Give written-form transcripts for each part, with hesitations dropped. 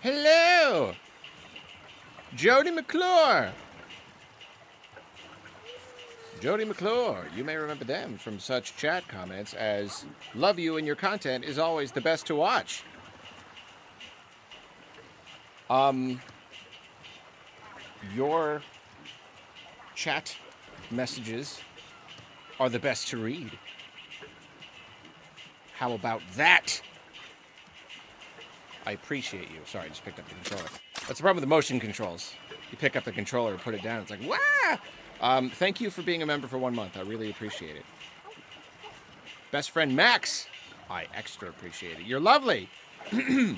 Hello! Jody McClure! Jody McClure, you may remember them from such chat comments as, love you and your content is always the best to watch. Your chat messages are the best to read. How about that? I appreciate you. Sorry, I just picked up the controller. That's the problem with the motion controls. You pick up the controller and put it down. It's like, wah! Thank you for being a member for 1 month. I really appreciate it. Best friend Max. I extra appreciate it. You're lovely. You're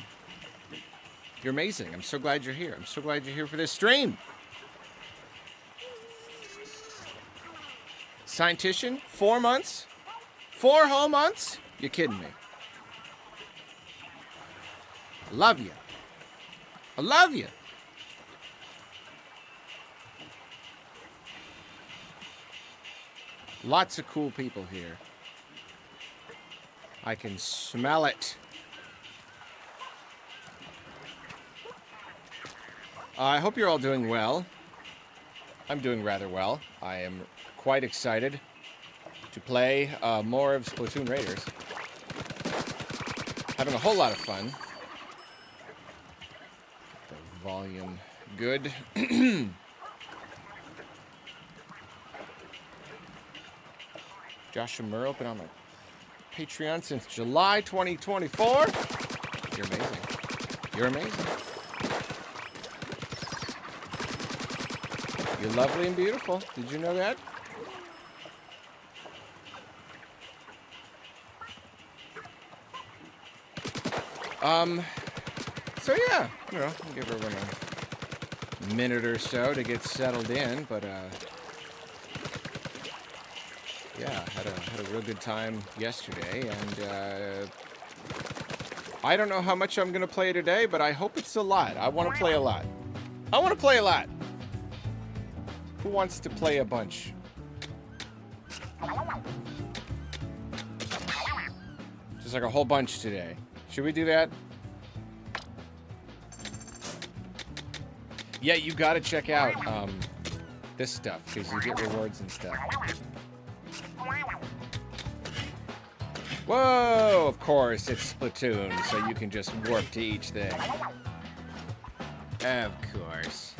amazing. I'm so glad you're here. I'm so glad you're here for this stream. Scientician, 4 months? 4 whole months? You're kidding me. I love you. I love you. Lots of cool people here. I can smell it. I hope you're all doing well. I'm doing rather well. I am quite excited to play more of Splatoon Raiders. Having a whole lot of fun. The volume good. Joshua Murrow, been on my Patreon since July 2024. You're amazing. You're amazing. You're lovely and beautiful. Did you know that? So yeah, you know, I'll give everyone a minute or so to get settled in, but yeah, had a real good time yesterday, and I don't know how much I'm gonna play today, but I hope it's a lot. I want to play a lot. I want to play a lot. Who wants to play a bunch? Just like a whole bunch today. Should we do that? Yeah, you gotta check out this stuff, because you get rewards and stuff. Whoa, of course, it's Splatoon, so you can just warp to each thing. Of course.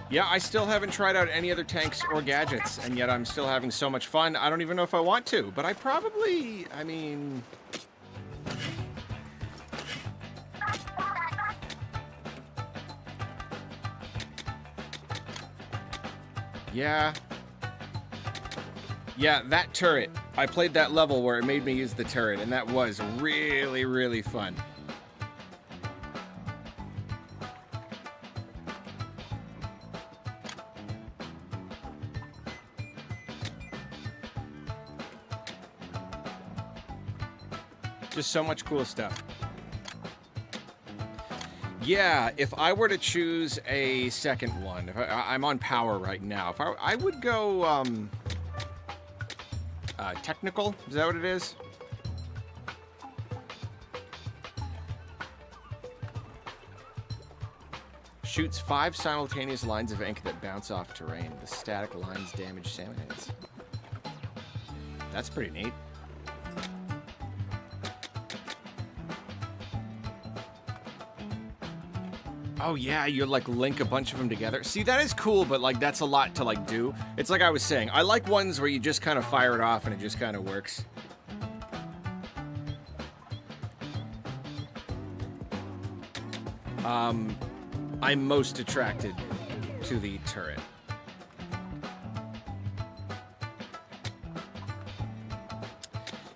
Yeah, I still haven't tried out any other tanks or gadgets, and yet I'm still having so much fun. I don't even know if I want to, but I probably, I mean... Yeah. Yeah, that turret. I played that level where it made me use the turret, and that was really, really fun. Just so much cool stuff. Yeah, if I were to choose a second one, if I'm on power right now. If I would go technical. Is that what it is? Shoots 5 simultaneous lines of ink that bounce off terrain. The static lines damage salmon heads. That's pretty neat. Oh yeah, you like link a bunch of them together. See, that is cool, but like that's a lot to like do. It's like I was saying, I like ones where you just kind of fire it off and it just kind of works. I'm most attracted to the turret.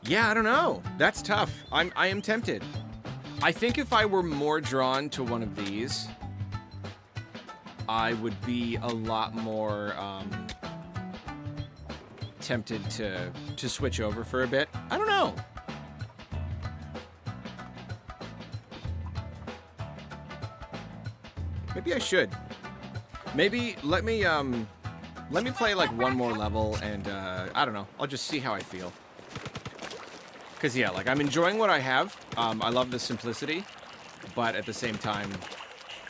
Yeah, I don't know. That's tough. I am tempted. I think if I were more drawn to one of these, I would be a lot more tempted to switch over for a bit. I don't know. Maybe I should. Maybe let me Let me play like one more level, and I don't know. I'll just see how I feel. Because, yeah, like, I'm enjoying what I have. I love the simplicity. But at the same time,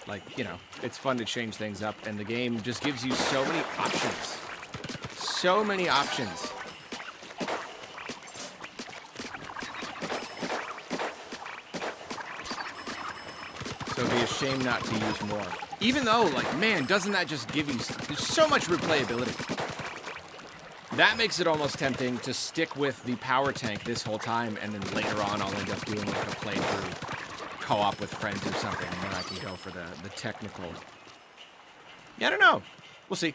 like, you know, it's fun to change things up. And the game just gives you so many options. So many options. So it'd be a shame not to use more. Even though, like, man, doesn't that just give you so much replayability? That makes it almost tempting to stick with the power tank this whole time, and then later on I'll end up doing like a playthrough co-op with friends or something, and then I can go for the technical. Yeah, I don't know. We'll see.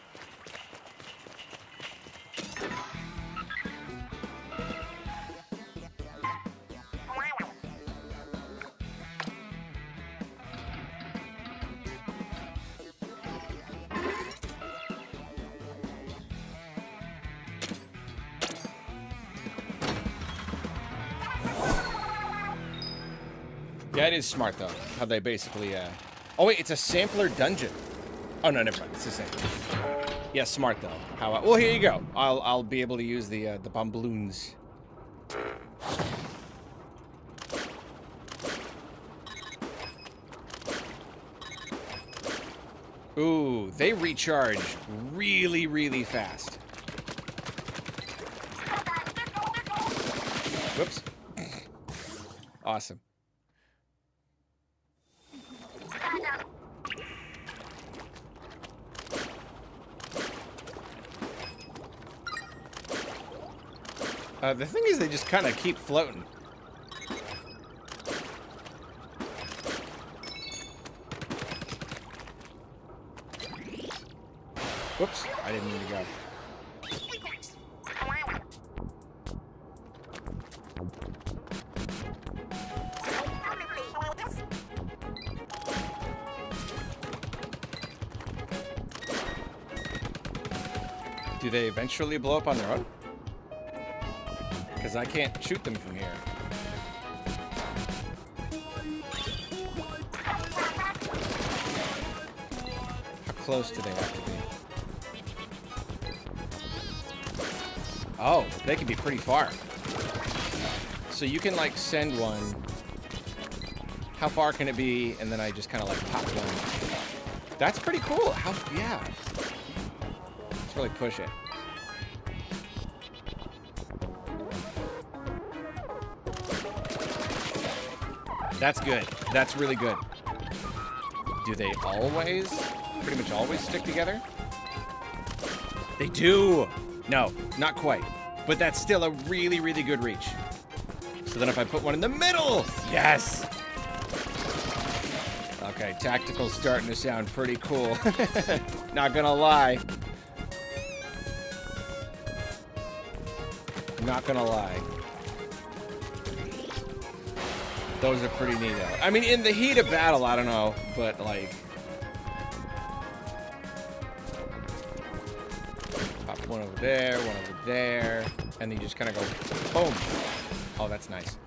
Yeah, it is smart, though, how they basically, Oh, wait, it's a sampler dungeon. Oh, no, never mind. It's the same. Yeah, smart, though. How? Well, here you go. I'll be able to use the bomb balloons. Ooh, they recharge really, really fast. Whoops. Awesome. The thing is, they just kind of keep floating. Whoops, I didn't mean to go. Do they eventually blow up on their own? Because I can't shoot them from here. How close do they have to be? Oh, they can be pretty far. So you can, like, send one. How far can it be? And then I just kind of, like, pop one. That's pretty cool. How, yeah. Let's really push it. That's good. That's really good. Do they always, pretty much always stick together? They do! No, not quite. But that's still a really, really good reach. So then if I put one in the middle, yes! Okay, tactical's starting to sound pretty cool. Not gonna lie. Not gonna lie. Those are pretty neat. I mean, in the heat of battle, I don't know, but like, pop one over there, one over there, and then you just kind of go, boom. Oh, that's nice.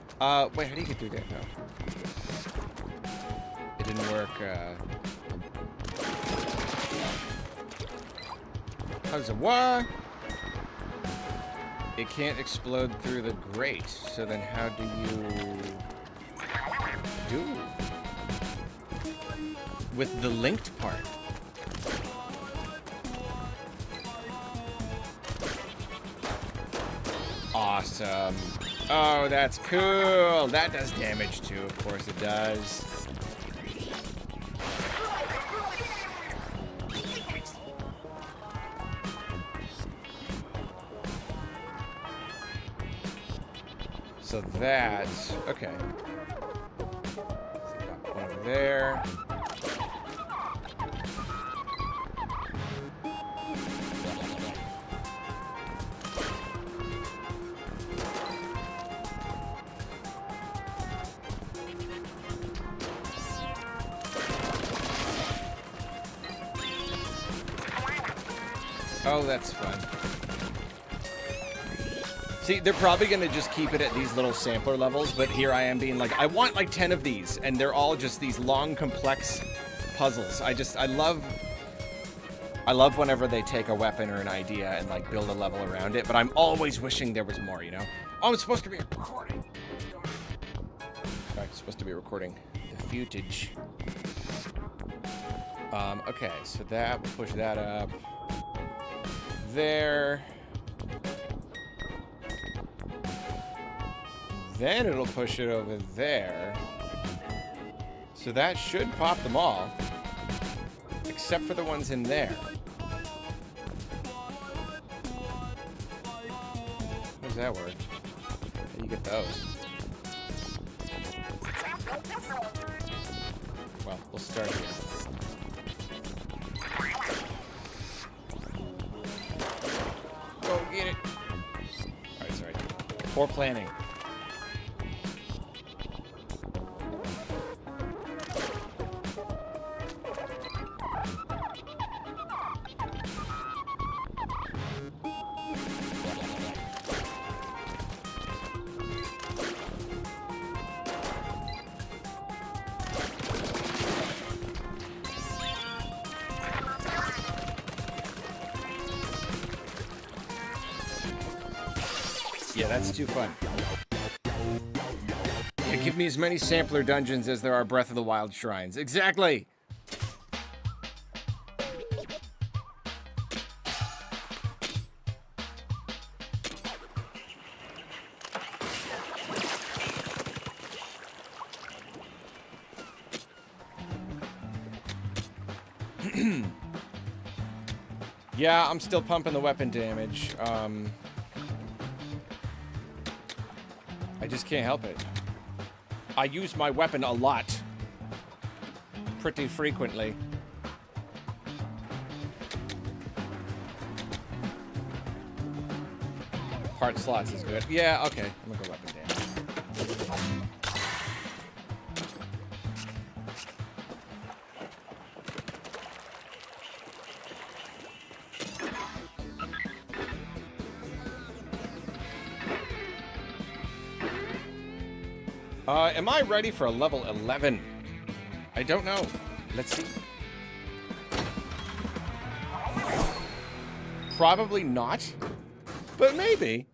Wait, how do you get through there? No, it didn't work. How's it? What? It can't explode through the grate. So then, how do you? With the linked part. Awesome. Oh, that's cool. That does damage too. Of course it does. So that's okay. One over there. Oh, that's fun. See, they're probably going to just keep it at these little sampler levels, but here I am being like, I want like 10 of these, and they're all just these long, complex puzzles. I I love whenever they take a weapon or an idea and like build a level around it, but I'm always wishing there was more, you know? Oh, it's supposed to be recording. It's supposed to be recording the footage. Okay, so that, we'll push that up. There. Then it'll push it over there. So that should pop them all. Except for the ones in there. How does that work? How do you get those? Well, we'll start here. Go get it. Alright, sorry. Poor planning. Yeah, that's too fun. Yeah, give me as many sampler dungeons as there are Breath of the Wild shrines. Exactly! Yeah, I'm still pumping the weapon damage. I just can't help it. I use my weapon a lot. Pretty frequently. Heart slots is good. Yeah, okay. I'm gonna go weapon damage. Am I ready for a level 11? I don't know. Let's see. Probably not, but maybe.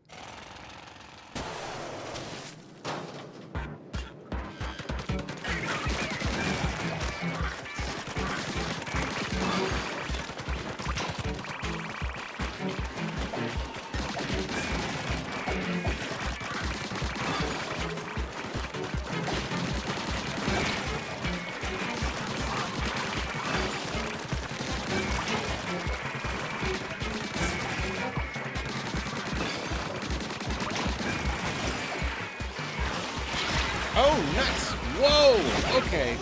Oh, nuts! Whoa! Okay.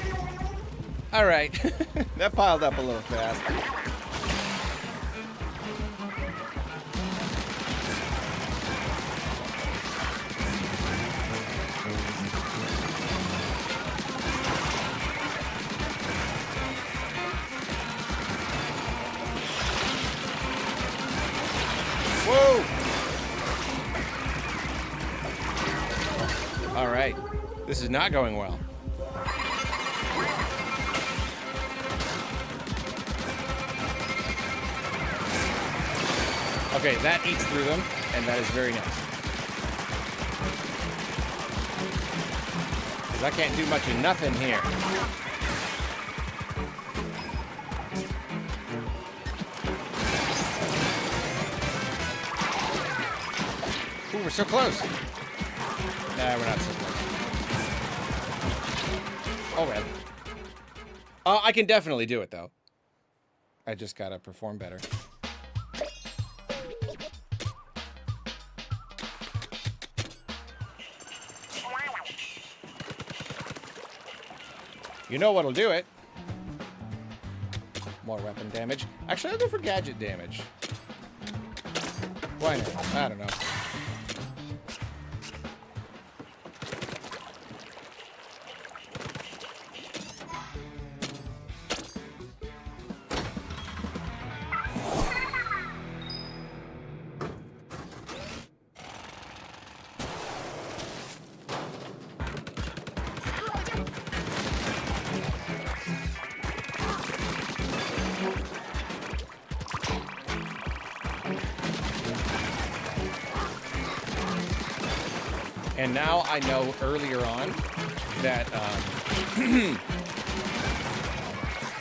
All right. That piled up a little fast. Whoa! All right. This is not going well. Okay, that eats through them, and that is very nice. Because I can't do much of nothing here. Ooh, we're so close. Nah, we're not so close. Oh, well. I can definitely do it, though. I just gotta perform better. You know what'll do it? More weapon damage. Actually, I'll go for gadget damage. Why not? I don't know. And now I know earlier on that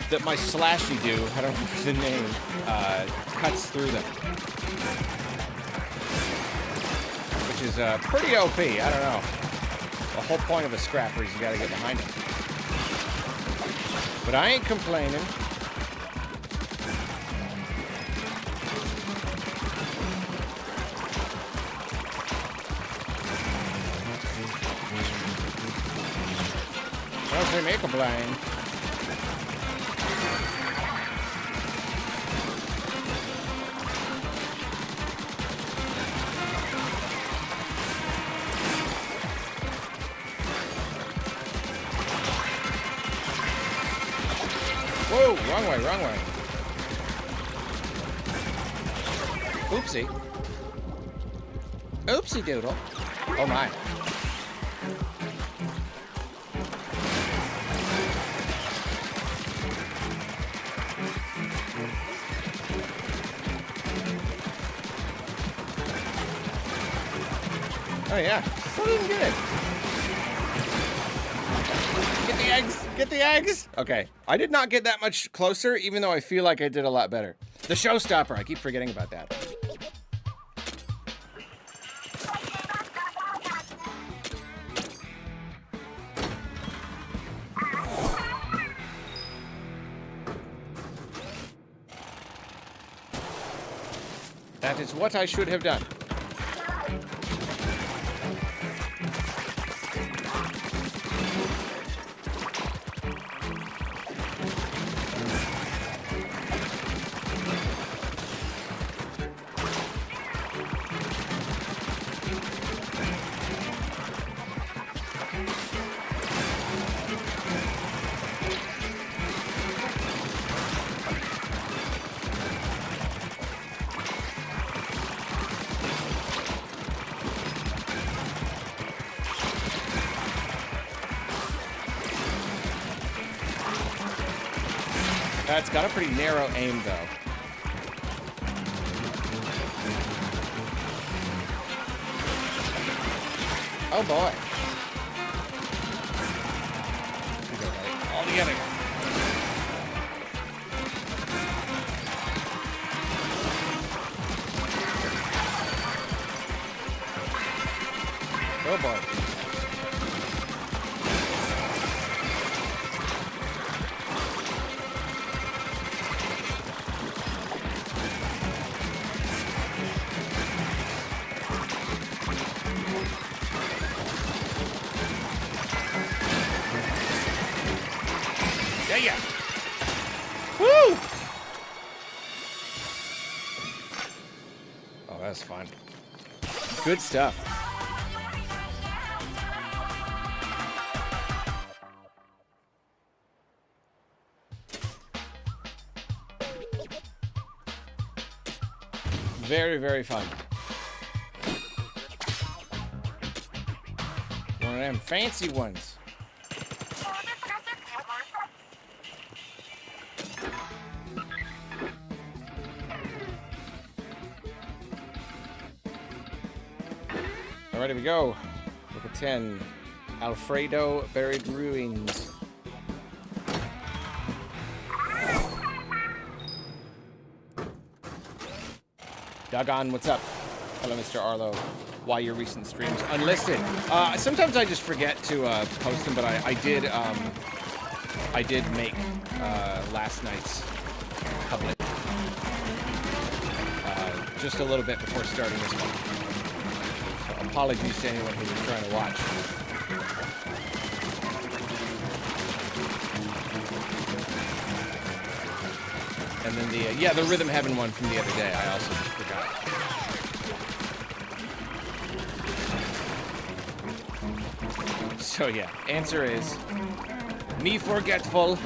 that my slashy do, I don't remember the name, cuts through them. Which is pretty OP, I don't know. The whole point of a scrapper is you gotta get behind it. But I ain't complaining. Don't say me complain. Whoa, wrong way, wrong way. Oopsie. Oopsie doodle. Oh my. Oh yeah, still didn't get it. Get the eggs! Get the eggs! Okay, I did not get that much closer, even though I feel like I did a lot better. The showstopper, I keep forgetting about that. That is what I should have done. It's got a pretty narrow aim, though. Oh, boy. All together. Oh, boy. Yeah. Woo! Oh, that's fun. Good stuff. Very, very fun. One of them fancy ones. Ready we go. Look at 10. Alfredo Buried Ruins. Doggone, what's up? Hello, Mr. Arlo. Why your recent streams unlisted? Sometimes I just forget to post them, but I did make last night's public just a little bit before starting this one. Apologies to anyone who was trying to watch. And then the Rhythm Heaven one from the other day, I also just forgot. So yeah, answer is me forgetful.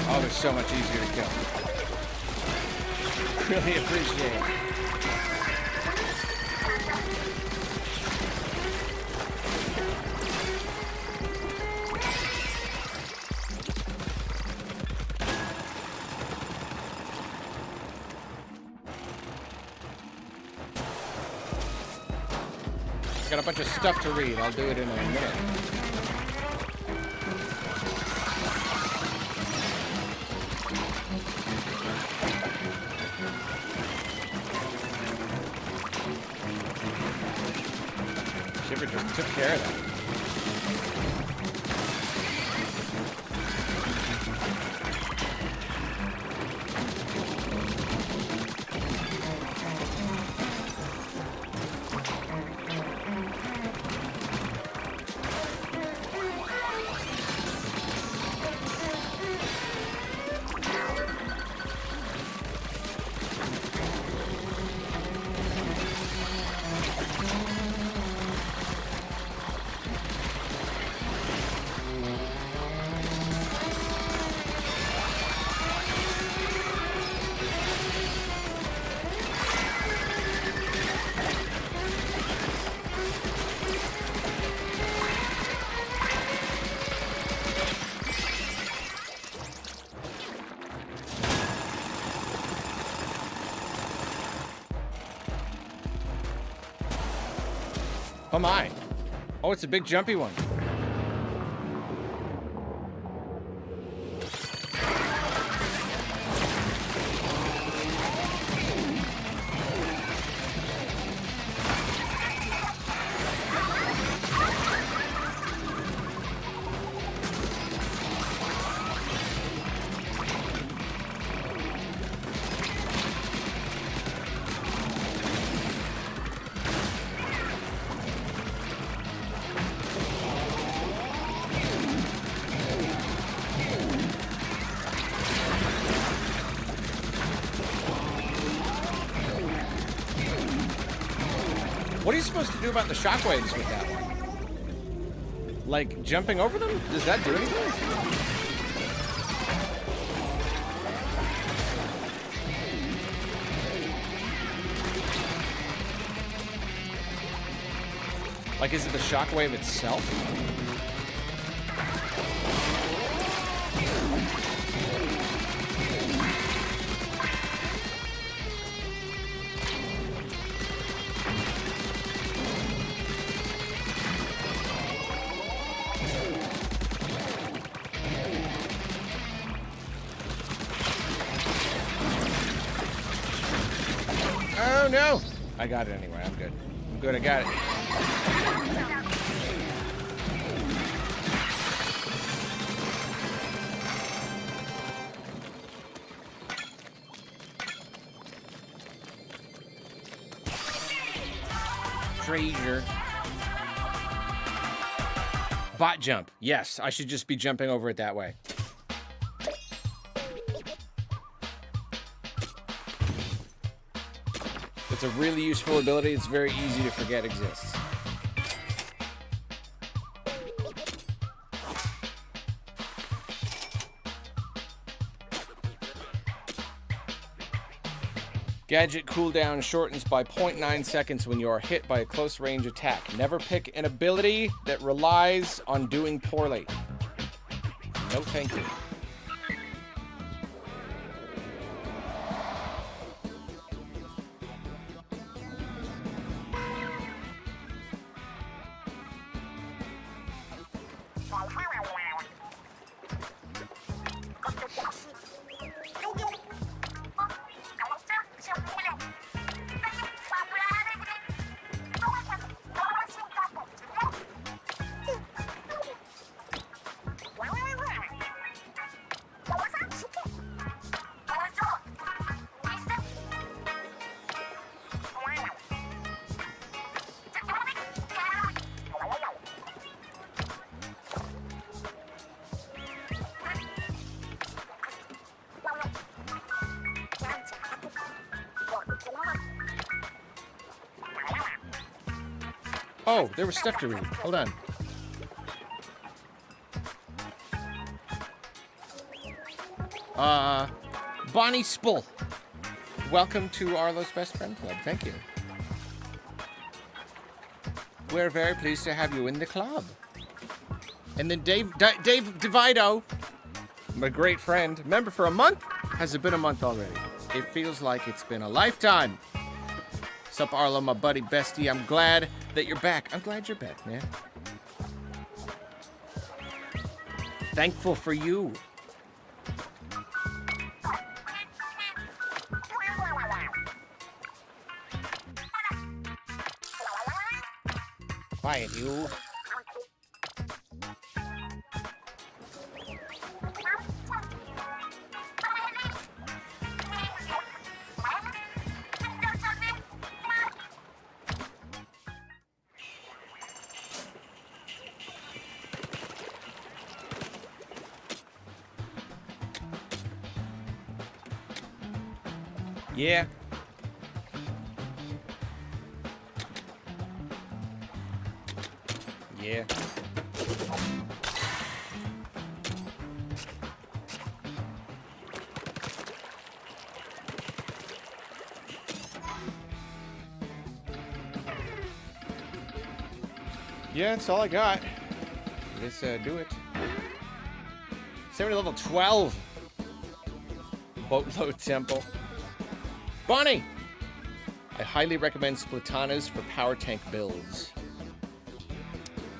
Oh, they're so much easier to kill. Really appreciate it. Got a bunch of stuff to read. I'll do it in a minute. Shipper just took care of that. Oh my. Oh, it's a big jumpy one. What are you supposed to do about the shockwaves with that one? Like, jumping over them? Does that do anything? Like, is it the shockwave itself? Oh no! I got it anyway. I'm good. I'm good. I got it. Treasure. Bot jump. Yes, I should just be jumping over it that way. It's a really useful ability. It's very easy to forget exists. Gadget cooldown shortens by 0.9 seconds when you are hit by a close range attack. Never pick an ability that relies on doing poorly. No thank you. Oh, there was stuff to read. Hold on. Bonnie Spull. welcome to Arlo's Best Friend Club. Thank you. We're very pleased to have you in the club. And then Dave DeVito, my great friend, member for a month. Has it been a month already? It feels like it's been a lifetime. Sup, Arlo, my buddy, bestie. I'm glad that you're back. I'm glad you're back, man. Thankful for you. Quiet, you. Yeah. Yeah. Yeah, that's all I got. Let's do it. 70 level 12. Boatload temple. Bonnie! I highly recommend Splatooners for power tank builds.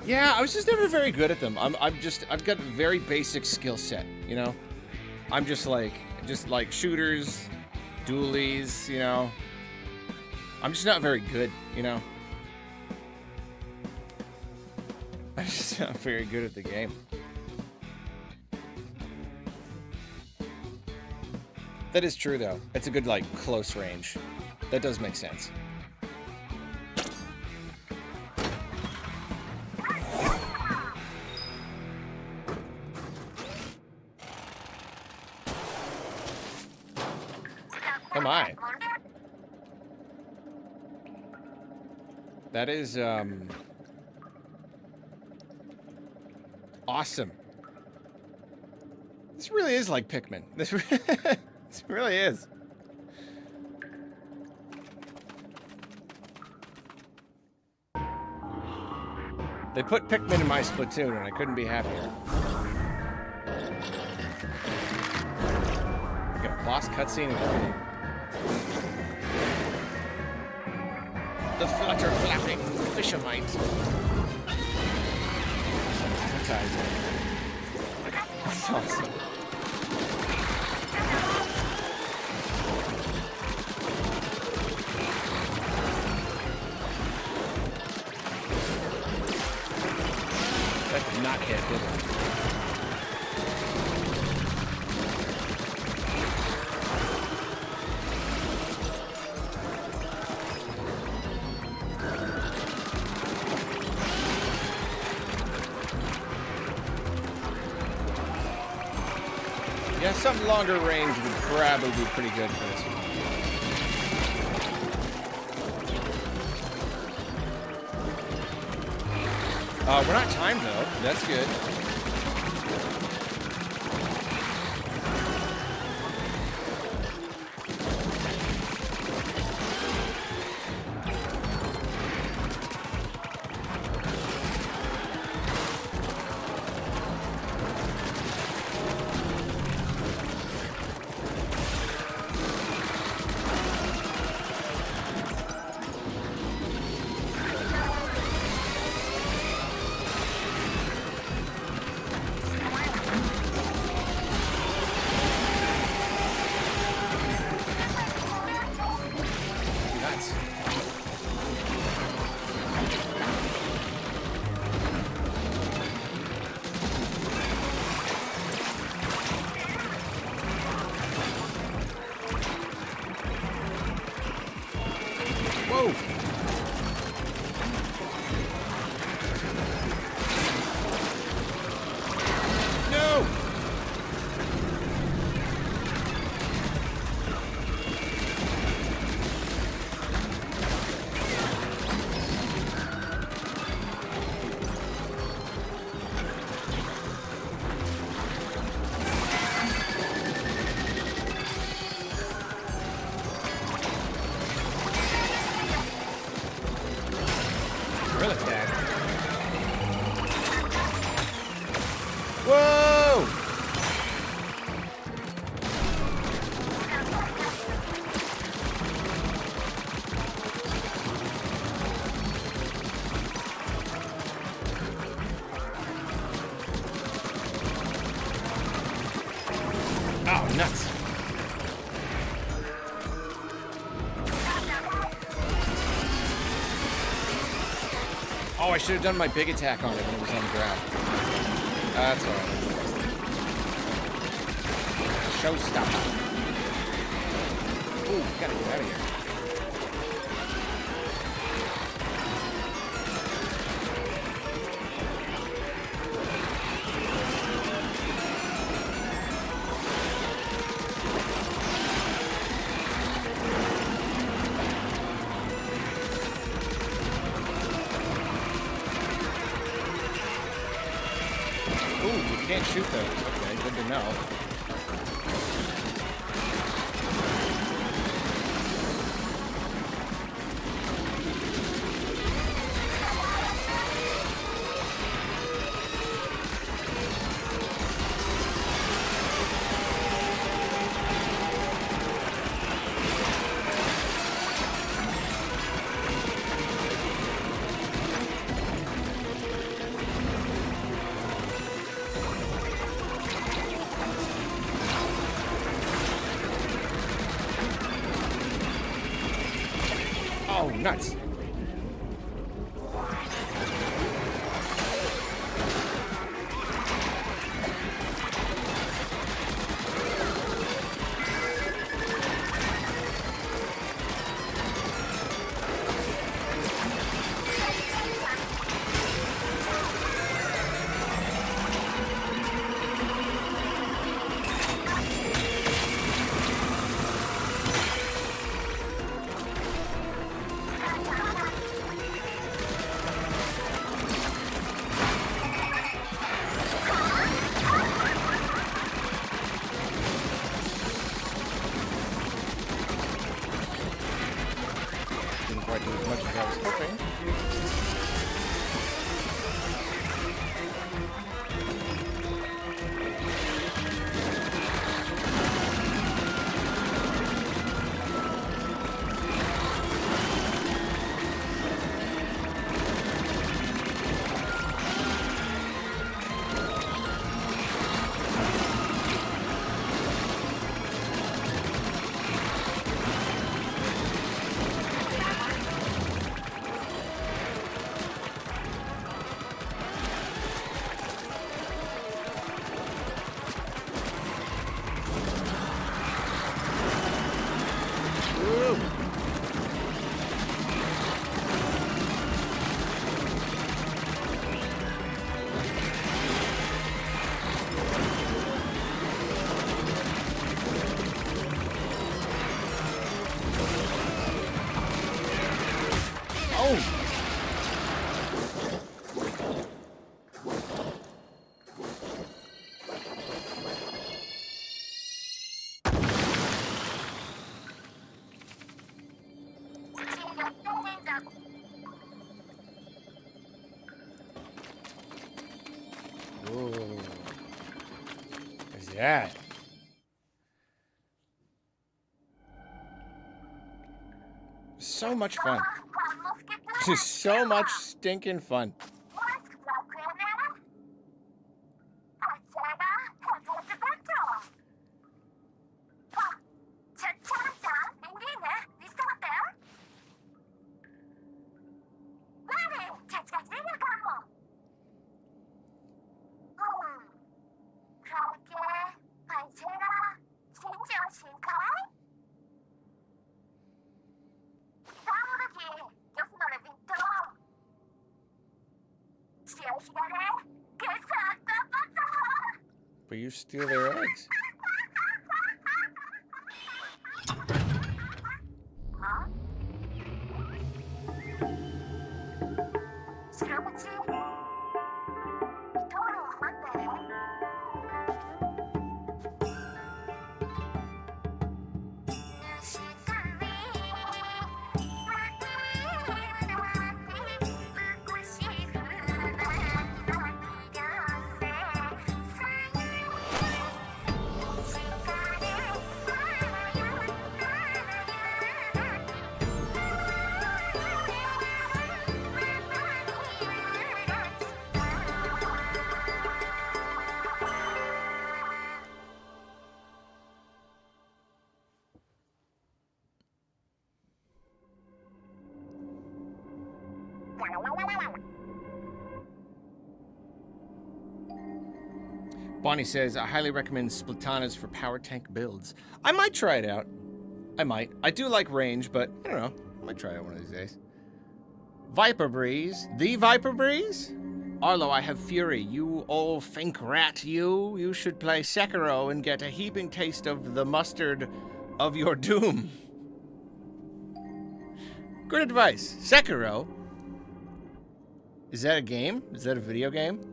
Yeah, I was just never very good at them. I've got a very basic skill set, you know? I'm just like shooters, dualies, you know? I'm just not very good, you know? I'm just not very good at the game. That is true, though. It's a good, like, close range. That does make sense. Am I? That is, awesome. This really is like Pikmin. This really is. They put Pikmin in my Splatoon and I couldn't be happier. We got a boss cutscene and everything. The flutter flapping fishermite. That's awesome. That did not hit, did it? Yeah, some longer range would probably be pretty good for this one. We're not timed though. That's good. Oh, I should have done my big attack on it when it was on the ground. That's alright. Showstopper. Ooh, gotta get out of here. Can't shoot those. Okay, good to know. Oh, nuts. Quite do as much as I was hoping. Ooh. What's that? So much fun. Just so much stinking fun. But you steal their eggs. Bonnie says, I highly recommend Splatanas for power tank builds. I might try it out. I might. I do like range, but I don't know. I might try it one of these days. Viper Breeze. The Viper Breeze? Arlo, I have fury. You old fink rat, you. You should play Sekiro and get a heaping taste of the mustard of your doom. Good advice. Sekiro? Is that a game? Is that a video game?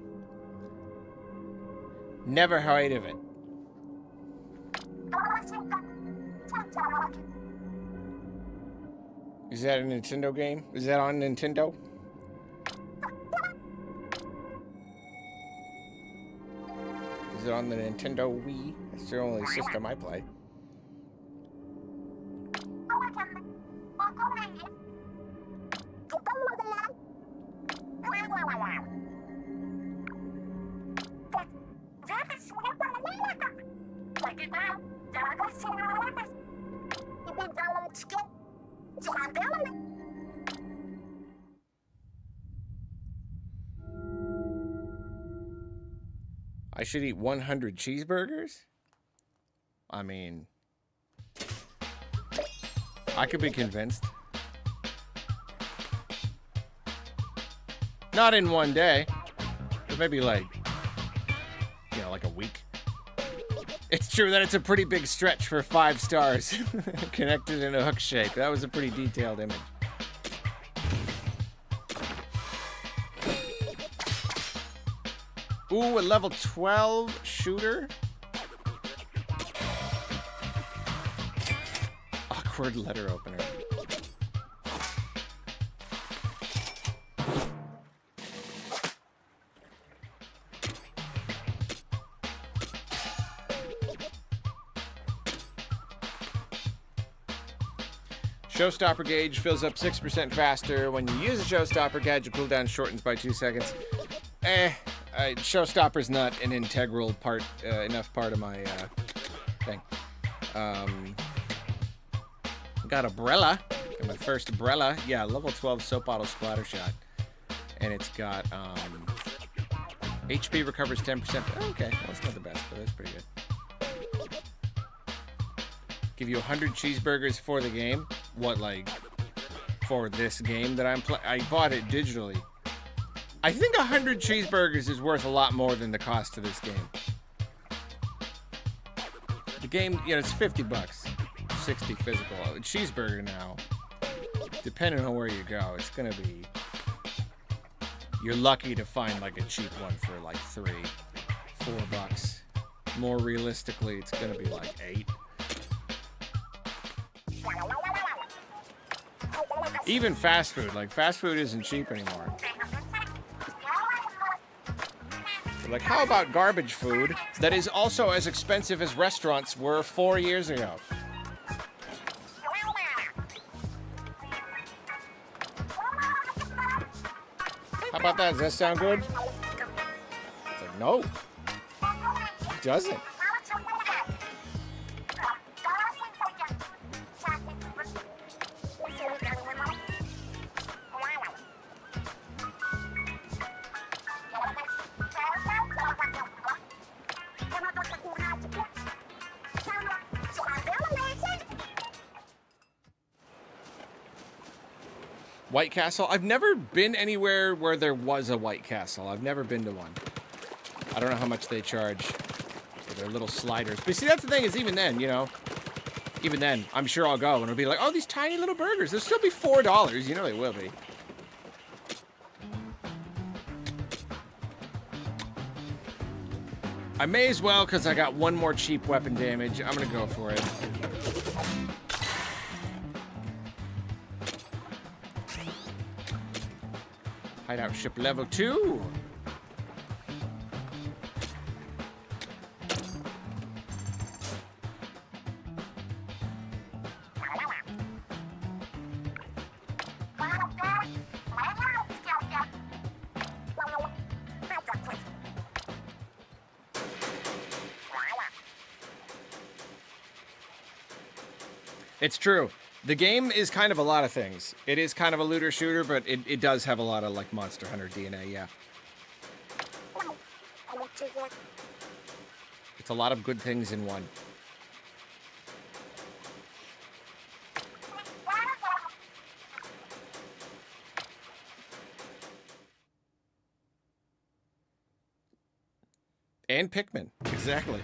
Never heard of it. Is that a Nintendo game? Is that on Nintendo? Is it on the Nintendo Wii? That's the only system I play. I should eat 100 cheeseburgers? I mean, I could be convinced. Not in one day, but maybe like, you know, like a week. It's true that it's a pretty big stretch for 5 stars connected in a hook shape. That was a pretty detailed image. Ooh, a level 12 shooter. Awkward letter opener. Showstopper gauge fills up 6% faster. When you use a showstopper, gadget cooldown shortens by 2 seconds. Showstopper's not an integral part, enough part of my thing. Got Umbrella. Got my first Umbrella. Yeah, level 12 soap bottle splatter shot. And it's got HP recovers 10%. Okay, well, it's not the best, but that's pretty good. Give you 100 cheeseburgers for the game. What, like, for this game that I'm playing? I bought it digitally. I think 100 cheeseburgers is worth a lot more than the cost of this game. The game, you know, it's $50, 60 physical. A cheeseburger now, depending on where you go, it's gonna be. You're lucky to find like a cheap one for like $3, $4. More realistically, it's gonna be like $8. Even fast food, like fast food isn't cheap anymore. Like, how about garbage food that is also as expensive as restaurants were 4 years ago? How about that? Does that sound good? It's like, no. It doesn't. White Castle? I've never been anywhere where there was a White Castle. I've never been to one. I don't know how much they charge for their little sliders. But see, that's the thing is even then, you know, even then, I'm sure I'll go and it'll be like, oh, these tiny little burgers. They'll still be $4. You know they will be. I may as well because I got one more cheap weapon damage. I'm going to go for it. Hideout ship level 2. It's true. The game is kind of a lot of things. It is kind of a looter shooter, but it does have a lot of like Monster Hunter DNA, yeah. a lot of good things in one. And Pikmin, exactly.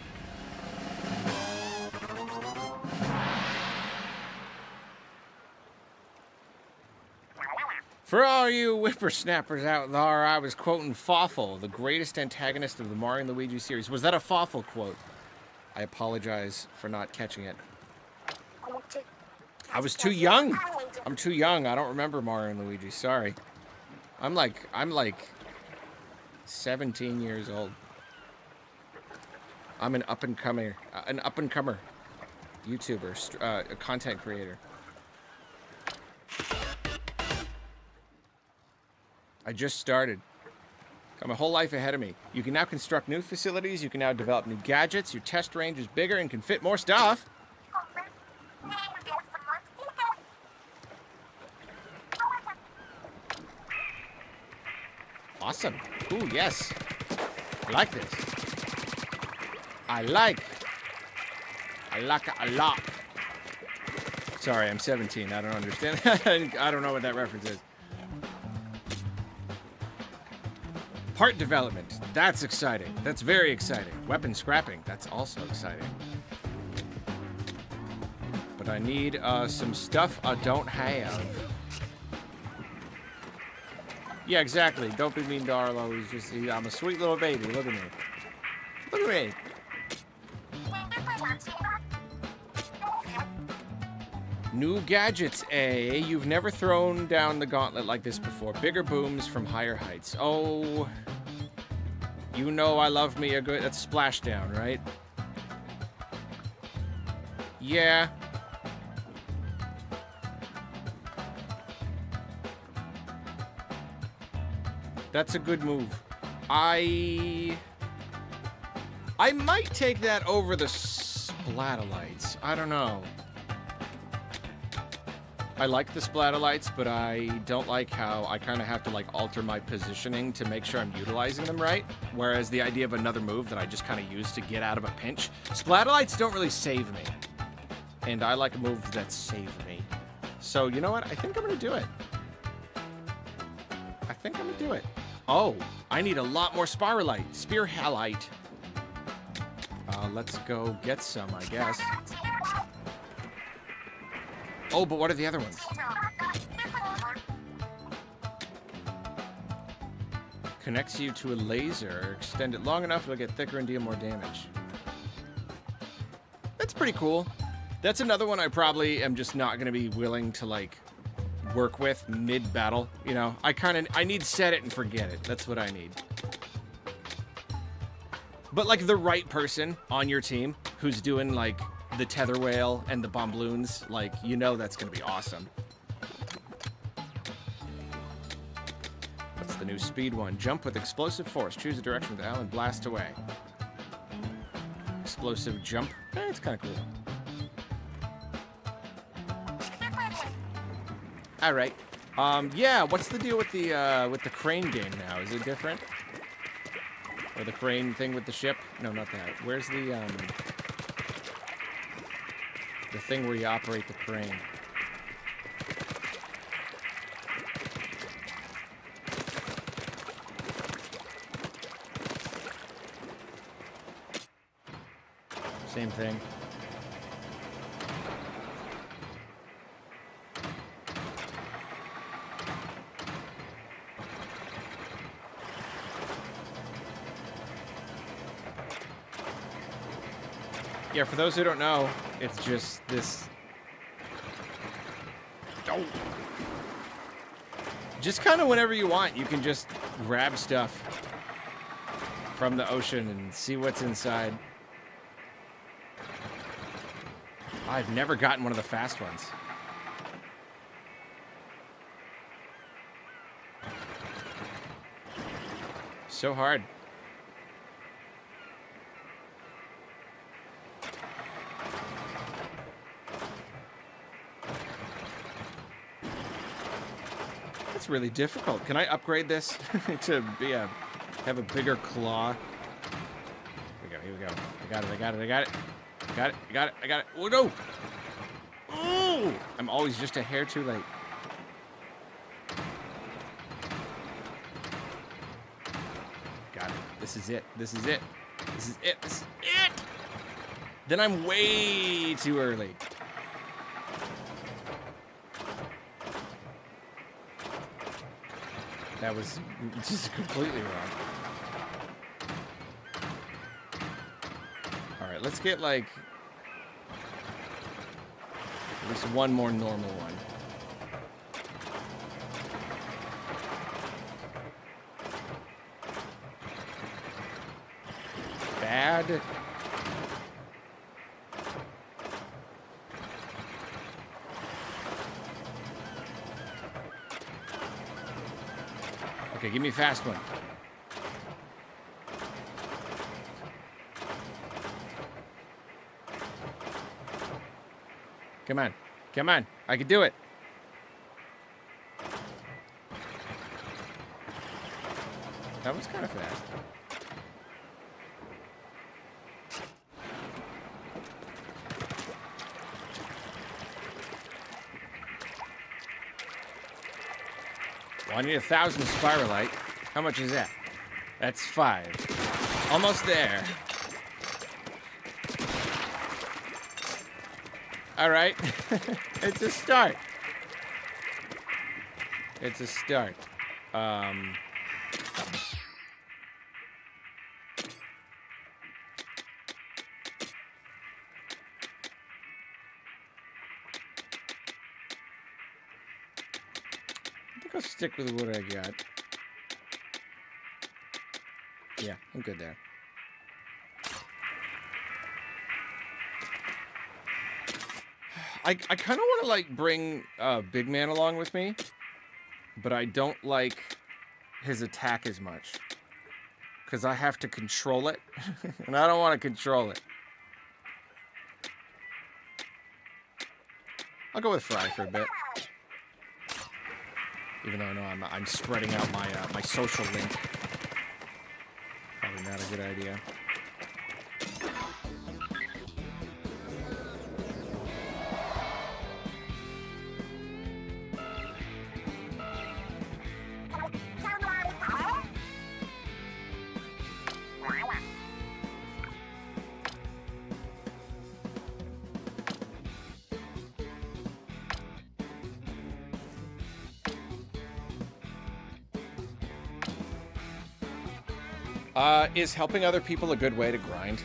For all you whippersnappers out there, I was quoting Fawful, the greatest antagonist of the Mario and Luigi series. Was that a Fawful quote? I apologize for not catching it. I was too young. I'm too young. I don't remember Mario and Luigi. Sorry. I'm like 17 years old. I'm an up-and-comer YouTuber, a content creator. I just started. Got my whole life ahead of me. You can now construct new facilities. You can now develop new gadgets. Your test range is bigger and can fit more stuff. Awesome. Ooh, yes. I like this. I like it a lot. Sorry, I'm 17. I don't understand. I don't know what that reference is. Part development. That's exciting. That's very exciting. Weapon scrapping. That's also exciting. But I need some stuff I don't have. Yeah, exactly. Don't be mean to Arlo. I'm a sweet little baby. Look at me. Look at me. New gadgets, eh? You've never thrown down the gauntlet like this before. Bigger booms from higher heights. Oh, you know I love me a good... That's splashdown, right? Yeah. That's a good move. I might take that over the Splatolites. I don't know. I like the Splatolites, but I don't like how I kind of have to, like, alter my positioning to make sure I'm utilizing them right. Whereas the idea of another move that I just kind of use to get out of a pinch. Splatolites don't really save me. And I like moves that save me. So, you know what? I think I'm going to do it. I think I'm going to do it. Oh, I need a lot more Spiralite. Spearhalite. Let's go get some, I guess. Oh, but what are the other ones? Connects you to a laser. Extend it long enough, it'll get thicker and deal more damage. That's pretty cool. That's another one I probably am just not going to be willing to, like, work with mid-battle. You know, I need set it and forget it. That's what I need. But, like, the right person on your team who's doing, like, the tether whale and the bombloons, like, you know that's gonna be awesome. What's the new speed one? Jump with explosive force. Choose a direction with L and blast away. Explosive jump. It's kind of cool. All right. Yeah. What's the deal with the crane game now? Is it different? Or the crane thing with the ship? No, not that. Where's the thing where you operate the crane? Same thing. Yeah, for those who don't know, it's just this... Oh. Just kind of whenever you want, you can just grab stuff from the ocean and see what's inside. I've never gotten one of the fast ones. So hard. That's really difficult. Can I upgrade this to be have a bigger claw? Here we go. here we go. I got it. I got it. Oh, no! Ooh! I'm always just a hair too late. Got it. This is it. Then I'm way too early. That was just completely wrong. All right, let's get like at least one more normal one. Bad. Okay, give me a fast one. Come on. Come on. I can do it. That was kind of fast. Well, I need 1,000 spiralite. How much is that? That's 5. Almost there. All right. It's a start. It's a start. I think I'll stick with what I got. Yeah, I'm good there. I kind of want to, like, bring Big Man along with me, but I don't like his attack as much. Because I have to control it, and I don't want to control it. I'll go with Fry for a bit. Even though I know I'm spreading out my my social link. Probably not a good idea. Is helping other people a good way to grind?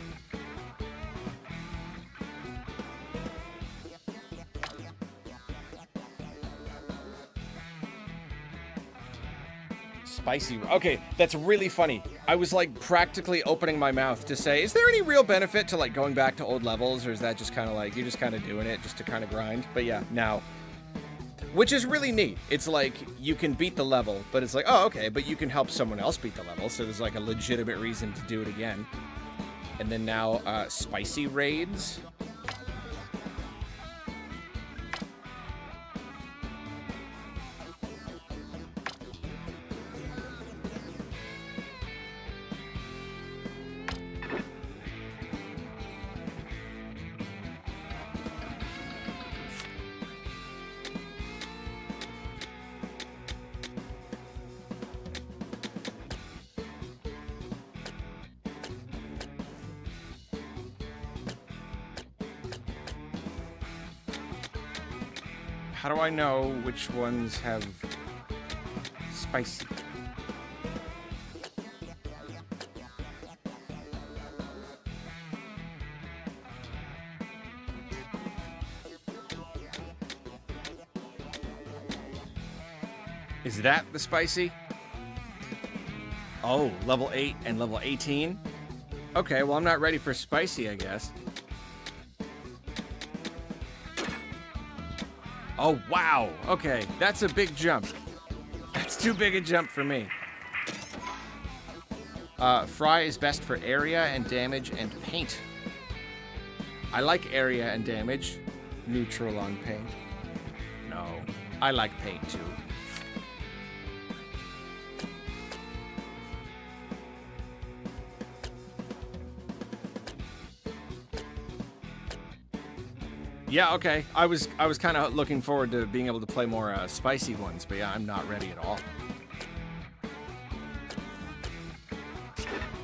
Spicy. Okay, that's really funny. I was like practically opening my mouth to say, is there any real benefit to like going back to old levels, or is that just kind of like, you're just kind of doing it just to kind of grind? But yeah, now. Which is really neat. It's like, you can beat the level, but it's like, oh, okay, but you can help someone else beat the level, so there's like a legitimate reason to do it again. And then now, spicy raids. How do I know which ones have spicy? Is that the spicy? Oh, level 8 and level 18? Okay, well, I'm not ready for spicy, I guess. Oh, wow. Okay, that's a big jump. That's too big a jump for me. Fry is best for area and damage and paint. I like area and damage. Neutral on paint. No, I like paint too. Yeah, okay. I was kind of looking forward to being able to play more spicy ones, but yeah, I'm not ready at all.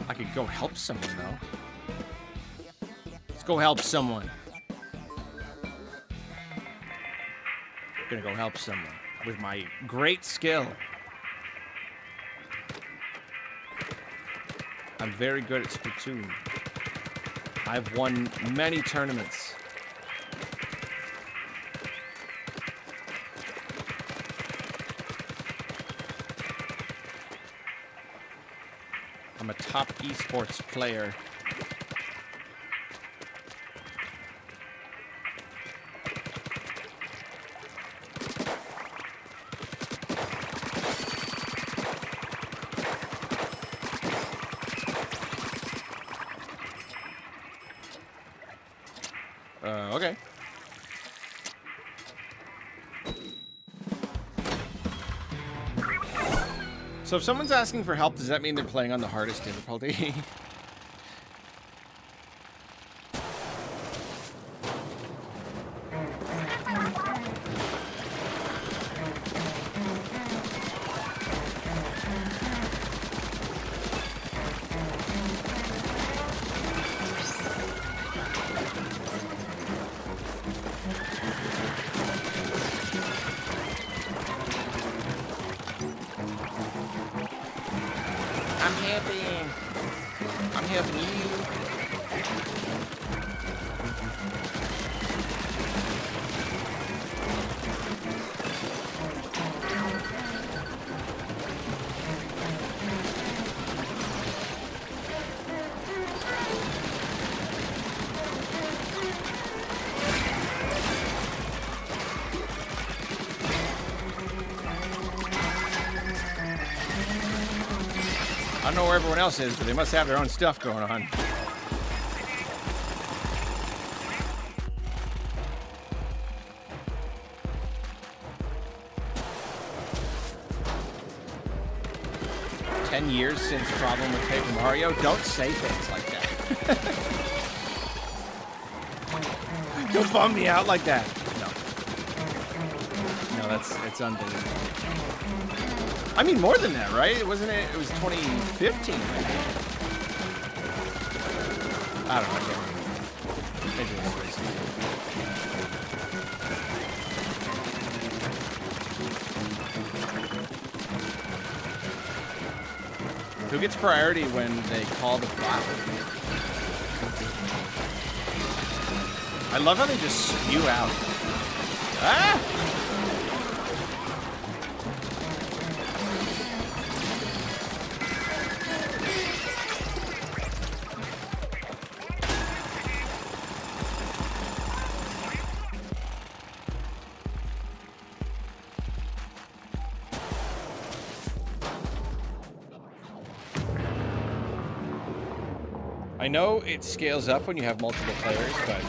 I could go help someone, though. Let's go help someone. I'm gonna go help someone with my great skill. I'm very good at Splatoon. I've won many tournaments. I'm a top esports player. Okay. So if someone's asking for help, does that mean they're playing on the hardest difficulty? I'm helping you. I don't know where everyone else is, but they must have their own stuff going on. Years since problem with Paper Mario. Don't say things like that. Don't bum me out like that. No, it's unbelievable. I mean, more than that, right? It was 2015. I don't know. I can't remember. Maybe it was racing. Who gets priority when they call the clock? I love how they just spew out. Ah! I know it scales up when you have multiple players, but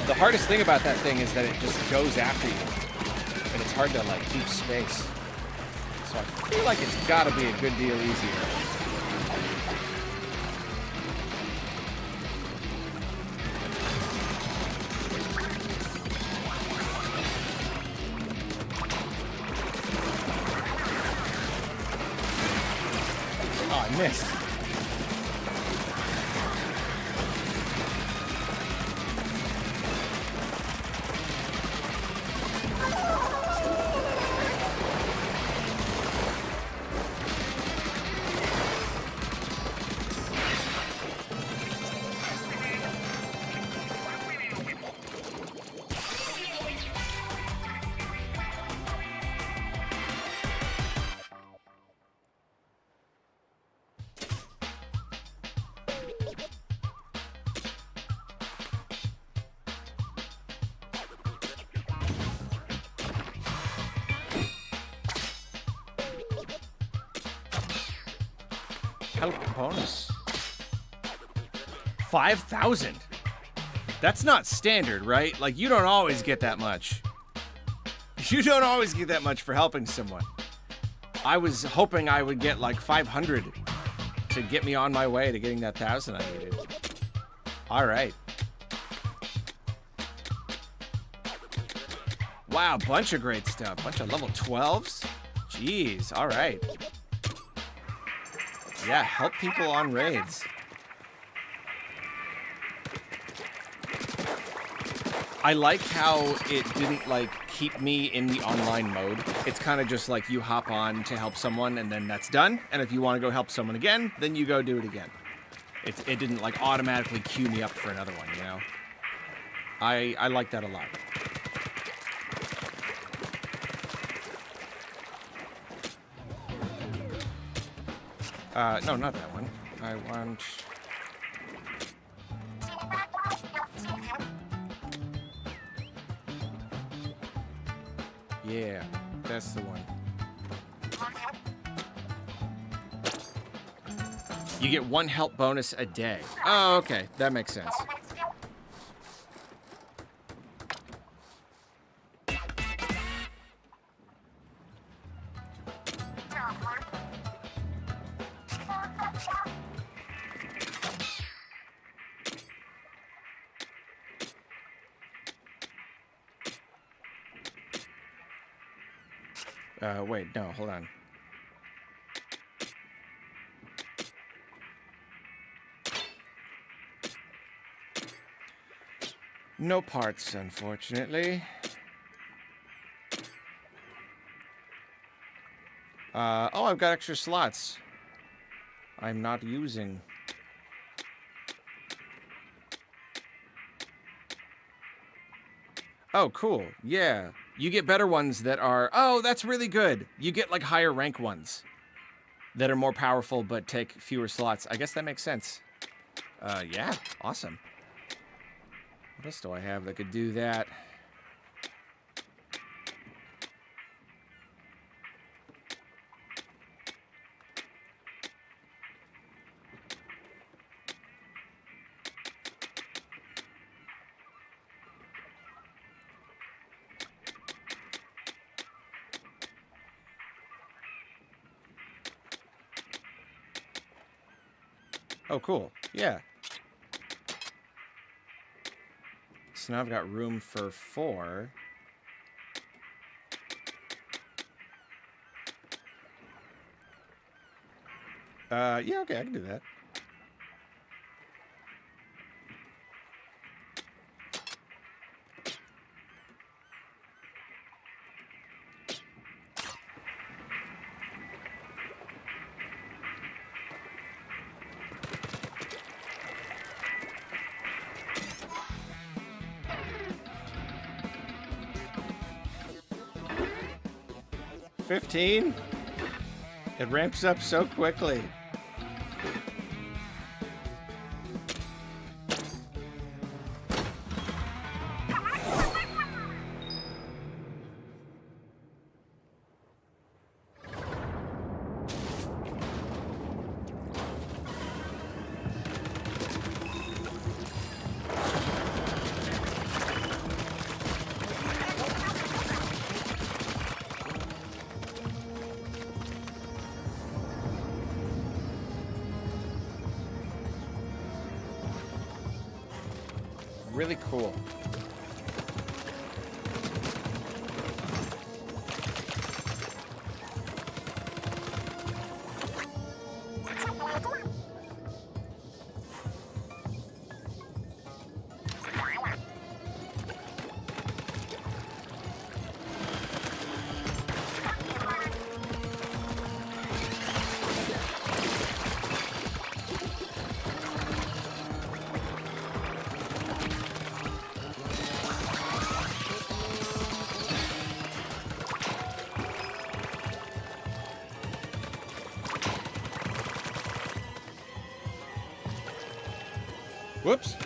the hardest thing about that thing is that it just goes after you, and it's hard to like keep space. So I feel like it's got to be a good deal easier. Oh, I missed. Help bonus. 5,000. That's not standard, right? Like, you don't always get that much. You don't always get that much for helping someone. I was hoping I would get like 500 to get me on my way to getting that 1,000 I needed. All right. Wow, bunch of great stuff. Bunch of level 12s. Jeez, all right. Yeah, help people on raids. I like how it didn't, like, keep me in the online mode. It's kind of just like you hop on to help someone, and then that's done. And if you want to go help someone again, then you go do it again. It didn't, like, automatically queue me up for another one, you know? I like that a lot. No, not that one. I want... Yeah, that's the one. You get 1 help bonus a day. Oh, okay. That makes sense. Wait, no, hold on. No parts, unfortunately. Oh, I've got extra slots. I'm not using. Oh, cool. Yeah. You get better ones that are... Oh, that's really good. You get, like, higher rank ones that are more powerful but take fewer slots. I guess that makes sense. Yeah. Awesome. What else do I have that could do that? Oh, cool. Yeah. So now I've got room for 4. Yeah, okay, I can do that. $15? It ramps up so quickly. Really cool. Whoops.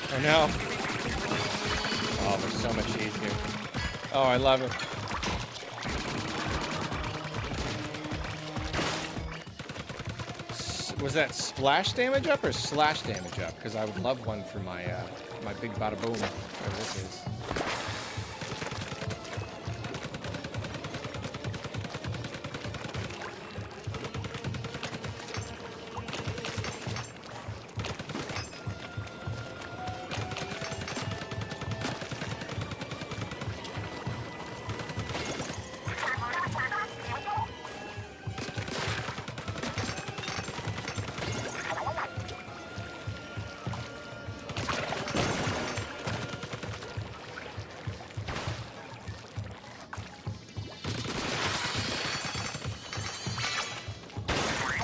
Oh no. Oh, they're so much easier. Oh, I love it. Was that splash damage up or slash damage up? Because I would love one for my my big bada boom, whatever this is.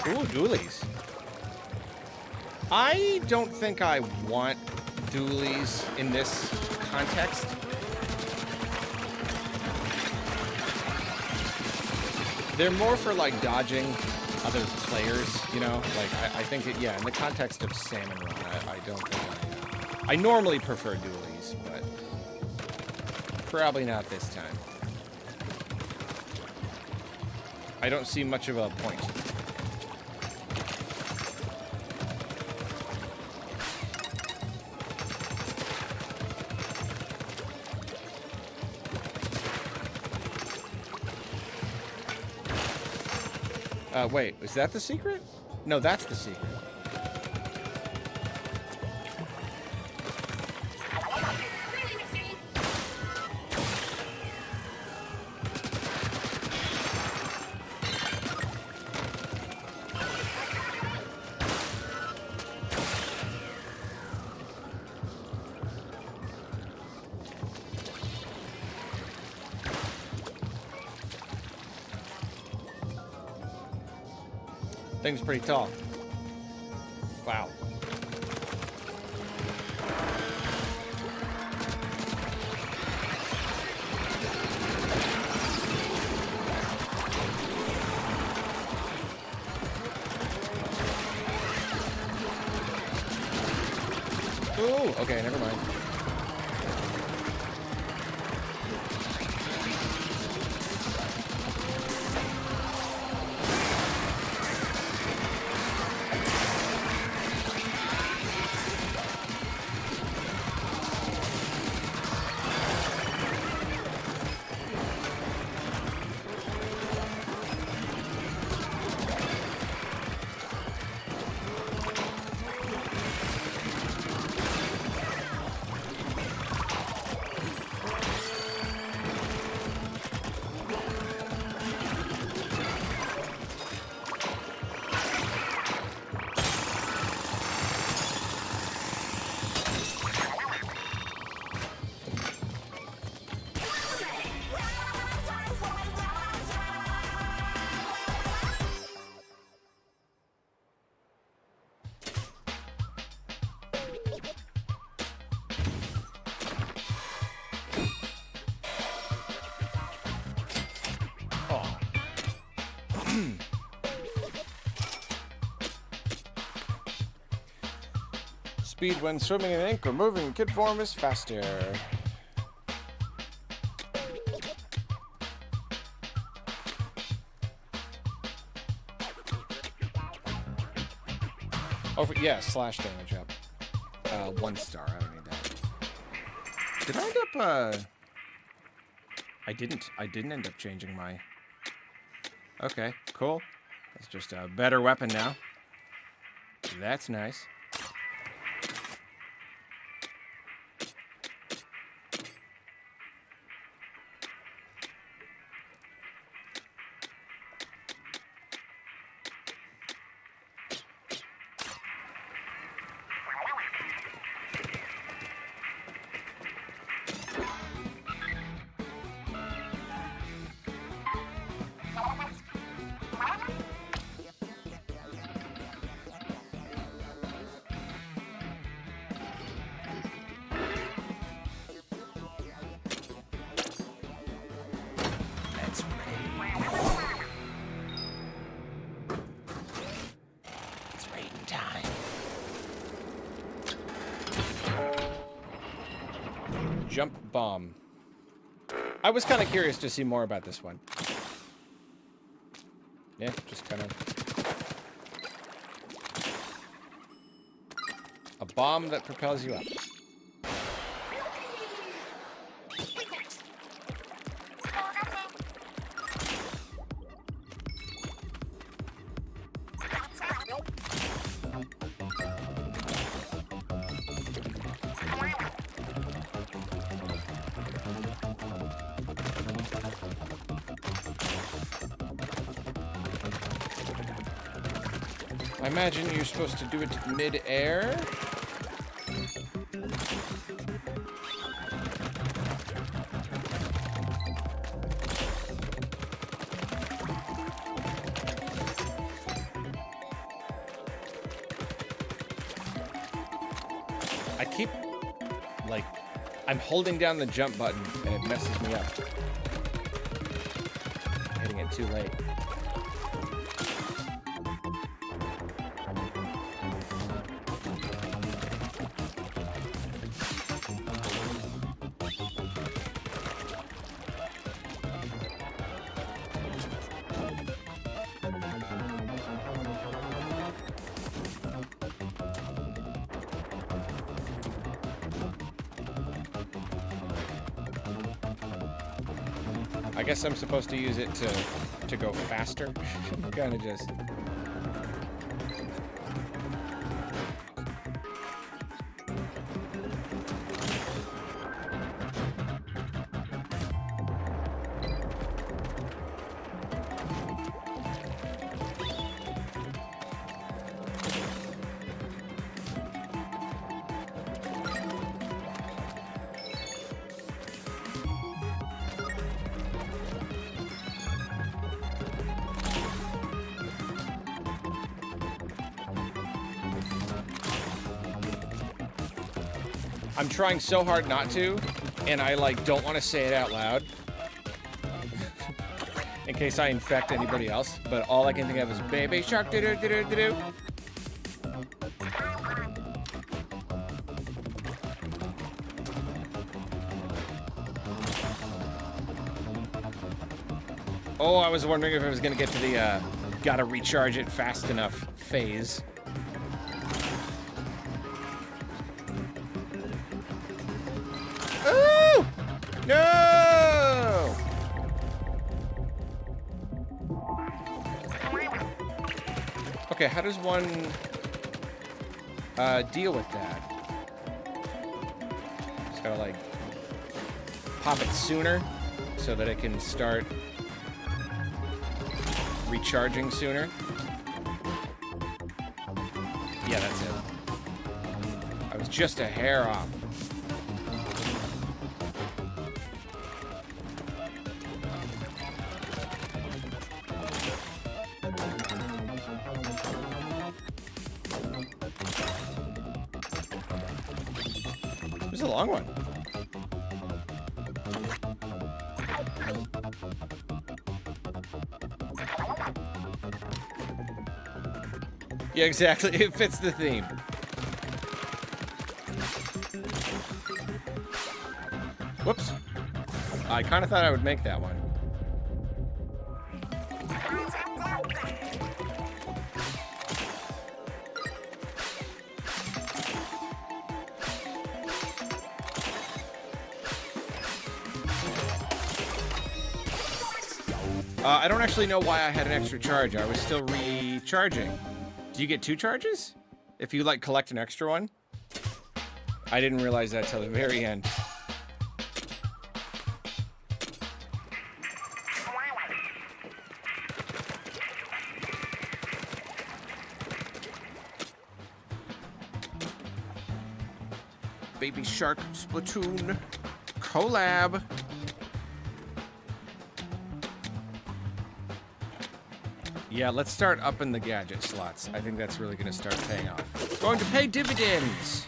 Ooh, dualies. I don't think I want dualies in this context. They're more for, like, dodging other players, you know? Like, I think, yeah, in the context of Salmon Run, I don't think I normally prefer dualies, but probably not this time. I don't see much of a point. Wait, is that the secret? No, that's the secret. Thing's pretty tall. Wow. Ooh, okay, never mind. Speed when swimming in ink or moving in kid form is faster. Oh, yeah, slash damage up. 1 star. I don't need that. Did I end up? I didn't end up changing my. Okay, cool. That's just a better weapon now. That's nice. Jump bomb. I was kind of curious to see more about this one. Yeah, just kind of... a bomb that propels you up. I imagine you're supposed to do it mid-air. I keep, like, I'm holding down the jump button and it messes me up. I'm hitting it too late. I guess I'm supposed to use it to go faster. Kind of just... I'm trying so hard not to, and I, like, don't want to say it out loud in case I infect anybody else, but all I can think of is baby shark do-do-do-do-do-do. Oh, I was wondering if I was going to get to the gotta recharge it fast enough phase. No! Okay, how does one deal with that? Just gotta, like, pop it sooner so that it can start recharging sooner. Yeah, that's it. I was just a hair off. This is a long one. Yeah, exactly. It fits the theme. Whoops. I kind of thought I would make that one. I don't actually know why I had an extra charge. I was still recharging. Do you get 2 charges if you, like, collect an extra one? I didn't realize that till the very end. Baby Shark Splatoon collab. Yeah, let's start upping the gadget slots. I think that's really going to start paying off. It's going to pay dividends.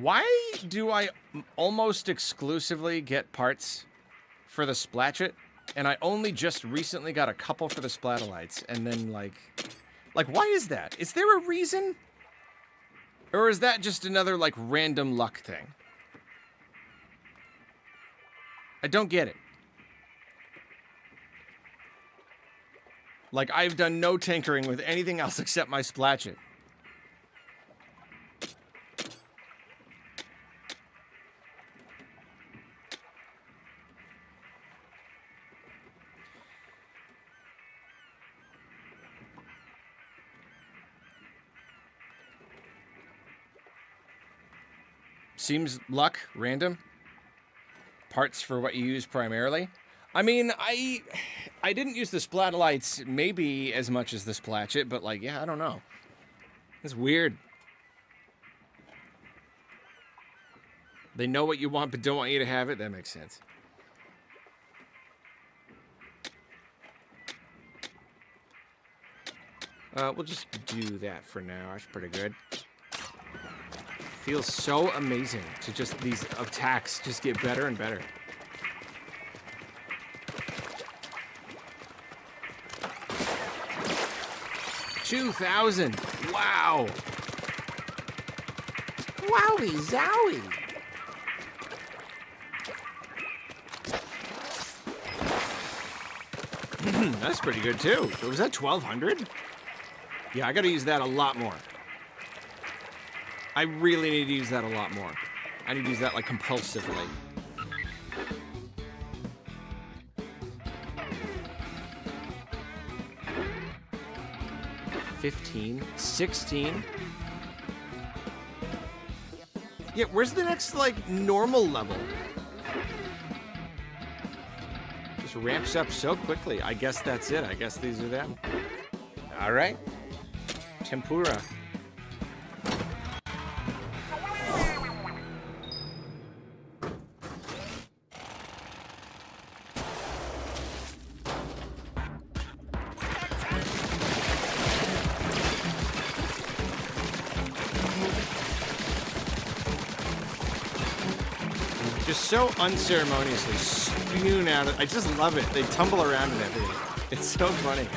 Why do I almost exclusively get parts for the Splatchet, and I only just recently got a couple for the Splatolites, and then, like, why is that? Is there a reason? Or is that just another, like, random luck thing? I don't get it. Like, I've done no tinkering with anything else except my Splatchet. Seems luck, random. Parts for what you use primarily. I mean, I didn't use the Splatolites maybe as much as the Splatchet, but like, yeah, I don't know. It's weird. They know what you want but don't want you to have it. That makes sense. We'll just do that for now. That's pretty good. Feels so amazing to just these attacks just get better and better. $2,000. Wow. Wowie zowie. That's pretty good too. Was that 1,200? Yeah, I gotta use that a lot more. I really need to use that a lot more. I need to use that, like, compulsively. $15, $16. Yeah, where's the next, like, normal level? Just ramps up so quickly. I guess that's it. I guess these are them. All right. Tempura. Just so unceremoniously spewing out of, I just love it. They tumble around and everything. It's so funny.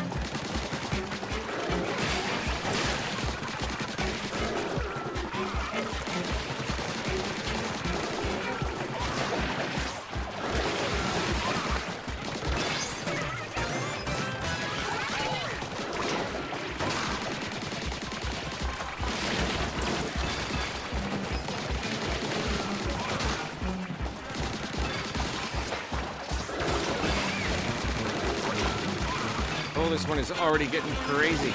This one is already getting crazy.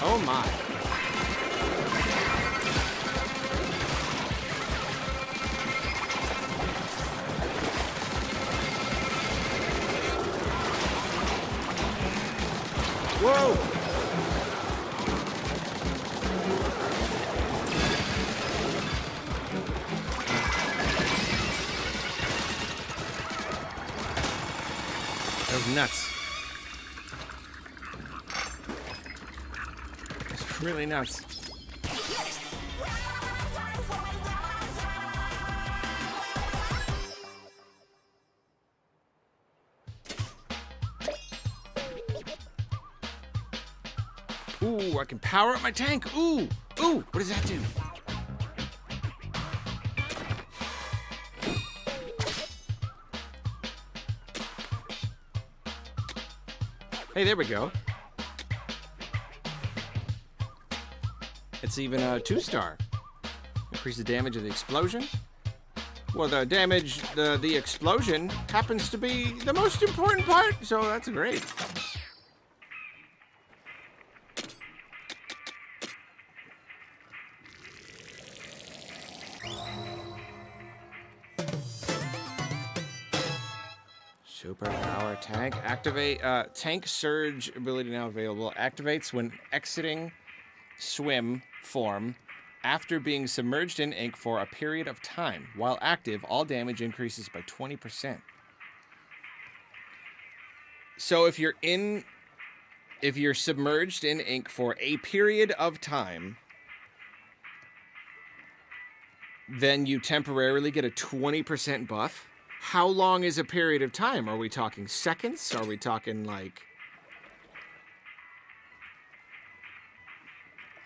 Oh my. Whoa! Nuts. It's really nuts. Ooh, I can power up my tank. Ooh, ooh, what does that do? Hey, there we go. It's even a 2-star. Increase the damage of the explosion. Well, the damage, the explosion happens to be the most important part, so that's great. Superpower tank. Activate tank surge ability now available. Activates when exiting swim form After being submerged in ink for a period of time. While active, all damage increases by 20%. So if you're submerged in ink for a period of time, then you temporarily get a 20% buff. How long is a period of time? Are we talking seconds? Are we talking like...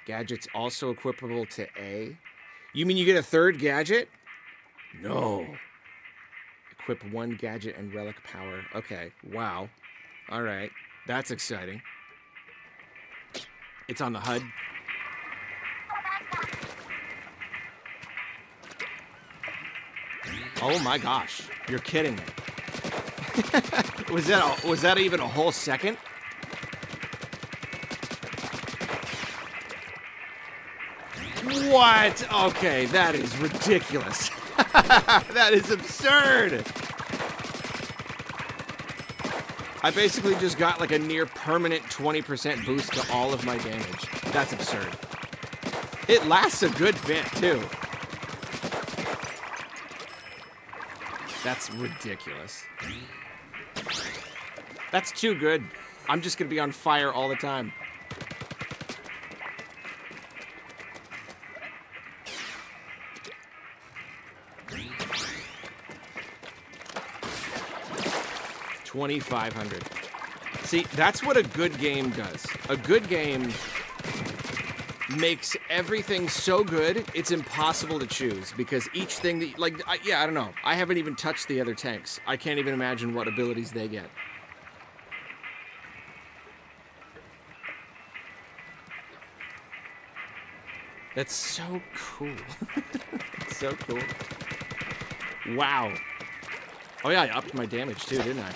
Gadgets also equipable to A? You mean you get a third gadget? No. Equip one gadget and relic power. Okay, wow. All right, that's exciting. It's on the HUD. Oh my gosh, you're kidding me. Was that even a whole second? What? Okay, that is ridiculous. That is absurd. I basically just got like a near permanent 20% boost to all of my damage. That's absurd. It lasts a good bit, too. That's ridiculous. That's too good. I'm just gonna be on fire all the time. $2,500. See, that's what a good game does. A good game makes everything so good, it's impossible to choose. Because each thing that, like, I don't know. I haven't even touched the other tanks. I can't even imagine what abilities they get. That's so cool. So cool. Wow. Oh yeah, I upped my damage too, didn't I?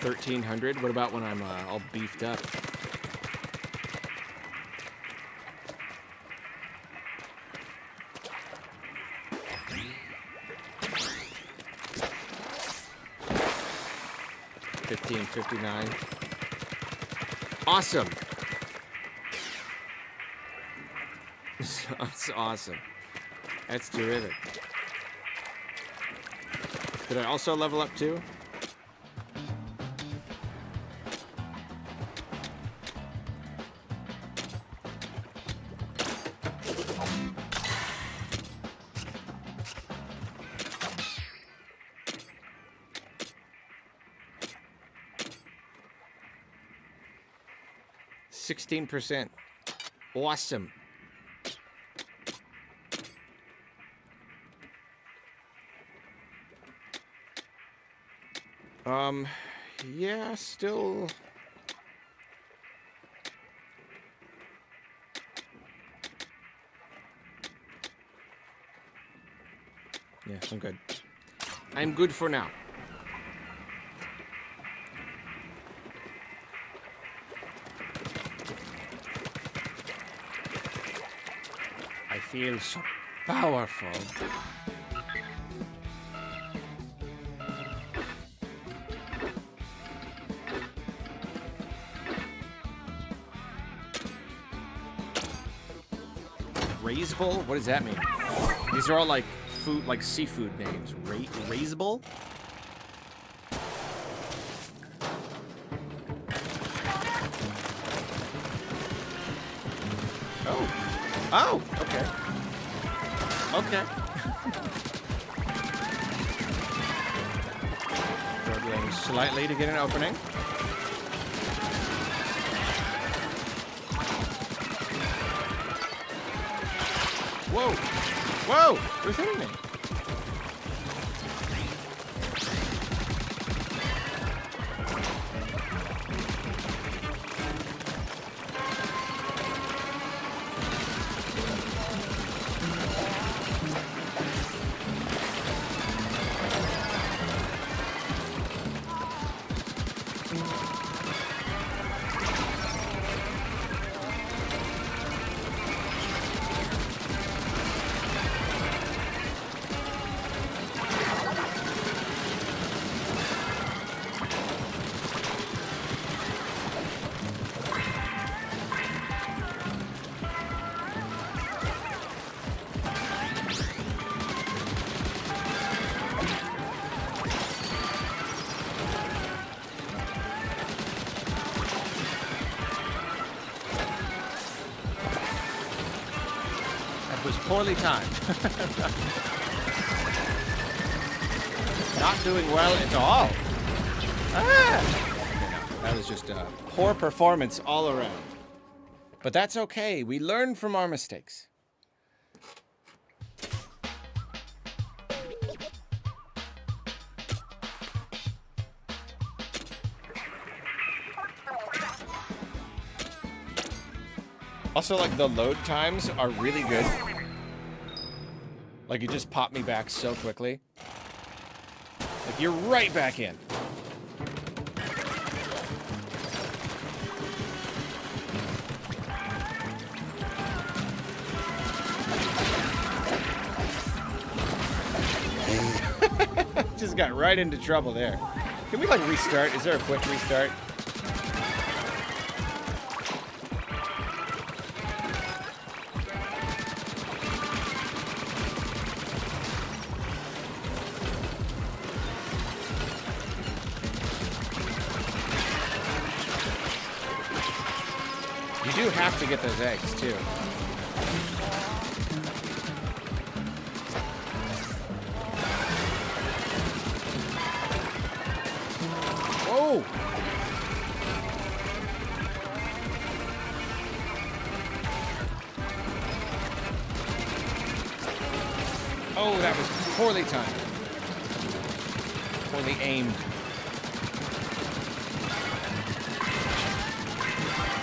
1,300. What about when I'm all beefed up? $1,559. Awesome. That's awesome. That's terrific. Did I also level up too? %. Awesome. Yeah, still... Yeah, I'm good. I'm good for now. I feel so powerful. Raisable? What does that mean? These are all like food, like seafood names. Raisable? Oh. Oh, okay. Okay. Struggling slightly to get an opening. Whoa! Whoa! Who's hitting me? poorly timed. Not doing well at all. Ah! Okay, no, that was just poor performance all around. But that's okay. We learn from our mistakes. Also, like, the load times are really good. Like, you just pop me back so quickly. Like, you're right back in. Just got right into trouble there. Can we, like, restart? Is there a quick restart? You do have to get those eggs, too. Whoa! Oh, that was poorly timed. Poorly aimed.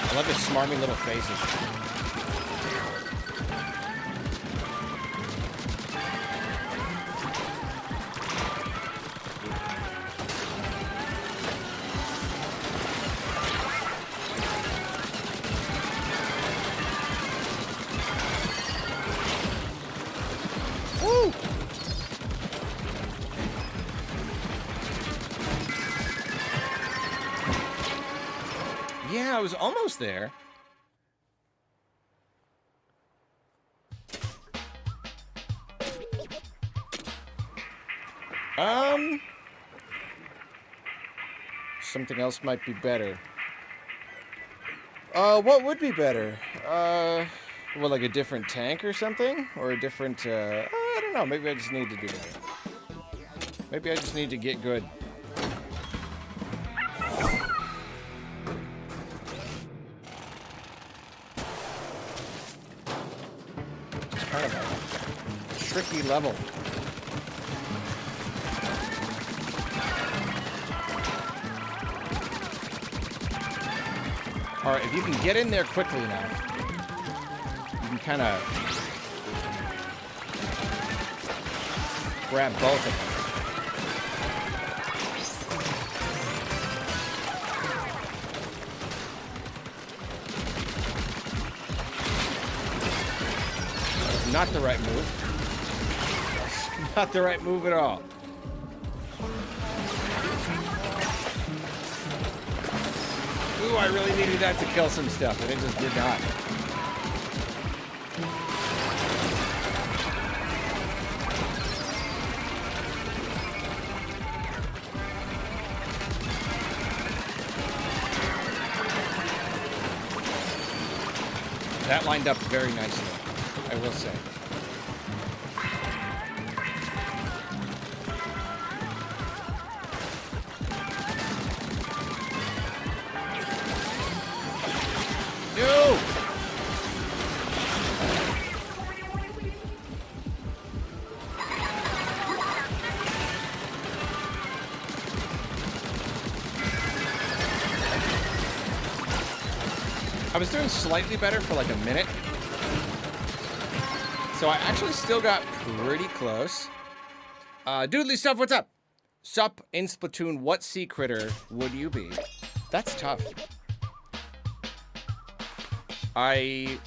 I love their smarmy little faces. Woo! Yeah, I was almost there. Something else might be better. What would be better? Well, like a different tank or something? Or a different, I don't know. Maybe I just need to do that. Maybe I just need to get good. It's kind of a tricky level. Alright, if you can get in there quickly enough, you can kind of grab both of them. Not the right move. Not the right move at all. Ooh, I really needed that to kill some stuff, and it just did not. That lined up very nicely, I will say. No! I was doing slightly better for like a minute. So I actually still got pretty close. Doodly Stuff, what's up? Sup in Splatoon, what sea critter would you be? That's tough. I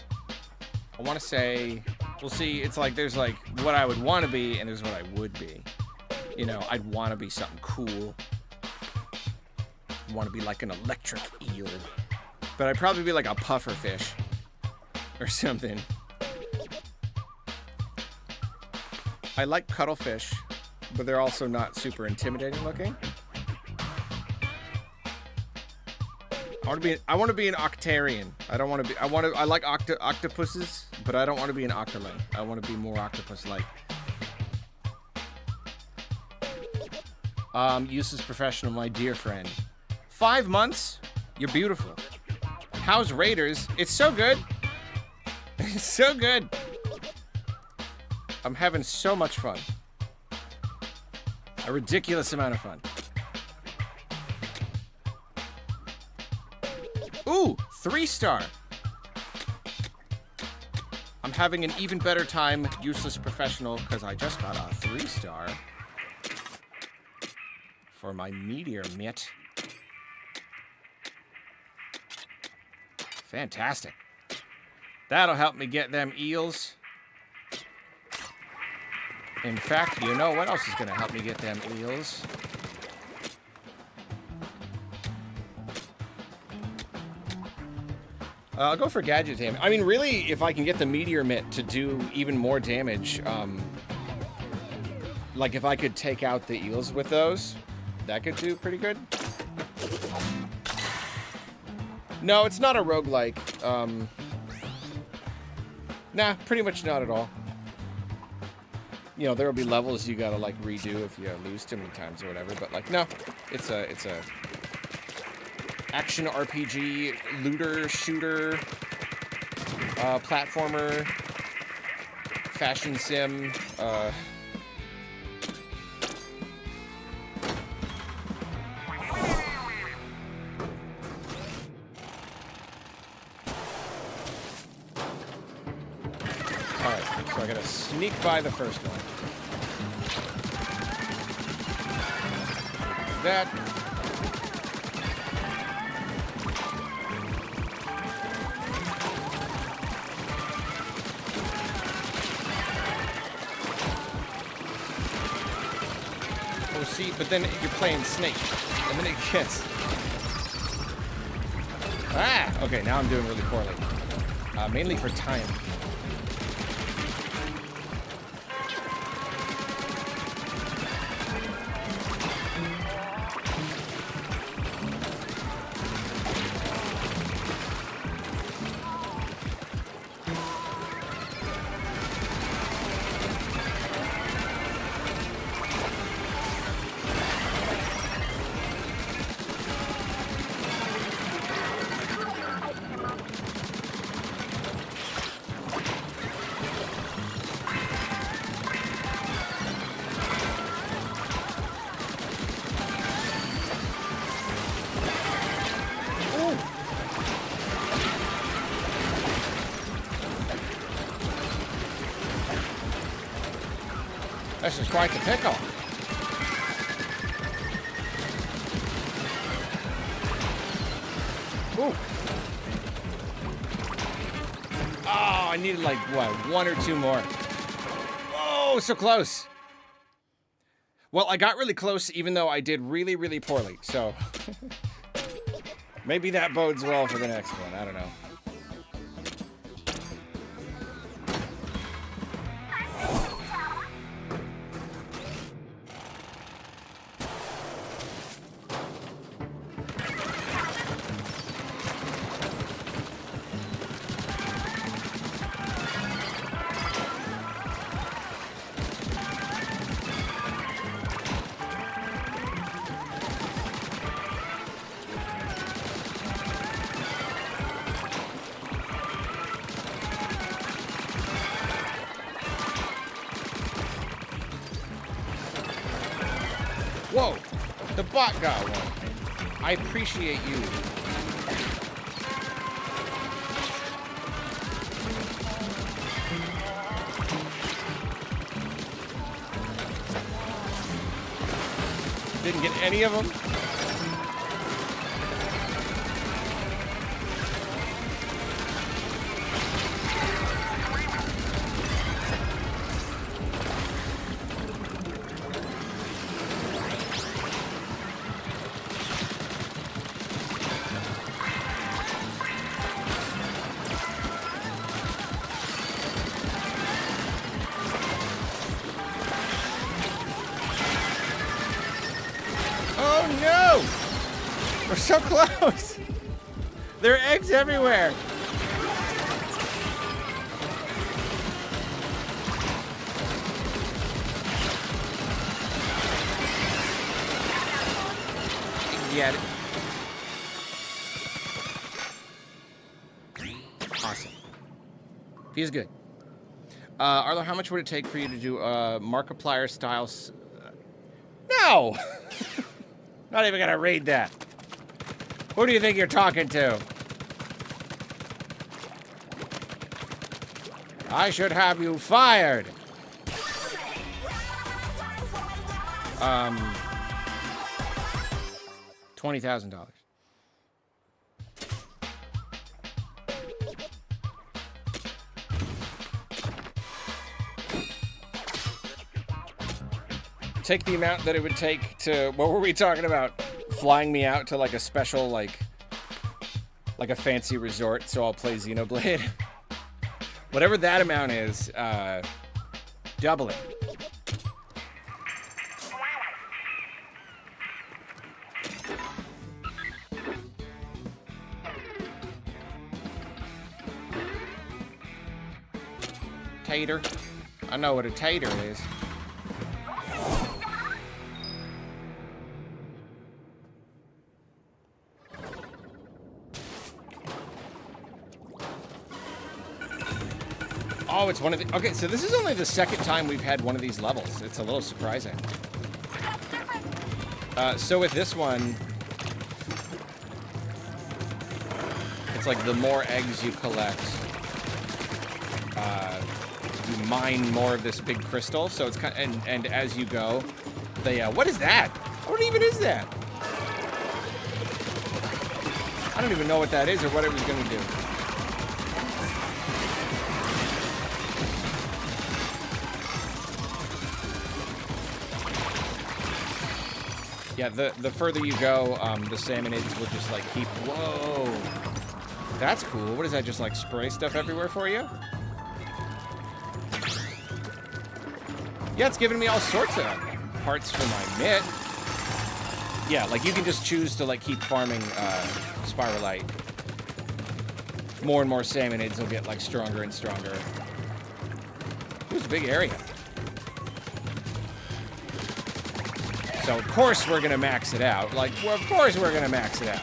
want to say, we'll see, it's like, there's like what I would want to be and there's what I would be. You know, I'd want to be something cool. I want to be like an electric eel. But I'd probably be like a puffer fish or something. I like cuttlefish, but they're also not super intimidating looking. I want to be an octarian. I don't want to be. I like octopuses, But I don't want to be an octoling. I want to be more octopus-like. Useless professional, my dear friend. 5 months? You're beautiful. How's Raiders? It's so good. It's so good. I'm having so much fun. A ridiculous amount of fun. Ooh, 3-star. I'm having an even better time, useless professional, because I just got a 3-star for my meteor mitt. Fantastic. That'll help me get them eels. In fact, you know what else is going to help me get them eels? I'll go for gadget damage. I mean, really, if I can get the meteor mitt to do even more damage, like if I could take out the eels with those, that could do pretty good. No, it's not a roguelike. Nah, pretty much not at all. You know, there will be levels you gotta like redo if you lose too many times or whatever, but like, no, it's a action RPG, looter, shooter, platformer, fashion sim, Alright, so I gotta sneak by the first one. That. Oh, see, but then you're playing Snake, and then it gets... Ah! Okay, now I'm doing really poorly. Mainly for time. This is quite the pickle. Ooh. Oh, I needed like, what, 1 or 2 more. Oh, so close. Well, I got really close even though I did really, really poorly. So maybe that bodes well for the next one. I don't know. Whoa, the bot got one. I appreciate you. Didn't get any of them. We're so close! There are eggs everywhere! Yeah. Awesome. Feels good. Arlo, how much would it take for you to do Markiplier style? No! Not even gonna read that. Who do you think you're talking to? I should have you fired. $20,000. Take the amount that it would take to, what were we talking about? Flying me out to like a special, like a fancy resort so I'll play Xenoblade. Whatever that amount is, double it. Tater. I know what a tater is. Oh, it's one of the... Okay, so this is only the second time we've had one of these levels. It's a little surprising. So with this one... It's like the more eggs you collect, you mine more of this big crystal. So it's kind of... And as you go, they... what is that? What even is that? I don't even know what that is or what it was going to do. Yeah, the further you go, the salmonids will just like keep... Whoa! That's cool. What is that, just like spray stuff everywhere for you? Yeah, it's giving me all sorts of parts for my mitt. Yeah, like you can just choose to like keep farming Spiralite. More and more salmonids will get like stronger and stronger. It was a big area. So, of course, we're going to max it out. Like, well, of course we're going to max it out.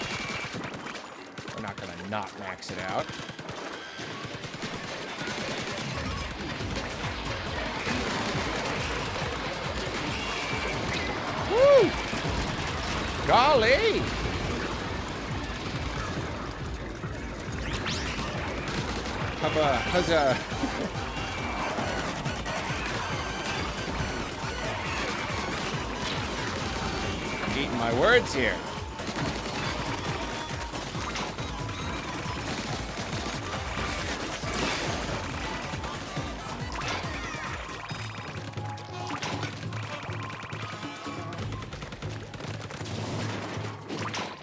We're not going to not max it out. Woo! Golly! Huzzah! Eating my words here.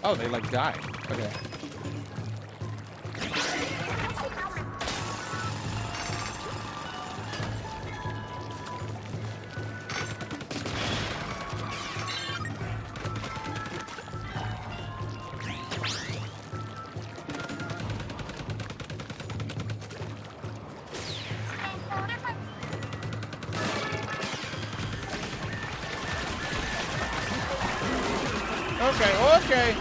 Oh, they like died. Okay. Okay.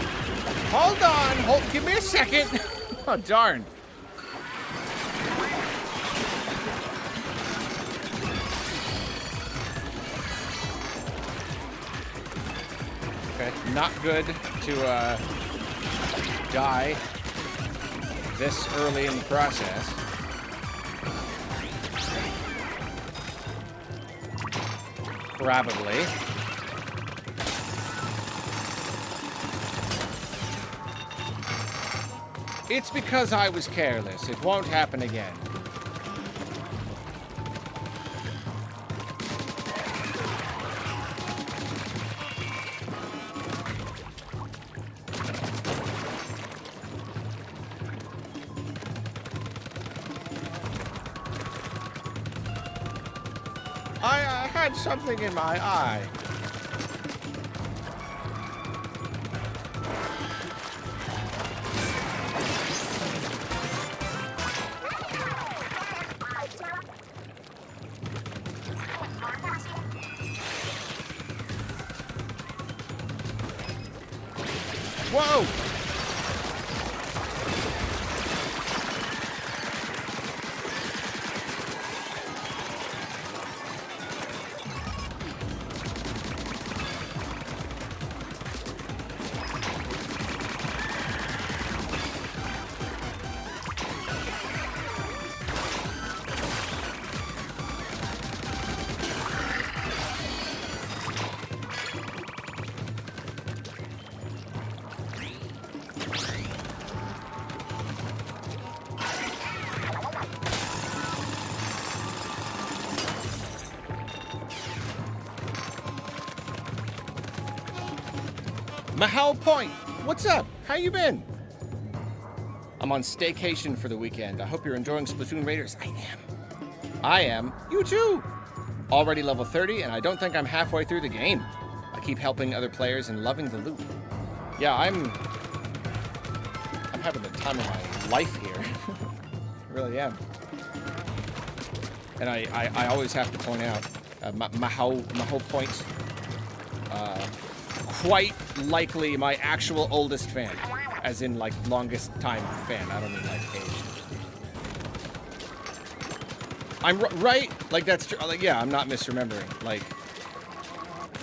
Hold on. Give me a second. Oh, darn. Okay, not good to die this early in the process. Probably. It's because I was careless. It won't happen again. I had something in my eye. Whoa! Mahal Point, what's up? How you been? I'm on staycation for the weekend. I hope you're enjoying Splatoon Raiders. I am. You too. Already level 30, and I don't think I'm halfway through the game. I keep helping other players and loving the loot. Yeah, I'm having the time of my life here. I really am. And I always have to point out, Mahal Point, quite likely my actual oldest fan, as in like longest time fan. I don't mean like age. I'm right, like that's true. Like, yeah, I'm not misremembering. Like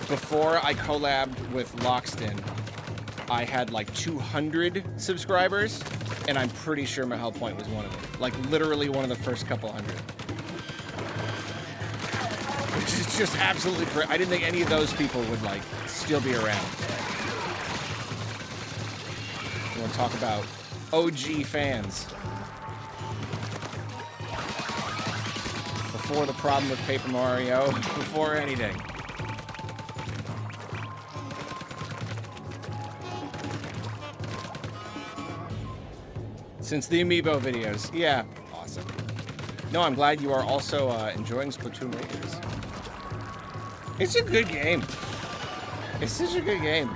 before I collabed with Loxton, I had like 200 subscribers, and I'm pretty sure Mahal Point was one of them. Like literally one of the first couple hundred. Which is just absolutely crazy. I didn't think any of those people would like still be around. You want to talk about OG fans? Before the problem with Paper Mario, before anything. Since the Amiibo videos. Yeah, awesome. No, I'm glad you are also enjoying Splatoon Raiders. It's a good game. It's such a good game.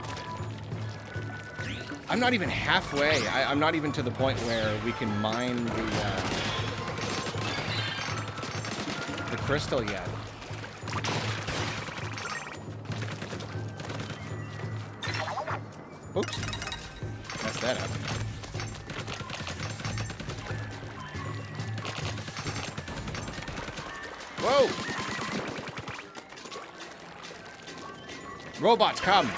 I'm not even halfway. I'm not even to the point where we can mine the crystal yet. Oops. Messed that up. Whoa! Robots, come!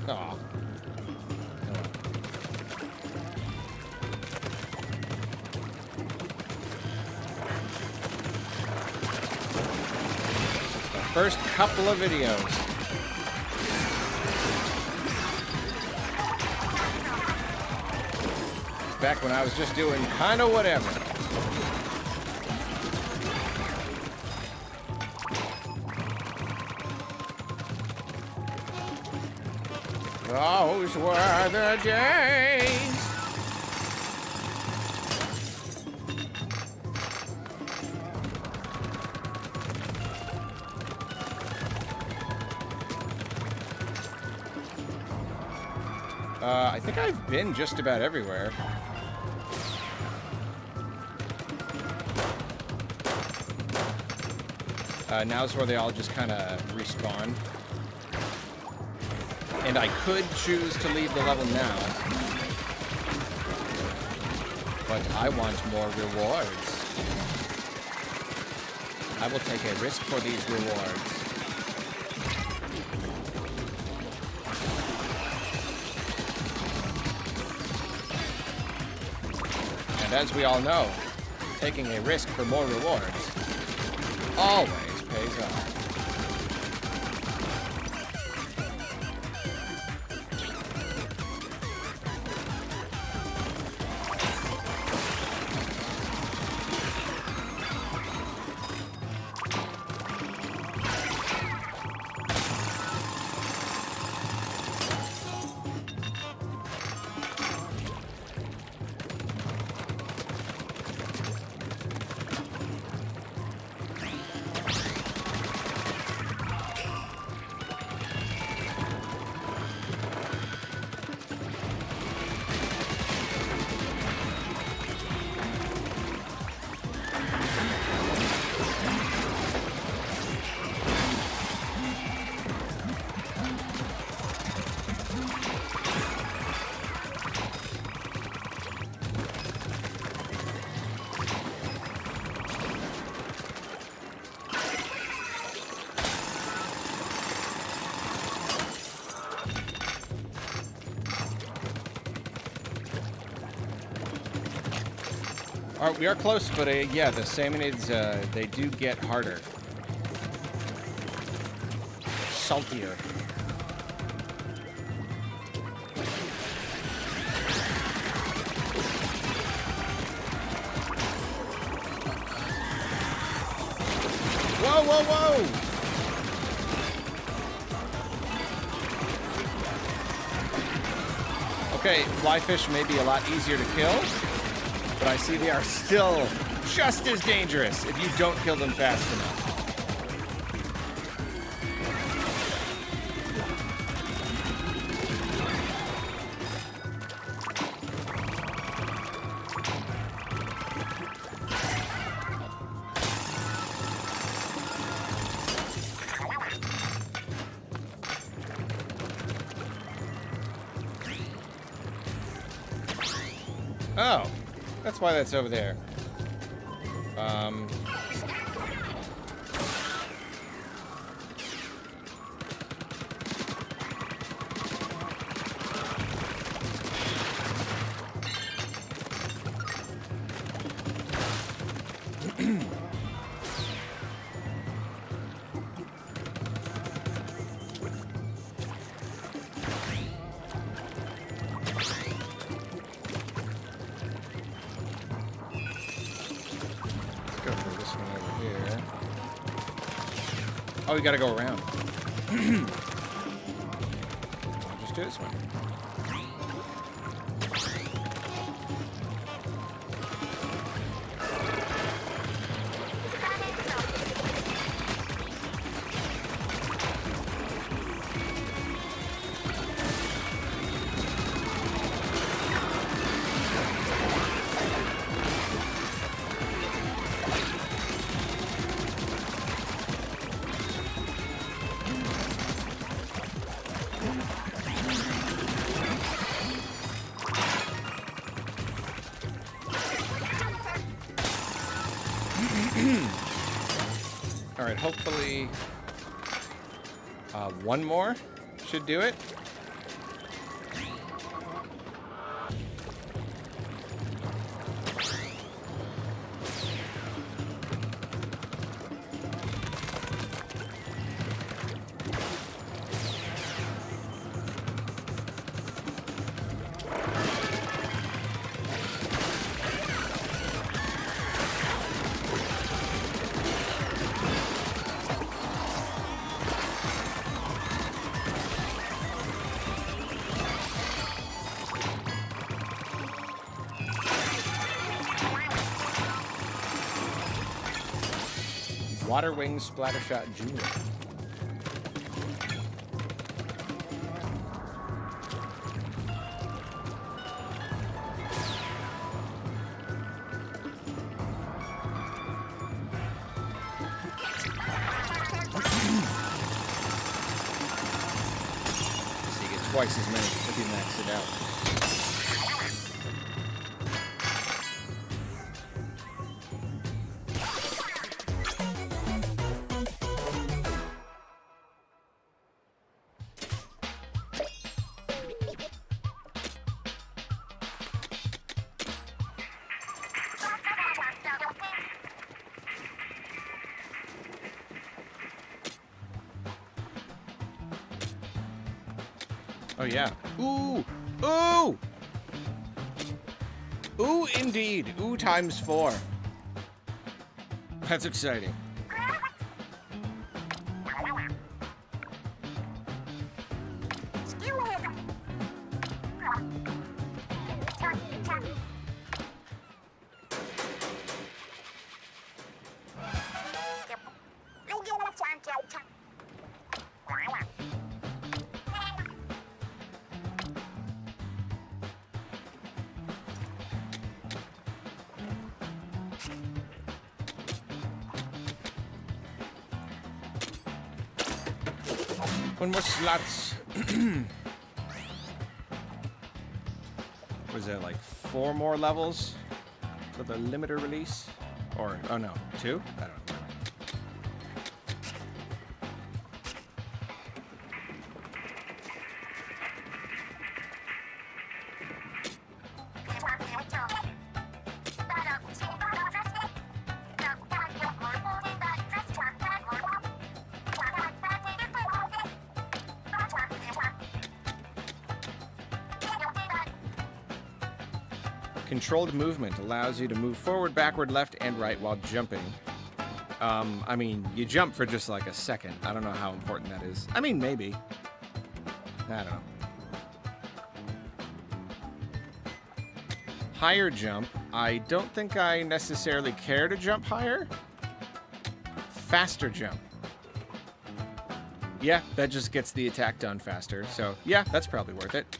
Aw. The first couple of videos. Back when I was just doing kinda whatever. Those were the days. I think I've been just about everywhere. Now's where they all just kind of respawn. And I could choose to leave the level now. But I want more rewards. I will take a risk for these rewards. And as we all know, taking a risk for more rewards always pays off. We are close, but yeah, the salmonids, they do get harder. Saltier. Whoa, whoa, whoa! Okay, flyfish may be a lot easier to kill, but I see they are still just as dangerous if you don't kill them fast enough. Oh, that's why that's over there. Oh, we gotta go around. I'll just do this one. All right, hopefully one more should do it. Water Wings Splattershot Jr. So you get twice as many if you max it out. Oh, yeah. Ooh! Ooh! Ooh, indeed. Ooh times 4. That's exciting. One more slots. Was it like 4 more levels for the limiter release? Or, oh no, 2? I don't know. Controlled movement allows you to move forward, backward, left, and right while jumping. I mean, you jump for just like a second. I don't know how important that is. I mean, maybe. I don't know. Higher jump. I don't think I necessarily care to jump higher. Faster jump. Yeah, that just gets the attack done faster. So, yeah, that's probably worth it.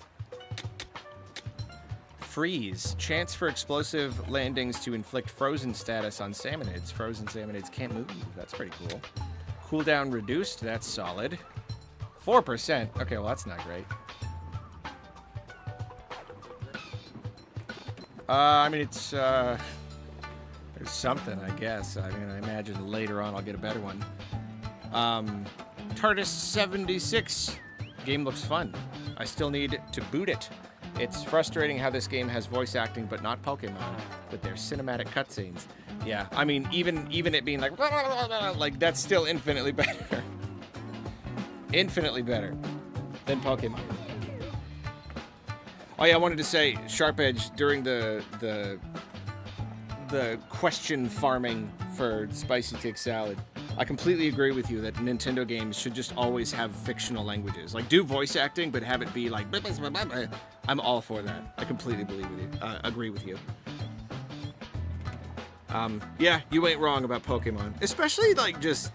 Freeze. Chance for explosive landings to inflict frozen status on salmonids. Frozen salmonids can't move. That's pretty cool. Cooldown reduced. That's solid. 4%. Okay, well, that's not great. I mean, it's, there's something, I guess. I mean, I imagine later on I'll get a better one. TARDIS 76. Game looks fun. I still need to boot it. It's frustrating how this game has voice acting, but not Pokemon, with their cinematic cutscenes. Yeah, I mean, even it being like that's still infinitely better. Infinitely better than Pokemon. Oh yeah, I wanted to say, Sharp Edge, during the question farming for Spicy Tick Salad, I completely agree with you that Nintendo games should just always have fictional languages. Like, do voice acting, but have it be like... I'm all for that. I completely agree with you. Yeah, you ain't wrong about Pokemon. Especially, like, just...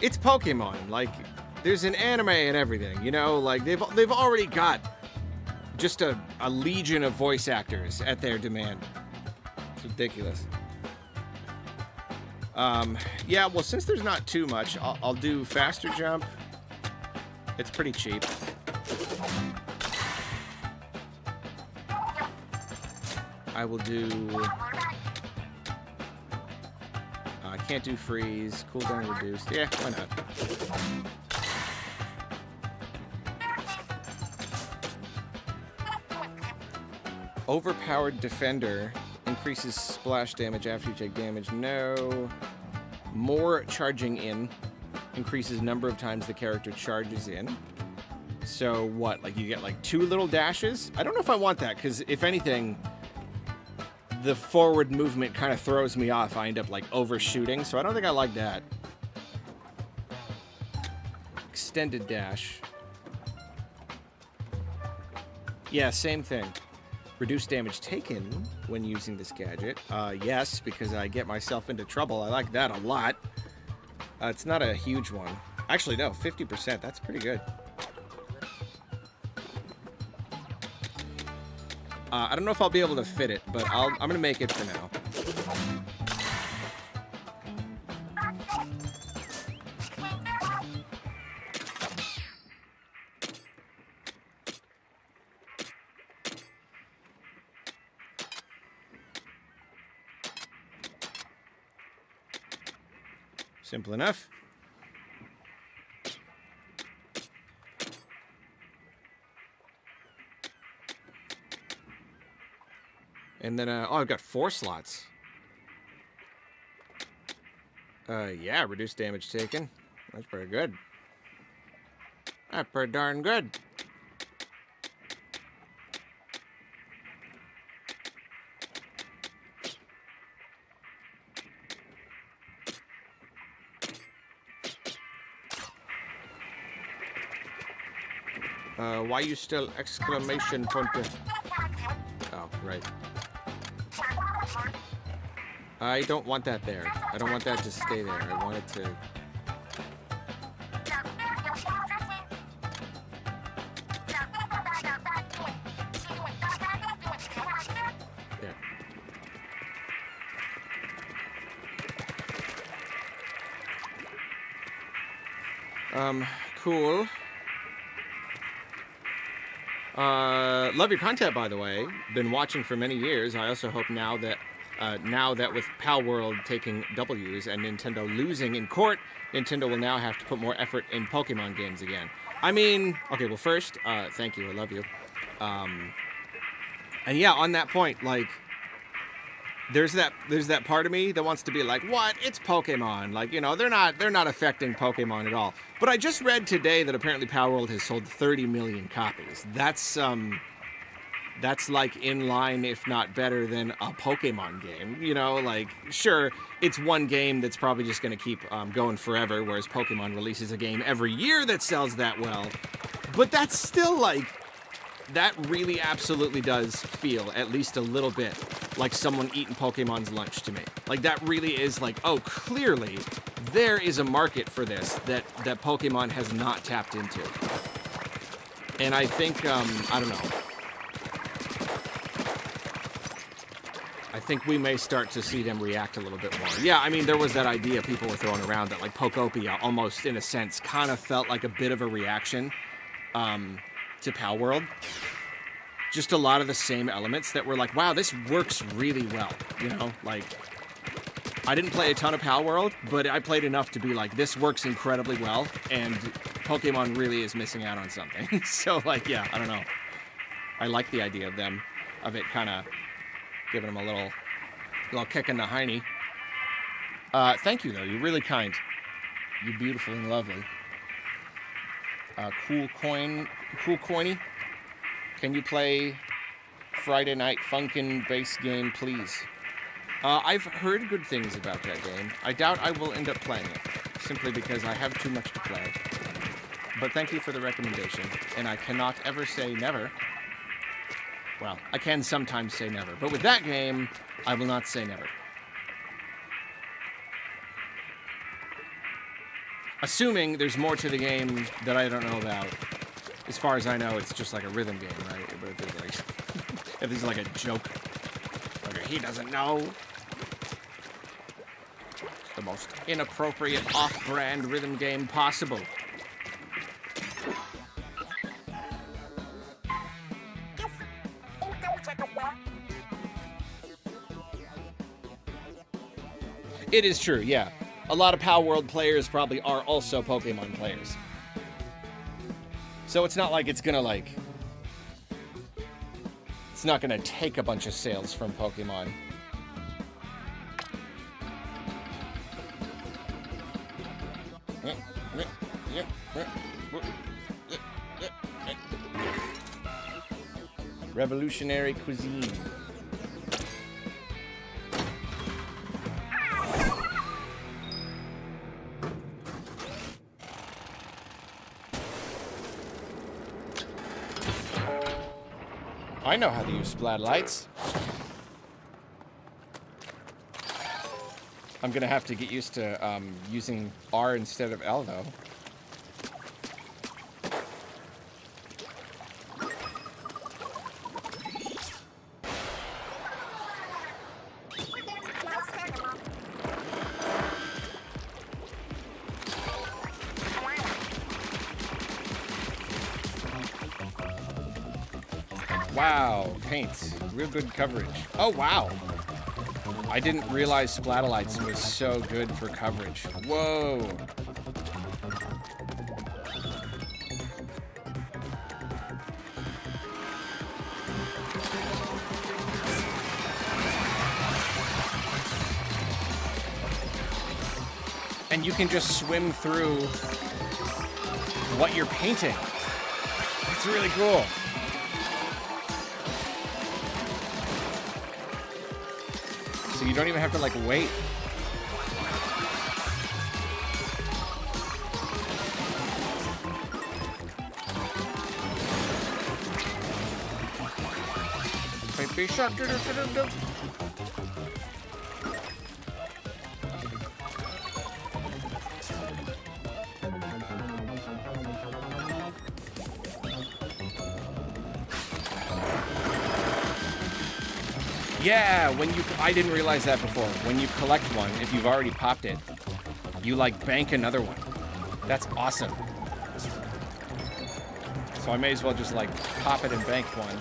It's Pokemon. Like, there's an anime and everything, you know? Like, they've already got just a legion of voice actors at their demand. It's ridiculous. Yeah, well, since there's not too much, I'll do faster jump. It's pretty cheap. I will do... I can't do freeze. Cooldown reduced. Yeah, why not? Overpowered defender. Increases splash damage after you take damage. No. More charging in. Increases number of times the character charges in. So what? Like you get like 2 little dashes? I don't know if I want that, because if anything, the forward movement kind of throws me off. I end up like overshooting, so I don't think I like that. Extended dash. Yeah, same thing. Reduce damage taken when using this gadget. Yes, because I get myself into trouble. I like that a lot. It's not a huge one. Actually, no, 50%. That's pretty good. I don't know if I'll be able to fit it, but I'm going to make it for now. Simple enough. And then, oh, I've got 4 slots. Yeah, reduced damage taken. That's pretty good. That's pretty darn good. Why you still exclamation point? Oh, right. I don't want that there. I don't want that to stay there. I want it to... There. Cool. Love your content, by the way. Been watching for many years. I also hope now that with Pal World taking W's and Nintendo losing in court, Nintendo will now have to put more effort in Pokemon games again. I mean, okay, well, first, thank you. I love you. And yeah, on that point, like, there's that part of me that wants to be like, what? It's Pokemon. Like, you know, they're not affecting Pokemon at all. But I just read today that apparently Power World has sold 30 million copies. that's like in line, if not better than a Pokemon game. You know, like, sure, it's one game that's probably just going to keep going forever, whereas Pokemon releases a game every year that sells that well. But that's still like, that really absolutely does feel at least a little bit like someone eating Pokemon's lunch to me. Like, that really is like, oh, clearly there is a market for this that Pokemon has not tapped into. And I think, I don't know. I think we may start to see them react a little bit more. Yeah, I mean, there was that idea people were throwing around that, like, Pokopia almost, in a sense, kind of felt like a bit of a reaction to Pal World. Just a lot of the same elements that were like, wow, this works really well, you know? Like, I didn't play a ton of Pal World, but I played enough to be like, this works incredibly well, and Pokemon really is missing out on something. So, like, yeah, I don't know. I like the idea of it kind of giving them a little kick in the hiney. Thank you, though. You're really kind. You're beautiful and lovely. Cool Coiny. Can you play Friday Night Funkin' base game, please? I've heard good things about that game. I doubt I will end up playing it, simply because I have too much to play. But thank you for the recommendation, and I cannot ever say never. Well, I can sometimes say never, but with that game, I will not say never. Assuming there's more to the game that I don't know about. As far as I know, it's just like a rhythm game, right? But if there's like, if there's like a joke, like he doesn't know. It's the most inappropriate off-brand rhythm game possible. It is true, yeah. A lot of Pal World players probably are also Pokemon players. So it's not like it's gonna, like... It's not gonna take a bunch of sales from Pokemon. Revolutionary cuisine. I know how to use Splatlights. I'm gonna have to get used to using R instead of L, though. Wow, paints. Real good coverage. Oh, wow. I didn't realize Splatlights was so good for coverage. Whoa. And you can just swim through what you're painting. It's really cool. So you don't even have to, like, wait. Baby shark. Yeah, I didn't realize that before. When you collect one, if you've already popped it, you, like, bank another one. That's awesome. So I may as well just, like, pop it and bank one.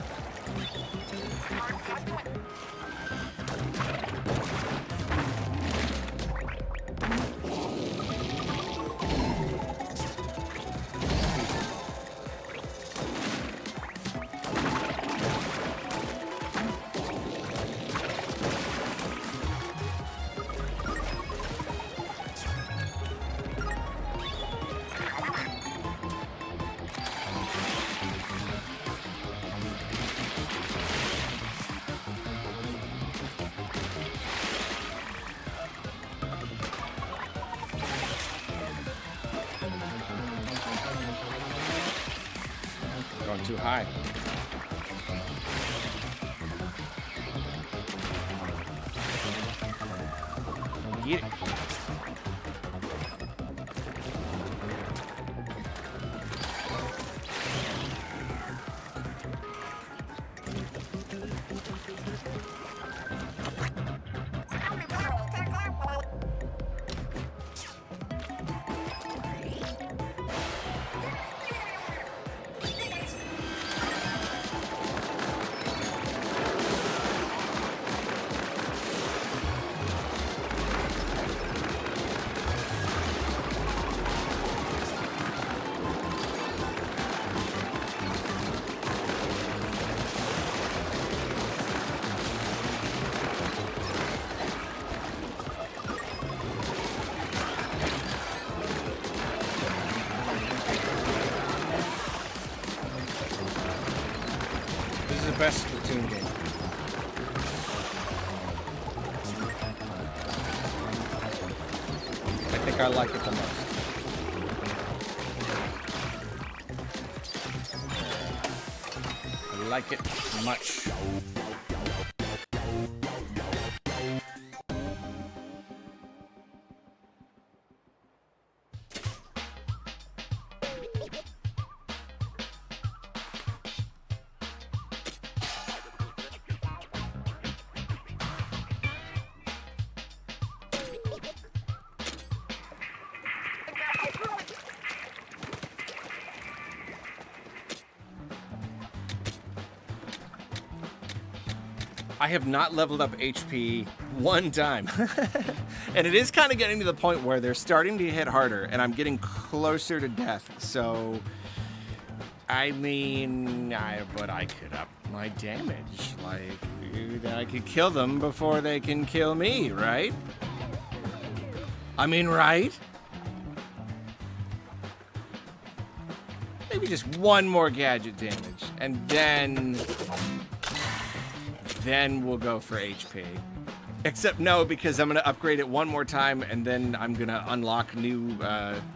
up too high. Get it. Best Splatoon game. I think I like it the most. I like it much. I have not leveled up HP one time. And it is kind of getting to the point where they're starting to hit harder, and I'm getting closer to death. So, I mean, but I could up my damage. Like, dude, I could kill them before they can kill me, right? I mean, right? Maybe just one more gadget damage, and then we'll go for HP. Except no, because I'm gonna upgrade it one more time, and then I'm gonna unlock new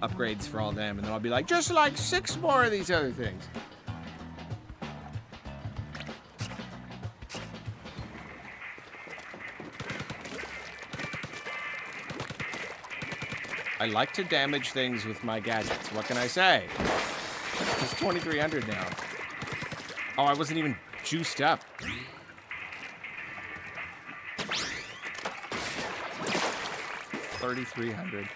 upgrades for all them, and then I'll be like, just like 6 more of these other things. I like to damage things with my gadgets. What can I say? It's 2300 now. Oh, I wasn't even juiced up. 3,300.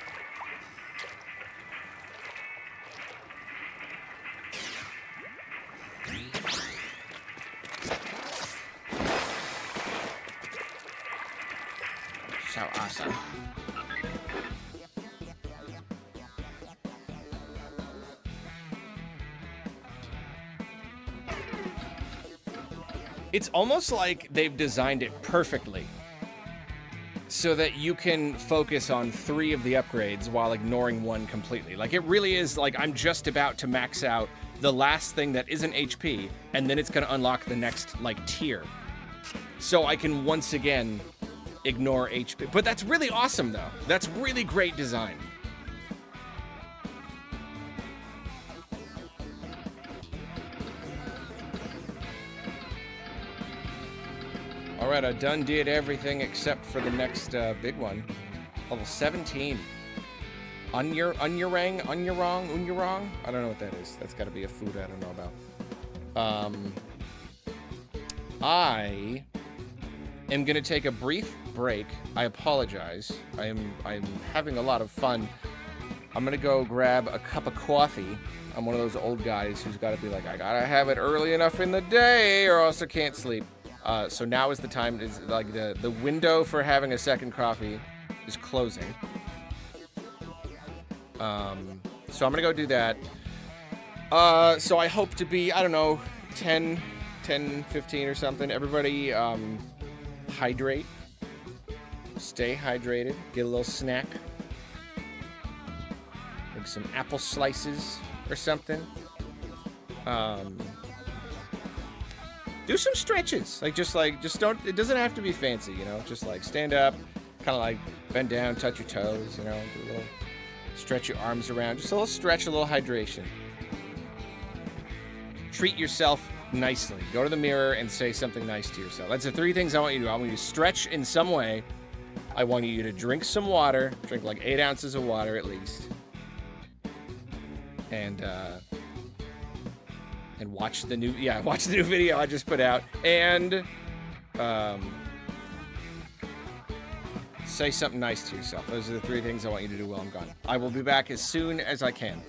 So awesome. It's almost like they've designed it perfectly so that you can focus on 3 of the upgrades while ignoring one completely. Like, it really is like I'm just about to max out the last thing that isn't HP, and then it's going to unlock the next, like, tier. So I can once again ignore HP. But that's really awesome, though. That's really great design. All right, I done did everything except for the next big one. Level 17. Unyurang? Unyurong? I don't know what that is. That's got to be a food I don't know about. I am going to take a brief break. I apologize. I'm having a lot of fun. I'm going to go grab a cup of coffee. I'm one of those old guys who's got to be like, I got to have it early enough in the day or else I can't sleep. So now is the time, is like the window for having a second coffee is closing. So I'm gonna go do that. So I hope to be, I don't know, 10, 15 or something. Everybody, hydrate. Stay hydrated. Get a little snack. Maybe some apple slices or something. Do some stretches. Just don't, it doesn't have to be fancy, you know? Just like stand up, kind of like bend down, touch your toes, you know? Do a little, stretch your arms around. Just a little stretch, a little hydration. treat yourself nicely. Go to the mirror and say something nice to yourself. That's the 3 things I want you to do. I want you to stretch in some way. I want you to drink some water. Drink like 8 ounces of water at least. And watch the new video I just put out. And say something nice to yourself. Those are the 3 things I want you to do while I'm gone. I will be back as soon as I can.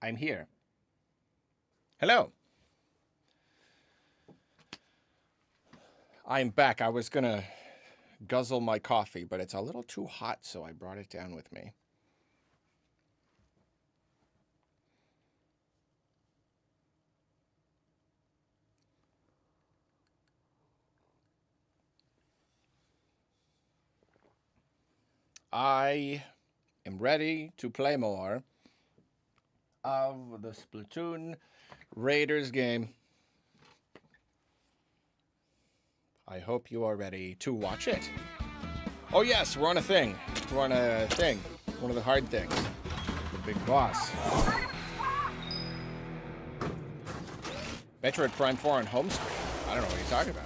I'm here. Hello. I'm back. I was gonna guzzle my coffee, but it's a little too hot, so I brought it down with me. I am ready to play more of the Splatoon Raiders game. I hope you are ready to watch it. Oh yes, we're on a thing. We're on a thing. One of the hard things. The big boss. Metroid Prime 4 on home screen. I don't know what you're talking about.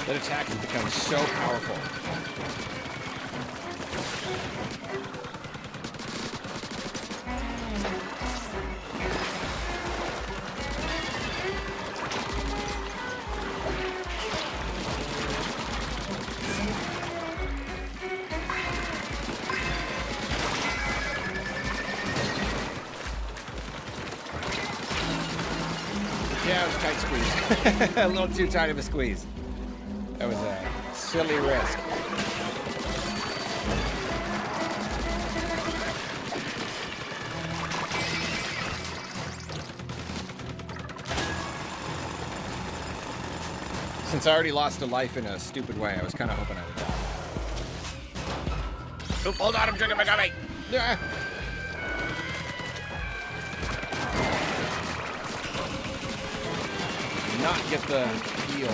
That attack has become so powerful. Yeah, it was a tight squeeze. A little too tight of a squeeze. That was a silly risk. Since I already lost a life in a stupid way, I was kind of hoping I would die. Oop, hold on, I'm drinking my gummy. Yeah. Not get the heal.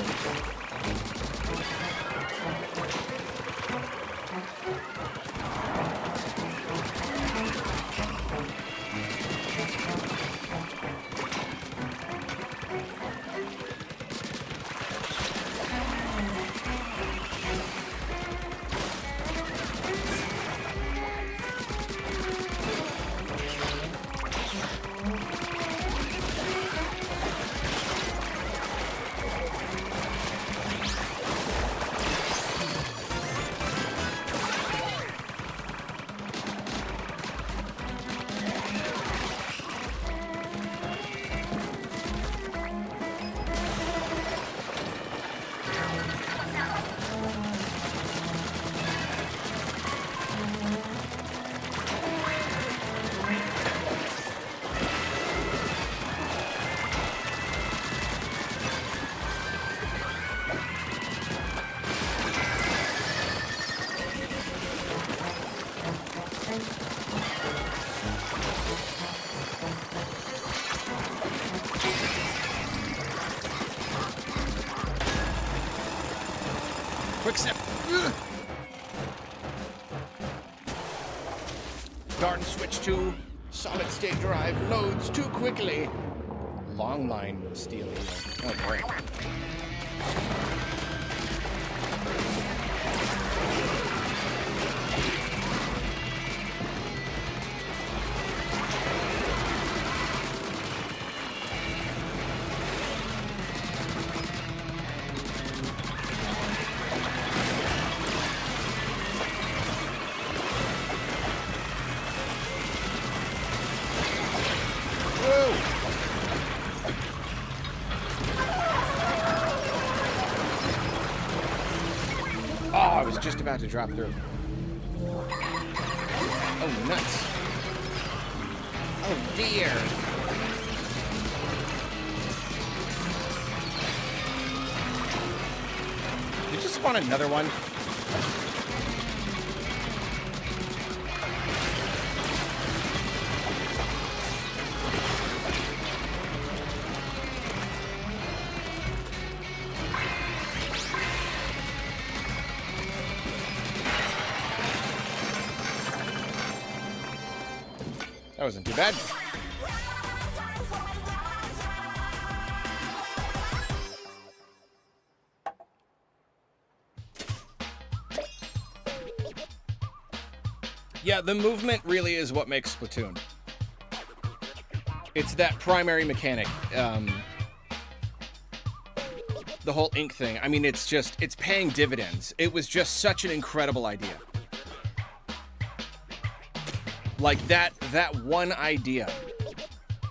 Quick step. Ugh. Darn Switch 2. Solid state drive loads too quickly. Long line stealing. Oh, great. Oh, I was just about to drop through. Oh, nuts. Oh, dear. Did you just spawn another one? That wasn't too bad. Yeah, the movement really is what makes Splatoon. It's that primary mechanic. The whole ink thing. I mean, it's paying dividends. It was just such an incredible idea. Like that one idea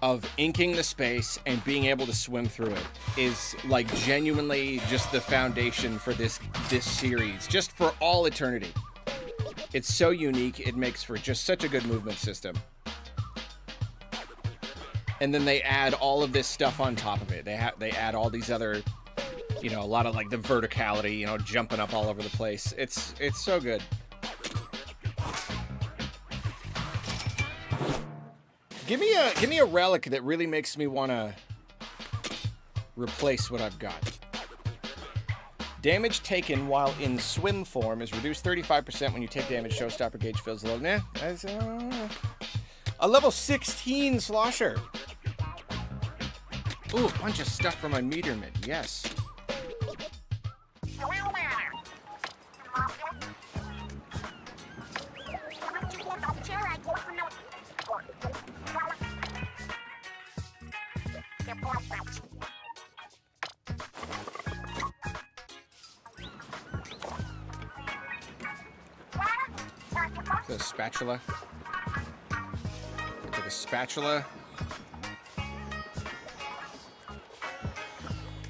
of inking the space and being able to swim through it is like genuinely just the foundation for this series, just for all eternity. It's so unique. It makes for just such a good movement system. And then they add all of this stuff on top of it. They add all these other, you know, a lot of like the verticality, you know, jumping up all over the place. It's so good. Give me a relic that really makes me want to replace what I've got. Damage taken while in swim form is reduced 35% when you take damage. Showstopper gauge fills low. Nah, that's a level 16 slosher. Ooh, a bunch of stuff for my meterman. Yes. The spatula. It's like a spatula,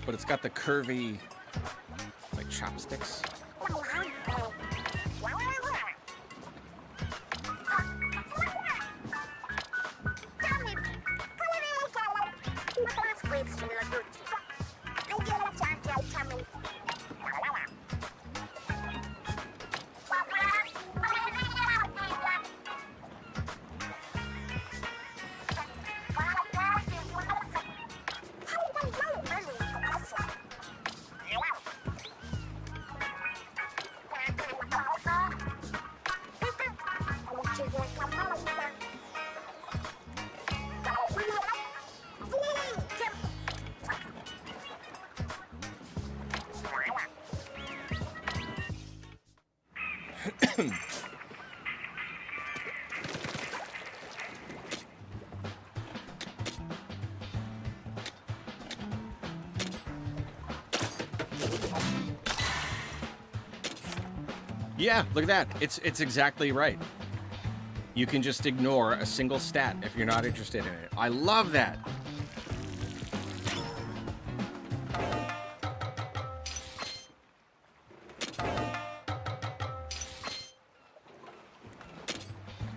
but it's got the curvy, like chopsticks. Yeah, look at that. It's exactly right. You can just ignore a single stat if you're not interested in it. I love that.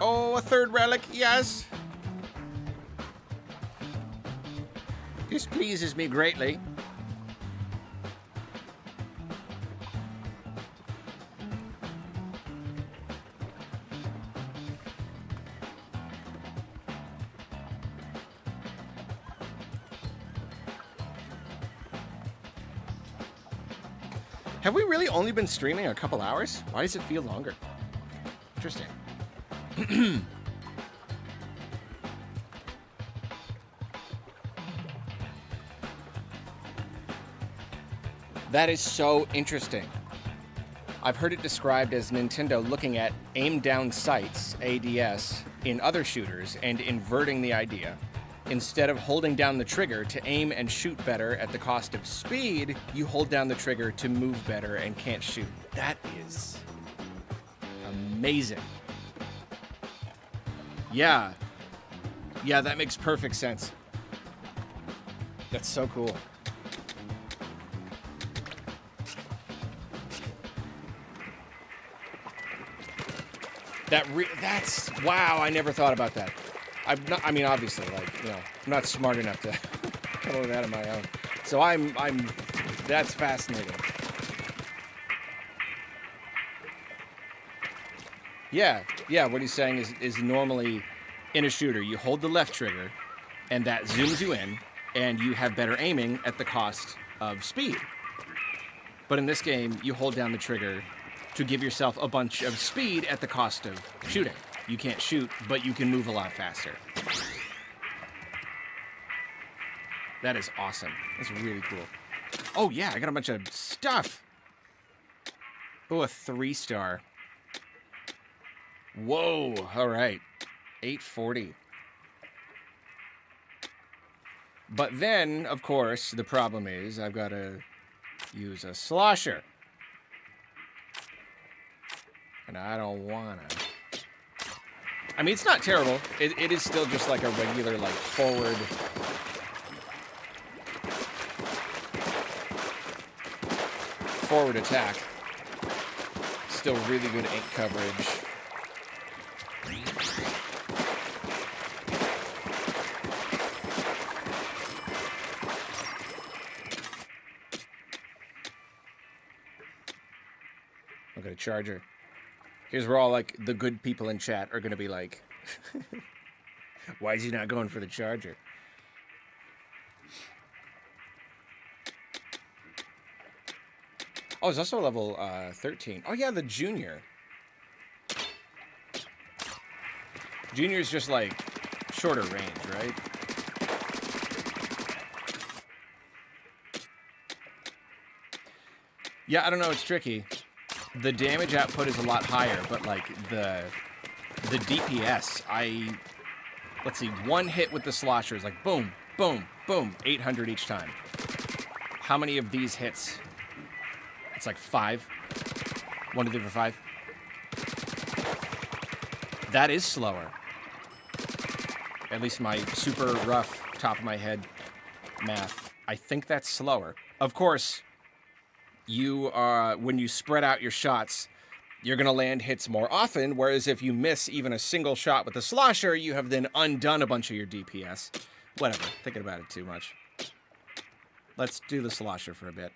Oh, a third relic, yes. This pleases me greatly. Have we really only been streaming a couple hours? Why does it feel longer? Interesting. That is so interesting. I've heard it described as Nintendo looking at aim down sights, ADS, in other shooters and inverting the idea. Instead of holding down the trigger to aim and shoot better at the cost of speed, you hold down the trigger to move better and can't shoot. That is amazing. Yeah. Yeah, that makes perfect sense. That's so cool. That's wow, I never thought about that. I mean, obviously, like, you know, I'm not smart enough to come up with that on my own. So that's fascinating. Yeah, what he's saying is normally in a shooter, you hold the left trigger, and that zooms you in, and you have better aiming at the cost of speed. But in this game, you hold down the trigger to give yourself a bunch of speed at the cost of shooting. You can't shoot, but you can move a lot faster. That is awesome. That's really cool. Oh, yeah, I got a bunch of stuff. Oh, a 3-star. Whoa. All right. 840. But then, of course, the problem is I've got to use a slosher. And I don't want to. I mean, it's not terrible. It is still just like a regular, like, forward attack. Still really good ink coverage. Look at a charger. Here's where all, like, the good people in chat are going to be like, why is he not going for the charger? Oh, there's also level 13. Oh, yeah, the junior. Junior's just, like, shorter range, right? Yeah, I don't know. It's tricky. The damage output is a lot higher, but, like, the DPS, let's see, one hit with the slosher is like, boom, boom, boom, 800 each time. How many of these hits? It's like 5. 1, 2, 3, 4, 5. That is slower. At least my super rough, top of my head math. I think that's slower. Of course, when you spread out your shots, you're going to land hits more often, whereas if you miss even a single shot with the slosher, you have then undone a bunch of your DPS. Whatever, thinking about it too much. Let's do the slosher for a bit.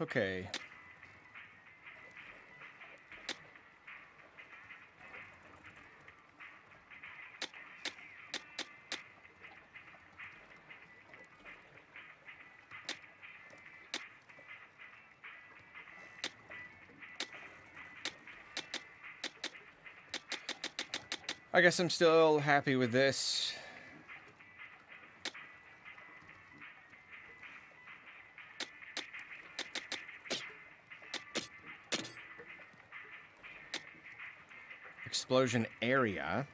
Okay. I guess I'm still happy with this. Explosion area.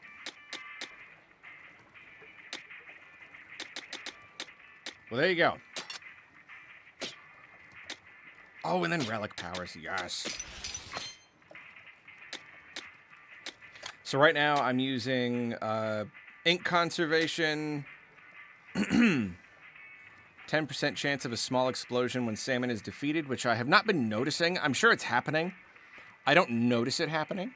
Well, there you go. Oh, and then relic powers. Yes. So right now I'm using ink conservation. 10% chance of a small explosion when salmon is defeated, which I have not been noticing. I'm sure it's happening. I don't notice it happening.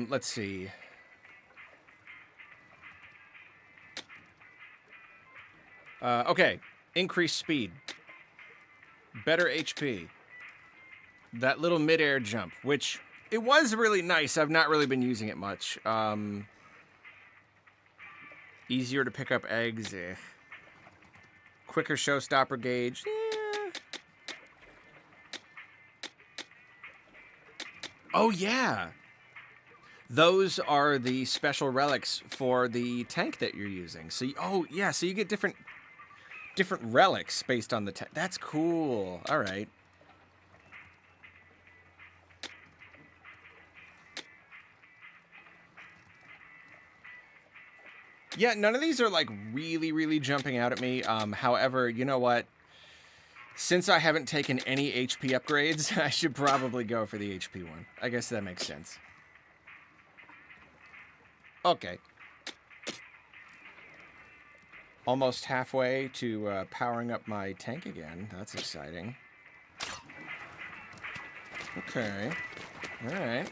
Let's see. Okay, increased speed. Better HP. That little mid-air jump, which it was really nice. I've not really been using it much. Easier to pick up eggs. Quicker showstopper gauge. Oh, yeah. Those are the special relics for the tank that you're using. So, so you get different relics based on the tank. That's cool. All right. Yeah, none of these are like really, really jumping out at me. However, you know what? Since I haven't taken any HP upgrades, I should probably go for the HP one. I guess that makes sense. Okay. Almost halfway to powering up my tank again. That's exciting. Okay. All right.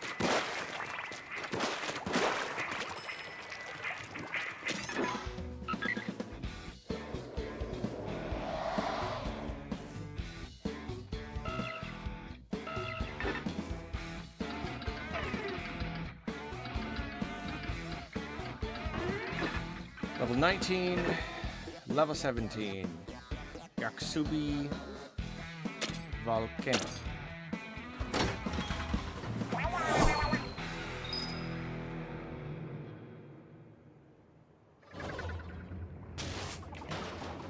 Level 19, level 17, Yaksubi Volcano.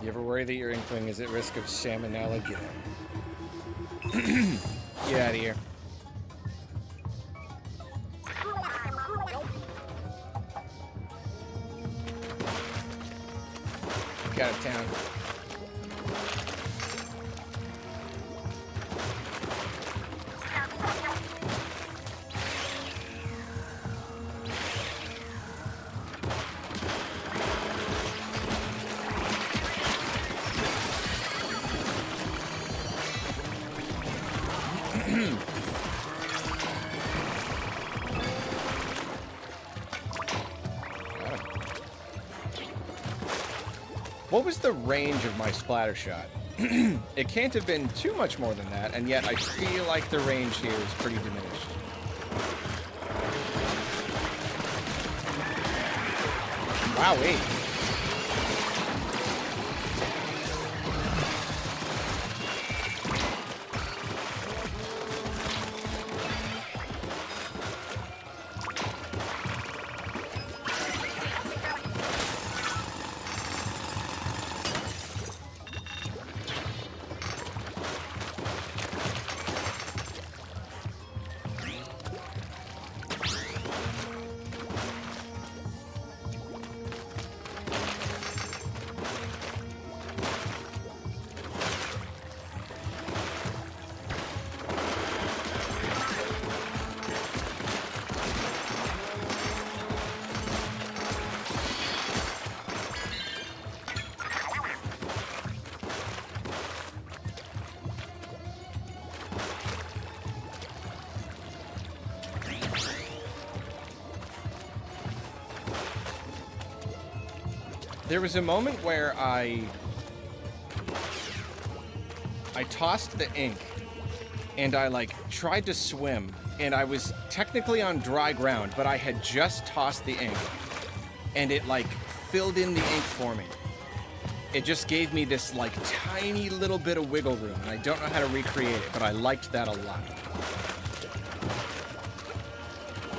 You ever worry that your Inkling is at risk of salmonella again? Get out of here. Get out of town. What was the range of my splatter shot? It can't have been too much more than that, and yet I feel like the range here is pretty diminished. Wowee. There was a moment where I tossed the ink and I like tried to swim and I was technically on dry ground, but I had just tossed the ink and it like filled in the ink for me. It just gave me this like tiny little bit of wiggle room, and I don't know how to recreate it, but I liked that a lot.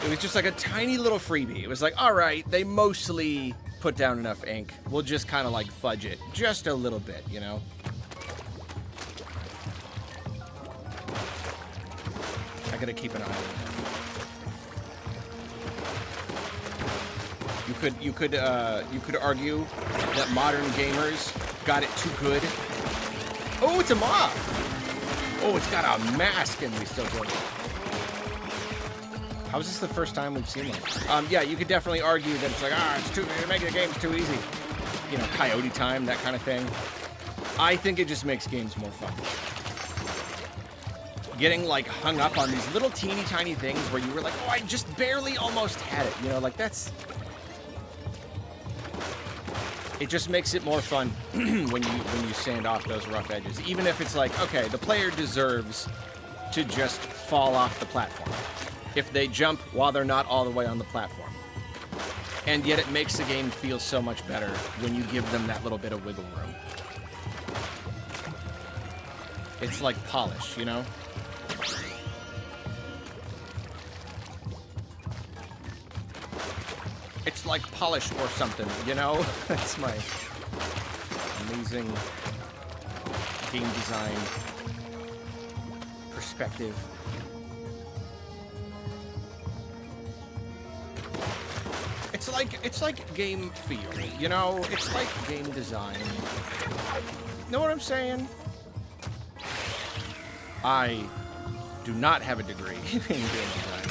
It was just like a tiny little freebie. It was like, all right, they mostly put down enough ink. We'll just kind of like fudge it just a little bit, you know? I gotta keep an eye on it. You could argue that modern gamers got it too good. Oh, it's a mob! Oh, it's got a mask and we still do it. How is this the first time we've seen one? Yeah, you could definitely argue that it's like, you're making the games too easy. You know, coyote time, that kind of thing. I think it just makes games more fun. Getting, like, hung up on these little teeny tiny things where you were like, oh, I just barely almost had it. You know, like, that's... It just makes it more fun when you sand off those rough edges. Even if it's like, okay, the player deserves to just fall off the platform if they jump while they're not all the way on the platform. And yet it makes the game feel so much better when you give them that little bit of wiggle room. It's like polish, you know? It's like polish or something, you know? That's my amazing game design perspective. It's like game feel, you know? It's like game design. Know what I'm saying? I do not have a degree in game design.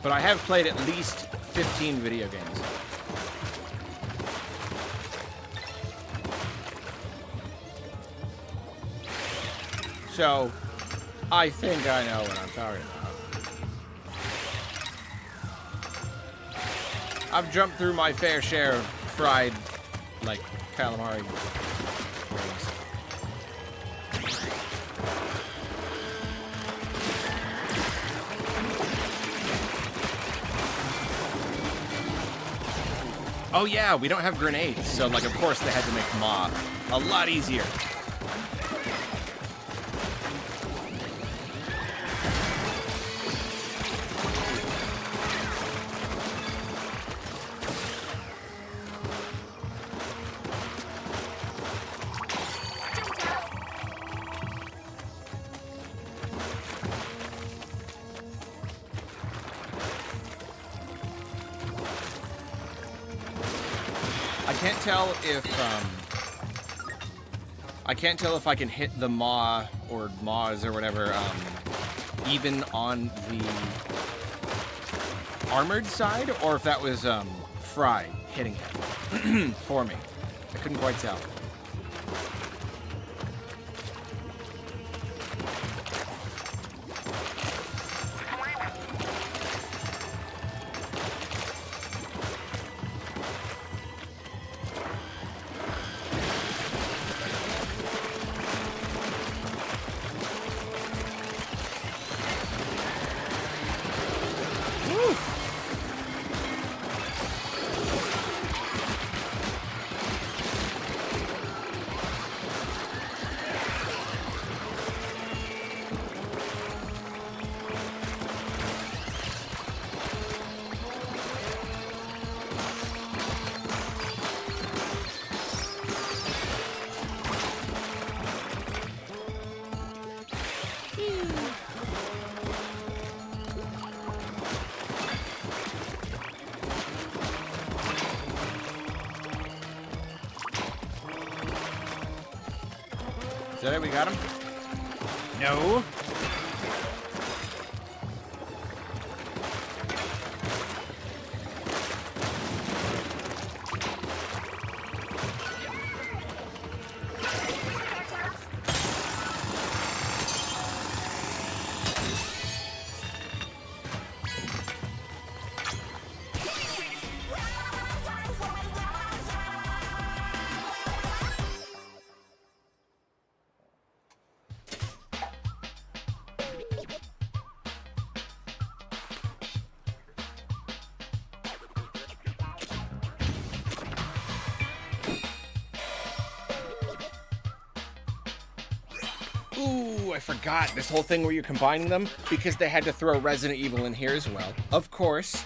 But I have played at least 15 video games. So, I think I know what I'm talking about. I've jumped through my fair share of fried, like, calamari rings. Oh yeah, we don't have grenades, so like of course they had to make Maw a lot easier. I can't tell if I can hit the Maw or Maws or whatever, even on the armored side, or if that was Fry hitting it for me. I couldn't quite tell. Is that it? We got him? No. Ooh, I forgot this whole thing where you're combining them because they had to throw Resident Evil in here as well. Of course.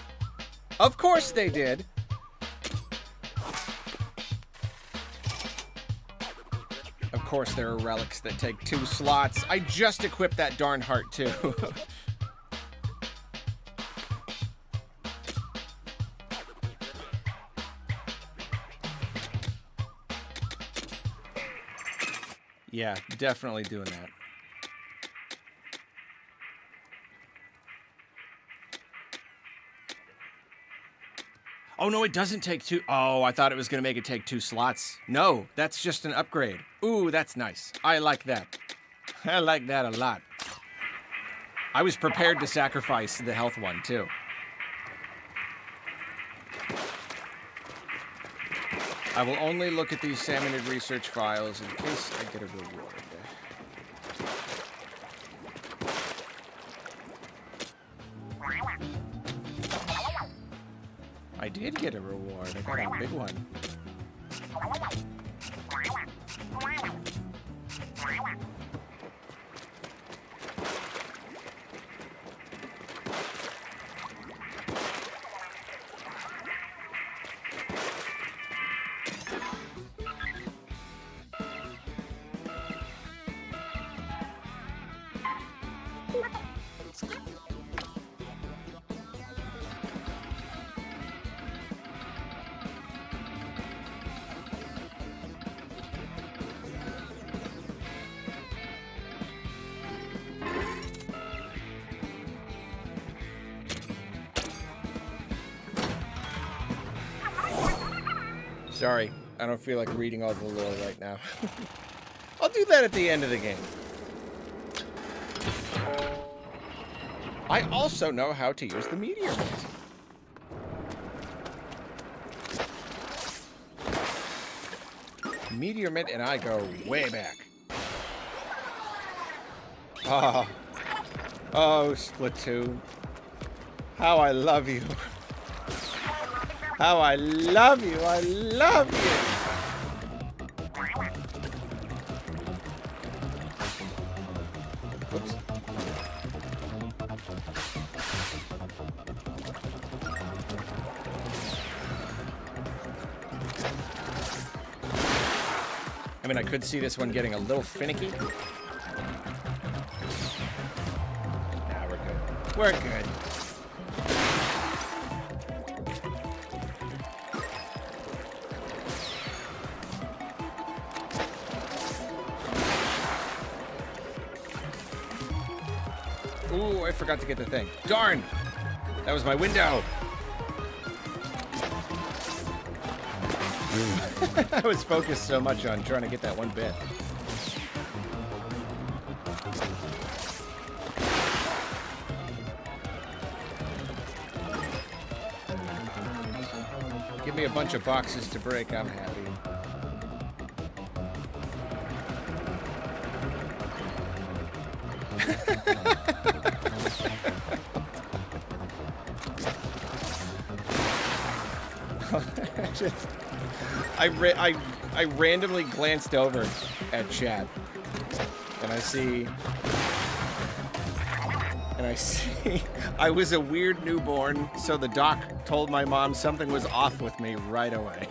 Of course they did. Of course there are relics that take 2 slots. I just equipped that darn heart too. Yeah, definitely doing that. Oh, no, it doesn't take 2. Oh, I thought it was going to make it take 2 slots. No, that's just an upgrade. Ooh, that's nice. I like that. I like that a lot. I was prepared to sacrifice the health one, too. I will only look at these salmonid research files in case I get a reward. I did get a reward. I got a big one. Sorry, I don't feel like reading all the lore right now. I'll do that at the end of the game. I also know how to use the meteor mint. Meteor mint and I go way back. Oh, oh, Splatoon. How I love you. How I love you. I love you. Whoops. I mean, I could see this one getting a little finicky. Nah, we're good. We're good. Ooh, I forgot to get the thing. Darn! That was my window. I was focused so much on trying to get that one bit. Give me a bunch of boxes to break, I'm happy. I randomly glanced over at chat, and I see I was a weird newborn, so the doc told my mom something was off with me right away.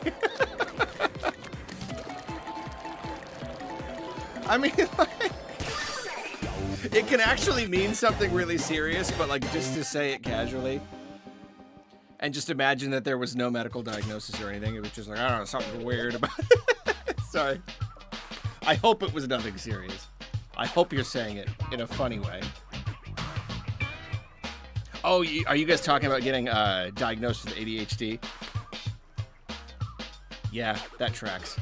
I mean, like, it can actually mean something really serious, but like just to say it casually. And just imagine that there was no medical diagnosis or anything. It was just like, I don't know, something weird about it. Sorry. I hope it was nothing serious. I hope you're saying it in a funny way. Oh, are you guys talking about getting diagnosed with ADHD? Yeah, that tracks.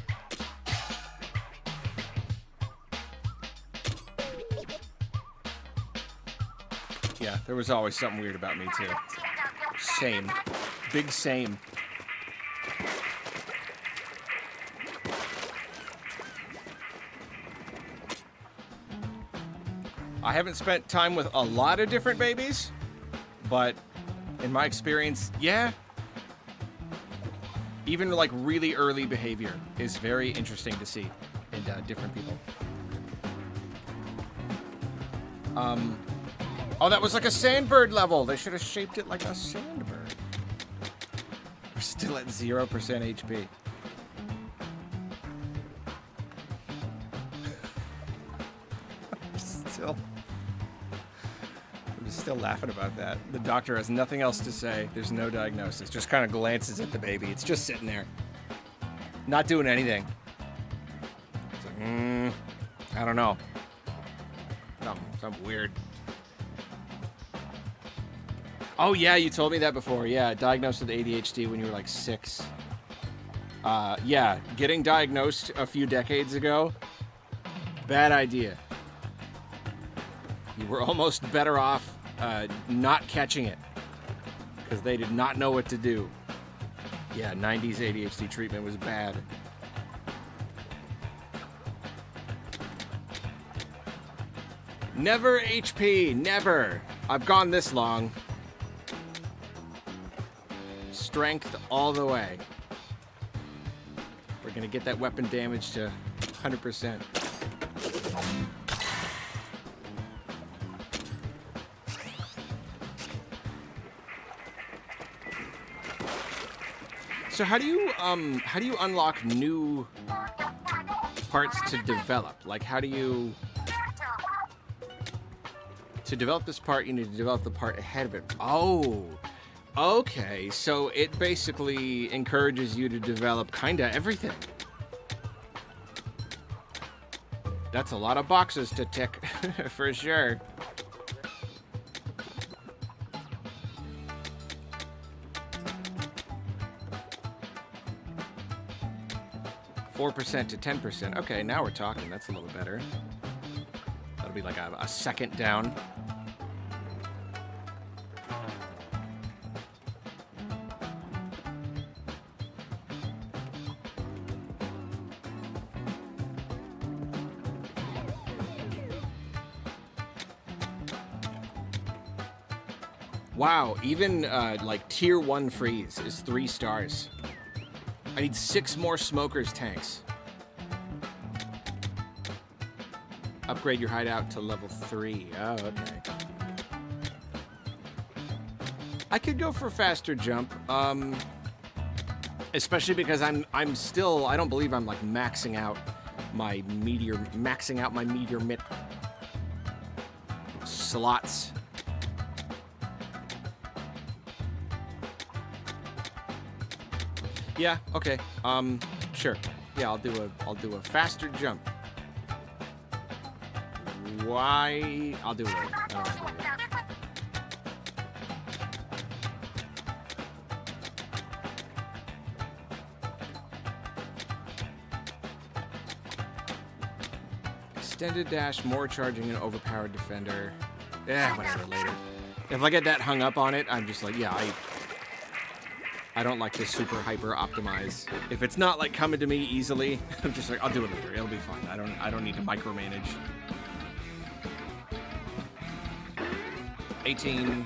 Yeah, there was always something weird about me, too. Same. Big same. I haven't spent time with a lot of different babies, but in my experience, yeah. Even like really early behavior is very interesting to see in different people. Oh, that was like a sandbird level. They should have shaped it like a sandbird. We're still at 0% HP. I'm still laughing about that. The doctor has nothing else to say. There's no diagnosis. Just kind of glances at the baby. It's just sitting there. Not doing anything. It's like, I don't know. Something weird. Oh, yeah, you told me that before. Yeah, diagnosed with ADHD when you were like 6. Yeah, getting diagnosed a few decades ago, bad idea. You were almost better off not catching it because they did not know what to do. Yeah, 90s ADHD treatment was bad. Never HP, never. I've gone this long. Strength all the way. We're gonna get that weapon damage to 100%. So how do you unlock new parts to develop? Like how do you... To develop this part, you need to develop the part ahead of it. Oh, okay. So it basically encourages you to develop kinda everything. That's a lot of boxes to tick, for sure. %4 to 10%. Okay, now we're talking. That's a little better. That'll be like a second down. Wow, even like tier 1 freeze is 3 stars. I need 6 more smokers tanks. Upgrade your hideout to level 3. Oh, okay. I could go for a faster jump, especially because I'm still, I don't believe I'm like maxing out my meteor mit slots. Yeah, okay. Sure. Yeah, I'll do a faster jump. Why? I'll do it. I don't want to do it. Extended dash, more charging, and overpowered defender. Yeah, whatever, later. If I get that hung up on it, I'm just like, yeah, I don't like to super hyper optimize. If it's not like coming to me easily, I'm just like, I'll do it later. It'll be fine. I don't need to micromanage. 18,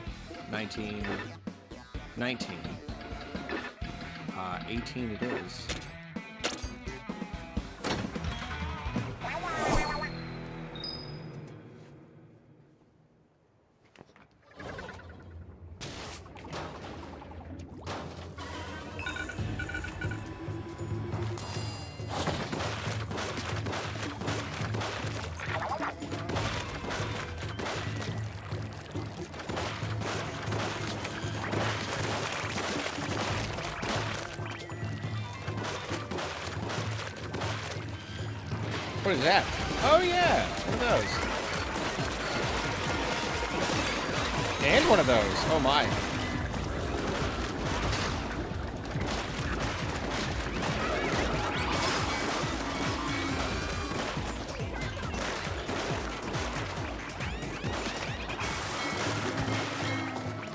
19, 19. 18 it is. What is that? Oh yeah, one of those. And one of those. Oh my.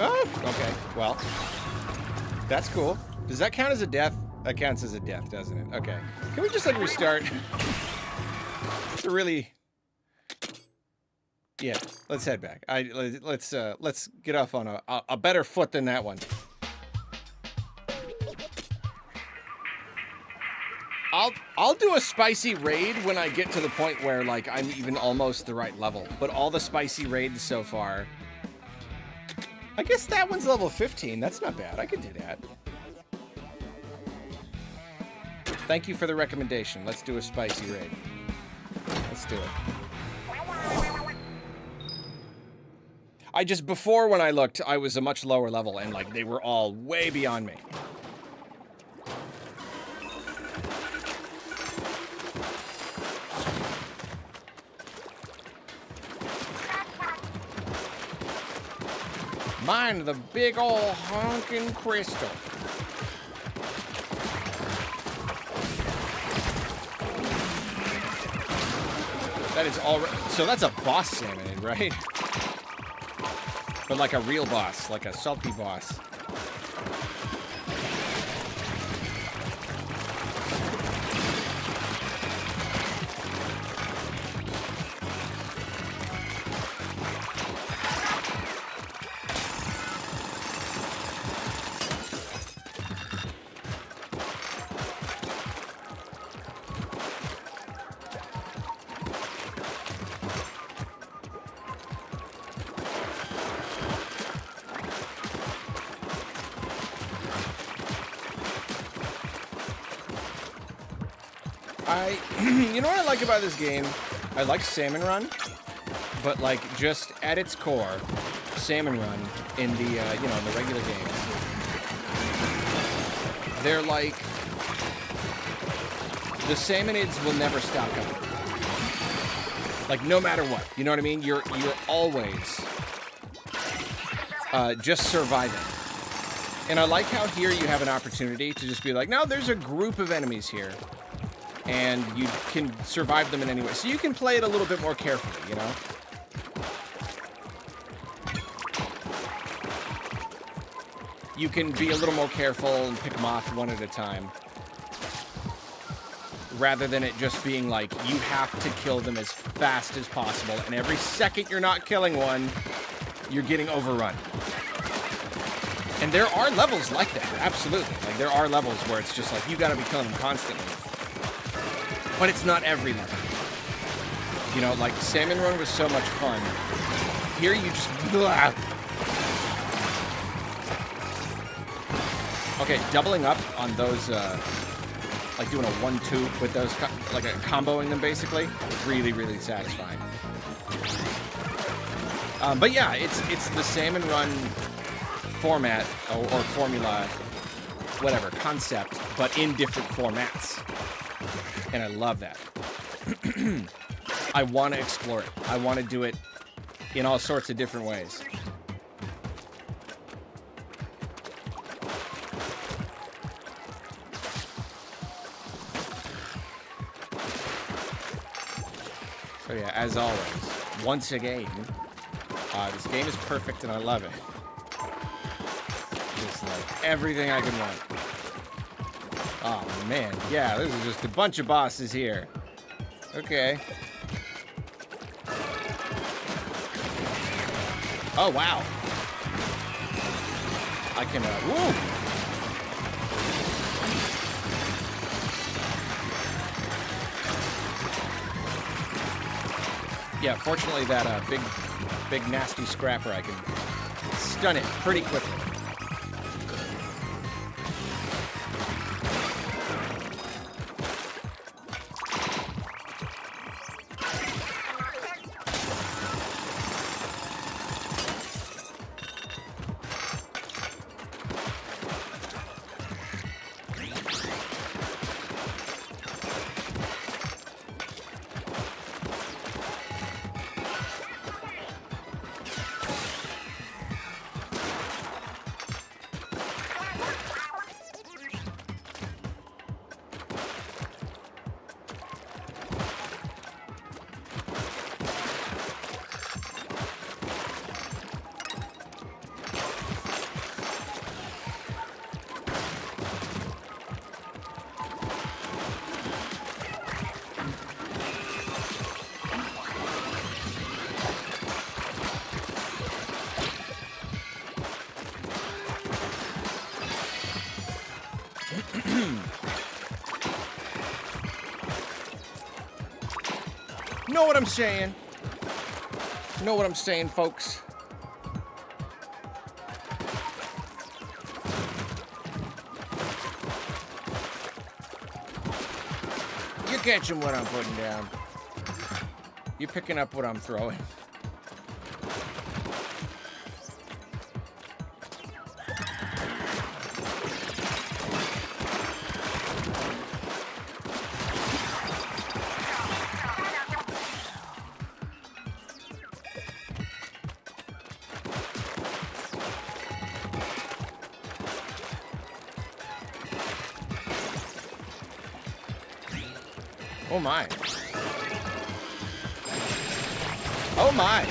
Oh, okay. Well, that's cool. Does that count as a death? That counts as a death, doesn't it? Okay. Can we just like restart? To really, yeah, let's head back. Let's get off on a better foot than that one. I'll do a spicy raid when I get to the point where like I'm even almost the right level. But all the spicy raids so far, I guess that one's level 15. That's not bad. I can do that. Thank you for the recommendation. Let's do a spicy raid. Let's do it. Before when I looked, I was a much lower level and like they were all way beyond me. Mine the big ol' honkin' crystal. That is already, so that's a boss salmon, right? But like a real boss, like a salty boss. You know what I like about this game? I like Salmon Run, but like just at its core, Salmon Run in the, you know, in the regular games, they're like, the salmonids will never stop coming. Like no matter what, you know what I mean? You're always just surviving. And I like how here you have an opportunity to just be like, no, there's a group of enemies here. And you can survive them in any way. So you can play it a little bit more carefully, you know? You can be a little more careful and pick them off one at a time. Rather than it just being like, you have to kill them as fast as possible. And every second you're not killing one, you're getting overrun. And there are levels like that, absolutely. Like, there are levels where it's just like, you gotta be killing them constantly. But it's not every level. You know, like, Salmon Run was so much fun. Here you just... Blah. Okay, doubling up on those, like doing a 1-2 with those, like comboing them basically, really, really satisfying. But yeah, it's the Salmon Run format, or formula, whatever, concept, but in different formats. And I love that. I want to explore it. I want to do it in all sorts of different ways. So yeah, as always, once again, this game is perfect and I love it. Just like everything I can want. Oh man, yeah, this is just a bunch of bosses here. Okay. Oh wow. I can, woo! Yeah, fortunately that big nasty scrapper, I can stun it pretty quickly. Know what I'm saying? Know what I'm saying, folks? You're catching what I'm putting down. You're picking up what I'm throwing. Oh my. Oh my.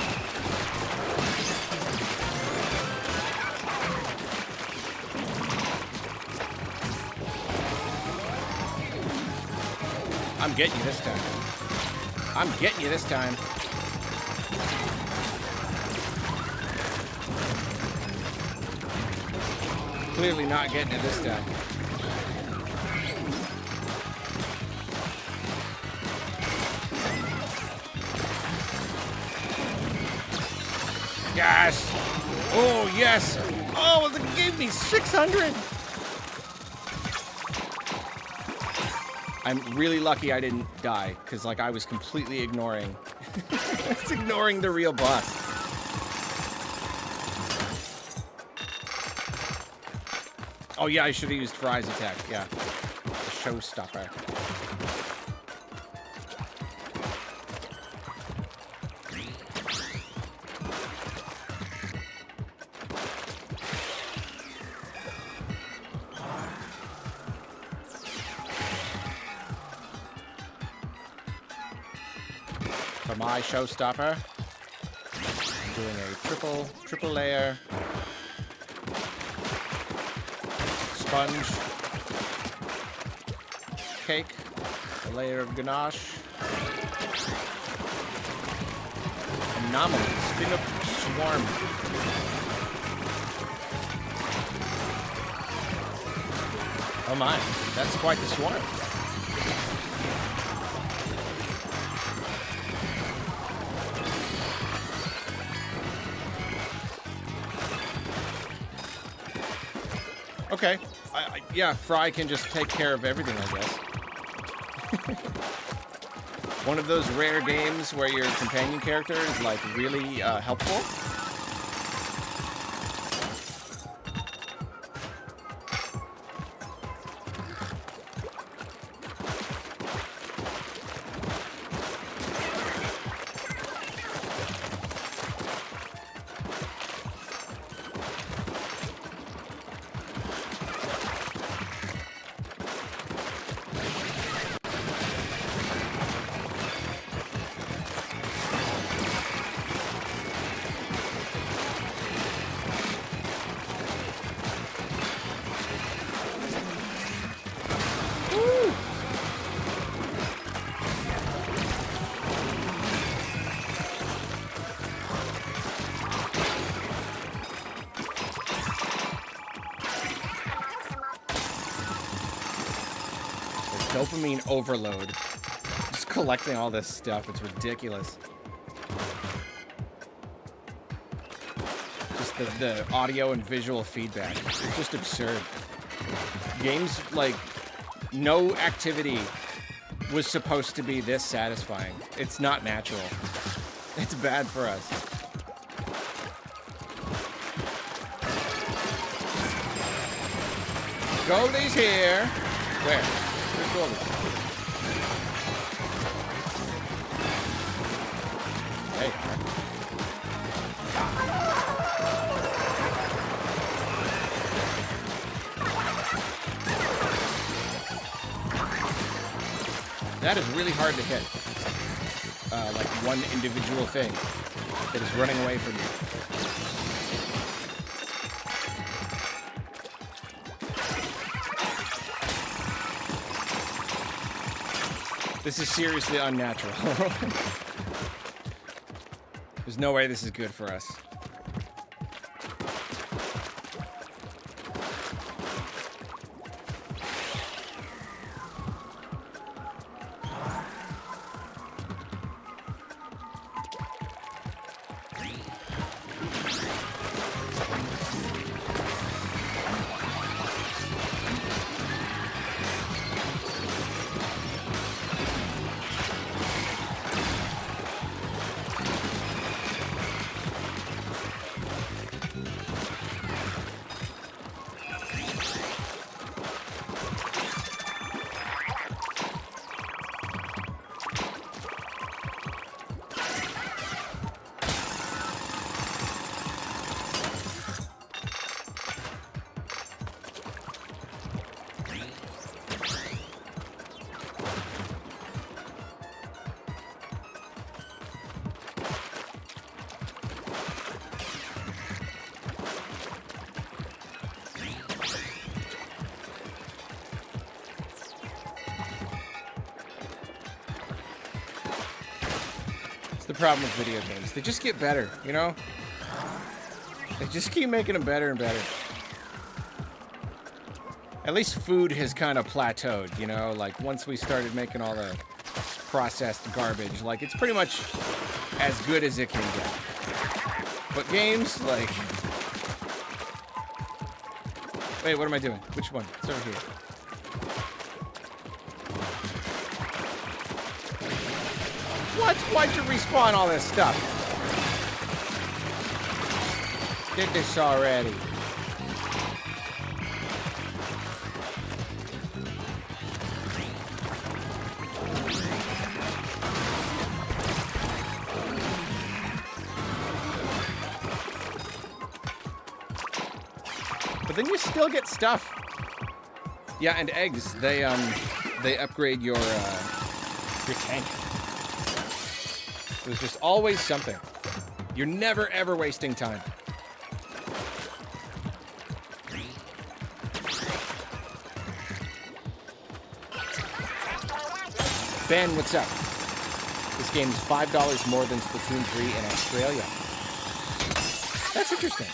I'm getting you this time. I'm getting you this time. Clearly not getting it this time. Yes! Oh, yes! Oh, it gave me 600! I'm really lucky I didn't die, because, like, I was completely ignoring... It's ignoring the real boss. Oh, yeah, I should have used Fry's attack, yeah. The showstopper. For my showstopper, I'm doing a triple layer sponge cake, a layer of ganache, anomaly, spin up swarm. Oh my, that's quite the swarm. Okay, yeah, Fry can just take care of everything, I guess. One of those rare games where your companion character is, like, really helpful. Dopamine overload. Just collecting all this stuff. It's ridiculous. Just the audio and visual feedback. It's just absurd. Games, like, no activity was supposed to be this satisfying. It's not natural. It's bad for us. Goldie's here. Where? Goldie. Hey. That is really hard to hit. Like one individual thing that is running away from you. This is seriously unnatural. There's no way this is good for us. The problem with video games, they just get better, you know? They just keep making them better and better. At least food has kind of plateaued, you know? Like, once we started making all the processed garbage, like, it's pretty much as good as it can get. But games, like... Wait, what am I doing? Which one? It's over here. What? Why'd you respawn all this stuff? Did this already. But then you still get stuff. Yeah, and eggs. They upgrade your tank. There's just always something. You're never, ever wasting time. Ben, what's up? This game is $5 more than Splatoon 3 in Australia. That's interesting.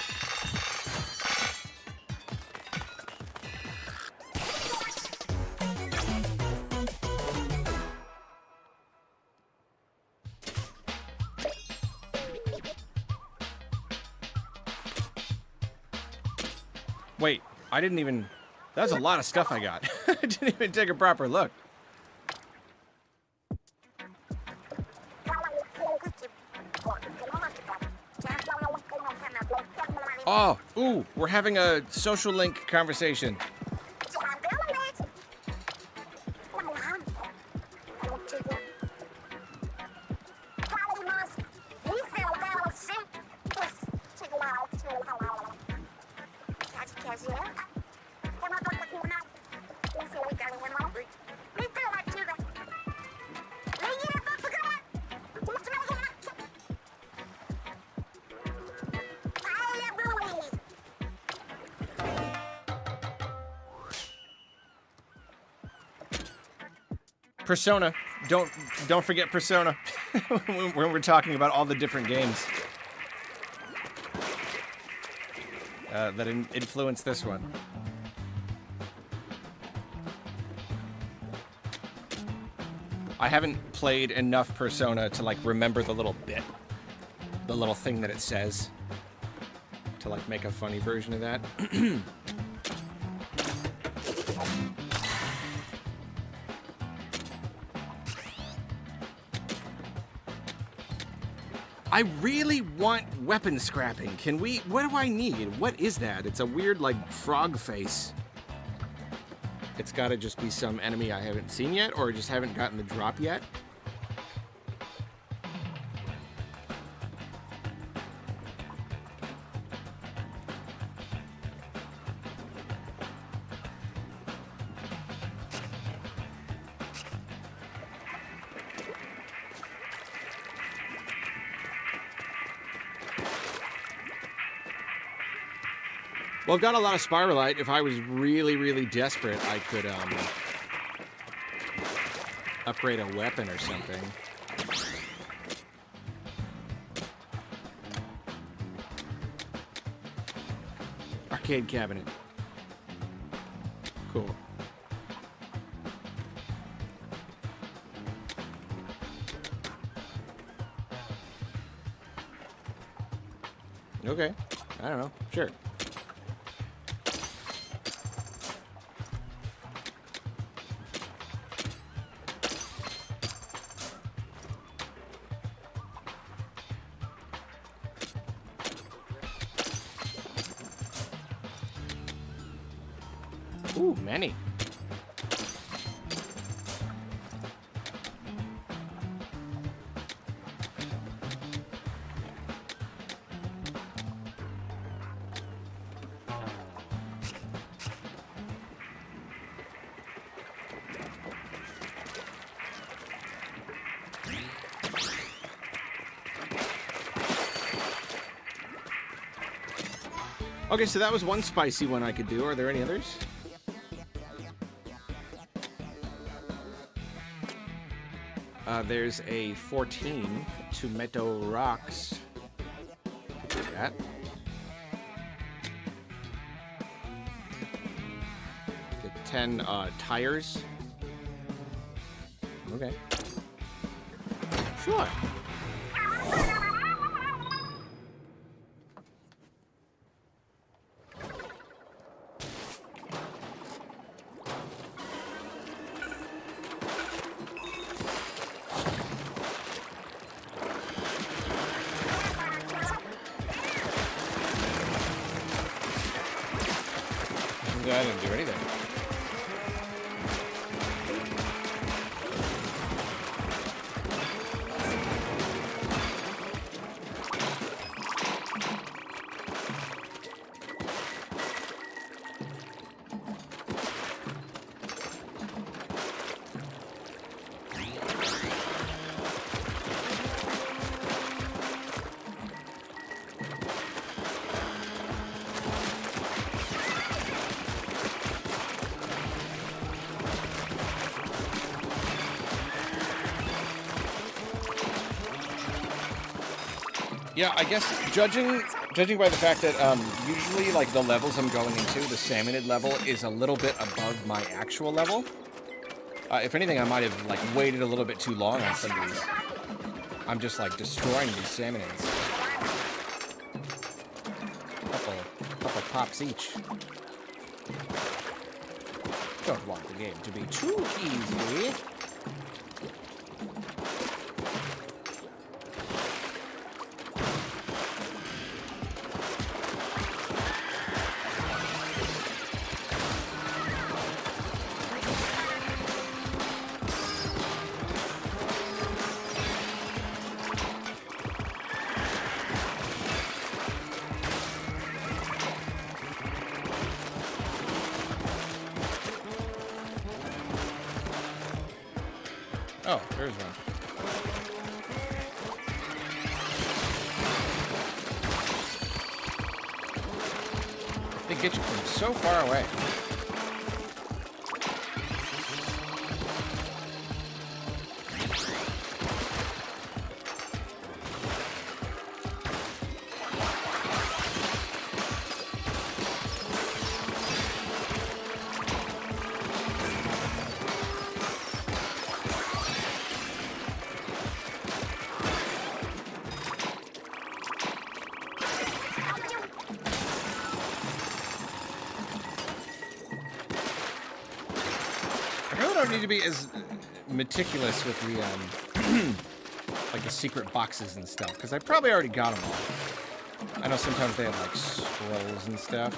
Wait, I didn't even... That's a lot of stuff I got. I didn't even take a proper look. Oh, ooh, we're having a social link conversation. Persona. Don't forget Persona when we're talking about all the different games that influenced this one. I haven't played enough Persona to like remember the little bit, the little thing that it says, to like make a funny version of that. I really want weapon scrapping. Can we... What do I need? What is that? It's a weird, like, frog face. It's gotta just be some enemy I haven't seen yet, or just haven't gotten the drop yet. Well, I've got a lot of Spiralite. If I was really, really desperate, I could upgrade a weapon or something. Arcade cabinet. Cool. Okay. I don't know. Sure. Ooh, many. Okay, so that was one spicy one I could do. Are there any others? There's a 14 tomato rocks. Do that. Get 10 tires. Okay. Sure. I didn't do anything. Yeah, I guess judging by the fact that usually like the levels I'm going into, the salmonid level is a little bit above my actual level. If anything, I might have like waited a little bit too long on some of these. I'm just like destroying these salmonids. Couple pops each. Don't want the game to be too easy. Oh, there's one. They get you from so far away. I don't need to be as meticulous with the like the secret boxes and stuff, because I probably already got them all. I know sometimes they have like scrolls and stuff.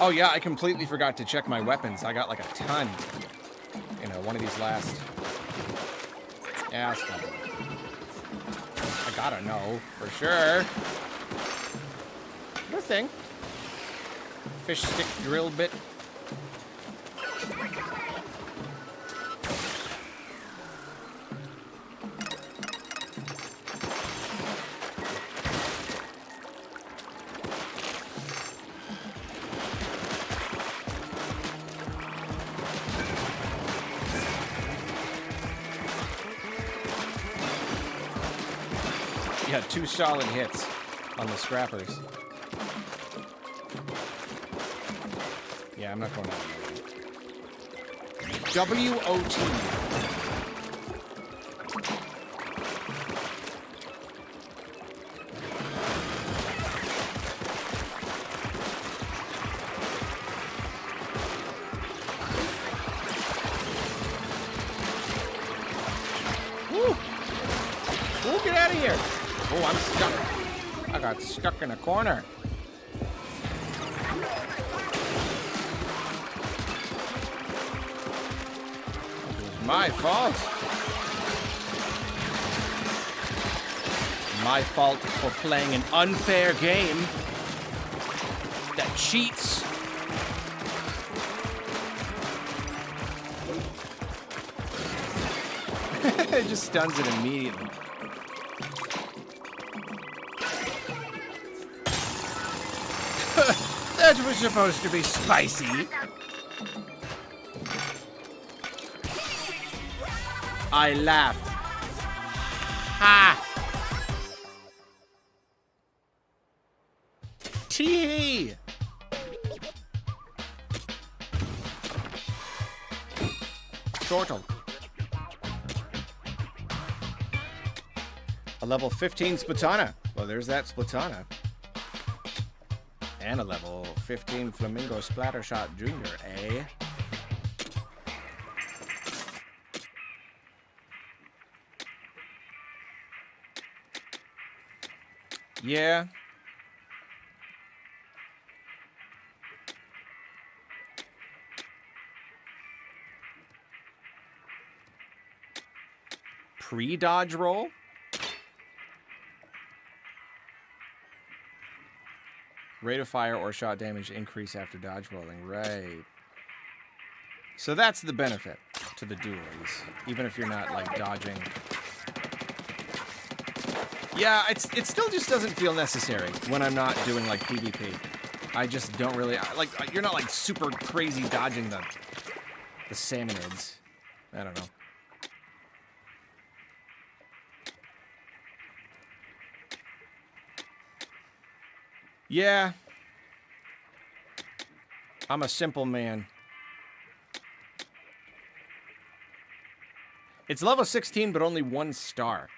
Oh yeah, I completely forgot to check my weapons. I got like a ton. You know, one of these last stuff. I gotta know for sure. No thing. Fish stick drill bit. Yeah, 2 solid hits on the scrappers. Yeah, I'm not going out. WOT. Woo! Woo, get out of here! Oh, I'm stuck. I got stuck in a corner. It was my fault. My fault for playing an unfair game that cheats. It just stuns it immediately. That was supposed to be spicy. I laugh. Ha! Tee! Chortle. A level 15 Splatana. Well, there's that Splatana. And a level 15 Flamingo Splattershot Junior, eh? Yeah. Pre-dodge roll? Rate of fire or shot damage increase after dodge rolling. Right. So that's the benefit to the dualies, even if you're not, like, dodging. Yeah, it still just doesn't feel necessary when I'm not doing, like, PvP. I just don't really... Like, you're not, like, super crazy dodging the salmonids. I don't know. Yeah. I'm a simple man. It's level 16, but only 1 star.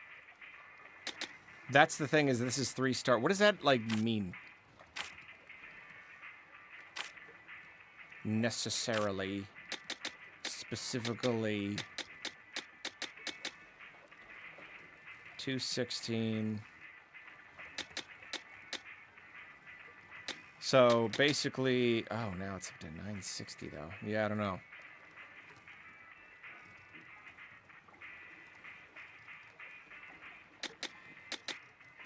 That's the thing, is this is 3 star. What does that, like, mean? Necessarily. Specifically. 216. So, basically... Oh, now it's up to 960, though. Yeah, I don't know.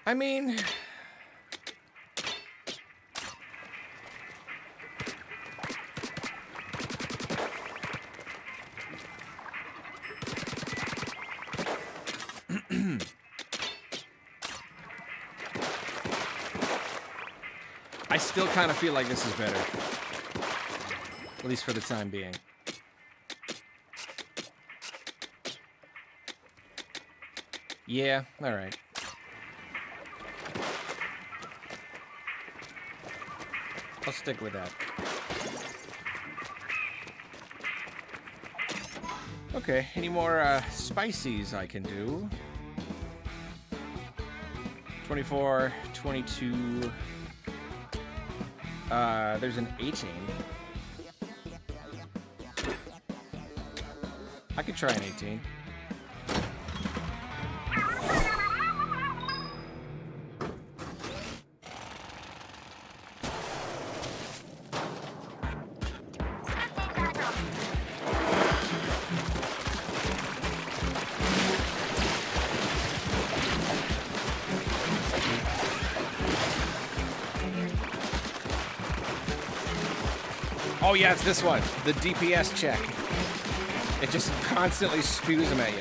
I mean... I still kind of feel like this is better. At least for the time being. Yeah, alright. I'll stick with that. Okay, any more spices I can do? 24, 22... there's an 18. I could try an 18. Oh yeah, it's this one. The DPS check. It just constantly spews them at you.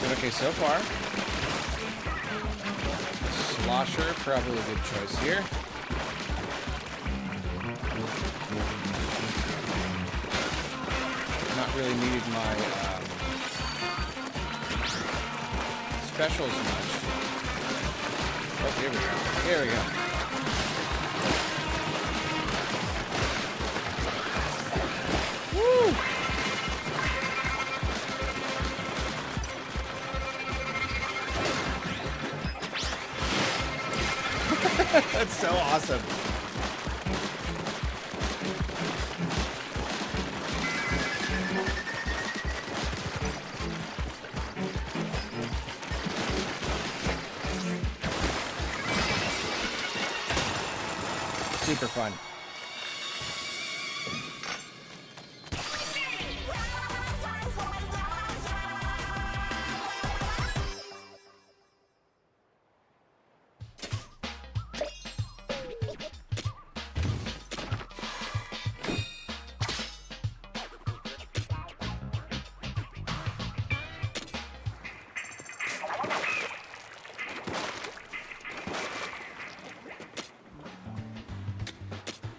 Doing okay so far. Slosher, probably a good choice here. Not really needed my specials much. Oh, here we go. Here we go. Woo! That's so awesome. Super fun.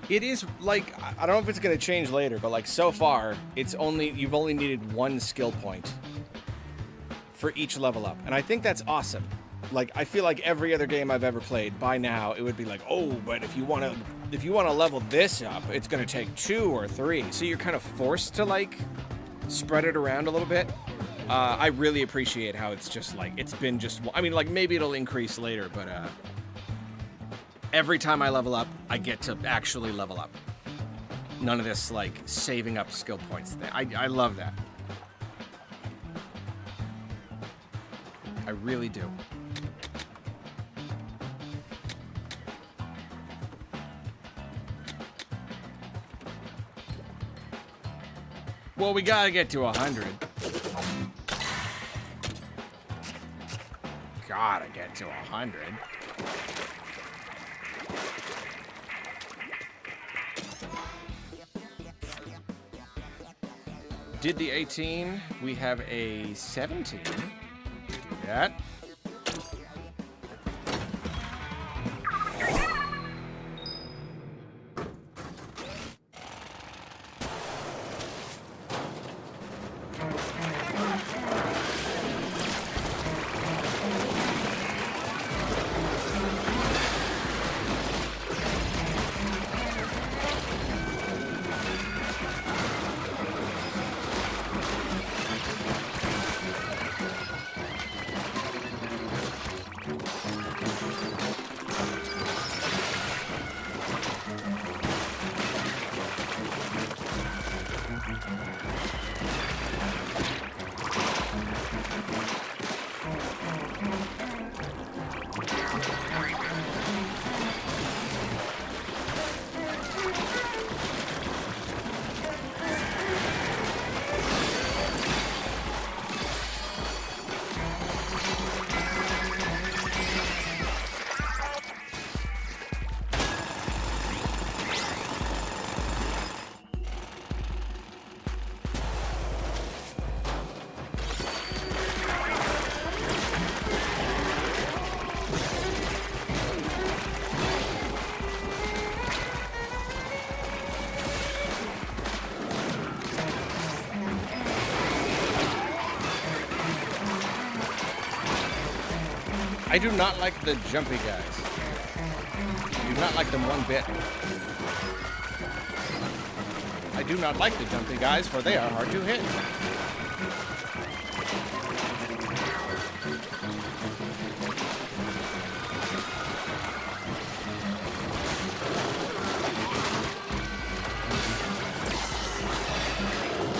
It is, like, I don't know if it's going to change later, but, like, so far, you've only needed 1 skill point for each level up. And I think that's awesome. Like, I feel like every other game I've ever played, by now, it would be like, oh, but if you want to level this up, it's going to take 2 or 3. So you're kind of forced to, like, spread it around a little bit. I really appreciate how it's just, like, it's been just, I mean, like, maybe it'll increase later, but, every time I level up, I get to actually level up. None of this, like, saving up skill points thing. I love that. I really do. Well, we gotta get to 100. Gotta get to 100. Did the 18, we have a 17. Do that. I do not like the jumpy guys. I do not like them one bit. I do not like the jumpy guys, for they are hard to hit.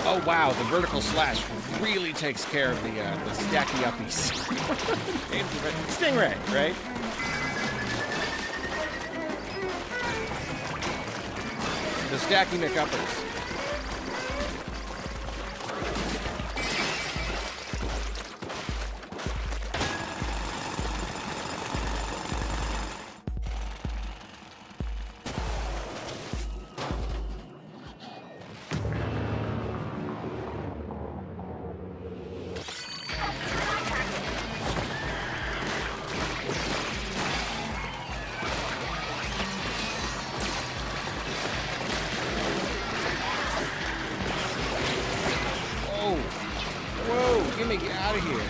Oh wow, the vertical slash really takes care of the stacky uppies. Stingray, right? The stacky McUppers. Get out of here.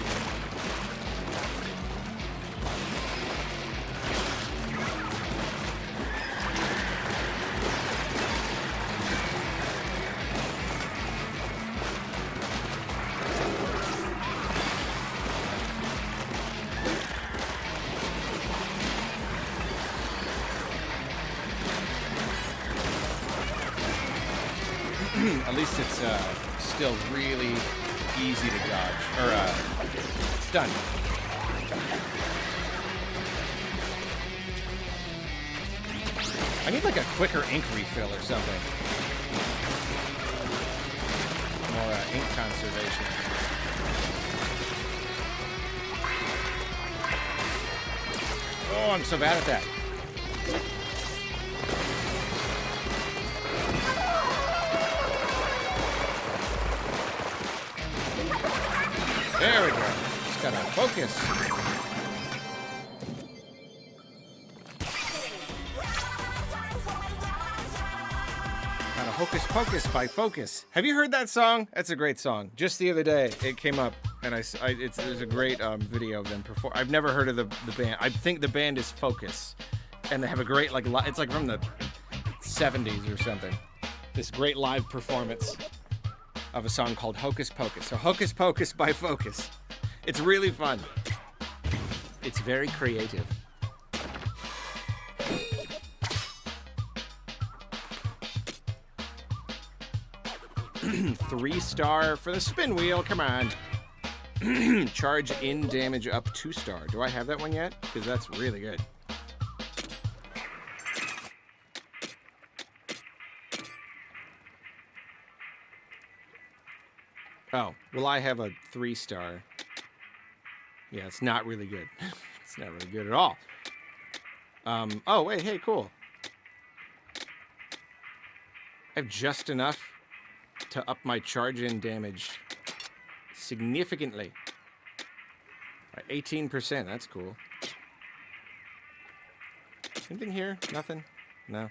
At least it's still really easy to dodge, or stun. I need like a quicker ink refill or something. More ink conservation. Oh, I'm so bad at that. There we go. Just gotta focus. Gotta hocus pocus by focus. Have you heard that song? That's a great song. Just the other day, it came up, and there's a great video of them perform. I've never heard of the band. I think the band is Focus, and they have a great it's like from the 70s or something. This great live performance of a song called Hocus Pocus. So Hocus Pocus by Focus. It's really fun. It's very creative. Three-star for the spin wheel. Come on. Charge in damage up 2-star. Do I have that one yet? Because that's really good. Oh, well, I have a 3-star. Yeah, it's not really good. It's not really good at all. Oh, wait, hey, cool. I have just enough to up my charge-in damage significantly. By 18%, that's cool. Anything here? Nothing? No.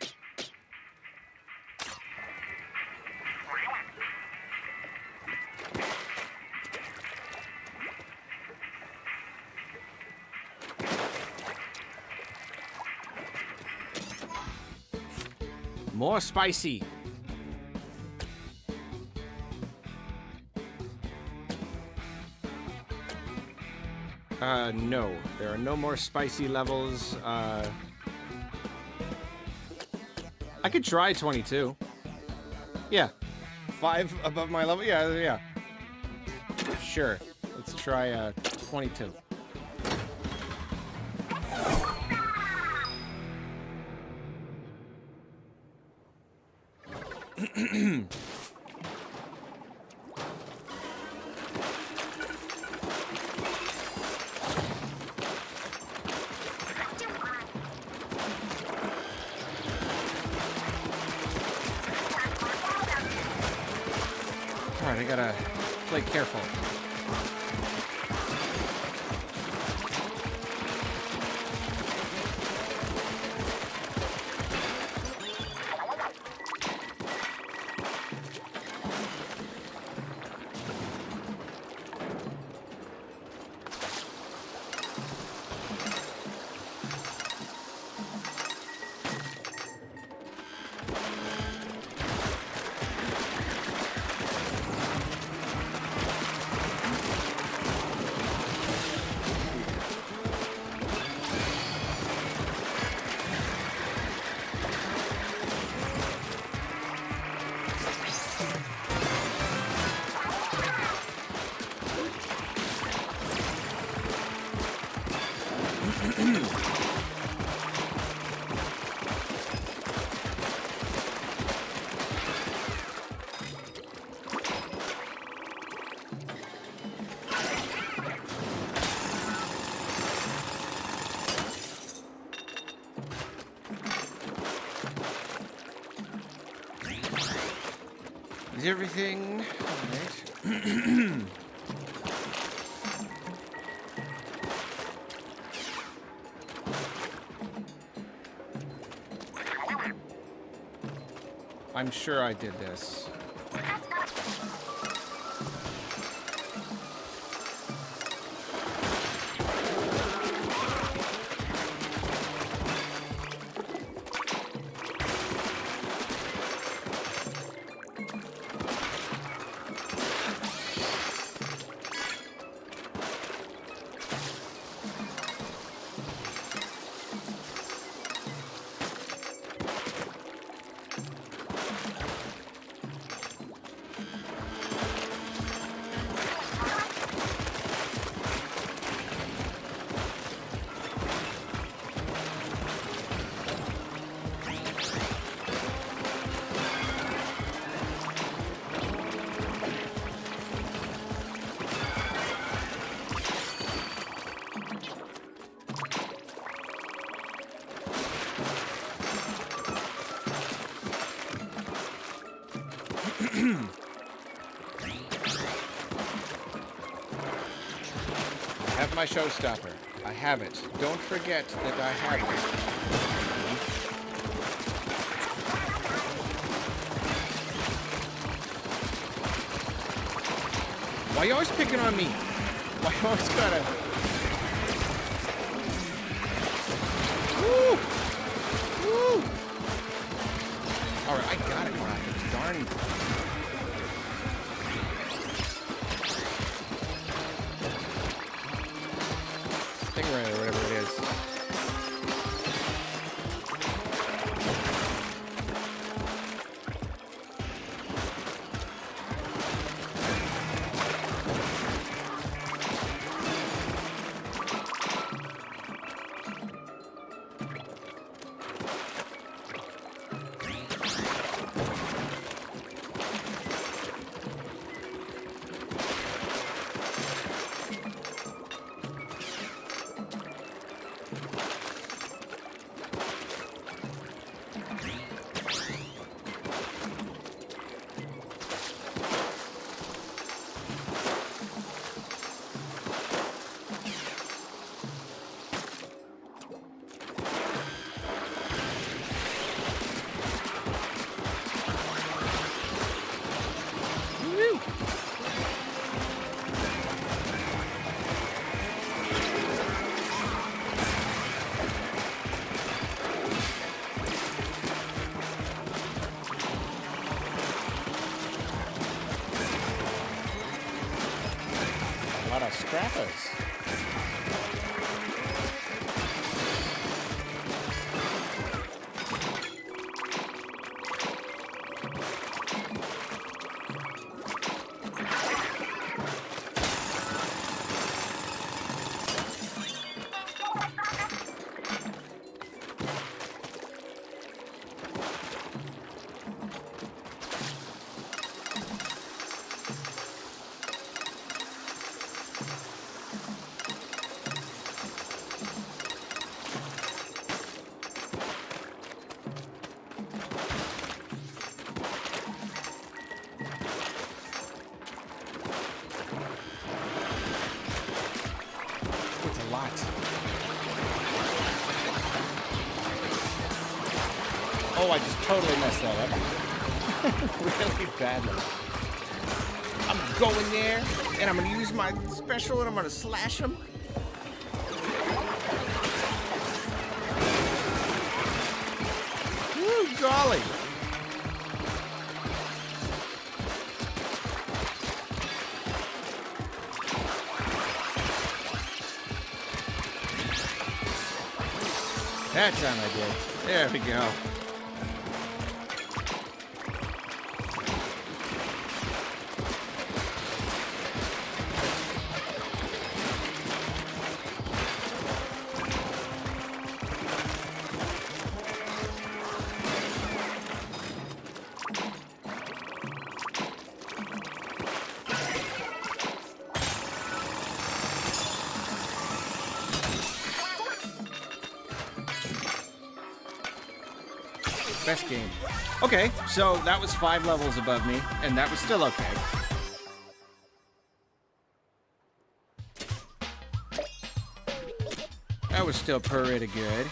More spicy. No. There are no more spicy levels. I could try 22. Yeah. 5 above my level? Yeah. Sure. Let's try 22. Alright, I gotta play careful. Is everything all right? I'm sure I did this. I have my showstopper. I have it. Don't forget that I have it. Why are you always picking on me? Why you always gotta... Woo! Woo! Alright, I got it, Miraculous. Darn. Stingray or whatever it is. A lot of scrappers. It's a lot. Oh, I just totally messed that up. Really badly. I'm going there, and I'm going to use my special, and I'm going to slash him. Woo, golly. That time I did. There we go. Best game. Okay, so that was 5 levels above me, and that was still okay. That was still pretty good.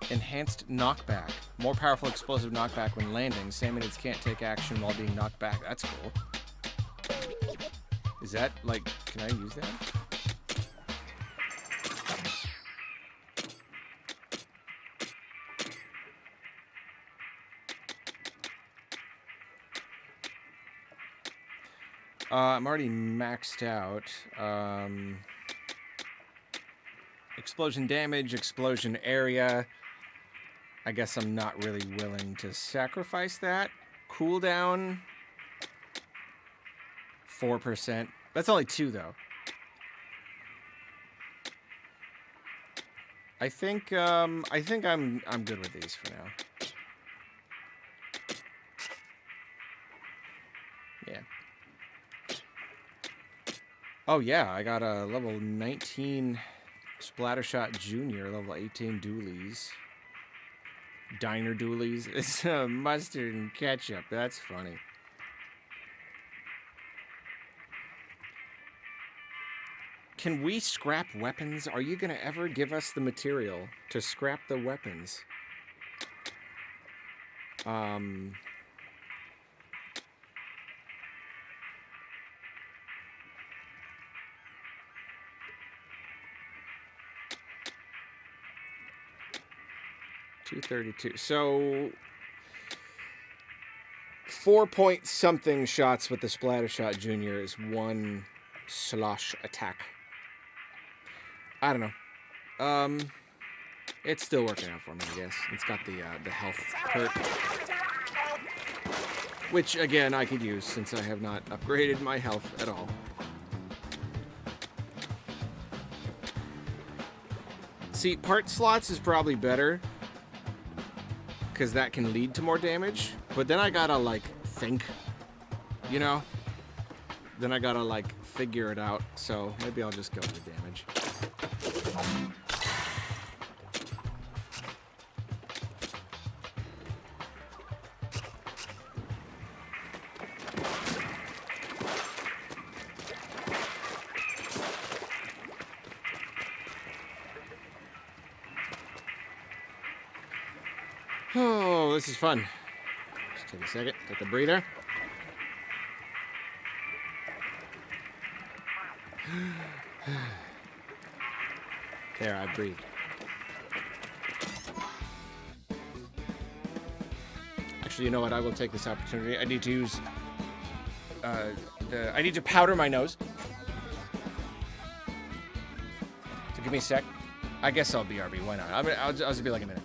Enhanced knockback. More powerful explosive knockback when landing. Salmonids can't take action while being knocked back. That's cool. Is that, like, can I use that? I'm already maxed out. Explosion damage, explosion area. I guess I'm not really willing to sacrifice that. Cooldown, 4%. That's only 2 though. I think I'm good with these for now. Yeah. Oh yeah, I got a level 19 Splattershot Junior, level 18 Doolies. Diner Doolies. It's mustard and ketchup. That's funny. Can we scrap weapons? Are you going to ever give us the material to scrap the weapons? $232. So 4-point-something shots with the Splattershot Junior is 1 slosh attack. I don't know. It's still working out for me, I guess. It's got the health perk, which again I could use since I have not upgraded my health at all. See, part slots is probably better because that can lead to more damage, but then I gotta like think, you know? Then I gotta like figure it out, so maybe I'll just go for damage. Oh, this is fun. Just take a second, take a breather. There, I breathed. Actually, you know what? I will take this opportunity. I need to use... I need to powder my nose. So give me a sec. I guess I'll BRB. Why not? I'll just be like a minute.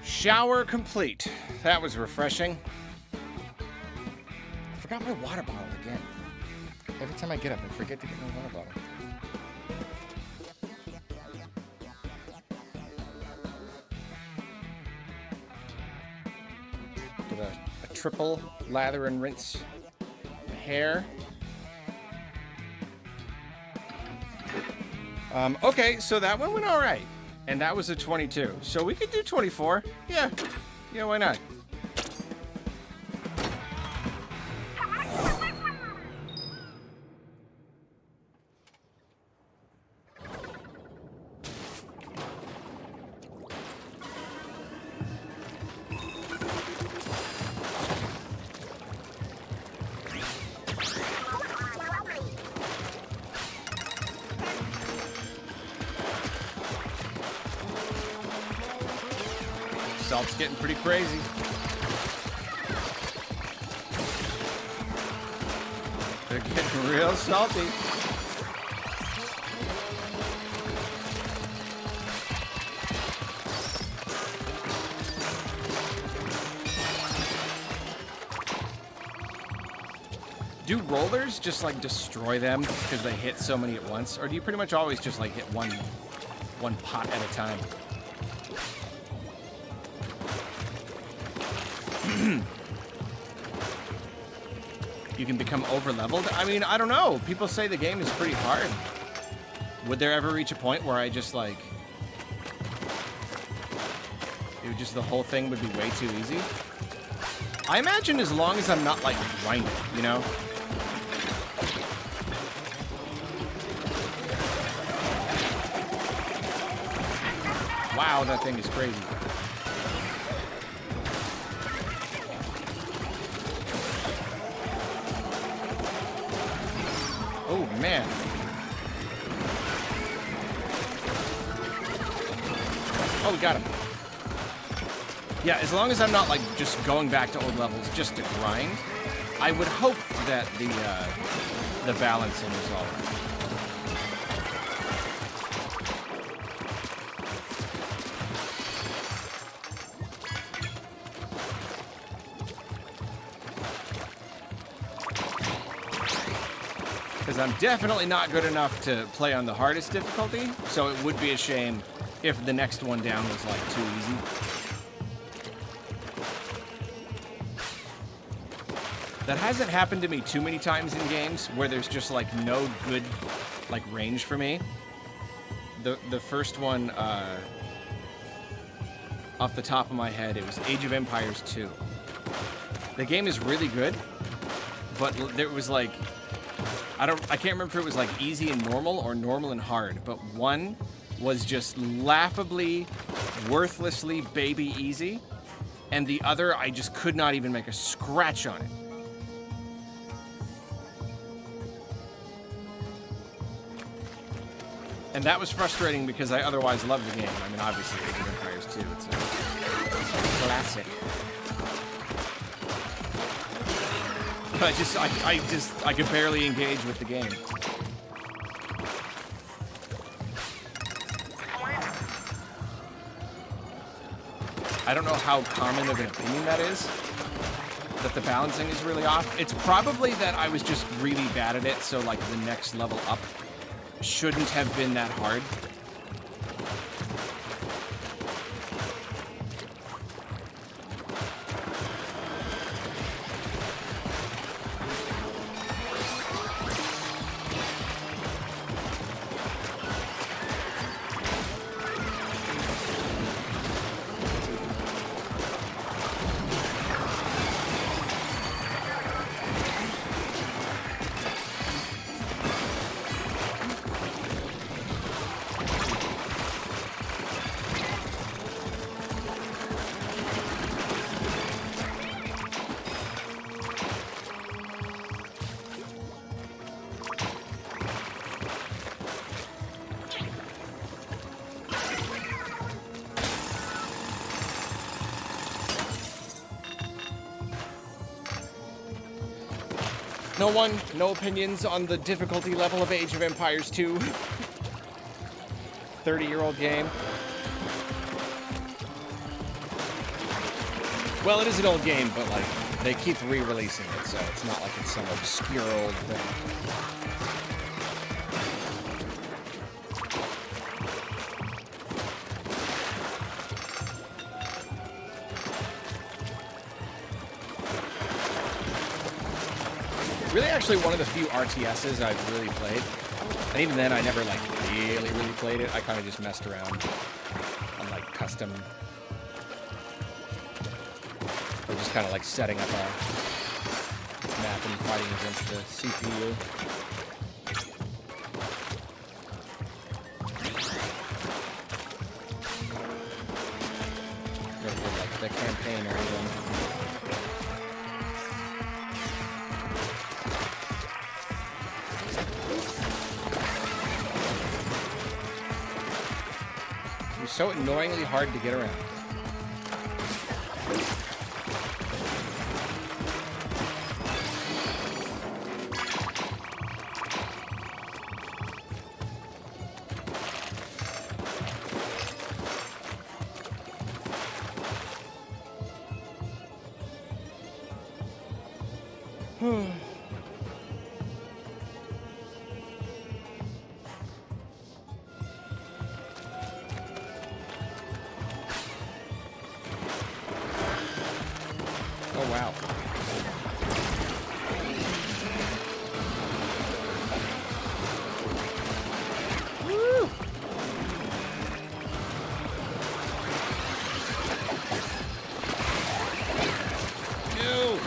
Shower complete. That was refreshing. I forgot my water bottle again. Every time I get up, I forget to get my water bottle. Did a triple lather and rinse the hair. Okay, so that one went all right. And that was a 22. So we could do 24. Yeah. Yeah, why not? Salt's getting pretty crazy. They're getting real salty. Do rollers just like destroy them because they hit so many at once? Or do you pretty much always just like hit one pot at a time? You can become over-leveled? I mean, I don't know. People say the game is pretty hard. Would there ever reach a point where I just, like... it would just, the whole thing would be way too easy? I imagine as long as I'm not, like, grinding, you know? Wow, that thing is crazy. Oh, man. Oh, we got him. Yeah, as long as I'm not, like, just going back to old levels just to grind, I would hope that the balancing is all right. Because I'm definitely not good enough to play on the hardest difficulty, so it would be a shame if the next one down was, like, too easy. That hasn't happened to me too many times in games where there's just, like, no good, like, range for me. The first one, off the top of my head, it was Age of Empires 2. The game is really good, but there was, like... I can't remember if it was like easy and normal or normal and hard, but one was just laughably, worthlessly baby easy, and the other I just could not even make a scratch on it. And that was frustrating because I otherwise loved the game. I mean, obviously, Age of Empires 2, it's a classic. I could barely engage with the game. I don't know how common of an opinion that is, that the balancing is really off. It's probably that I was just really bad at it, so like the next level up shouldn't have been that hard. No opinions on the difficulty level of Age of Empires 2. 30-year-old game. Well, it is an old game, but like, They keep re-releasing it, so it's not like it's some obscure old thing. Really, actually, one of the few RTSs I've really played. And even then, I never, like, really played it. I kind of just messed around on, like, custom. Or just kind of, like, setting up a map and fighting against the CPU. Never did, like, the campaign or anything. So annoyingly hard to get around. Oh, wow. Woo! Ew!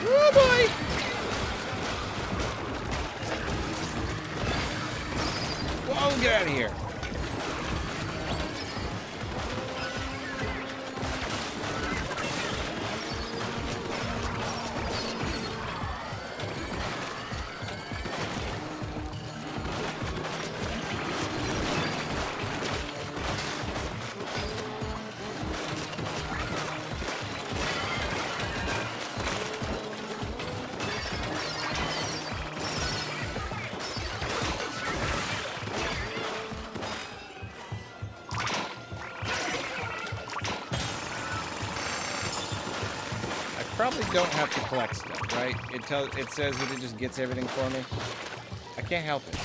Oh boy! Whoa, get out of here. Probably don't have to collect stuff, right? It says that it just gets everything for me. I can't help it.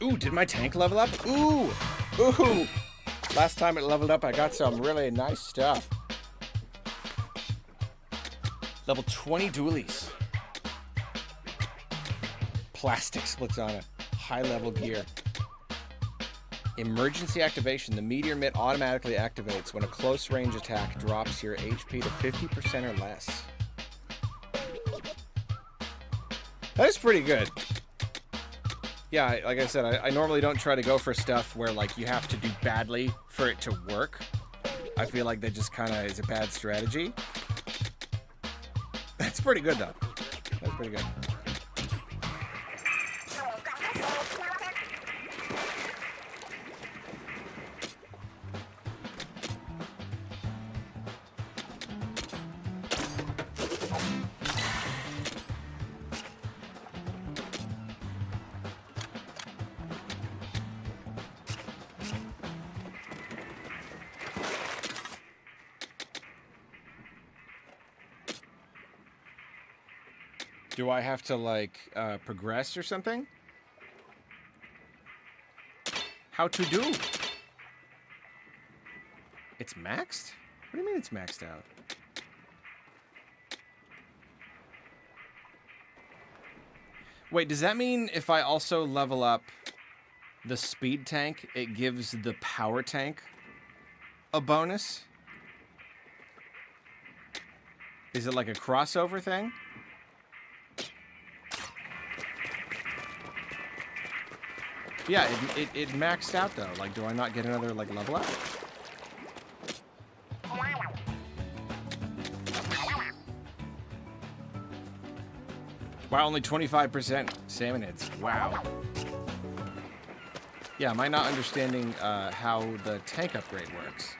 Ooh, did my tank level up? Ooh! Ooh! Last time it leveled up, I got some really nice stuff. Level 20 dualies. Plastic splits on it. High level gear. Emergency activation. The meteor mitt automatically activates when a close range attack drops your HP to 50% or less. That is pretty good. Yeah, like I said, I normally don't try to go for stuff where like you have to do badly for it to work. I feel like that just kind of is a bad strategy. That's pretty good, though. That's pretty good. Do I have to, like, progress or something? How to do? It's maxed? What do you mean it's maxed out? Wait, does that mean if I also level up the speed tank, it gives the power tank a bonus? Is it like a crossover thing? Yeah, it maxed out though. Like, do I not get another like level up? Wow, only 25% salmonids. Wow. Yeah, am I not understanding how the tank upgrade works?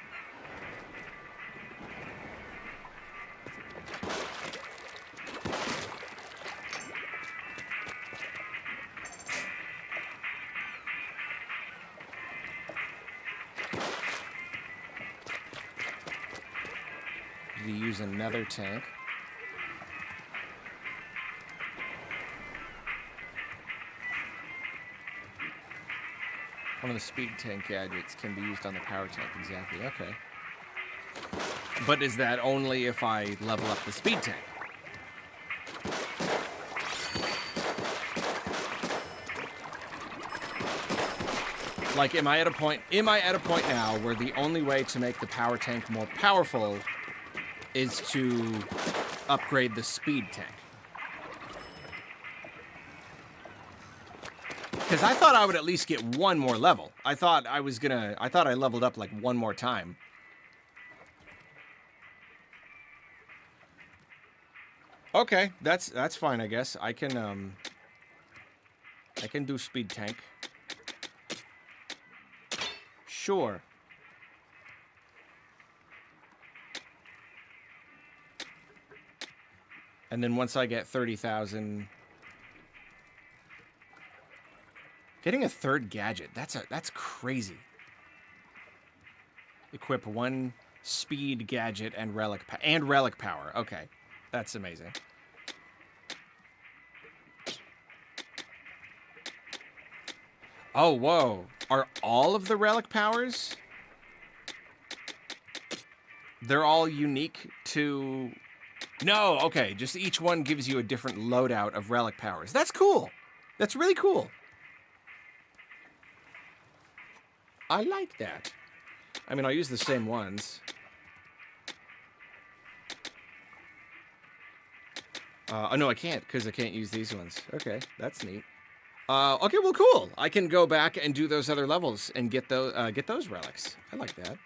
Do you use another tank? One of the speed tank gadgets can be used on the power tank. Exactly. Okay. But is that only if I level up the speed tank? Like, am I at a point now where the only way to make the power tank more powerful is to upgrade the speed tank? Because I thought I would at least get one more level. I thought I leveled up like one more time. Okay, that's fine, I guess. I can do speed tank. Sure. And then once I get 30,000, getting a third gadget, that's crazy. Equip one speed gadget and relic power. Okay. That's amazing. Oh, whoa. Are all of the relic powers? They're all unique to... No, okay. Just each one gives you a different loadout of relic powers. That's cool. That's really cool. I like that. I mean, I'll use the same ones. Oh, no, I can't, because I can't use these ones. Okay, that's neat. Okay, well, cool. I can go back and do those other levels and get those relics. I like that.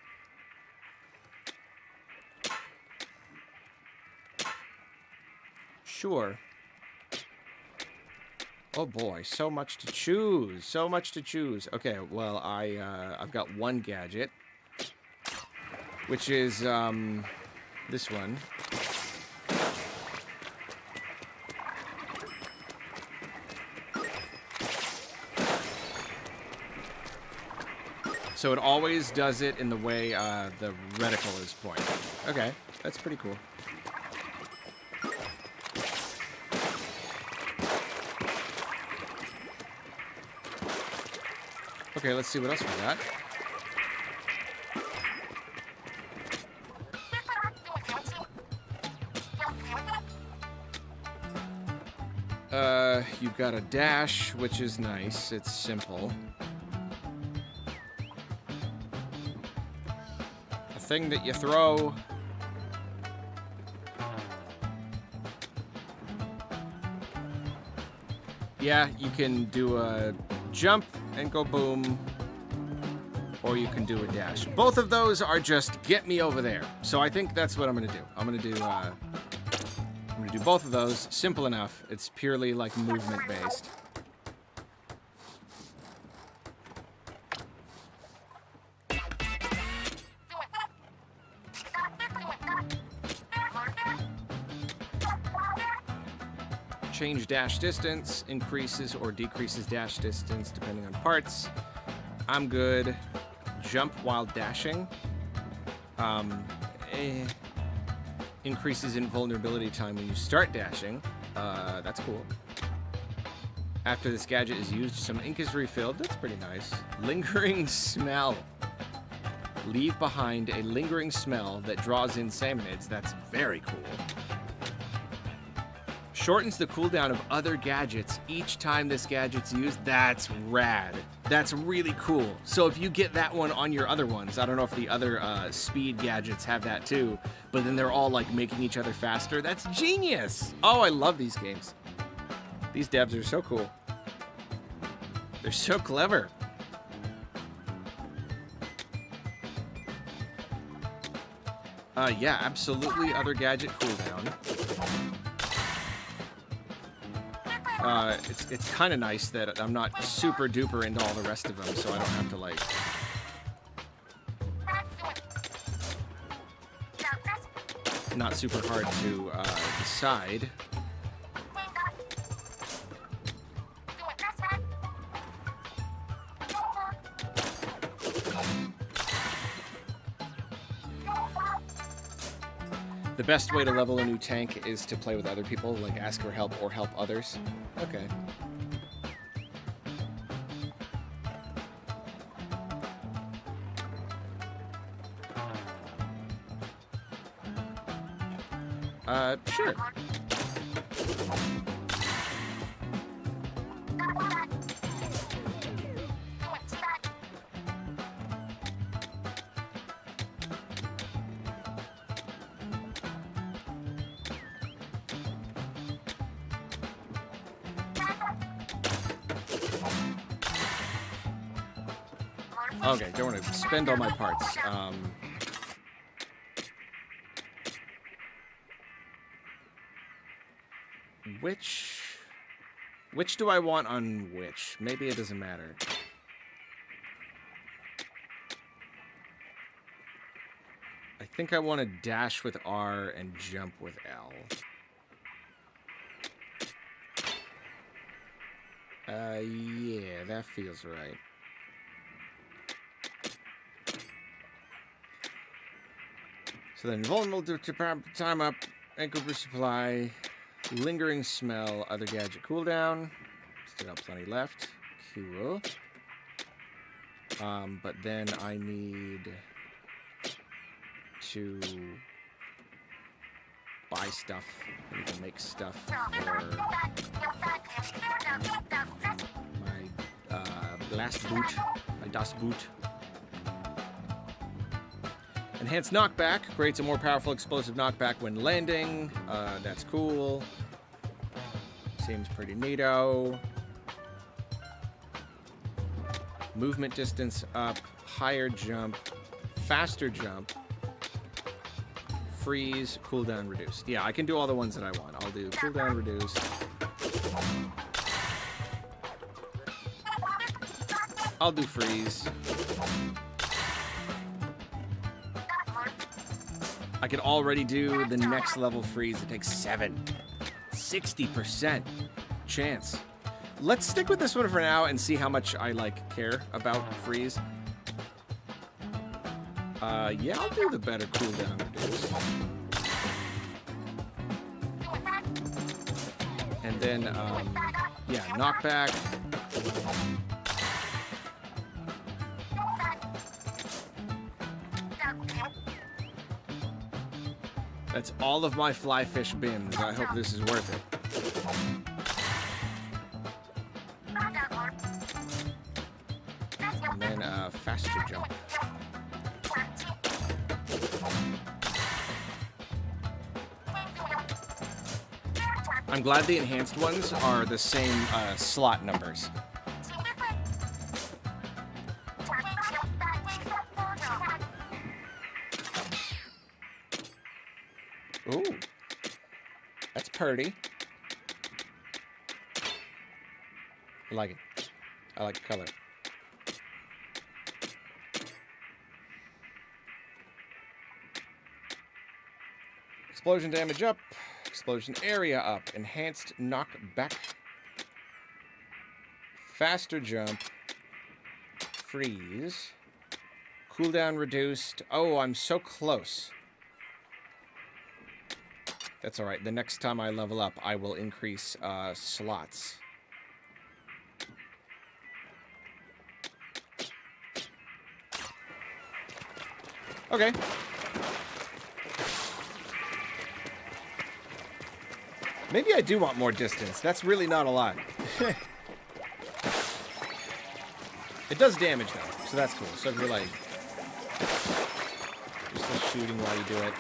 Sure. Oh boy, so much to choose. So much to choose. Okay, well, I've got one gadget, which is this one. So it always does it in the way the reticle is pointed. Okay, that's pretty cool. Okay, let's see what else we got. You've got a dash, which is nice. It's simple. Thing that you throw. Yeah, you can do a jump and go boom, or you can do a dash. Both of those are just get me over there. So I think that's what I'm gonna do. I'm gonna do both of those. Simple enough. It's purely like movement based. Change dash distance, increases or decreases dash distance depending on parts. I'm good. Jump while dashing. Increases invulnerability time when you start dashing. That's cool. After this gadget is used, some ink is refilled. That's pretty nice. Lingering smell. Leave behind a lingering smell that draws in salmonids. That's very cool. Shortens the cooldown of other gadgets each time this gadget's used. That's rad. That's really cool. So if you get that one on your other ones, I don't know if the other speed gadgets have that too, but then they're all like making each other faster. That's genius. Oh, I love these games. These devs are so cool. They're so clever. Yeah, absolutely. Other gadget cooldown. It's kind of nice that I'm not super duper into all the rest of them, so I don't have to like. Not super hard to decide. The best way to level a new tank is to play with other people, like ask for help or help others. Okay. Sure. Okay, don't want to spend all my parts. Which do I want on which? Maybe it doesn't matter. I think I want to dash with R and jump with L. Yeah, that feels right. So then, vulnerable to time up, ankle boost supply, lingering smell, other gadget cooldown. Still got plenty left. Cool. But then I need to buy stuff. I need to make stuff for my last boot, my Das Boot. Enhanced knockback creates a more powerful explosive knockback when landing. That's cool. Seems pretty neato. Movement distance up, higher jump, faster jump, freeze, cooldown reduced. Yeah, I can do all the ones that I want. I'll do cooldown reduced. I'll do freeze. I could already do the next level freeze. It takes 60% chance. Let's stick with this one for now and see how much I care about freeze. Yeah, I'll do the better cooldown reduce. And then, yeah, knockback. That's all of my fly fish bins. I hope this is worth it. And then faster jump. I'm glad the enhanced ones are the same slot numbers. Ooh, that's pretty. I like it. I like the color. Explosion damage up. Explosion area up. Enhanced knockback. Faster jump. Freeze. Cooldown reduced. Oh, I'm so close. That's alright. The next time I level up, I will increase slots. Okay. Maybe I do want more distance. That's really not a lot. It does damage, though, so that's cool. So if you're like... you're still shooting while you do it.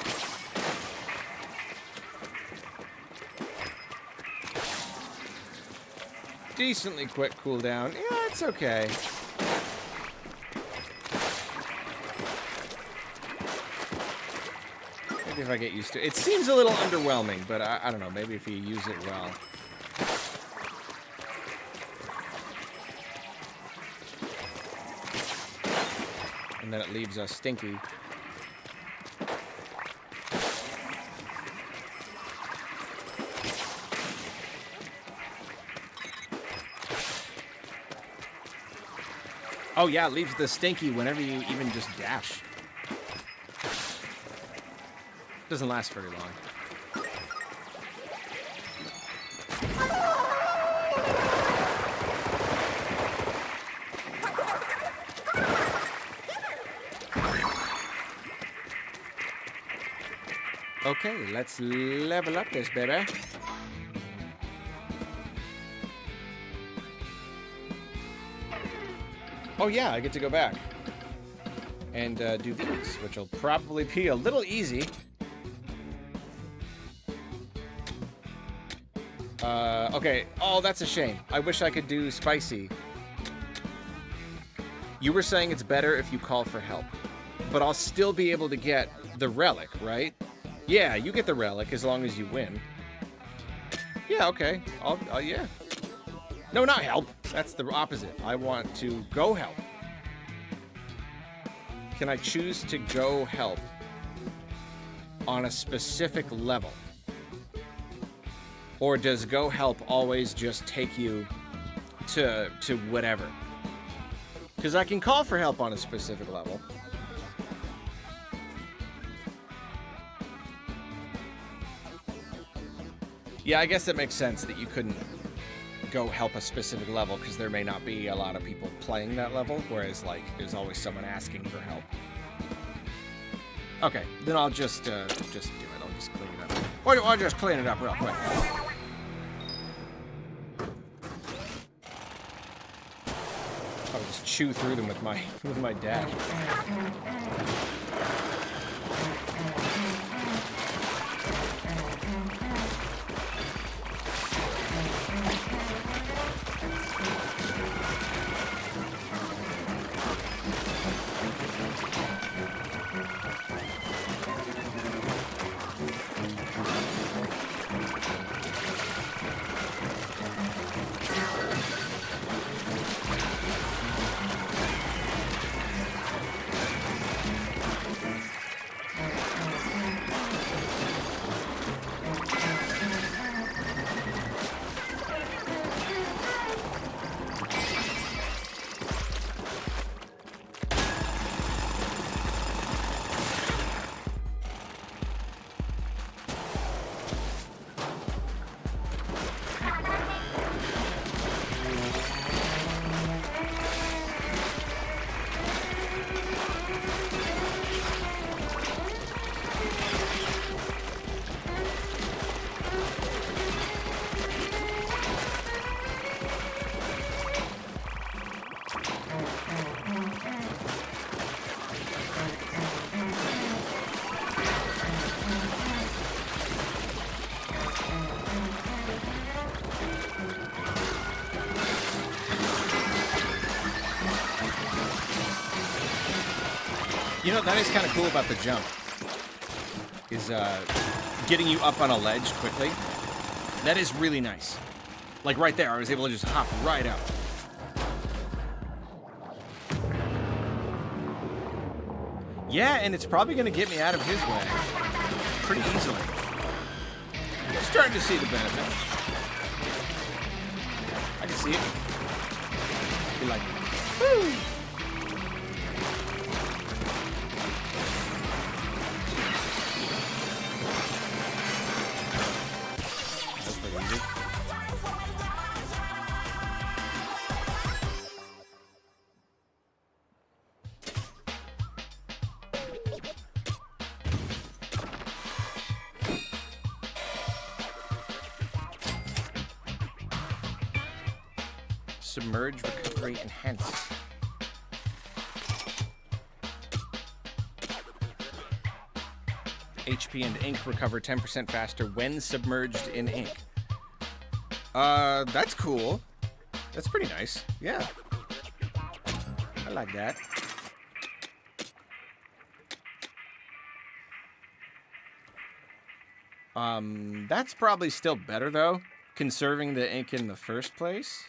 decently quick cooldown. Yeah, it's okay. Maybe if I get used to it. It seems a little underwhelming, but I don't know. Maybe if you use it well. And then it leaves us stinky. Oh yeah, it leaves the stinky whenever you even just dash. Doesn't last very long. Okay, let's level up this baby. Oh yeah, I get to go back and do these, which will probably be a little easy. Okay. Oh, that's a shame. I wish I could do spicy. You were saying it's better if you call for help, but I'll still be able to get the relic, right? Yeah, you get the relic as long as you win. Yeah, okay. Yeah. No, not help. That's the opposite. I want to go help. Can I choose to go help on a specific level? Or does go help always just take you to whatever? Because I can call for help on a specific level. Yeah, I guess it makes sense that you couldn't go help a specific level because there may not be a lot of people playing that level, whereas like there's always someone asking for help. Okay, then I'll just do it. I'll just clean it up. Or I'll just clean it up real quick. I'll just chew through them with my dash. You know, that is kind of cool about the jump, is getting you up on a ledge quickly. That is really nice. Like right there, I was able to just hop right up. Yeah, and it's probably going to get me out of his way pretty easily. I'm starting to see the benefit. I can see it. Be like, woo! Submerge, recovery, enhance. HP and ink recover 10% faster when submerged in ink. That's cool. That's pretty nice. Yeah. I like that. That's probably still better, though. Conserving the ink in the first place.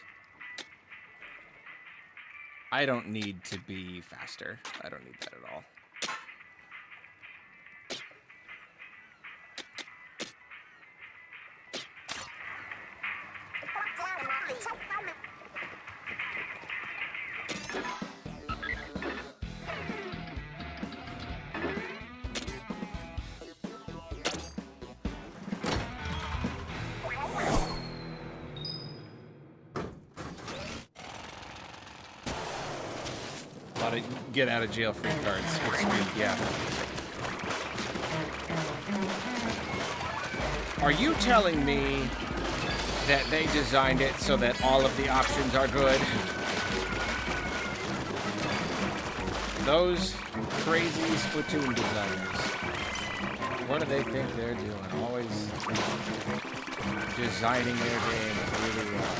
I don't need to be faster. I don't need that at all. A lot of get out of jail free cards. It's sweet, yeah. Are you telling me that they designed it so that all of the options are good? Those crazy Splatoon designers. What do they think they're doing? Always designing their game really well.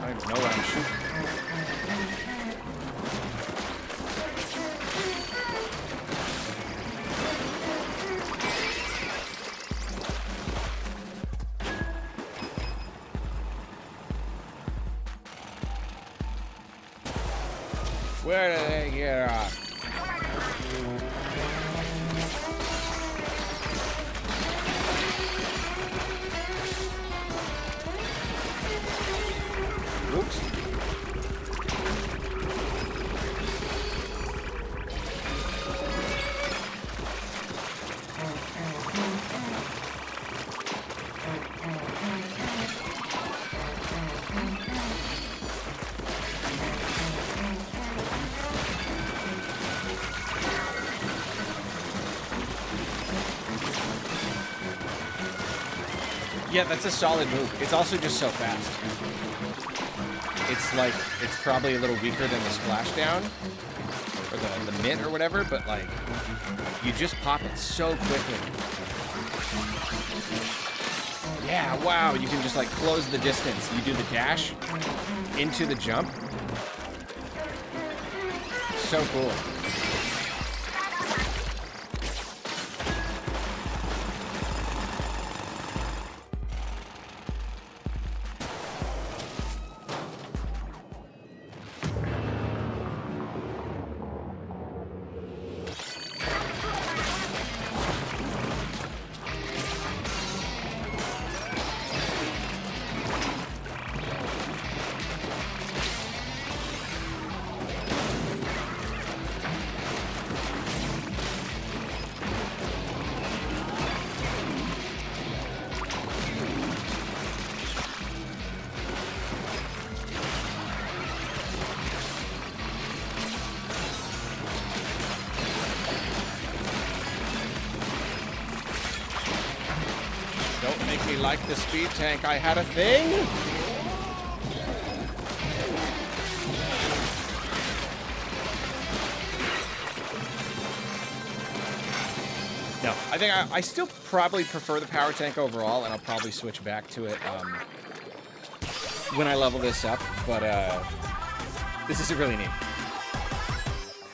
I don't even know what I'm shooting. Where do they get off? Whoops. Yeah, that's a solid move. It's also just so fast. It's like, it's probably a little weaker than the splashdown, or the mint or whatever, but like, you just pop it so quickly. Yeah, wow, you can just like close the distance. You do the dash into the jump. So cool. Don't make me like the speed tank. I had a thing. No, I think I still probably prefer the power tank overall, and I'll probably switch back to it when I level this up. But this is really neat.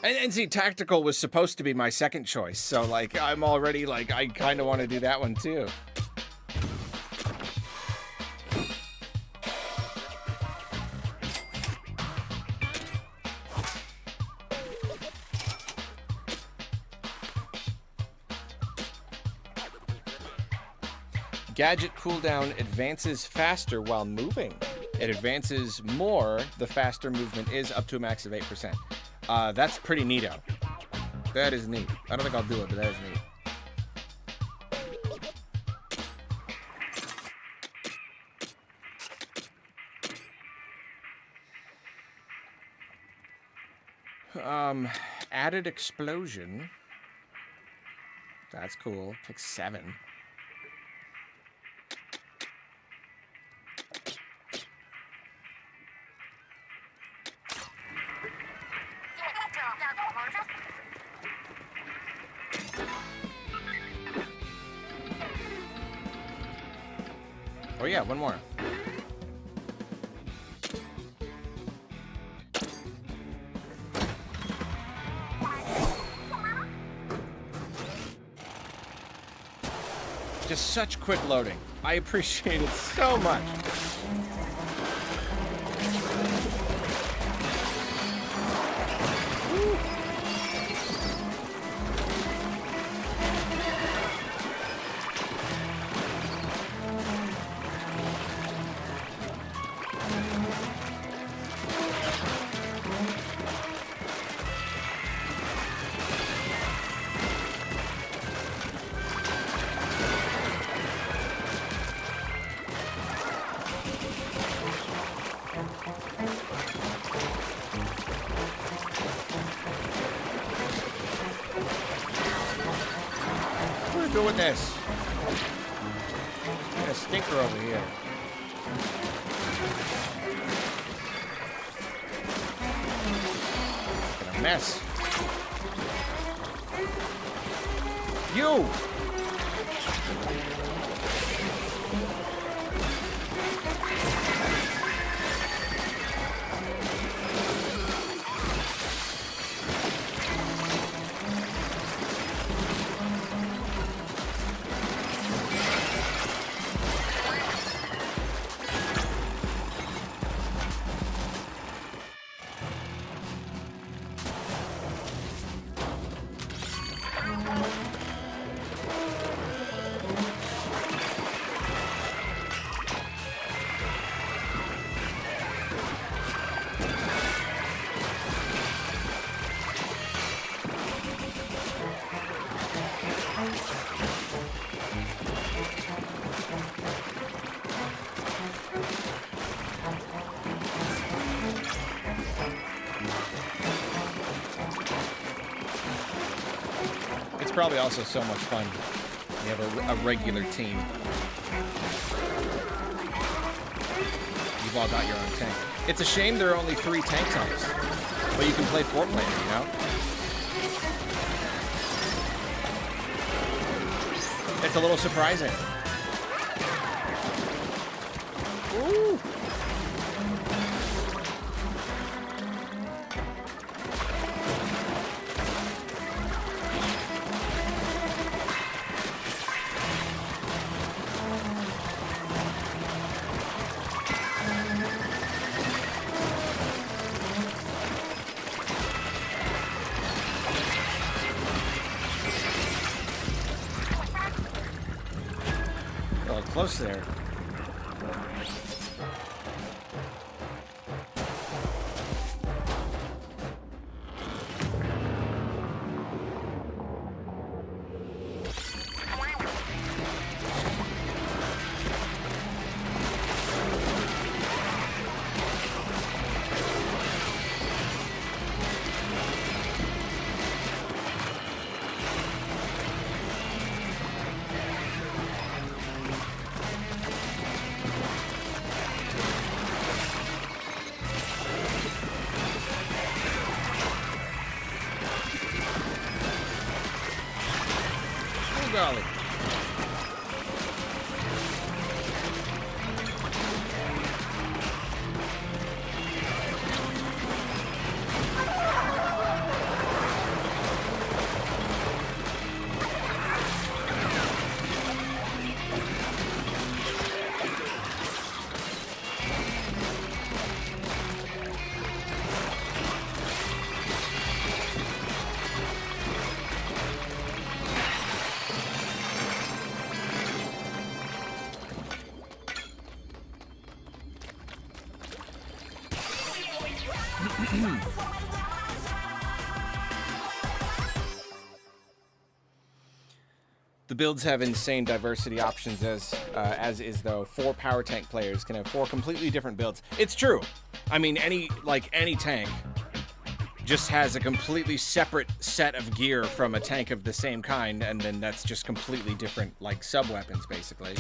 And see, tactical was supposed to be my second choice, so like I'm already like I kind of want to do that one too. Gadget cooldown advances faster while moving. It advances more the faster movement is, up to a max of 8%. That's pretty neato. That is neat. I don't think I'll do it, but that is neat. Added explosion. That's cool. Pick 7. Oh yeah, one more. Just such quick loading. I appreciate it so much. Doing this. Got a stinker over here. Got a mess. You! Probably also so much fun. You have a regular team. You've all got your own tank. It's a shame there are only 3 tank types, but you can play 4-player, you know? It's a little surprising. Ooh. Close there. Golly. The builds have insane diversity options, as is though 4 power tank players can have 4 completely different builds. It's true. I mean, any tank just has a completely separate set of gear from a tank of the same kind, and then that's just completely different, like, sub-weapons, basically.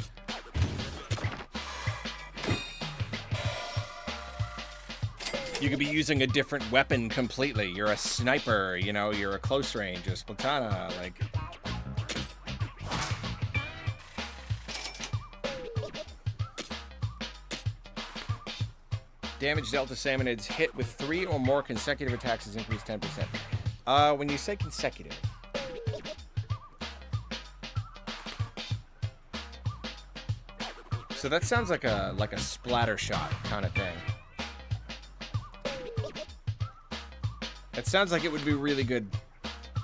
You could be using a different weapon completely. You're a sniper, you know, you're a close range, a Splatana, like... Damage dealt to salmonids hit with 3 or more consecutive attacks is increased 10%. When you say consecutive... So that sounds like a splatter shot kind of thing. It sounds like it would be really good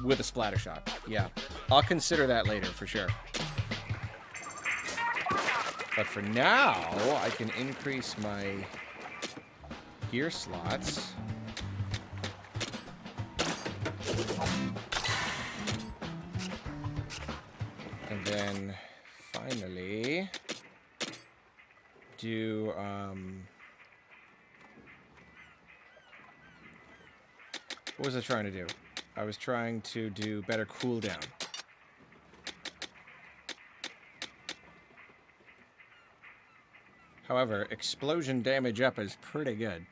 with a splatter shot. Yeah. I'll consider that later for sure. But for now, I can increase my gear slots. And then finally do what was I trying to do? I was trying to do better cooldown. However, explosion damage up is pretty good.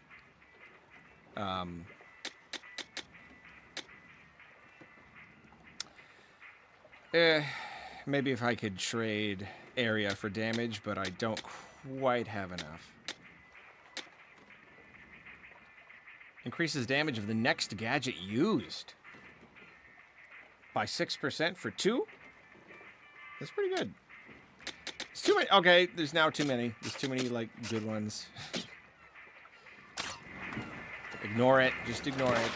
Maybe if I could trade area for damage, but I don't quite have enough. Increases damage of the next gadget used by 6% for 2? That's pretty good. It's too many. Okay, there's now too many. There's too many, like, good ones. Ignore it. Just ignore it.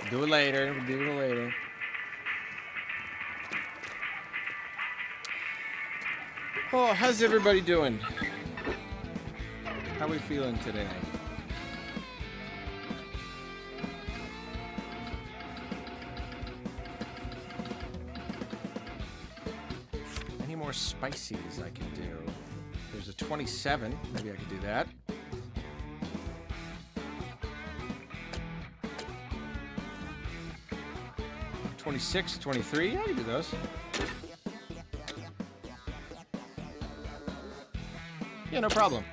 Do it later. Do it later. Oh, how's everybody doing? How are we feeling today? Any more spices I can do? There's a 27. Maybe I could do that. $26, $23. Yeah, I can do those. Yeah, no problem.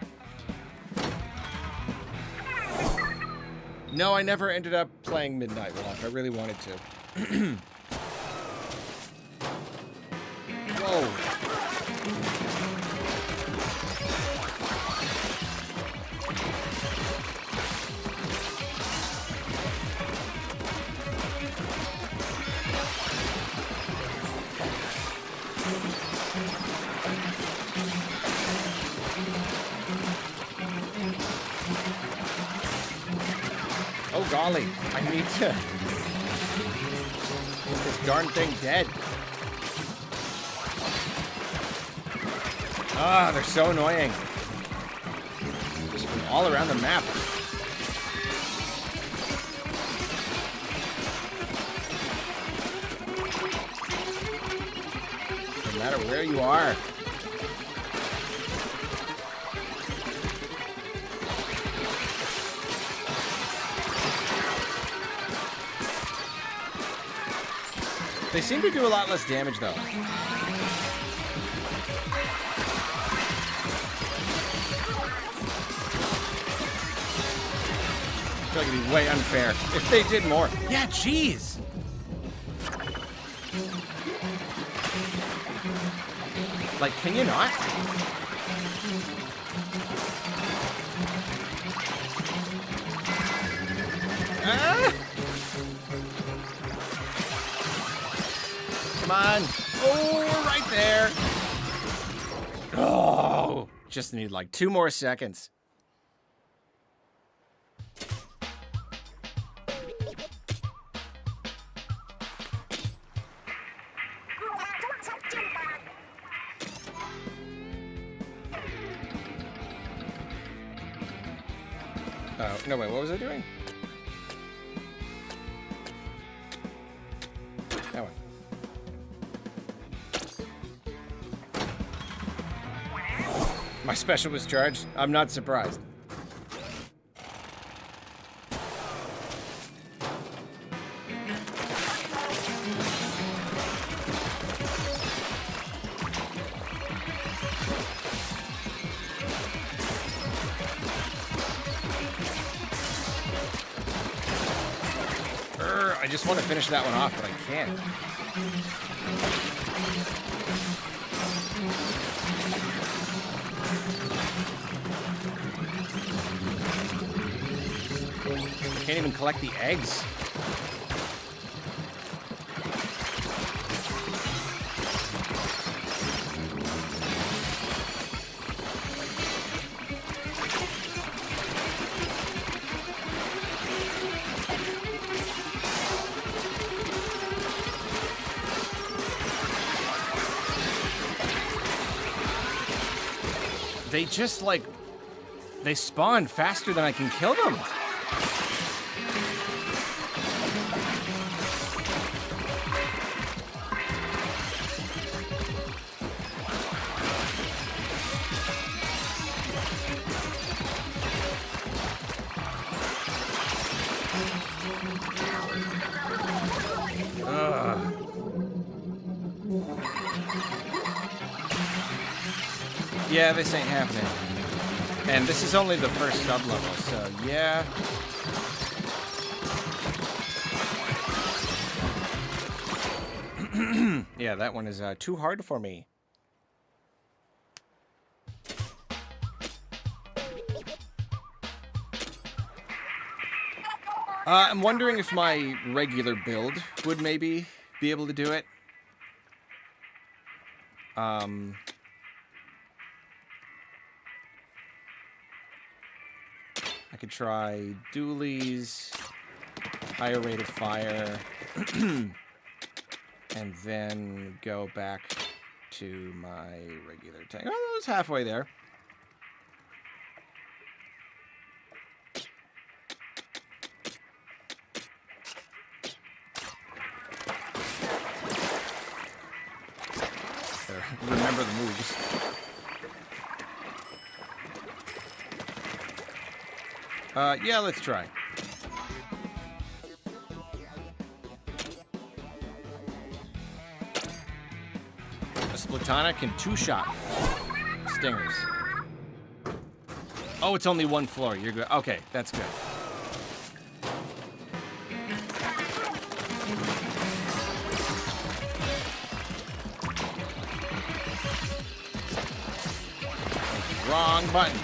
No, I never ended up playing Midnight Walk. I really wanted to. Whoa. Oh golly, I need to get this darn thing dead. Ah, they're so annoying. Just from all around the map. No matter where you are. They seem to do a lot less damage, though. I feel like it'd be way unfair if they did more. Yeah, jeez. Like, can you not? Ah! Come on. Oh, we're right there. Oh, just need like 2 more seconds. Oh, no, wait, what was I doing? That one. My special was charged. I'm not surprised. I just want to finish that one off, but I can't. Can't even collect the eggs. They just, like, they spawn faster than I can kill them. Yeah, this ain't happening. And this is only the first sub-level, so yeah. Yeah, that one is too hard for me. I'm wondering if my regular build would maybe be able to do it. I could try dualies, higher rate of fire, and then go back to my regular tank. Oh, it's halfway there. Remember the moves. Yeah, let's try. A Splatonic and 2-shot stingers. Oh, it's only one floor. You're good. Okay, that's good. Wrong button.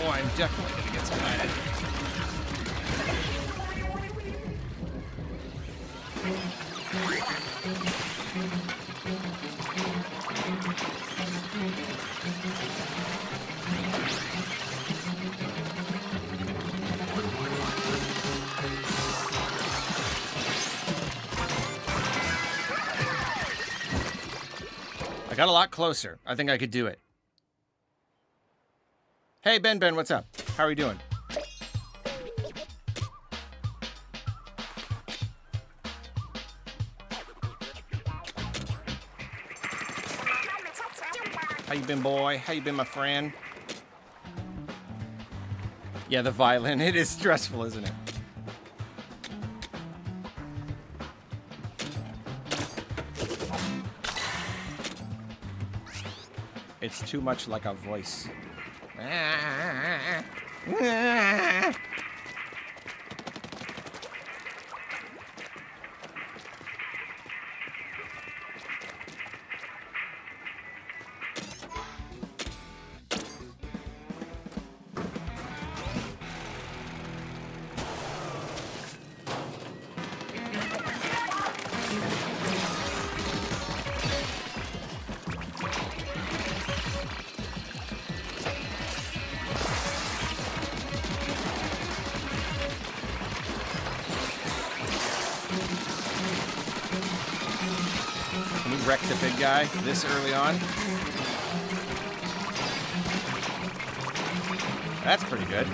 I'm definitely gonna get splatted. I got a lot closer. I think I could do it. Hey, Ben, what's up? How are you doing? How you been, boy? How you been, my friend? Yeah, the violin. It is stressful, isn't it? It's too much like a voice. wreck the big guy this early on. That's pretty good.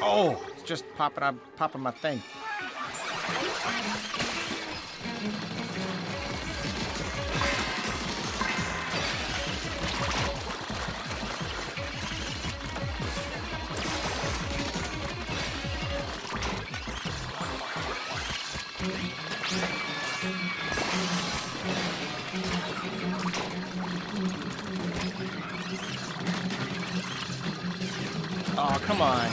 Oh, it's just popping my thing. Oh, come on.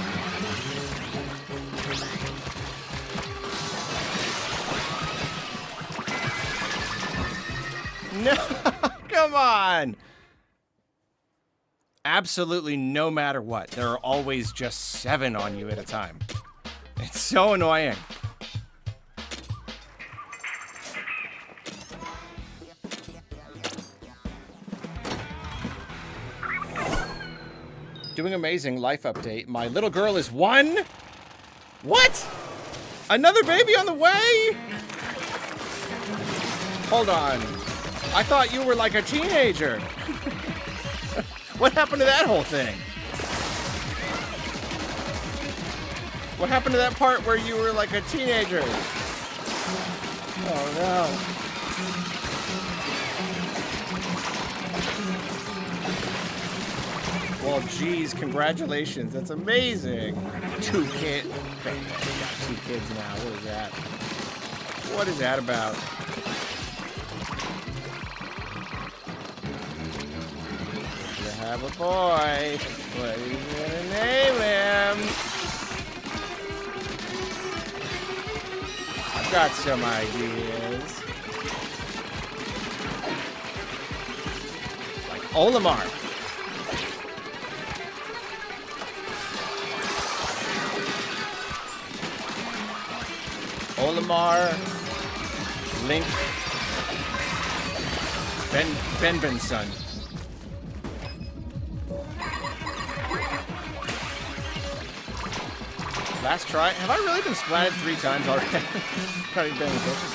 No, come on. Absolutely no matter what. There are always just 7 on you at a time. It's so annoying. Doing amazing. Life update. My little girl is 1? What? Another baby on the way? Hold on. I thought you were like a teenager. What happened to that whole thing? What happened to that part where you were like a teenager? Oh no. Well, geez, congratulations. That's amazing. 2 kids. You got 2 kids now. What is that? What is that about? You have a boy. What are you gonna name him? I've got some ideas. Like Olimar. Olimar, Link, Benben's son. Last try. Have I really been splatted 3 times already? Not even paying attention.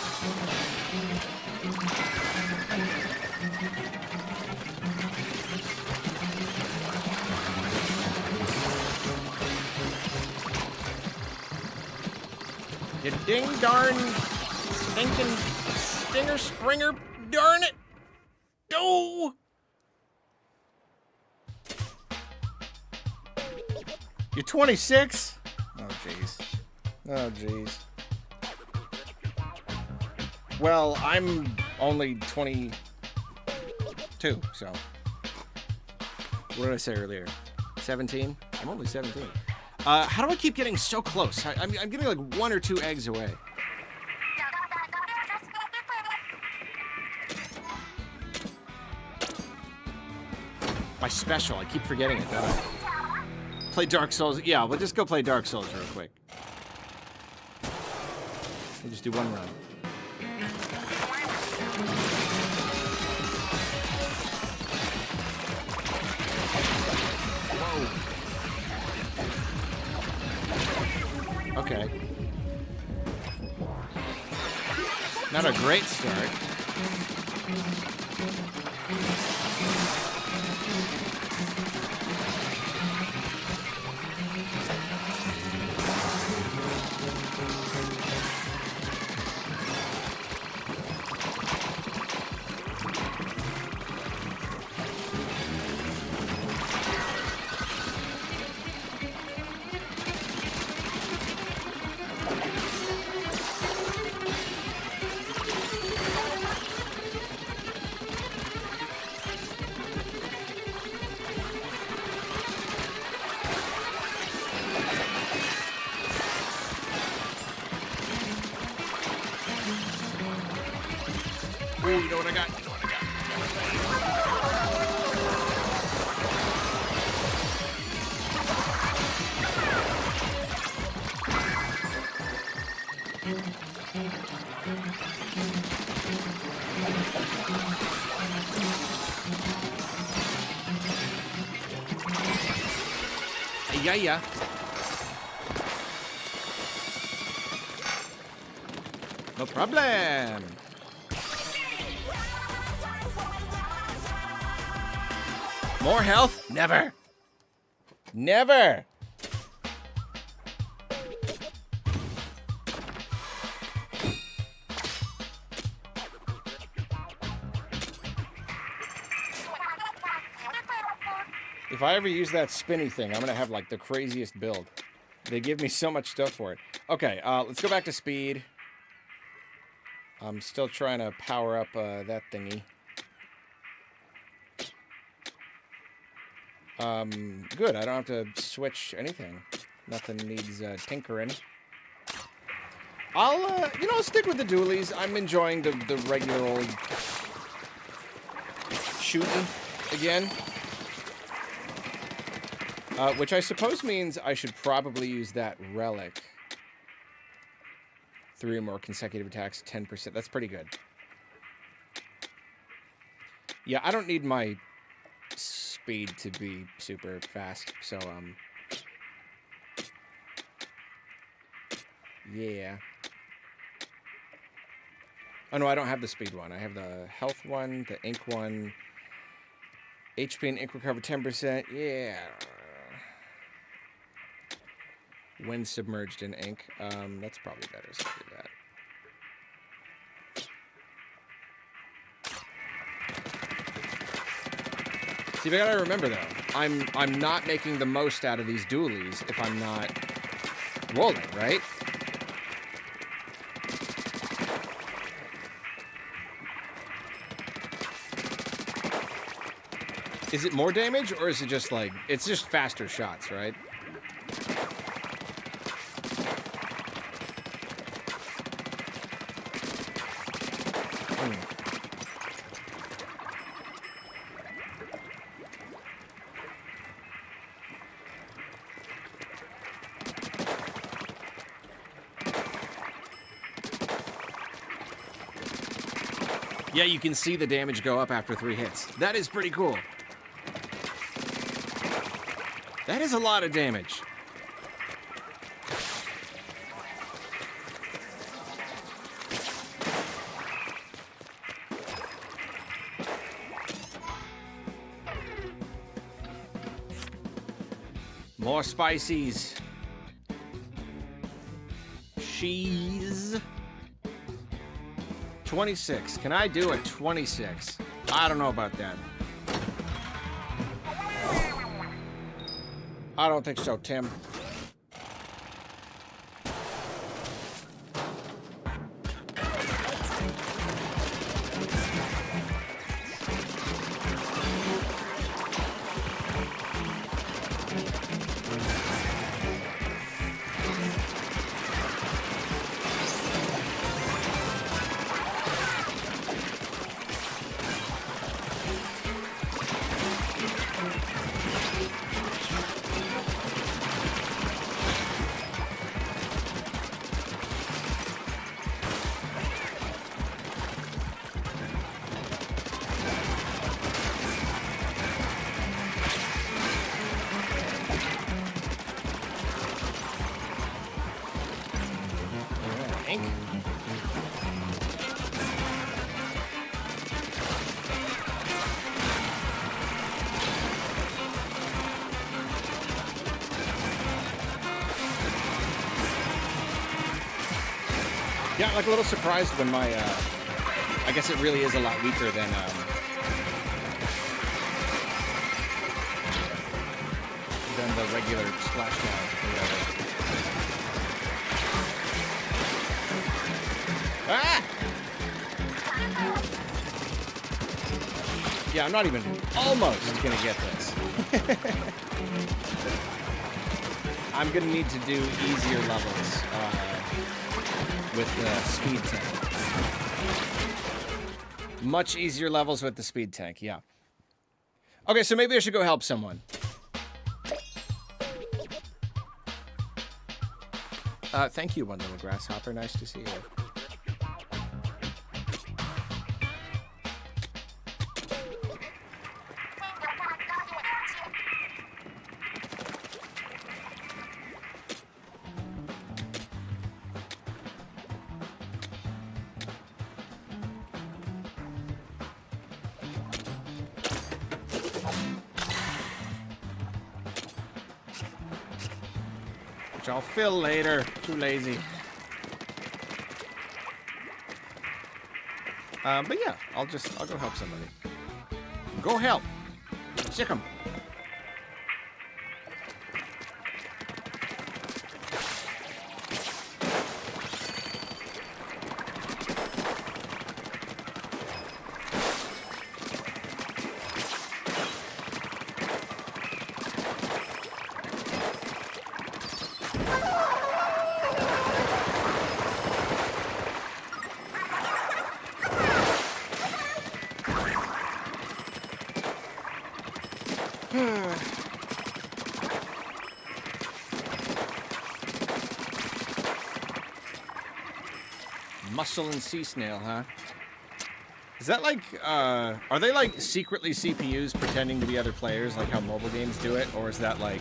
You ding darn stinking stinger springer, darn it! Go! You're 26? Oh jeez. Oh jeez. Well, I'm only 22, so. What did I say earlier? 17? I'm only 17. How do I keep getting so close? I'm getting like 1 or 2 eggs away. My special, I keep forgetting it, don't I? Play Dark Souls. Yeah, we'll just go play Dark Souls real quick. We'll just do 1 run. Okay. Not a great start. Ooh, you know what I got? You know what I got? yeah. No problem. More health? Never. Never. If I ever use that spinny thing, I'm going to have, like, the craziest build. They give me so much stuff for it. Okay, let's go back to speed. I'm still trying to power up that thingy. Good, I don't have to switch anything. Nothing needs tinkering. I'll stick with the dualies. I'm enjoying the regular old shooting again. Which I suppose means I should probably use that relic. 3 or more consecutive attacks, 10%. That's pretty good. Yeah, I don't need my speed to be super fast, so, yeah. Oh, no, I don't have the speed one. I have the health one, the ink one, HP and ink recover 10%. Yeah. When submerged in ink. That's probably better, so I'll do that. See, I gotta remember, though, I'm not making the most out of these dualies if I'm not rolling, right? Is it more damage, or is it just, like, it's just faster shots, right? Yeah, you can see the damage go up after 3 hits. That is pretty cool. That is a lot of damage. More spices. Cheese. 26. Can I do a 26? I don't know about that. I don't think so, Tim. Yeah, I'm like a little surprised when my, I guess it really is a lot weaker than the regular splashdown or whatever. Ah! Yeah, I'm not even almost gonna get this. I'm gonna need to do easier levels with the speed tank. Much easier levels with the speed tank, yeah. Okay, so maybe I should go help someone. Thank you, one little grasshopper. Nice to see you. which I'll fill later. Too lazy. But yeah, I'll go help somebody. Go help. Sick 'em. Mussel and sea snail, huh? Is that like, are they like secretly CPUs pretending to be other players, like how mobile games do it? Or is that like,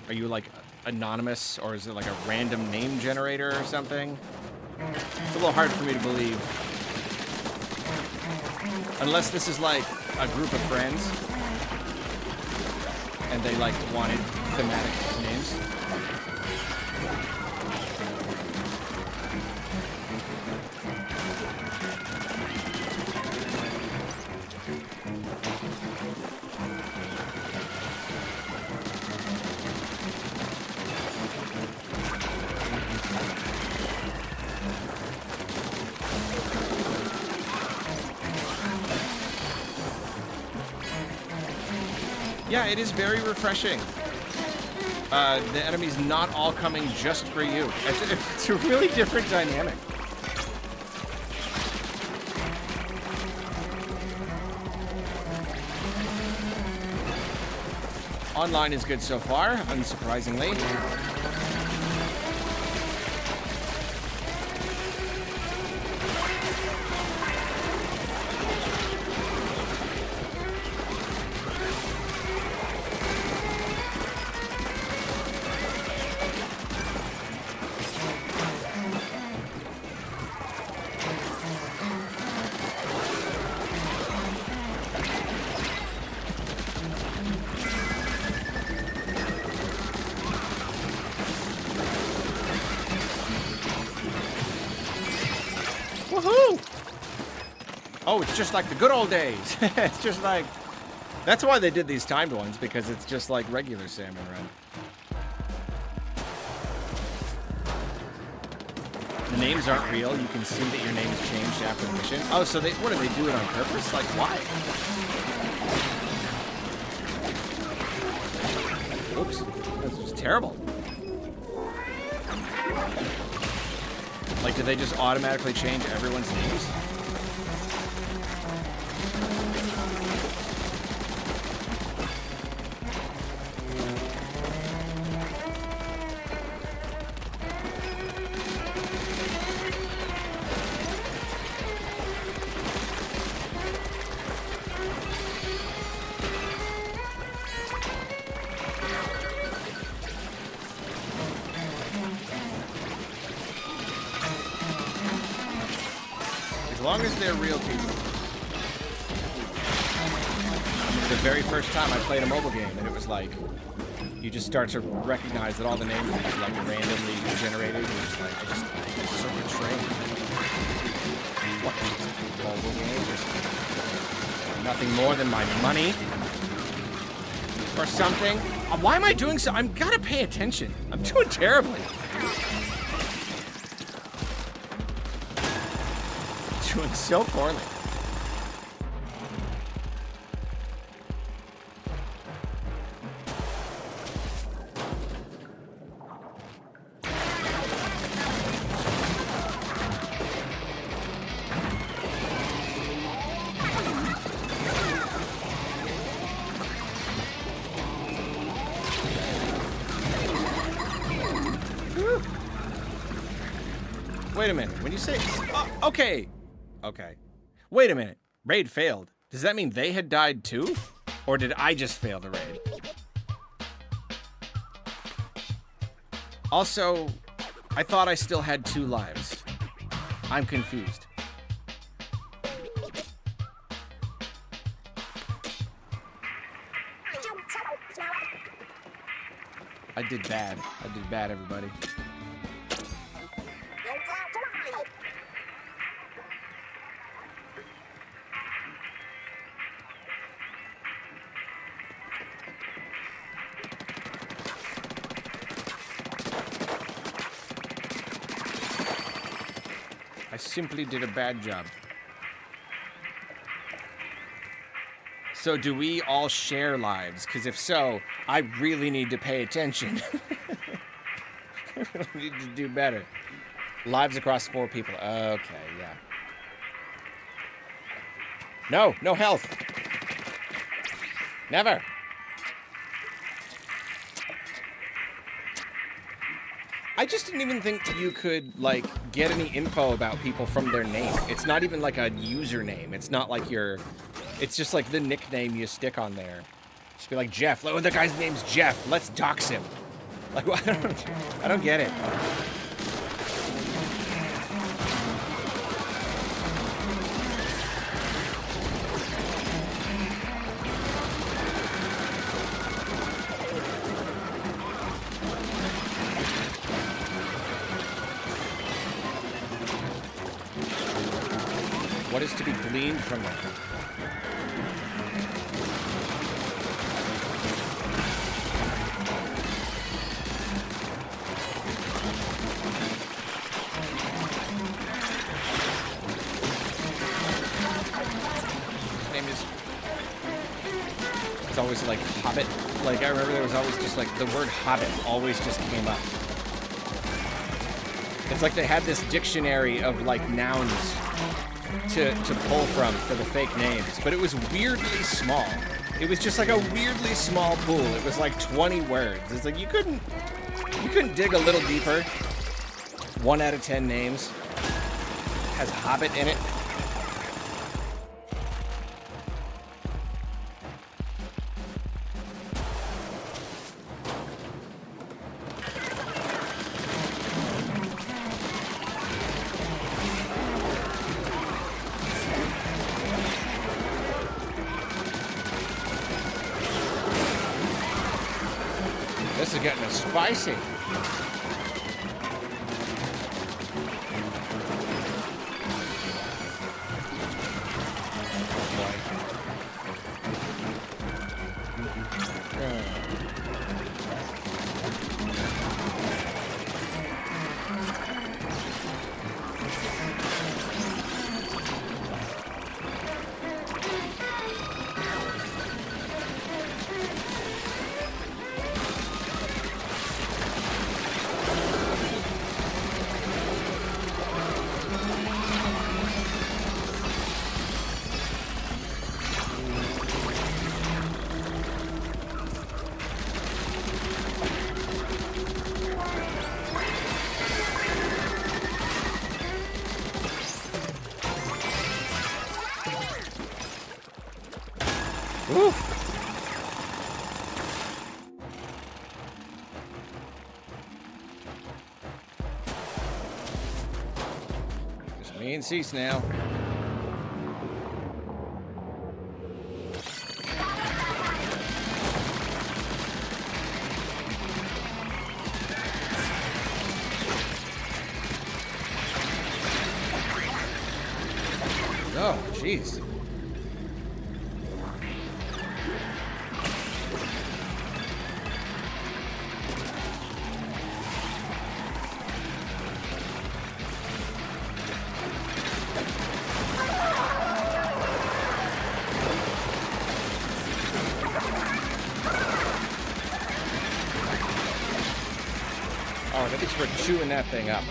are you like anonymous, or is it like a random name generator or something? It's a little hard for me to believe. Unless this is like a group of friends and they like wanted thematic names. Yeah, it is very refreshing. The enemy's not all coming just for you. It's a really different dynamic. Online is good so far, unsurprisingly. Oh, it's just like the good old days. It's just like... That's why they did these timed ones, because it's just like regular Salmon Run. The names aren't real. You can see that your name is changed after the mission. Oh, so they... What, do they do it on purpose? Like, why? Oops. That's just terrible. Like, did they just automatically change everyone's names? As long as they're real people. The very first time I played a mobile game, and it was like, you just start to recognize that all the names are just like randomly generated, and it's like, it's so betraying. What? Mobile game? Just nothing more than my money? Or something? Why am I doing so? I'm gotta pay attention. I'm doing terribly. Doing so poorly. Wait a minute. When you say... okay. Okay. Wait a minute. Raid failed. Does that mean they had died too? Or did I just fail the raid? Also, I thought I still had 2 lives. I'm confused. I did bad. I did bad, everybody. I simply did a bad job. So do we all share lives? Because if so, I really need to pay attention. I really need to do better. Lives across 4 people. Okay, yeah. No, no health. Never. I just didn't even think you could, like, get any info about people from their name. It's not even like a username. It's not like your... It's just like the nickname you stick on there. Just be like, Jeff. Oh, the guy's name's Jeff. Let's dox him. Like, I don't get it. What is to be gleaned from that? His name is... It's always like Hobbit. Like, I remember there was always just like the word Hobbit always just came up. It's like they had this dictionary of like nouns to pull from for the fake names, but it was weirdly small. It was just like a weirdly small pool. It was like 20 words. It's like you couldn't dig a little deeper. 1 out of 10 names has Hobbit in it. This is getting spicy. Just me and Cease now. Oh, jeez. Oh, at least we're chewing that thing up.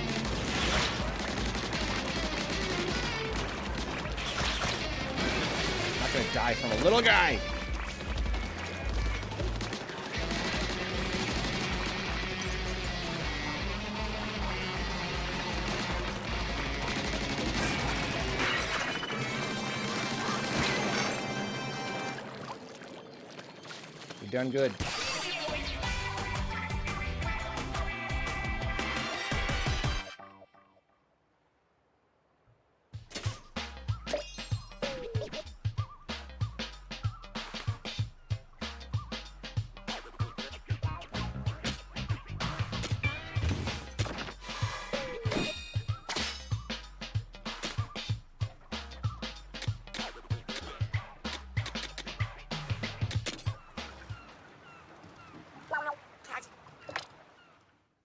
Not gonna die from a little guy. You've done good.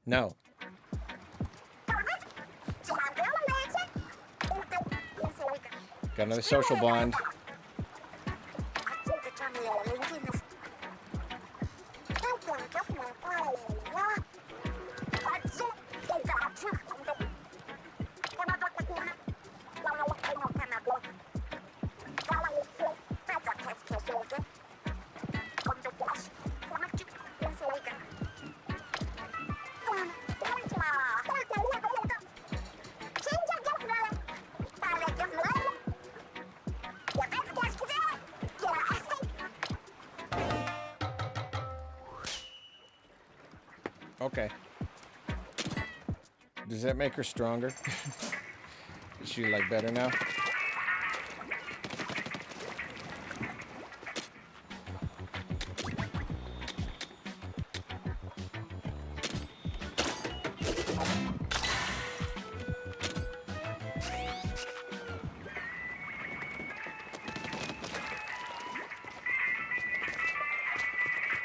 No. Got another social bond. Okay. Does that make her stronger? Is she like better now?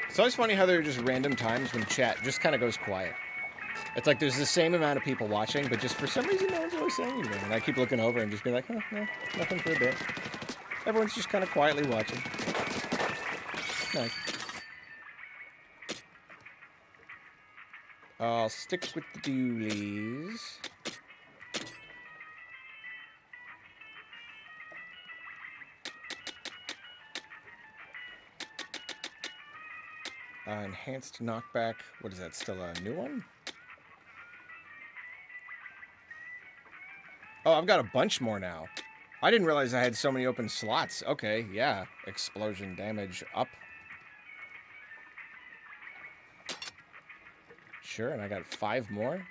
It's always funny how there are just random times when chat just kind of goes quiet. It's like there's the same amount of people watching, but just for some reason no one's really saying anything. And I keep looking over and just being like, oh, no, nothing for a bit. Everyone's just kind of quietly watching. Nice. I'll stick with the dualies. Enhanced knockback. What is that? Still a new one? Oh, I've got a bunch more now. I didn't realize I had so many open slots. Okay, yeah. Explosion damage up. Sure, and I got 5 more.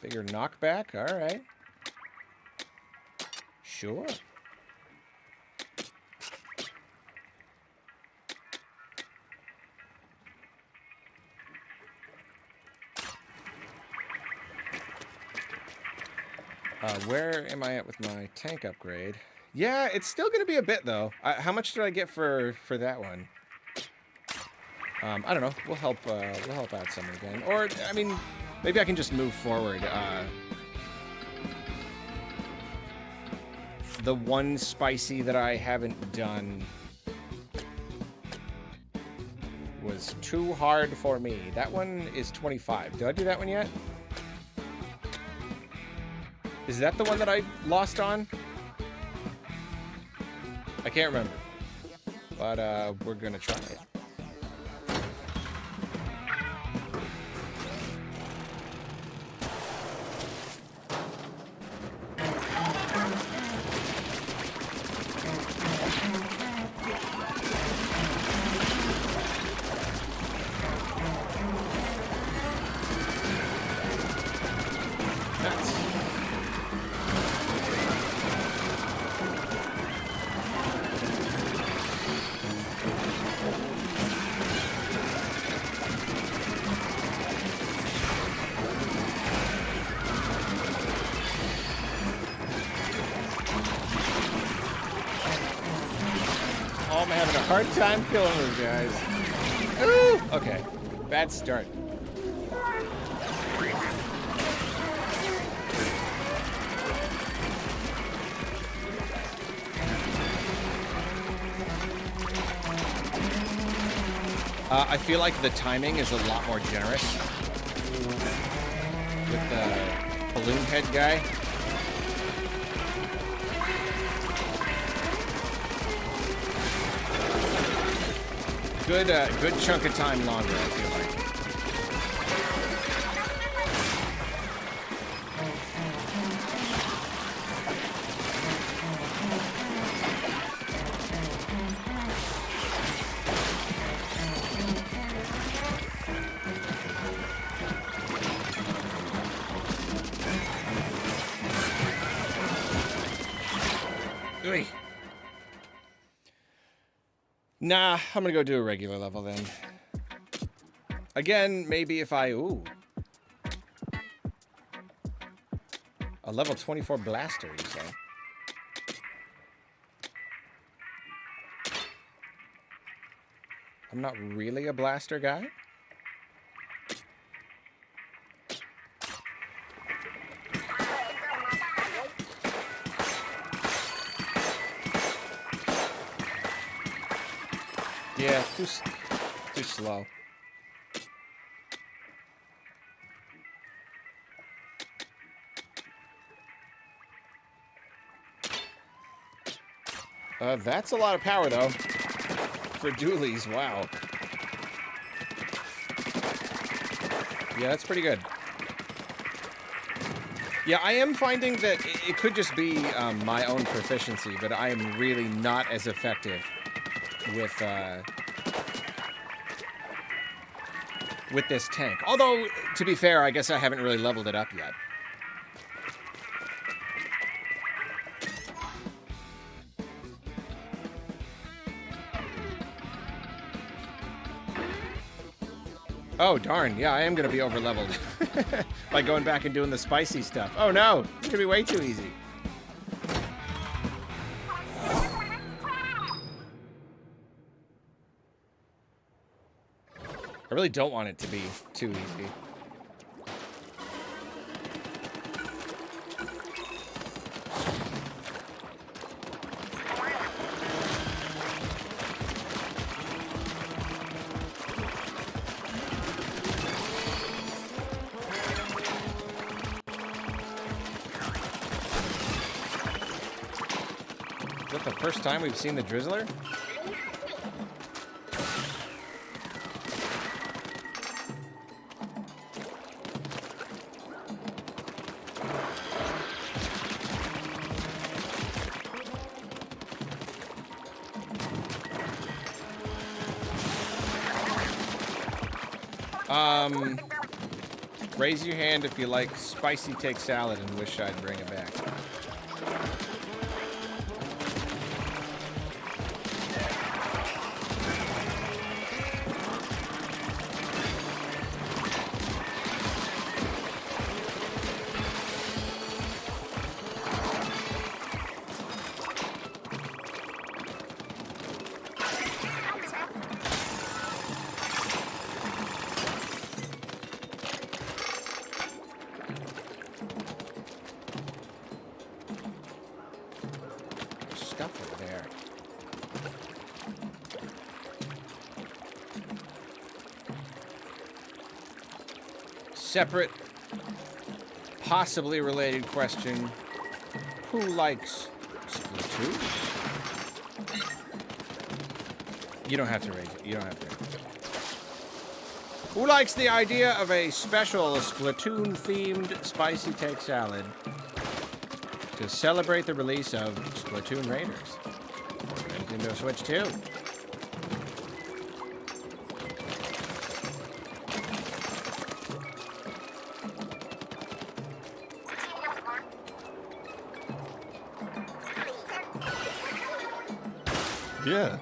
Bigger knockback. All right. Sure. Where am I at with my tank upgrade? Yeah, it's still going to be a bit, though. How much did I get for that one? I don't know. We'll help out someone again. Or, I mean, maybe I can just move forward. The one spicy that I haven't done was too hard for me. That one is 25. Did I do that one yet? Is that the one that I lost on? I can't remember. But we're gonna try it. I'm having a hard time killing those guys. Ooh! Okay. Bad start. I feel like the timing is a lot more generous with the balloon head guy. Good chunk of time longer, I feel like. Ooh. Nah, I'm gonna go do a regular level then. Again, maybe if I... Ooh. A level 24 blaster, you say? I'm not really a blaster guy. Yeah, too slow. That's a lot of power, though. For dualies, wow. Yeah, that's pretty good. Yeah, I am finding that it could just be my own proficiency, but I am really not as effective with this tank. Although, to be fair, I guess I haven't really leveled it up yet. Oh, darn. Yeah, I am going to be over-leveled by going back and doing the spicy stuff. Oh, no. It's going to be way too easy. I really don't want it to be too easy. Is that the first time we've seen the Drizzler? Raise your hand if you like spicy take salad and wish I'd bring it back. Separate, possibly related question. Who likes Splatoon? You don't have to raise it. You don't have to. Who likes the idea of a special Splatoon-themed spicy take salad to celebrate the release of Splatoon Raiders for Nintendo Switch 2? Yeah.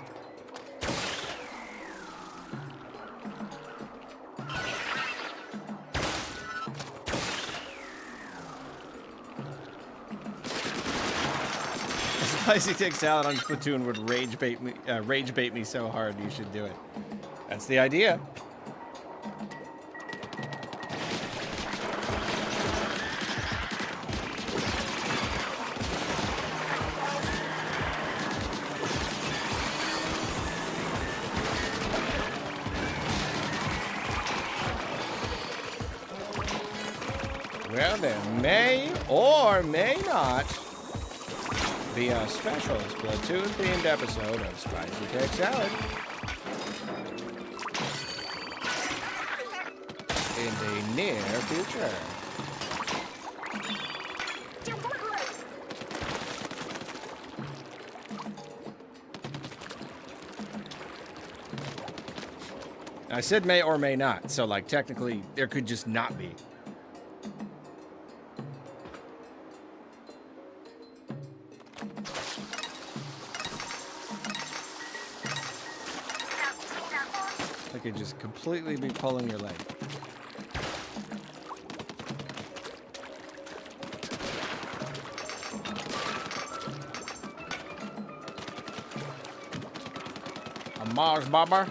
Spicy take salad on Splatoon would rage bait me so hard. You should do it. That's the idea. Well, there may or may not be a special Splatoon-themed episode of Spicy Take Salad in the near future. I said may or may not, so like technically there could just not be. I could just completely be pulling your leg. A Mars Bobber.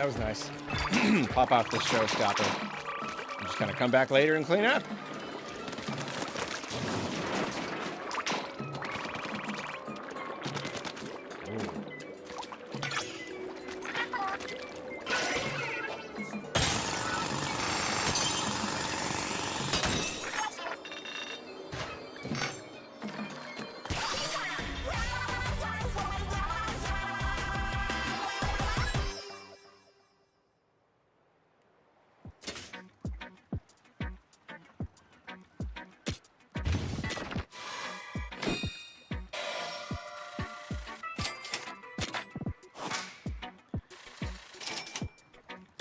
That was nice. Pop off the showstopper. Just kind of come back later and clean up.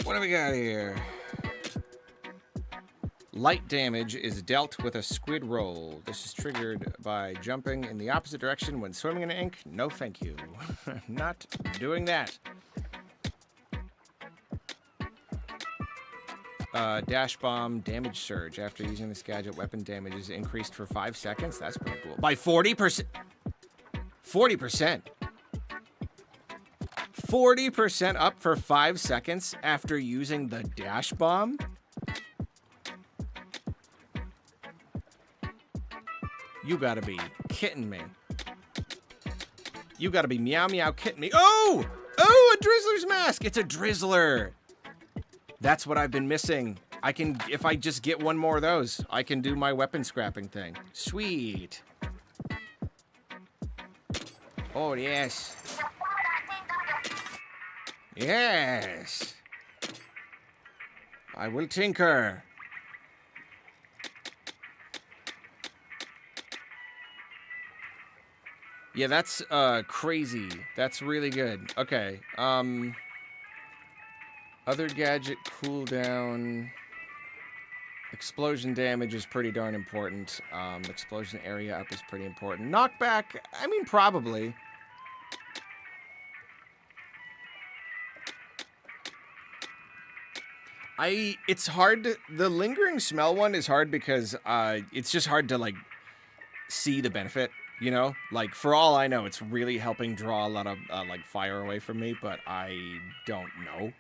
What do we got here? Light damage is dealt with a squid roll. This is triggered by jumping in the opposite direction when swimming in ink. No thank you. Not doing that. Dash bomb damage surge. After using this gadget, weapon damage is increased for 5 seconds. That's pretty cool. By 40%. 40%. 40% up for 5 seconds after using the dash bomb? You gotta be kidding me. You gotta be meow meow kidding me. Oh! Oh, a Drizzler's mask! It's a Drizzler! That's what I've been missing. I can, if I just get one more of those, I can do my weapon scrapping thing. Sweet. Oh, yes. Yes. I will tinker. Yeah, that's crazy. That's really good. Okay. Other gadget cooldown. Explosion damage is pretty darn important. Explosion area up is pretty important. Knockback, I mean, probably. It's hard to, the lingering smell one is hard because it's just hard to like see the benefit, you know? Like for all I know, it's really helping draw a lot of like fire away from me, but I don't know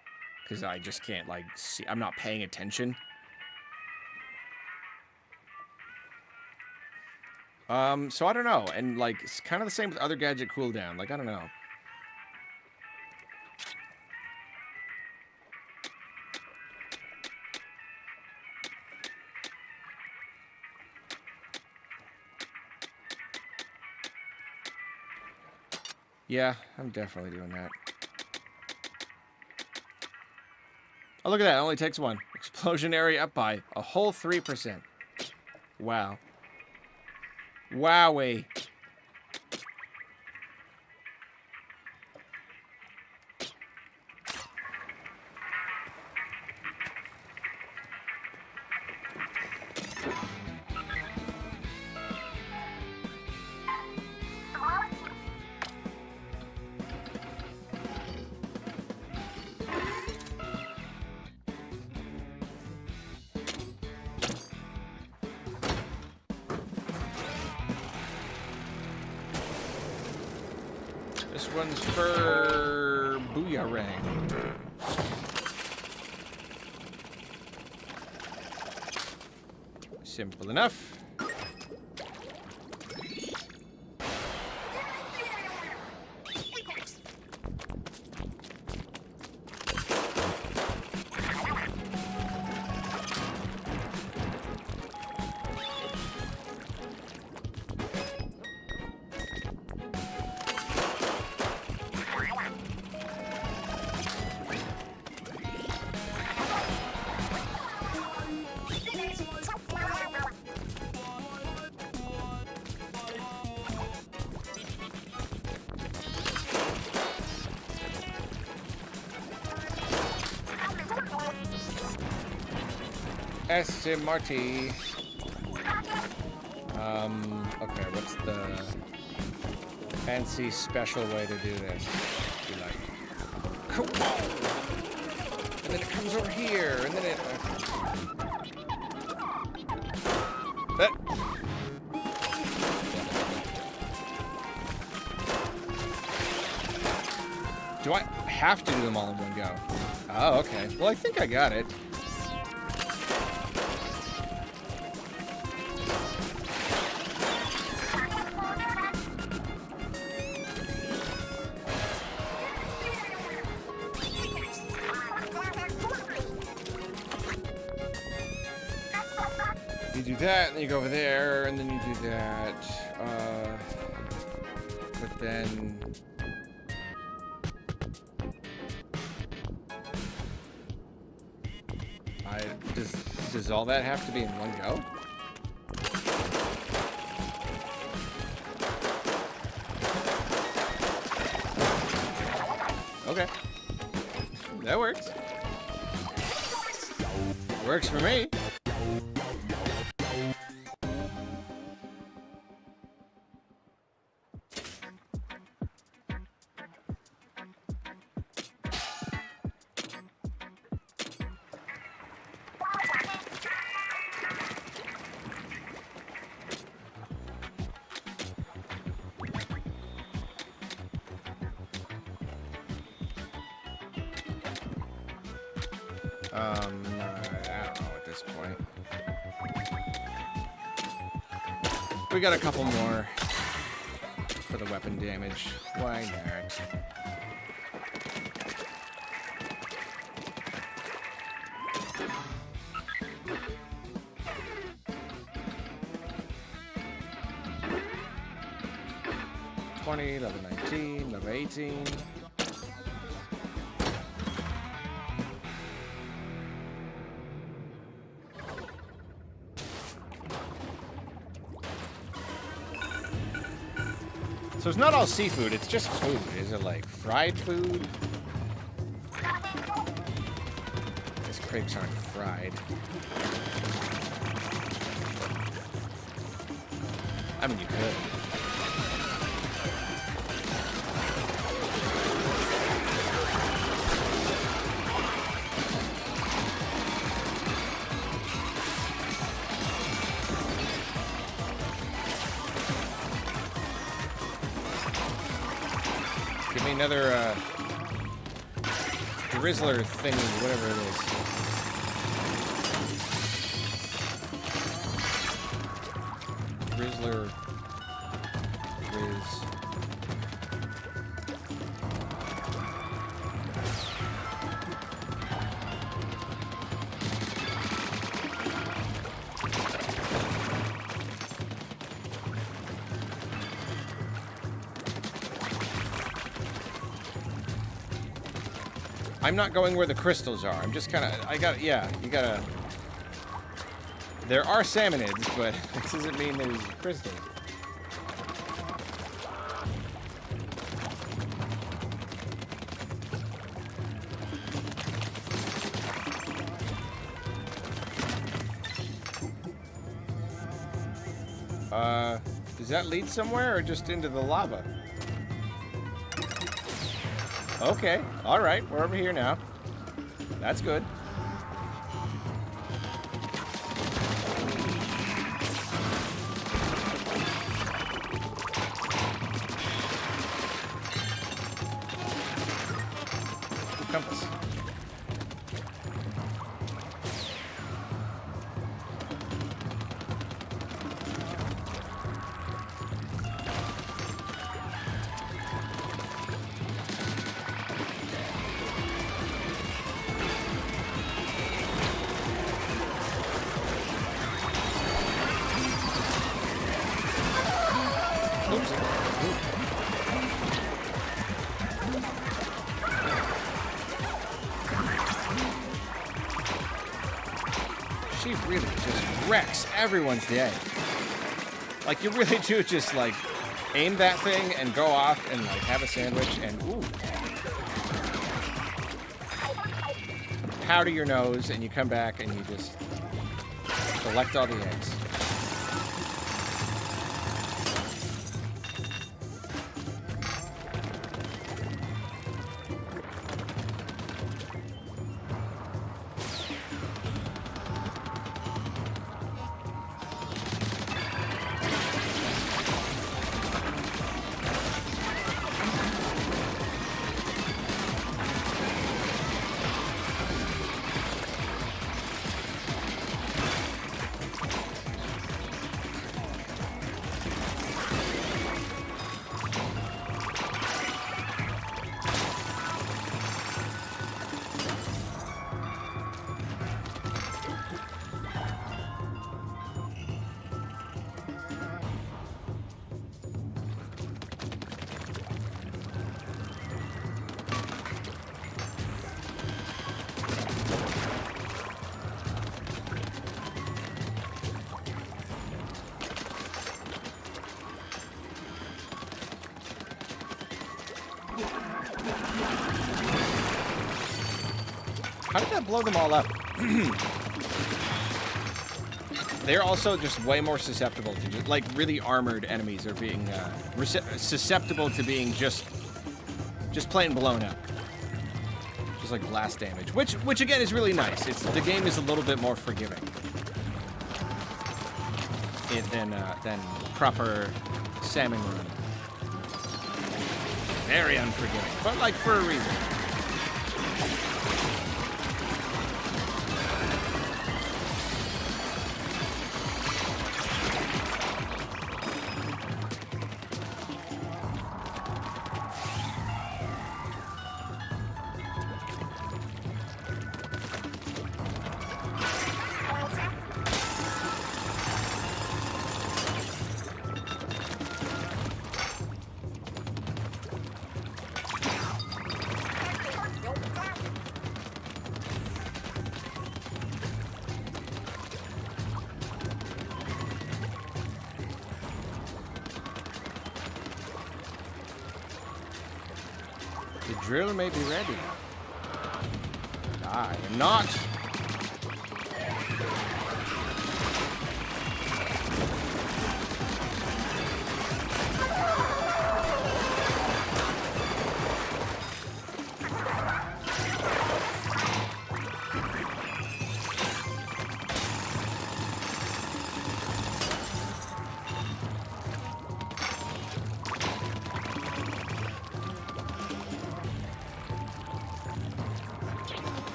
because I just can't like see, I'm not paying attention. So I don't know, and like it's kind of the same with other gadget cooldown, like I don't know. Yeah, I'm definitely doing that. Oh, look at that. It only takes one. Explosion area up by a whole 3%. Wow. Wowee. This one's for Booyarang. Simple enough. Aston Marty. Okay, what's the fancy special way to do this? Be like, come on! And then it comes over here, and then it... Do I have to do them all in one go. Oh, okay. Well, I think I got it. You do that, and then you go over there, and then you do that. But then... Does all that have to be in one go? Okay. That works. Works for me. I don't know at this point. We got a couple more for the weapon damage. Why not? Level 19, level 18. So it's not all seafood, it's just food. Is it like fried food? I guess crepes aren't fried. I mean, you could. Give me another Drizzler thingy, whatever it is. Drizzler. Grizz. I'm not going where the crystals are. I'm just kind of, yeah, you gotta. There are salmonids, but this doesn't mean there's crystals. Does that lead somewhere or just into the lava? Okay, alright, we're over here now. That's good. Compass. She really just wrecks everyone's day. Like, you really do just, like, aim that thing and go off and, like, have a sandwich and, ooh. Powder your nose and you come back and you just collect all the eggs. How did that blow them all up? They're also just way more susceptible to just, like, really armored enemies are being susceptible to being just plain blown up. Just like blast damage, which again is really nice. The game is a little bit more forgiving than proper salmon run. Very unforgiving, but like for a reason. The drill may be ready. I am not.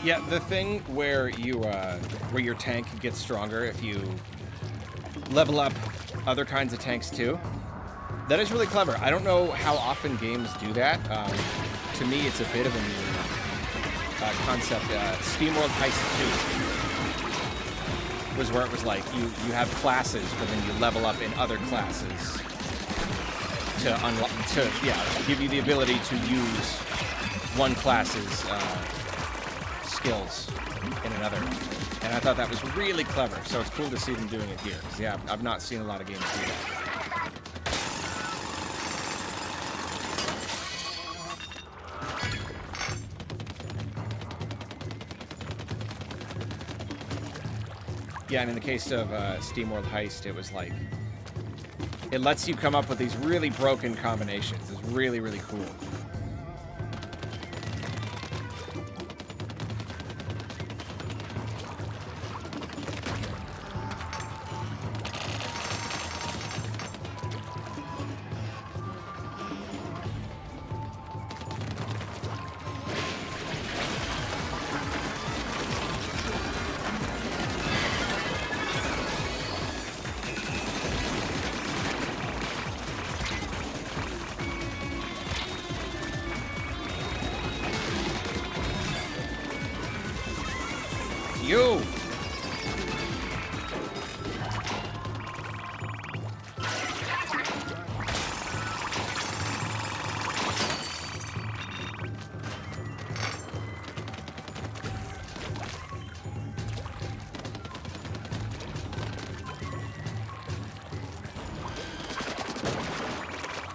Yeah, the thing where your tank gets stronger if you level up other kinds of tanks too, that is really clever. I don't know how often games do that. To me, it's a bit of a new concept. SteamWorld Heist 2 was where it was like you have classes, but then you level up in other classes to unlock give you the ability to use one class's skills in another, and I thought that was really clever. So it's cool to see them doing it here. 'Cause, yeah, I've not seen a lot of games do that. Yeah, and in the case of SteamWorld Heist, it was like it lets you come up with these really broken combinations. It's really, really cool. You!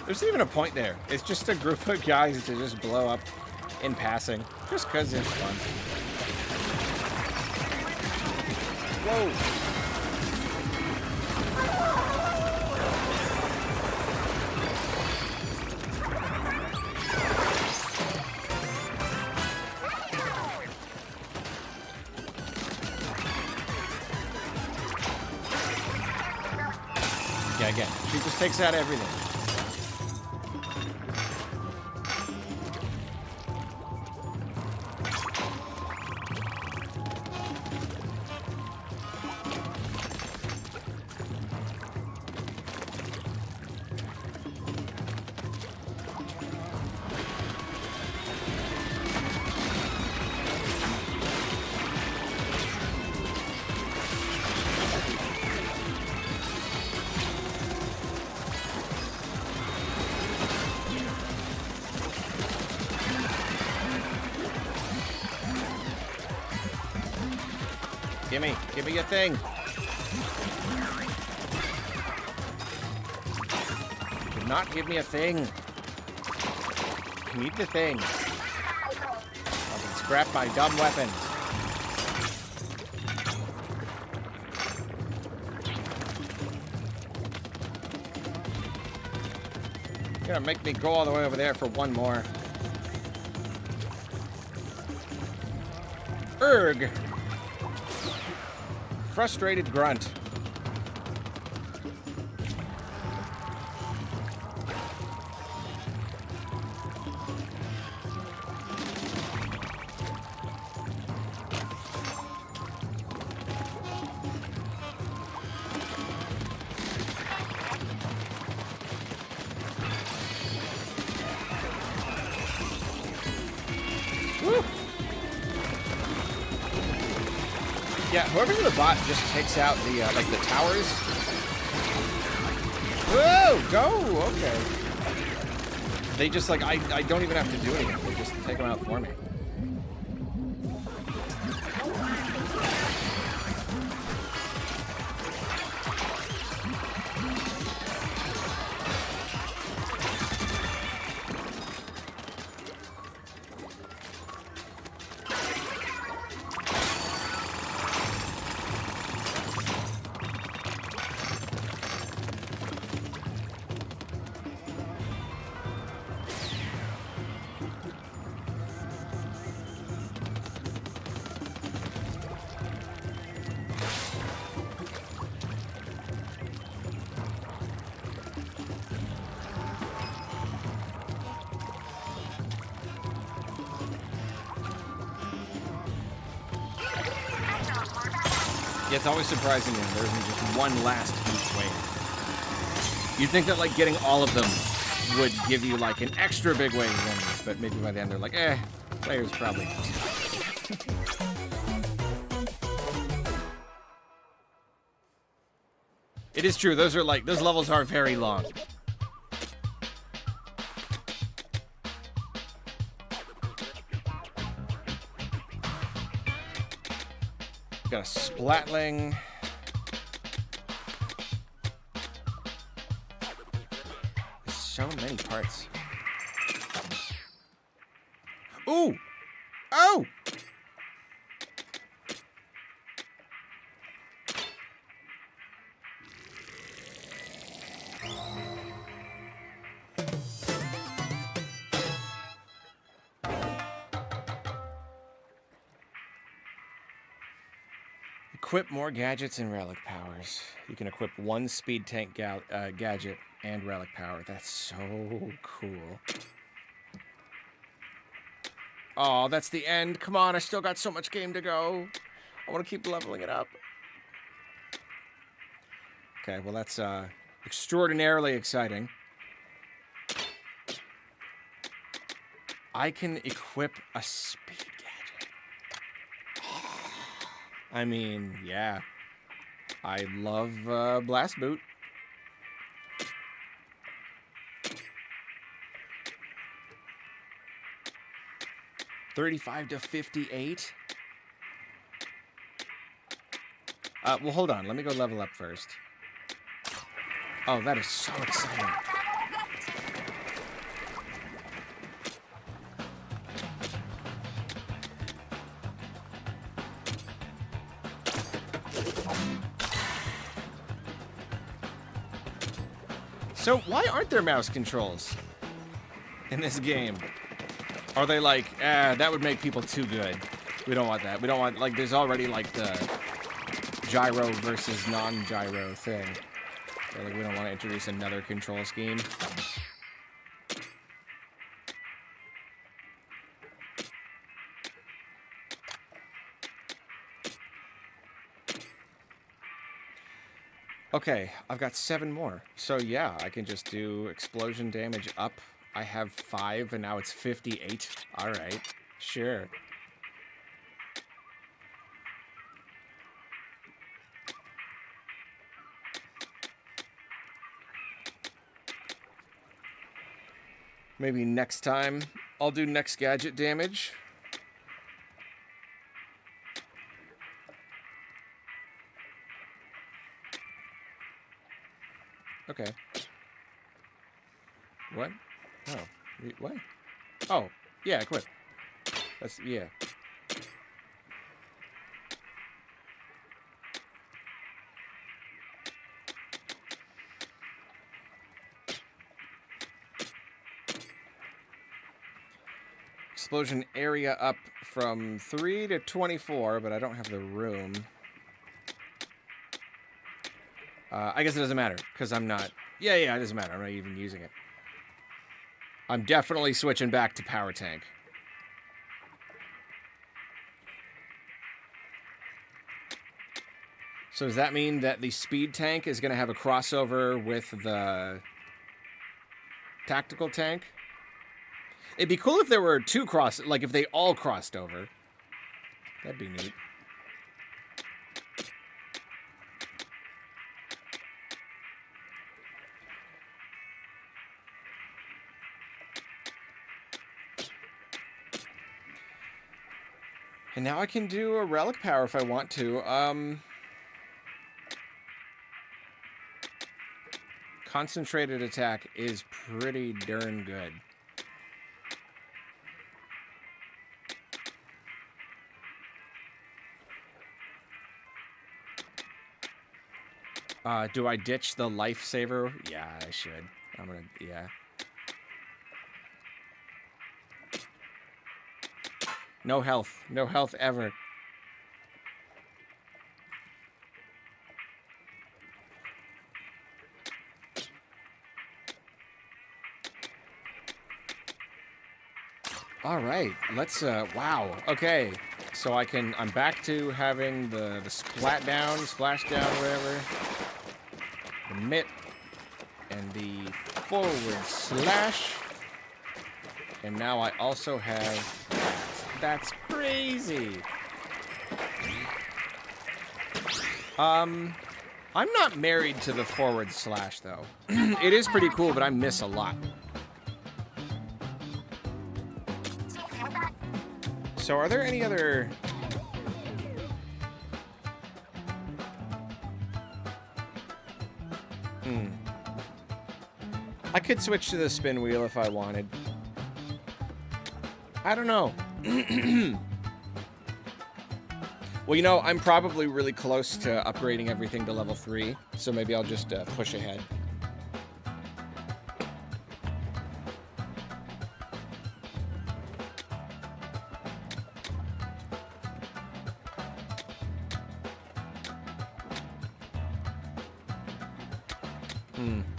There's even a point there. It's just a group of guys to just blow up in passing, just because it's fun. Whoa! Yeah, again, she just takes out everything. Give me your thing. Did not give me a thing. Need the thing. I can scrap my dumb weapons. You're gonna make me go all the way over there for one more. Erg. Frustrated grunt. Woo. Yeah, whoever's in the bot just takes out the, like, the towers. Whoa, go, okay. They just, like, I don't even have to do anything. They just take them out for me. Yeah, it's always surprising when there isn't just one last huge wave. You'd think that, like, getting all of them would give you, like, an extra big wave of enemies, but maybe by the end they're like, players probably. It is true, those levels are very long. Got a splatling. There's so many parts. Ooh! Oh! Equip more gadgets and relic powers. You can equip one speed tank gadget and relic power. That's so cool. Oh, that's the end. Come on, I still got so much game to go. I want to keep leveling it up. Okay, well that's extraordinarily exciting. I can equip a speed gadget. I mean, yeah. I love Blast Boot. $35 to $58. Well, hold on. Let me go level up first. Oh, that is so exciting. So, why aren't there mouse controls in this game? Are they like, that would make people too good. We don't want that. We don't want, like, there's already, like, the gyro versus non-gyro thing. So, like, we don't want to introduce another control scheme. Okay, I've got 7 more. So yeah, I can just do explosion damage up. I have 5 and now it's 58. Alright, sure. Maybe next time I'll do next gadget damage. Okay. What? Oh, what? Oh, yeah, equip. That's, yeah. Explosion area up from 3 to 24, but I don't have the room. I guess it doesn't matter, because I'm not... Yeah, it doesn't matter. I'm not even using it. I'm definitely switching back to power tank. So does that mean that the speed tank is going to have a crossover with the tactical tank? It'd be cool if there were two like if they all crossed over. That'd be neat. And now I can do a relic power if I want to. Concentrated attack is pretty darn good. Do I ditch the lifesaver? Yeah, I should. I'm gonna, yeah. No health. No health ever. All right, let's, wow. Okay, so I'm back to having the splat down, splash down, whatever. The mitt and the forward slash. And now I also have that. That's crazy. I'm not married to the forward slash, though. It is pretty cool, but I miss a lot. So are there any other... I could switch to the spin wheel if I wanted. I don't know. Well, you know, I'm probably really close to upgrading everything to level 3, so maybe I'll just push ahead.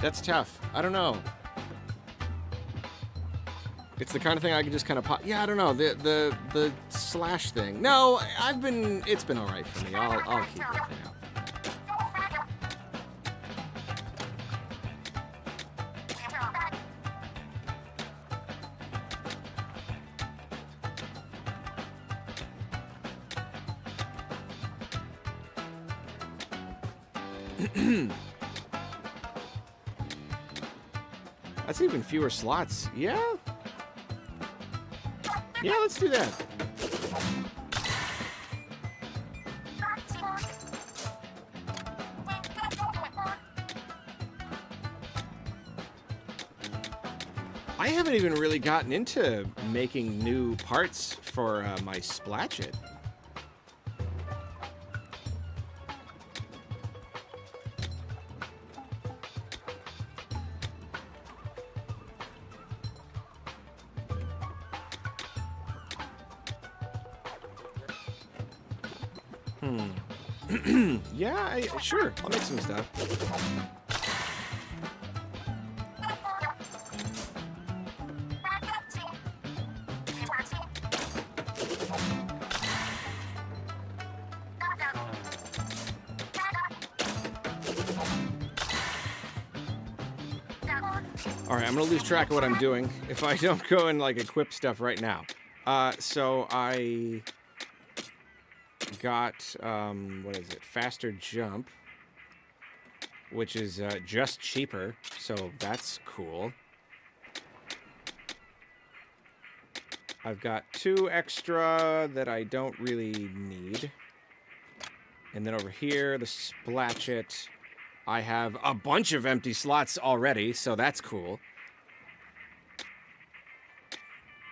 That's tough. I don't know. It's the kind of thing I can just kind of pop. Yeah, I don't know. The slash thing. No, it's been all right for me. I'll keep it for now. That's even fewer slots. Yeah? Yeah, let's do that. I haven't even really gotten into making new parts for my Splatchet. Yeah, sure. I'll make some stuff. All right, I'm gonna lose track of what I'm doing if I don't go and like equip stuff right now. So I got, what is it? Faster jump, which is just cheaper, so that's cool. I've got 2 extra that I don't really need. And then over here, the Splatchet, I have a bunch of empty slots already, so that's cool.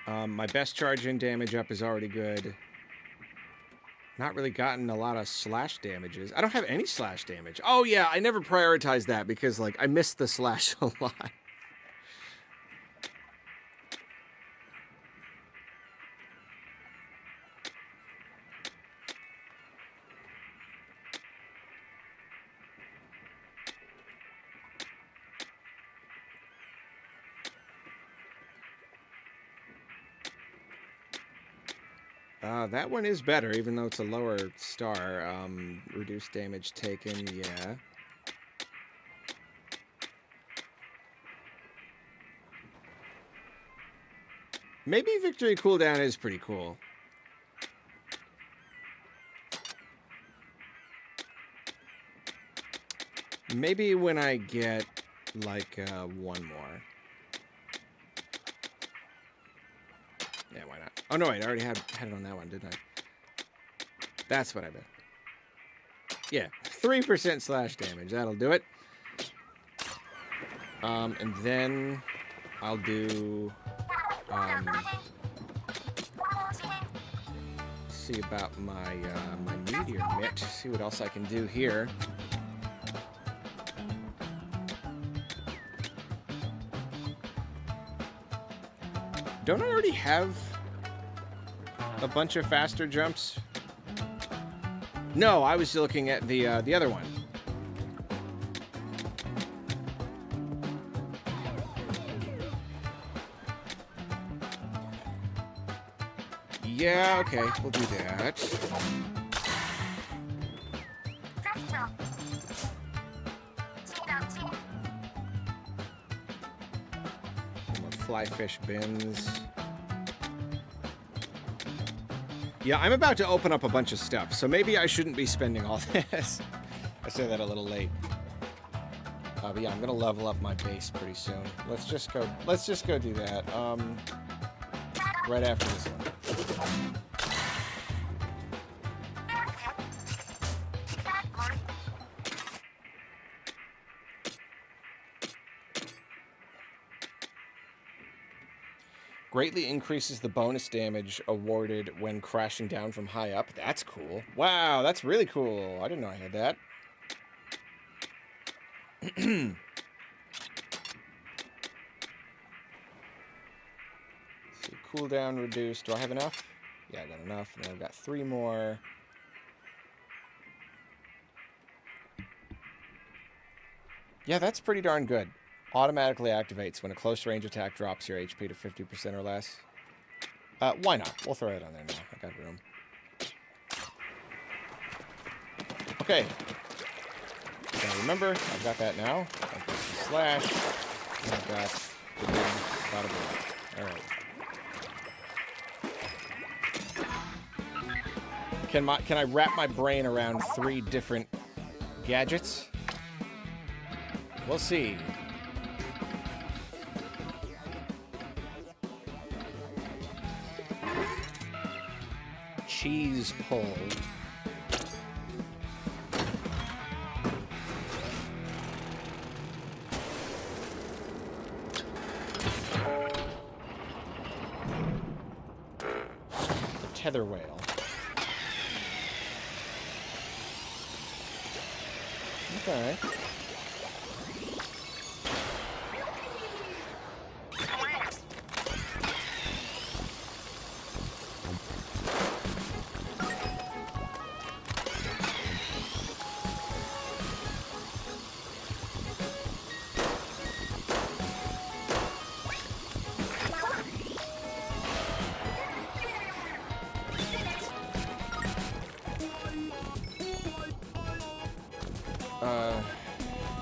My best charge-in damage up is already good. Not really gotten a lot of slash damages. I don't have any slash damage. Oh, yeah, I never prioritized that because, like, I missed the slash a lot. That one is better, even though it's a lower star. Reduced damage taken, yeah. Maybe victory cooldown is pretty cool. Maybe when I get, like, one more. Yeah, why not? Oh, no, wait, I already had it on that one, didn't I? That's what I bet. Yeah, 3% slash damage. That'll do it. And then I'll do... see about my my meteor mitt. See what else I can do here. Don't I already have a bunch of faster jumps? No, I was looking at the other one. Yeah, okay, we'll do that. More fly fish bins. Yeah, I'm about to open up a bunch of stuff, so maybe I shouldn't be spending all this. I say that a little late. But yeah, I'm gonna level up my base pretty soon. Let's just go do that. Right after this one. Greatly increases the bonus damage awarded when crashing down from high up. That's cool. Wow, that's really cool. I didn't know I had that. See, cooldown reduced. Do I have enough? Yeah, I got enough. And then I've got 3 more. Yeah, that's pretty darn good. Automatically activates when a close range attack drops your HP to 50% or less. Why not? We'll throw it on there now. I got room. Okay. So remember, I've got that now. I've got the slash. And I've got the big bada boom. Alright. Can I wrap my brain around 3 different gadgets? We'll see. Cheese pull. The tether whale. Okay.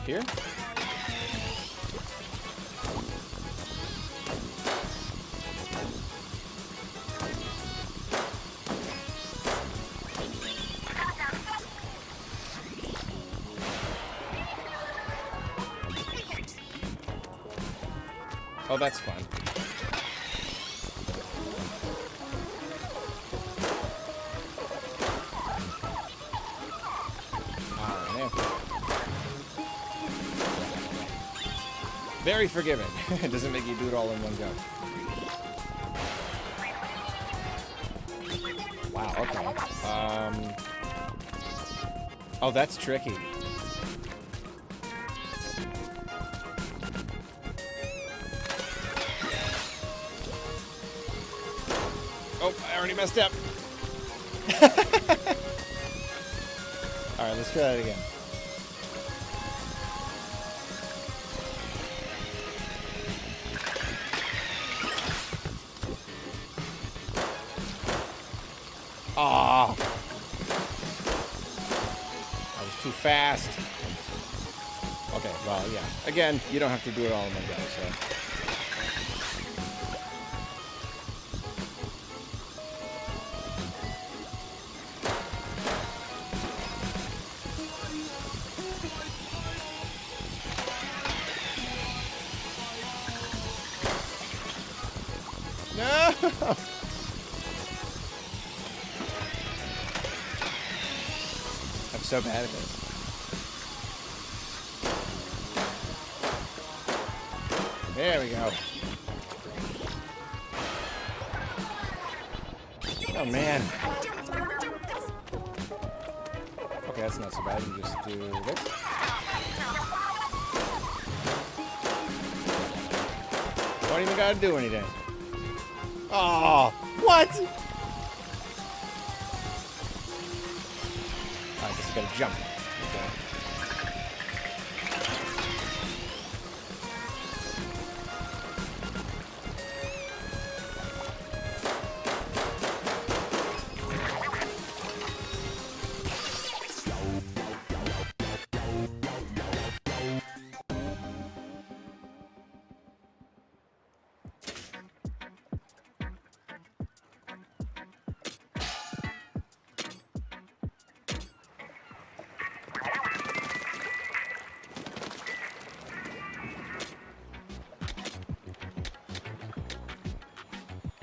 Here? Oh, that's fun. Very forgiving. It doesn't make you do it all in one go. okay. Oh, that's tricky. Oh, I already messed up. Alright, let's try that again. Ah, I was too fast. Okay, well, yeah. Again, you don't have to do it all in one go, so. No! I'm so bad at this. There we go. Oh, man. Okay, that's not so bad. You just do this. Don't even gotta do anything. Oh, what? I just gotta jump. Okay.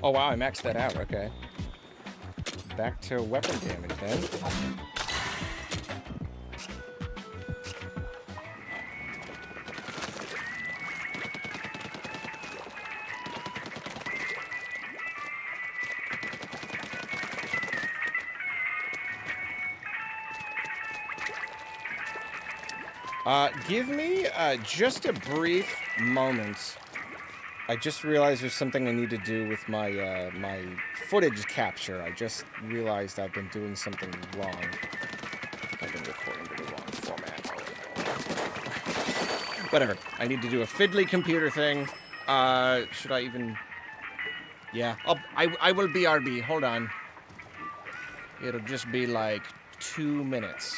Oh wow, I maxed that out, okay. Back to weapon damage then. Give me just a brief moment. I just realized there's something I need to do with my my footage capture. I just realized I've been doing something wrong. I've been recording to the wrong format. Whatever. I need to do a fiddly computer thing. Should I even? Yeah. I will BRB. Hold on. It'll just be like 2 minutes.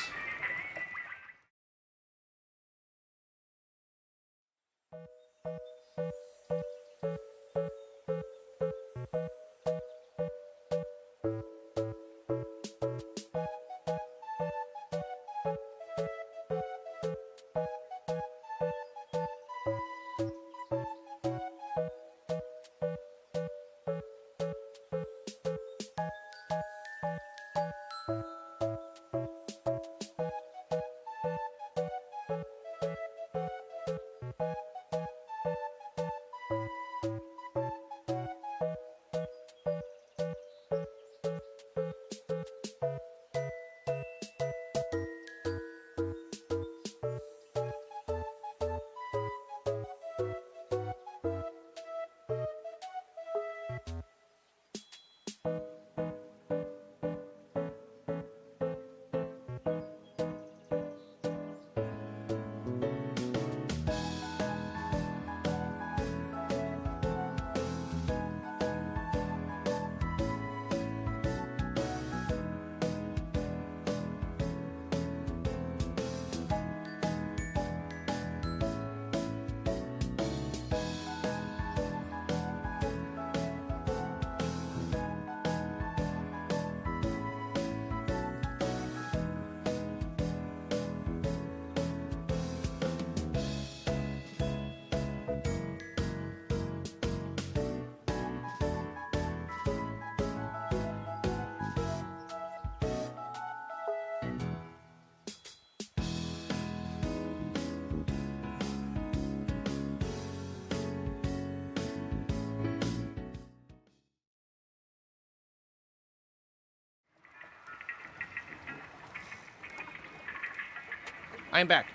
I'm back.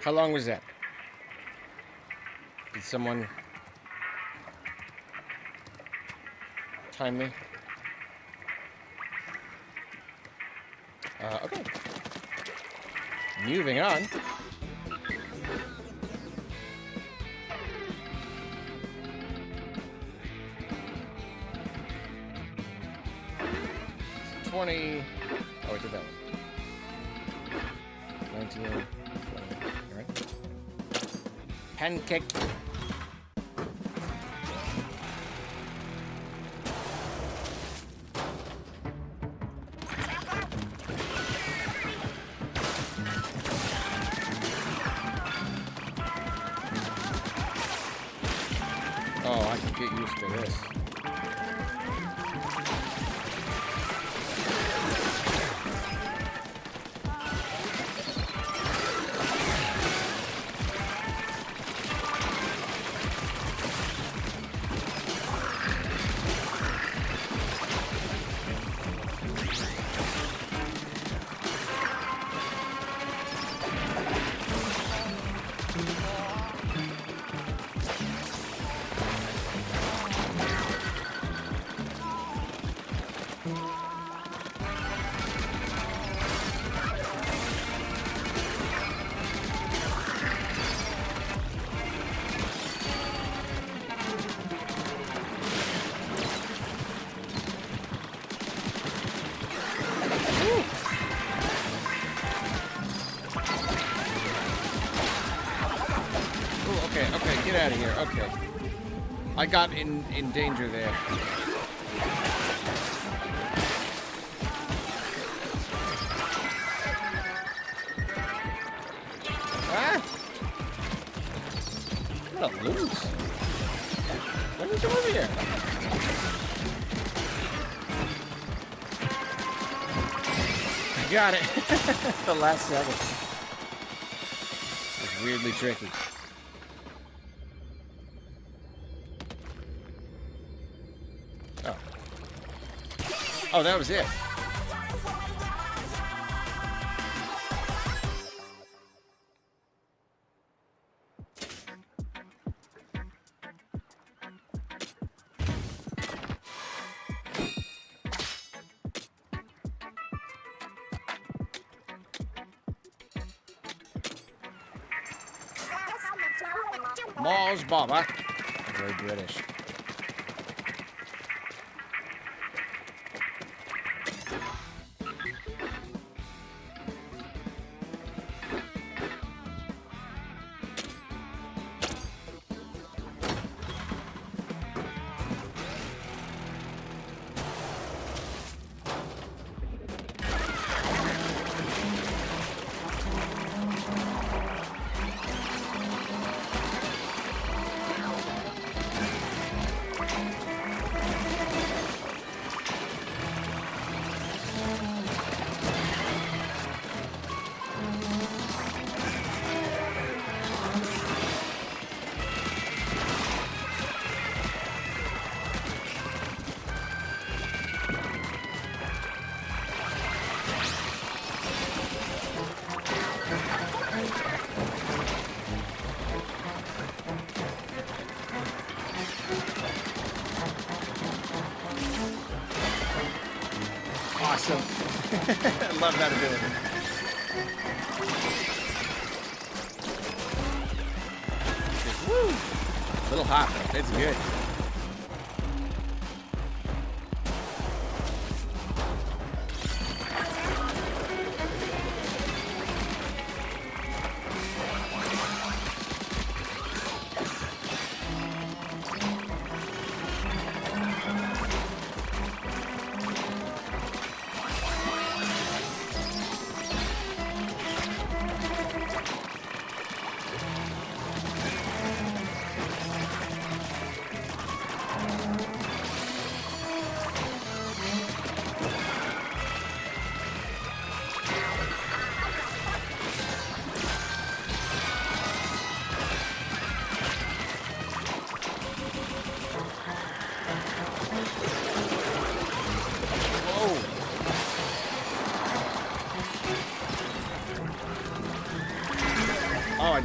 How long was that? Did someone time me? Okay. Moving on. It's 20. Oh, I did that one. 19. 20. All right. Pancake. Oh, I can get used to this. Okay, get out of here. Okay. I got in danger there. Ah! I'm gonna lose. Let me come over here. I got it. The last second. It's weirdly tricky. Oh. Oh, that was it. Mars Baba. Very British. Awesome. I love that ability. Just, woo! Little hop. It's good.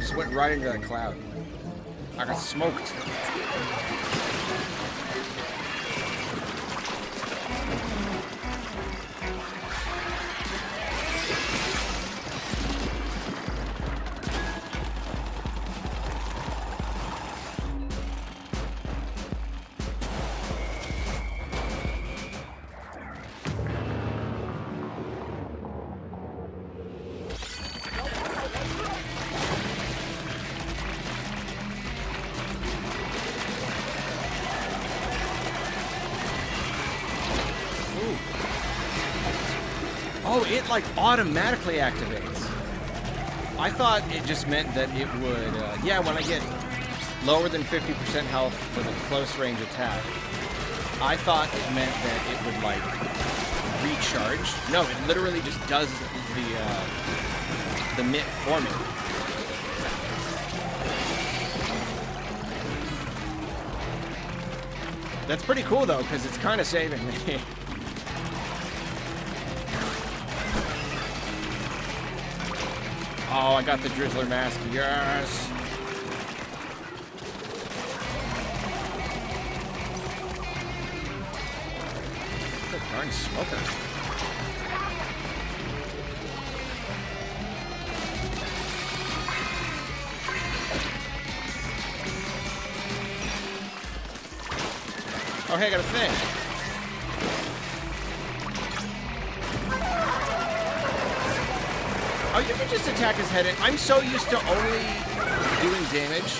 just went right into that cloud. I got smoked. Oh, it like automatically activates. I thought it just meant that it would, yeah, when I get lower than 50% health with a close range attack, I thought it meant that it would like recharge. No, it literally just does the mitt for me. That's pretty cool though, because it's kind of saving me. Oh, I got the Drizzler mask. Yes. Good darn smoker. Oh, hey, I got a thing. Oh, you can just attack his head. I'm so used to only doing damage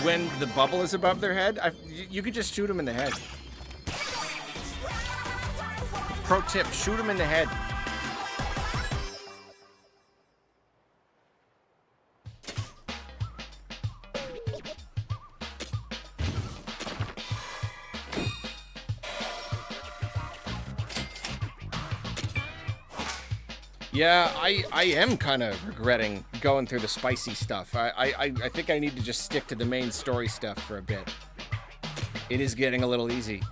when the bubble is above their head. You could just shoot him in the head. Pro tip, shoot him in the head. Yeah, I am kind of regretting going through the spicy stuff. I think I need to just stick to the main story stuff for a bit. It is getting a little easy.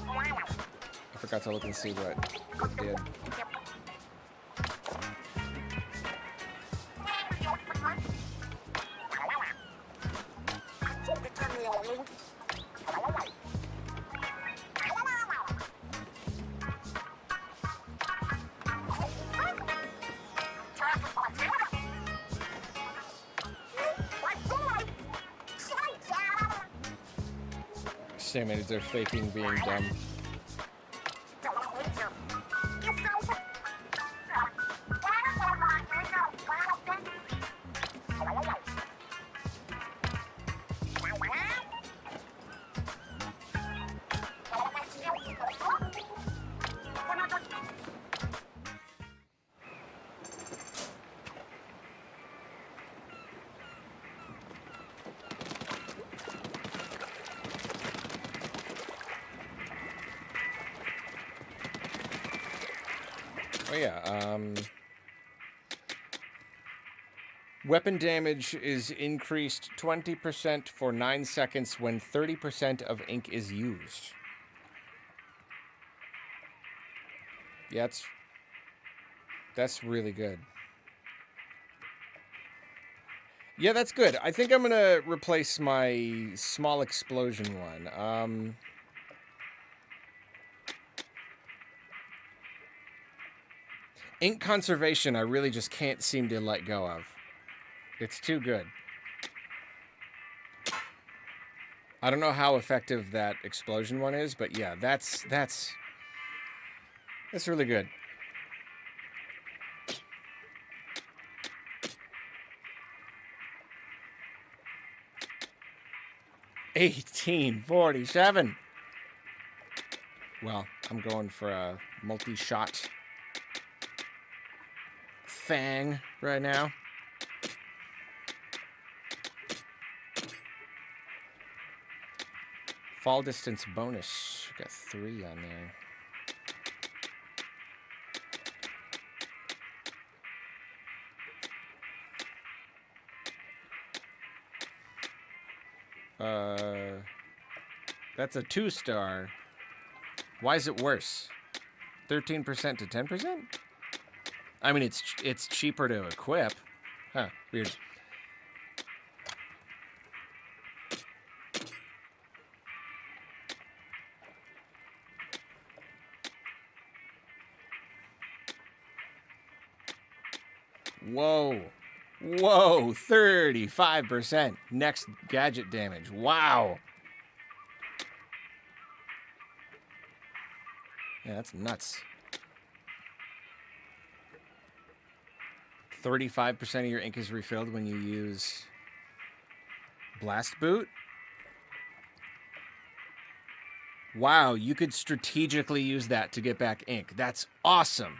I forgot to look and see what it did. Same as they're faking being dumb. Oh yeah, weapon damage is increased 20% for 9 seconds when 30% of ink is used. Yeah, that's really good. Yeah, that's good. I think I'm gonna replace my small explosion one. Ink conservation, I really just can't seem to let go of. It's too good. I don't know how effective that explosion one is, but yeah, that's really good. $18.47. Well, I'm going for a multi-shot Fang right now. Fall distance bonus. Got 3 on there. That's a 2-star. Why is it worse? 13% to 10%? I mean, it's cheaper to equip. Huh, weird. Whoa. Whoa, 35% next gadget damage. Wow. Yeah, that's nuts. 35% of your ink is refilled when you use Blast Boot. Wow, you could strategically use that to get back ink. That's awesome.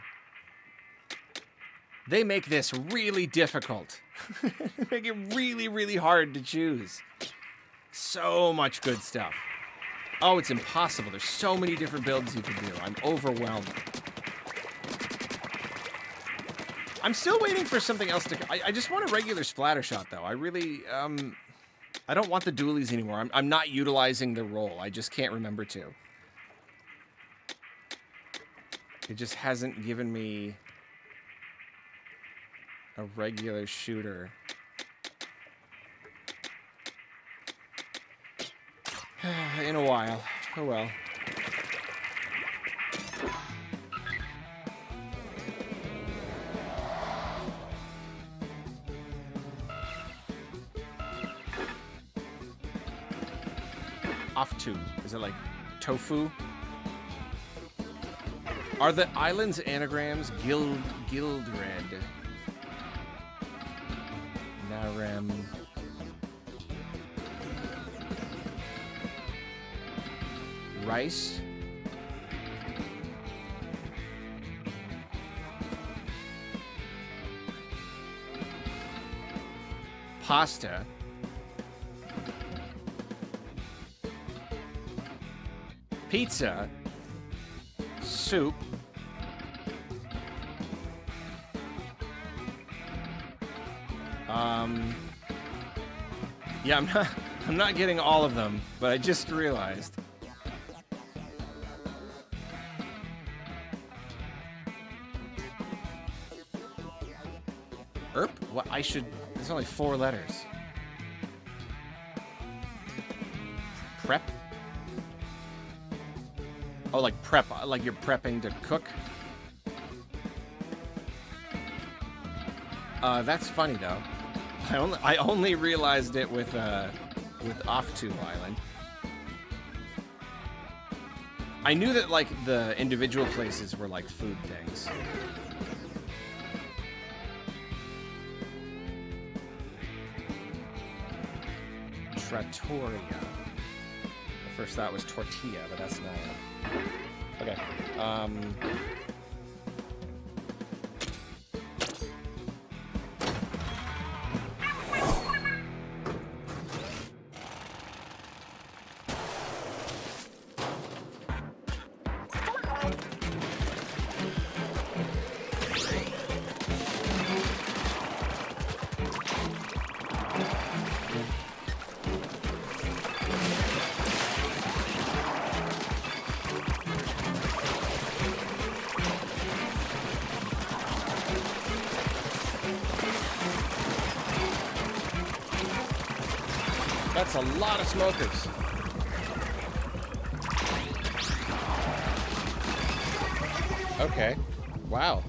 They make this really difficult. They make it really, really hard to choose. So much good stuff. Oh, it's impossible. There's so many different builds you can do. I'm overwhelmed. I'm still waiting for something else to... I just want a regular splatter shot, though. I really... I don't want the dualies anymore. I'm not utilizing the roll. I just can't remember to. It just hasn't given me a regular shooter. In a while. Oh well. Off-to. Is it like tofu? Are the islands anagrams Gildred? Narem. Rice. Pasta. Pizza. Soup. Yeah, I'm not getting all of them, but I just realized. Erp? What? I should... There's only 4 letters. Prep? Oh, like prep. Like you're prepping to cook? That's funny, though. I only realized it with Off-To Island. I knew that, like, the individual places were, like, food things. Trattoria. The first thought was tortilla, but that's not it. Okay. That's a lot of smokers. Okay. Wow.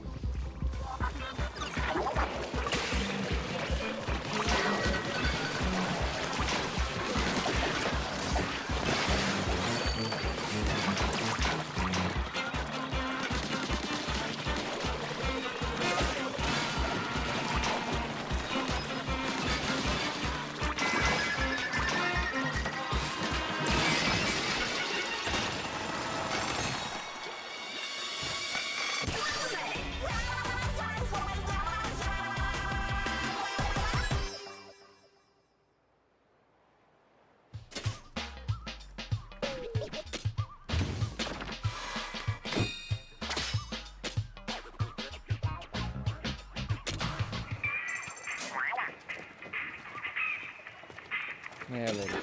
Yeah, later.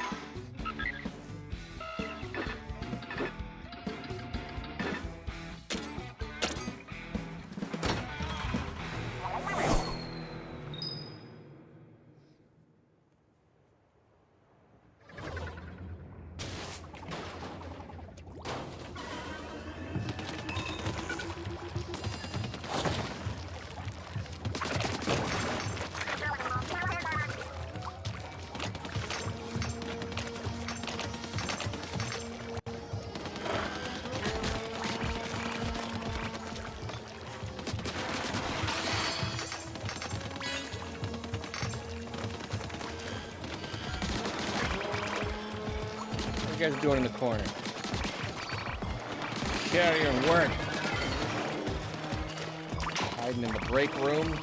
What are you guys doing in the corner? Carry your work. Hiding in the break room.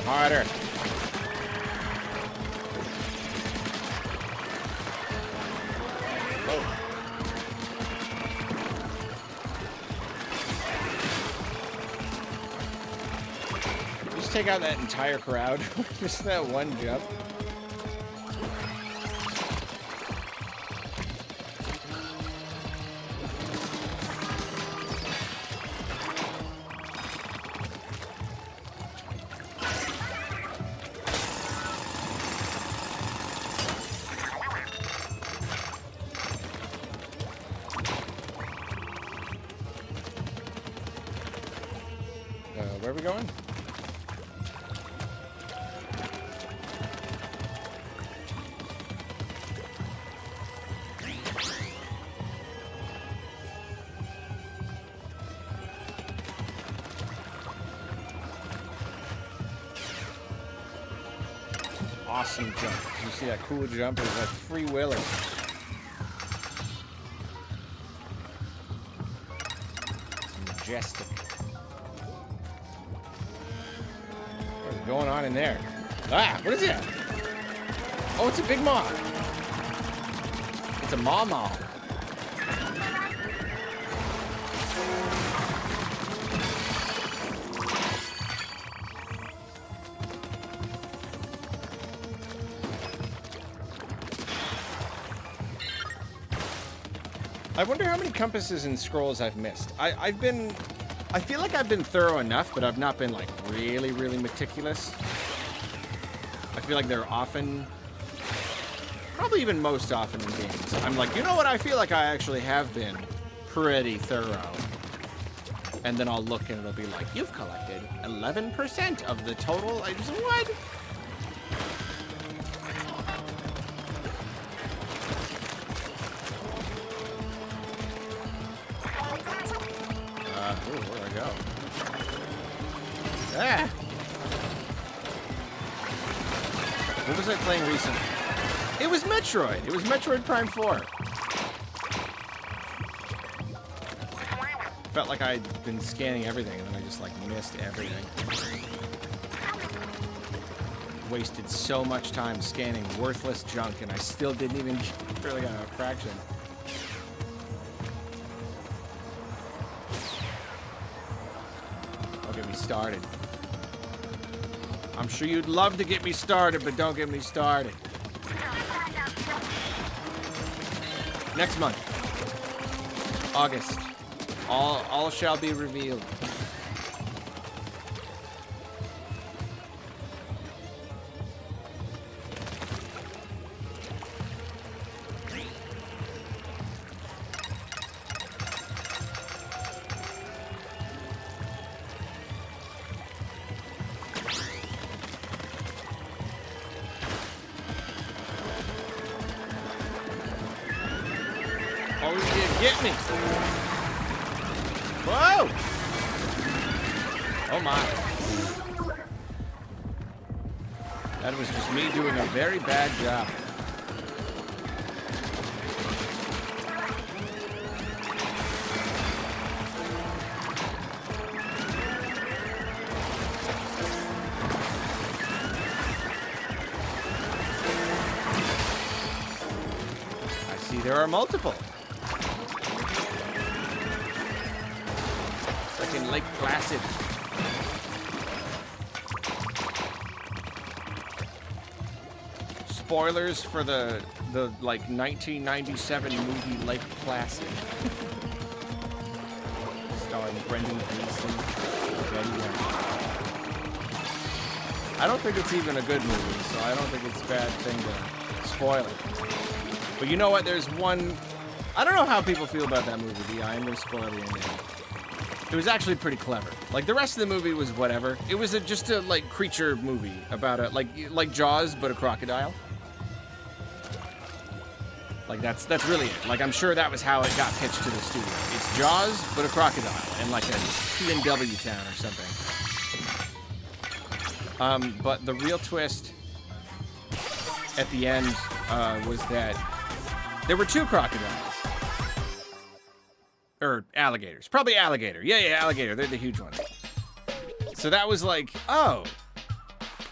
Harder. Whoa. Just take out that entire crowd. Just that one jump. Where are we going? Awesome jump. You see that cool jump? It's like free wheeler. It's majestic. What's going on in there? Ah, what is it? Oh, it's a big moth. It's a maw-maw. I wonder how many compasses and scrolls I've missed. I feel like I've been thorough enough, but I've not been like really, really meticulous. I feel like they're often, probably even most often in games, I'm like, you know what? I feel like I actually have been pretty thorough. And then I'll look and it'll be like, you've collected 11% of the total. I just, what? Ooh, where'd I go? Ah! What was I playing recently? It was Metroid. It was Metroid Prime 4. Felt like I'd been scanning everything, and then I just, like, missed everything. Wasted so much time scanning worthless junk, and I still didn't even really get a fraction. Don't get me started. I'm sure you'd love to get me started, but don't get me started. Next month. August. All shall be revealed. Oh, you did get me. Whoa! Oh my. That was just me doing a very bad job. I see there are multiple. In Lake Placid. spoilers for the like 1997 movie Lake Placid, starring Brendan Gleeson and Betty White. I don't think it's even a good movie, so I don't think it's a bad thing to spoil it. But you know what? There's one. I don't know how people feel about that movie. I am going to spoil the ending. It was actually pretty clever. Like, the rest of the movie was whatever. It was just a, like, creature movie about a, like Jaws, but a crocodile. Like, that's really it. Like, I'm sure that was how it got pitched to the studio. It's Jaws, but a crocodile, in, like, a PNW town or something. But the real twist at the end was that there were two crocodiles. Or alligators. Probably alligator. Yeah, alligator. They're the huge ones. So that was like, oh.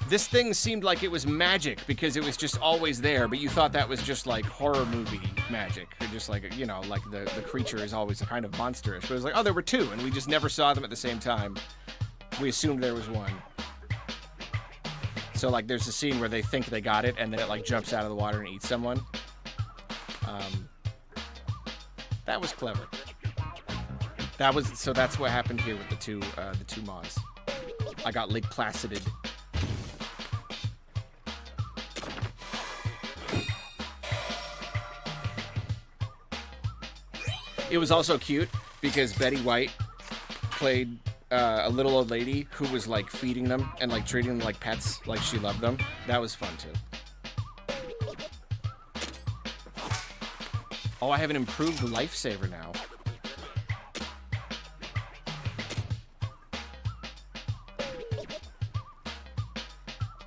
This thing seemed like it was magic because it was just always there, but you thought that was just like horror movie magic. Or just like, you know, like the creature is always a kind of monsterish. But it was like, oh, there were two, and we just never saw them at the same time. We assumed there was one. So like there's a scene where they think they got it, and then it like jumps out of the water and eats someone. That was clever. So that's what happened here with the two moths. I got Lake Placided. It was also cute because Betty White played a little old lady who was like feeding them and like treating them like pets, like she loved them. That was fun too. Oh, I have an improved lifesaver now.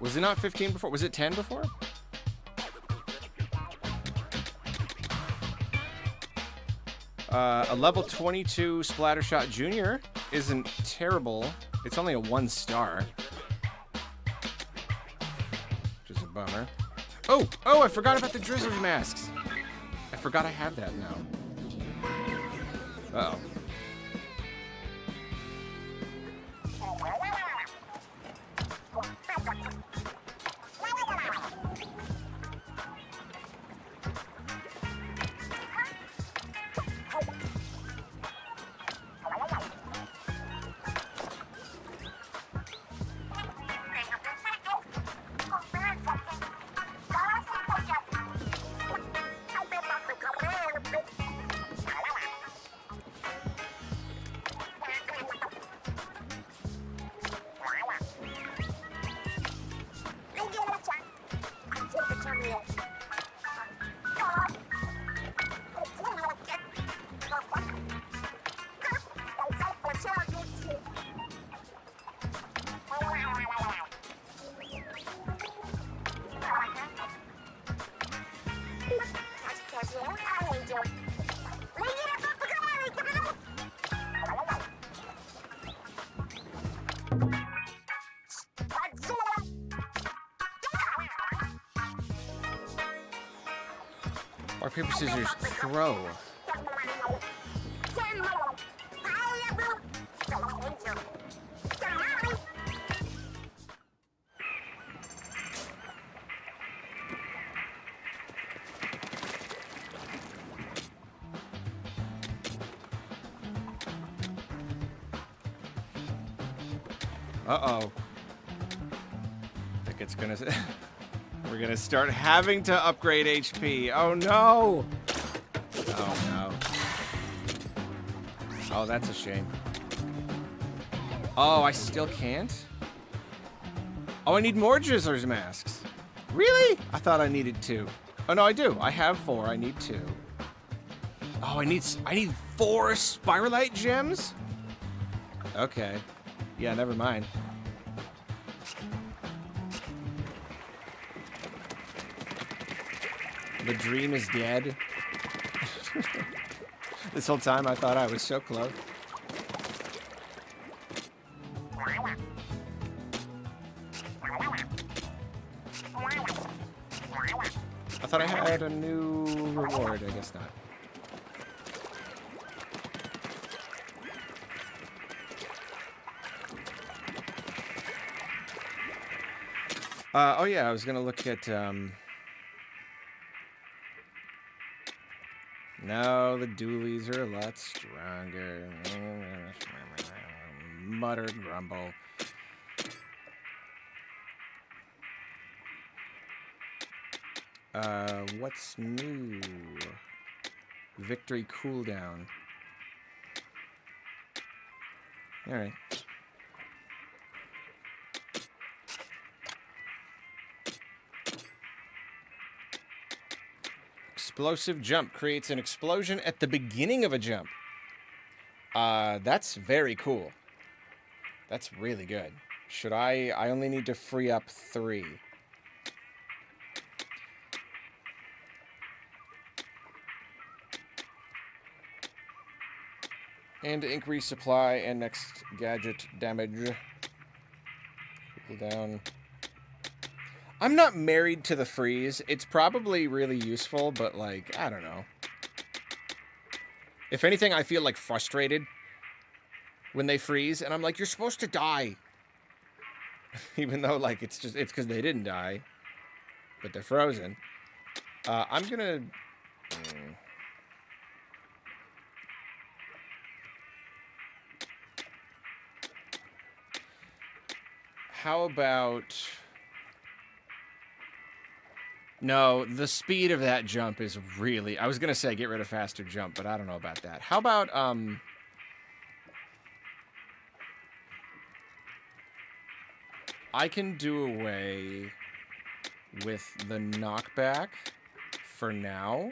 Was it not 15 before? Was it 10 before? A level 22 Splattershot Junior isn't terrible. It's only a 1 star. Which is a bummer. Oh, I forgot about the Drizzler's masks. I forgot I have that now. Uh-oh. Rock, paper, scissors, throw. Uh-oh. I think it's gonna... We're gonna start having to upgrade HP. Oh, no! Oh, no. Oh, that's a shame. Oh, I still can't? Oh, I need more Drizzler's masks. Really? I thought I needed 2. Oh, no, I do. I have 4. I need 2. Oh, I need 4 Spiralite gems? Okay. Yeah, never mind. The dream is dead. This whole time I thought I was so close. I thought I had a new reward. I guess not. Oh yeah, I was gonna look at No, the dualies are a lot stronger. Mutter, grumble. What's new? Victory cooldown. Alright. Explosive jump creates an explosion at the beginning of a jump. That's very cool. That's really good. Should I only need to free up 3. And increase supply and next gadget damage. Cooldown. I'm not married to the freeze. It's probably really useful, but, like, I don't know. If anything, I feel, like, frustrated when they freeze, and I'm like, you're supposed to die. Even though, like, it's because they didn't die. But they're frozen. I'm gonna... How about... No, the speed of that jump is really... I was going to say get rid of faster jump, but I don't know about that. How about, I can do away with the knockback for now.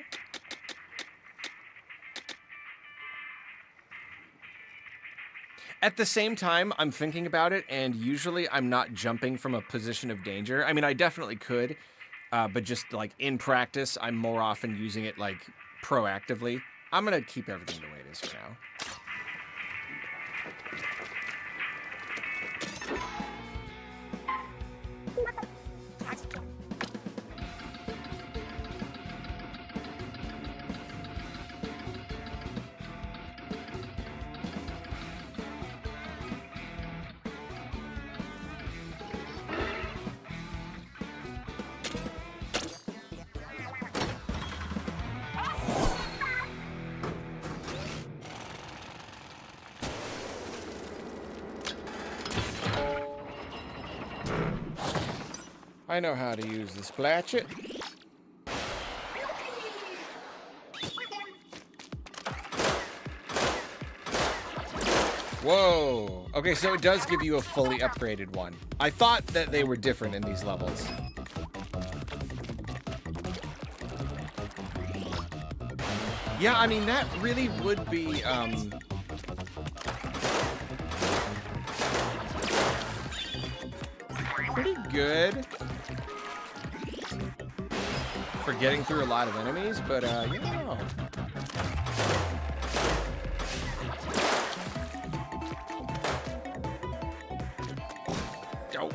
At the same time, I'm thinking about it, and usually I'm not jumping from a position of danger. I mean, I definitely could, but just, like, in practice, I'm more often using it, like, proactively. I'm gonna keep everything the way it is for now. I know how to use the splatchet. Whoa. Okay, so it does give you a fully upgraded one. I thought that they were different in these levels. Yeah, I mean, that really would be, pretty good for getting through a lot of enemies, but, you know. Oh.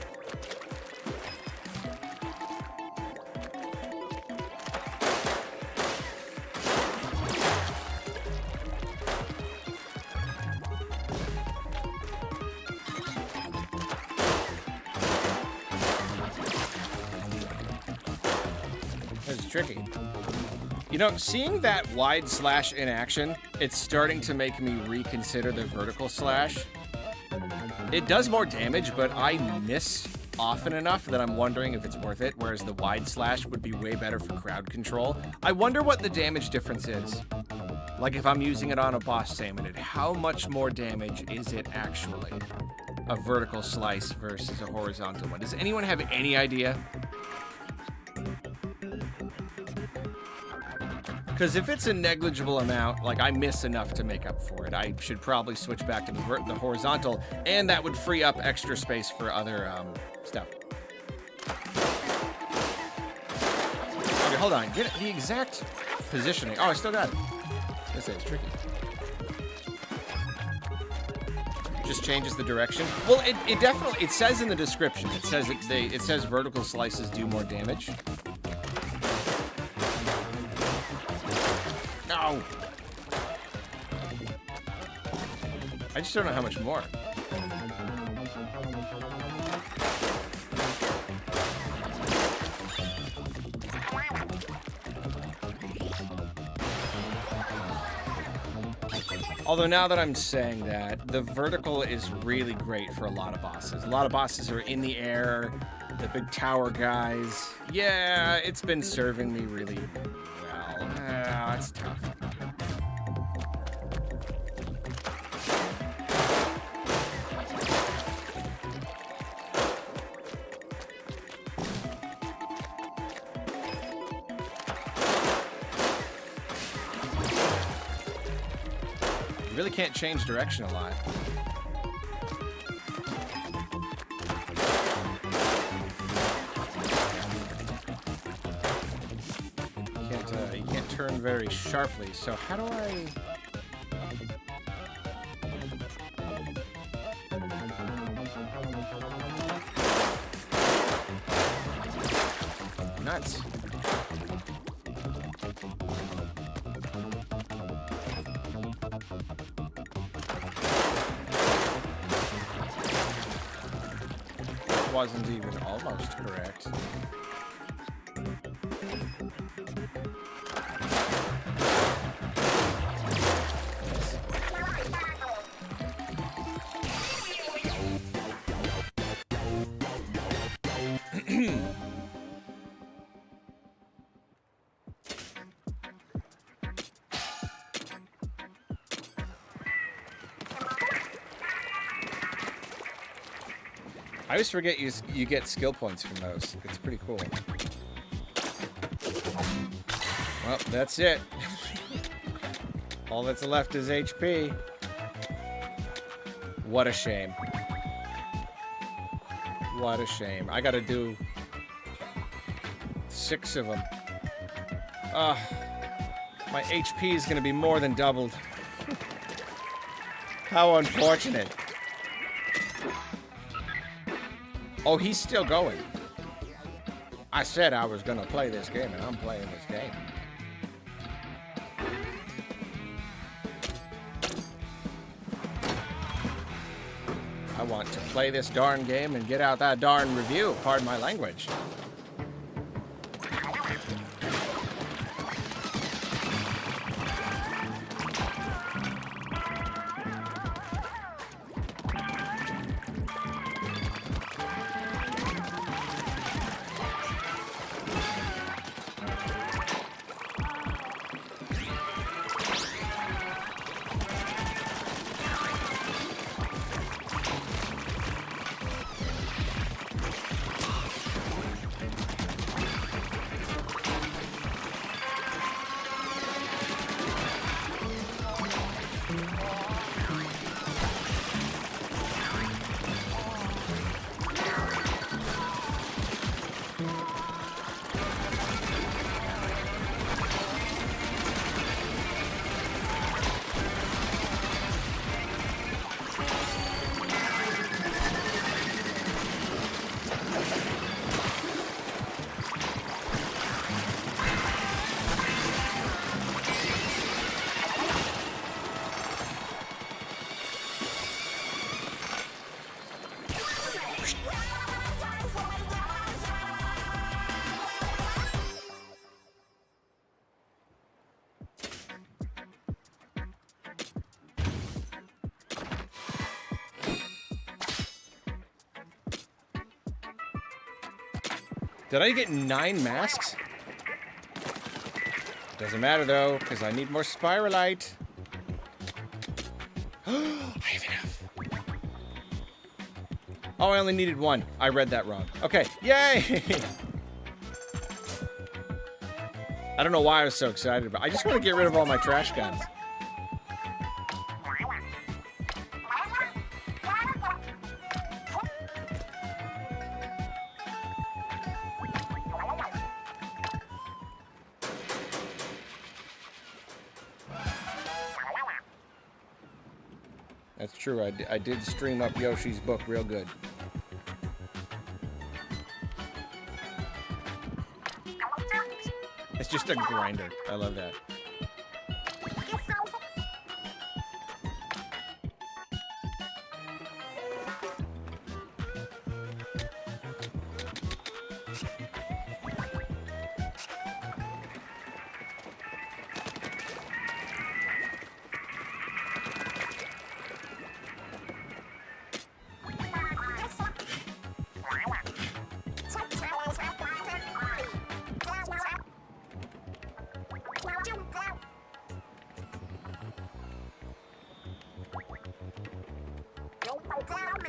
That's tricky. You know, seeing that wide slash in action, it's starting to make me reconsider the vertical slash. It does more damage, but I miss often enough that I'm wondering if it's worth it, whereas the wide slash would be way better for crowd control. I wonder what the damage difference is. Like if I'm using it on a boss salmon, how much more damage is it actually? A vertical slice versus a horizontal one. Does anyone have any idea? Because if it's a negligible amount, like I miss enough to make up for it, I should probably switch back to the horizontal, and that would free up extra space for other stuff. Okay, hold on. Get the exact positioning. Oh, I still got it. This is tricky. Just changes the direction. Well, it definitely, it says in the description, it says vertical slices do more damage. No! I just don't know how much more. Although now that I'm saying that, the vertical is really great for a lot of bosses. A lot of bosses are in the air, the big tower guys. Yeah, it's been serving me really well. It's tough. Really can't change direction a lot. You can't turn very sharply. So how do I? Nuts. Wasn't even almost correct. I always forget you get skill points from those. It's pretty cool. Well, that's it. All that's left is HP. What a shame. What a shame. I gotta do 6 of them. My HP is gonna be more than doubled. How unfortunate. Oh, he's still going. I said I was gonna play this game, and I'm playing this game. I want to play this darn game and get out that darn review. Pardon my language. Did I get 9 masks? Doesn't matter though, because I need more spiralite. I have enough. Oh, I only needed 1. I read that wrong. Okay, yay! I don't know why I was so excited, but I just want to get rid of all my trash guns. That's true. I did stream up Yoshi's book real good. It's just a grinder. I love that.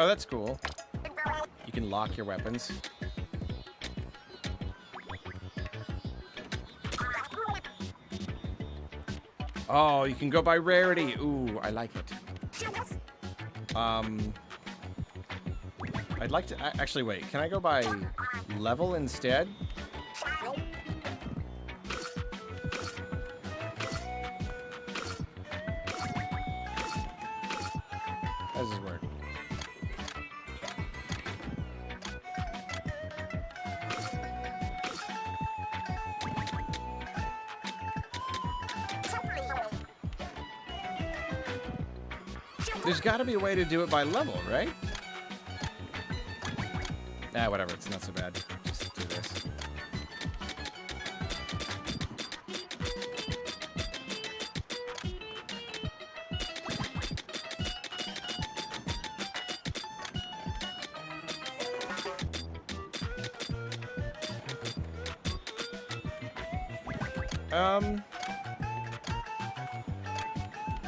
Oh, that's cool. You can lock your weapons. Oh, you can go by rarity. Ooh, I like it. I'd like to... Actually, wait. Can I go by level instead? How does this work? There's got to be a way to do it by level, right? Ah, whatever. It's not so bad. Just do this.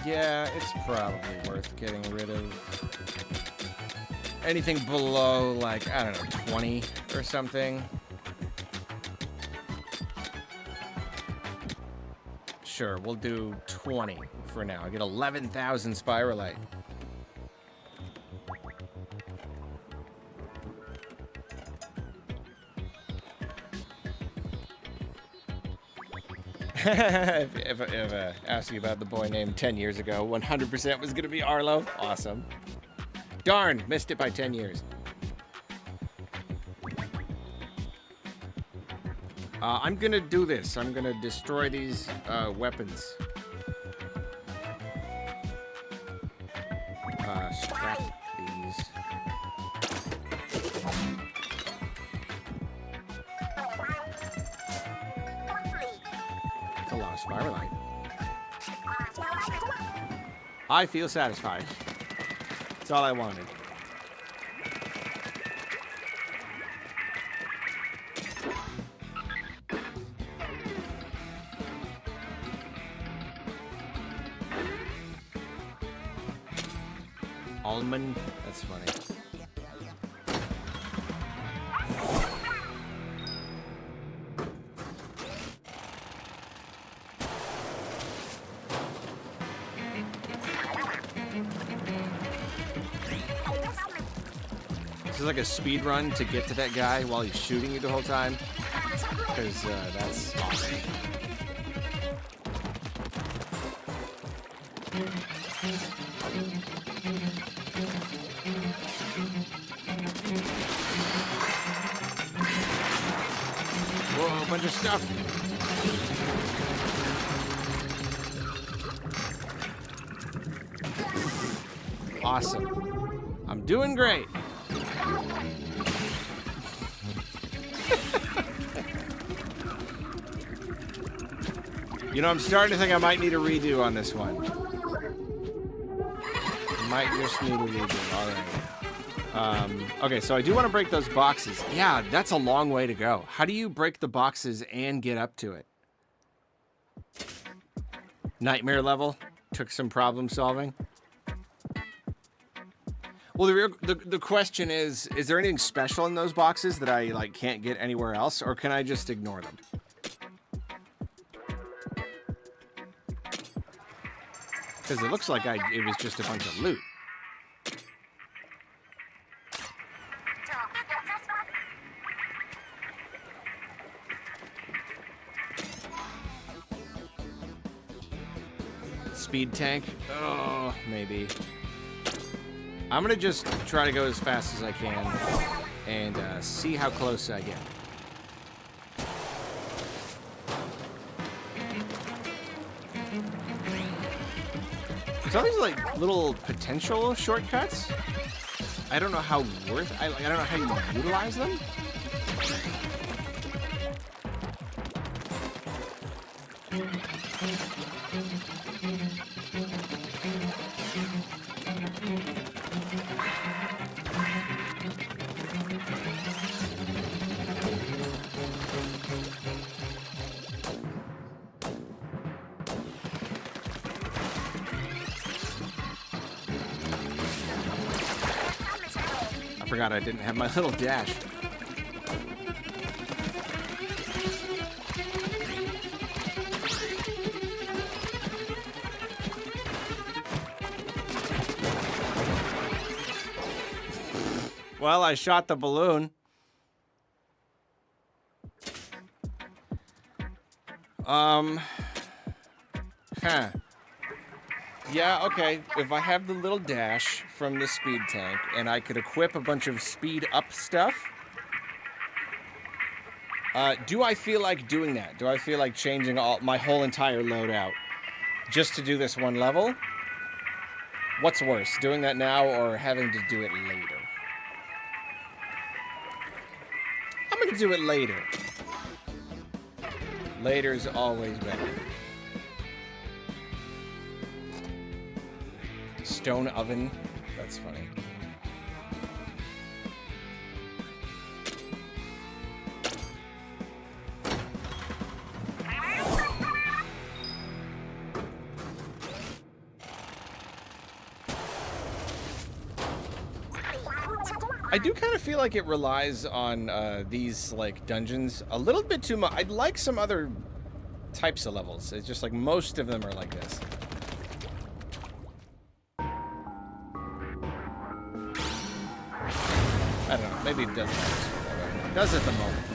Yeah, it's probably worth getting rid of anything below, like, I don't know, 20 or something. Sure, we'll do 20 for now. I get 11,000 Spiralite. if asked you about the boy named 10 years ago, 100% was going to be Arlo. Awesome. Darn, missed it by 10 years. I'm going to do this. I'm going to destroy these weapons. Scrap these. That's a lot of Spiralite. I feel satisfied. That's all I wanted. Almond? That's funny. This is like a speed run to get to that guy while he's shooting you the whole time. Because that's awesome. Whoa, a bunch of stuff. Awesome. I'm doing great. You know, I'm starting to think I might need a redo on this one. Might just need a redo. All right. Okay, so I do want to break those boxes. Yeah, that's a long way to go. How do you break the boxes and get up to it? Nightmare level. Took some problem solving. Well, the question is there anything special in those boxes that I like can't get anywhere else, or can I just ignore them? Because it looks like it was just a bunch of loot. Speed tank? Oh, maybe. I'm gonna just try to go as fast as I can and see how close I get. There's all these like little potential shortcuts. I don't know how I don't know how you utilize them. forgot I didn't have my little dash. Well, I shot the balloon. Yeah, okay. If I have the little dash from the speed tank and I could equip a bunch of speed up stuff, do I feel like doing that? Do I feel like changing my whole entire loadout just to do this one level? What's worse, doing that now or having to do it later? I'm gonna do it later. Later's always better. Stone oven. That's funny. I do kind of feel like it relies on these like dungeons a little bit too much. I'd like some other types of levels. It's just like most of them are like this. I don't know. Maybe it doesn't. It does at the moment.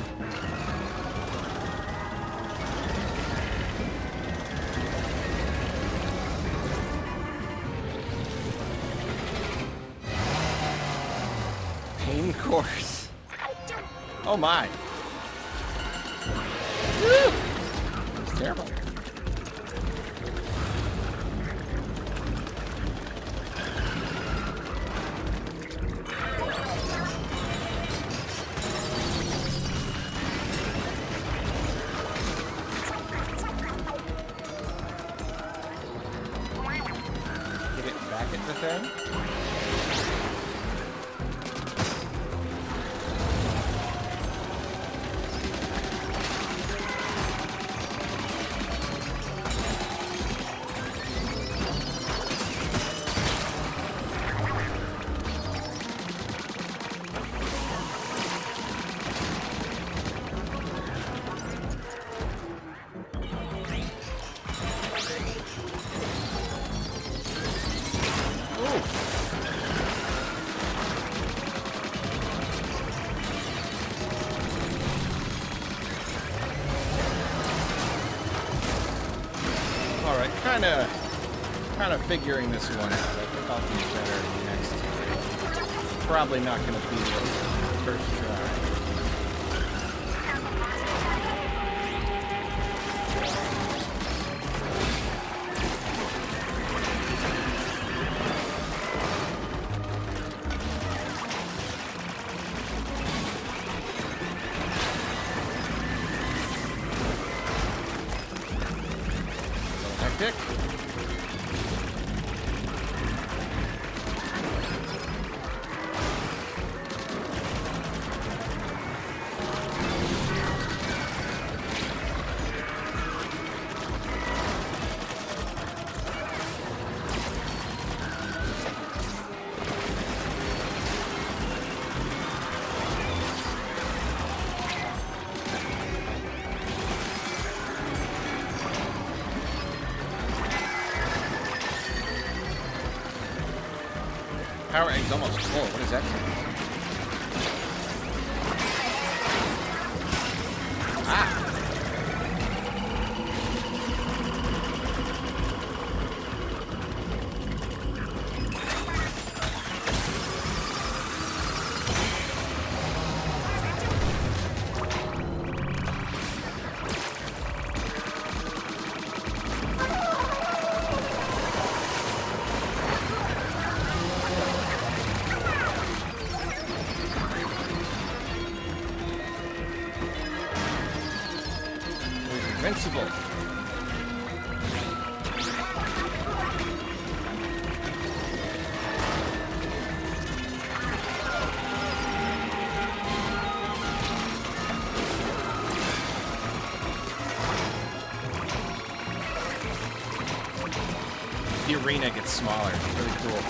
Pain course. Oh my. Woo! It's terrible. Thing. Kind of figuring this one out. I think I'll do better next time. Probably not going to be the first try. Hectic. Power egg's almost full. What is that? Ah! Invincible. The arena gets smaller. It's really cool.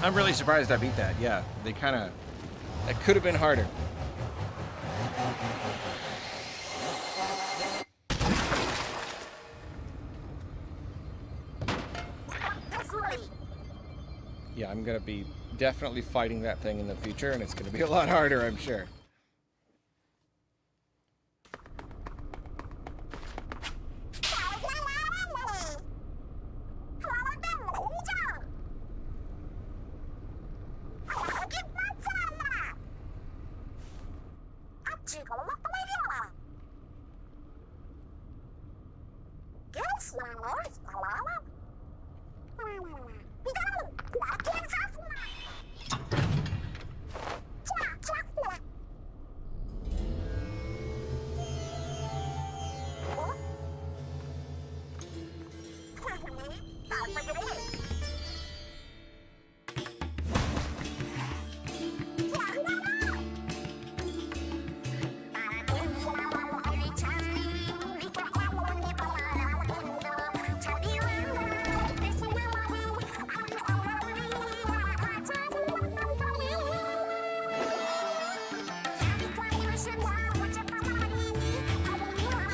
I'm really surprised I beat that. Yeah, they kind of... That could have been harder. Yeah, I'm going to be definitely fighting that thing in the future, and it's going to be a lot harder, I'm sure.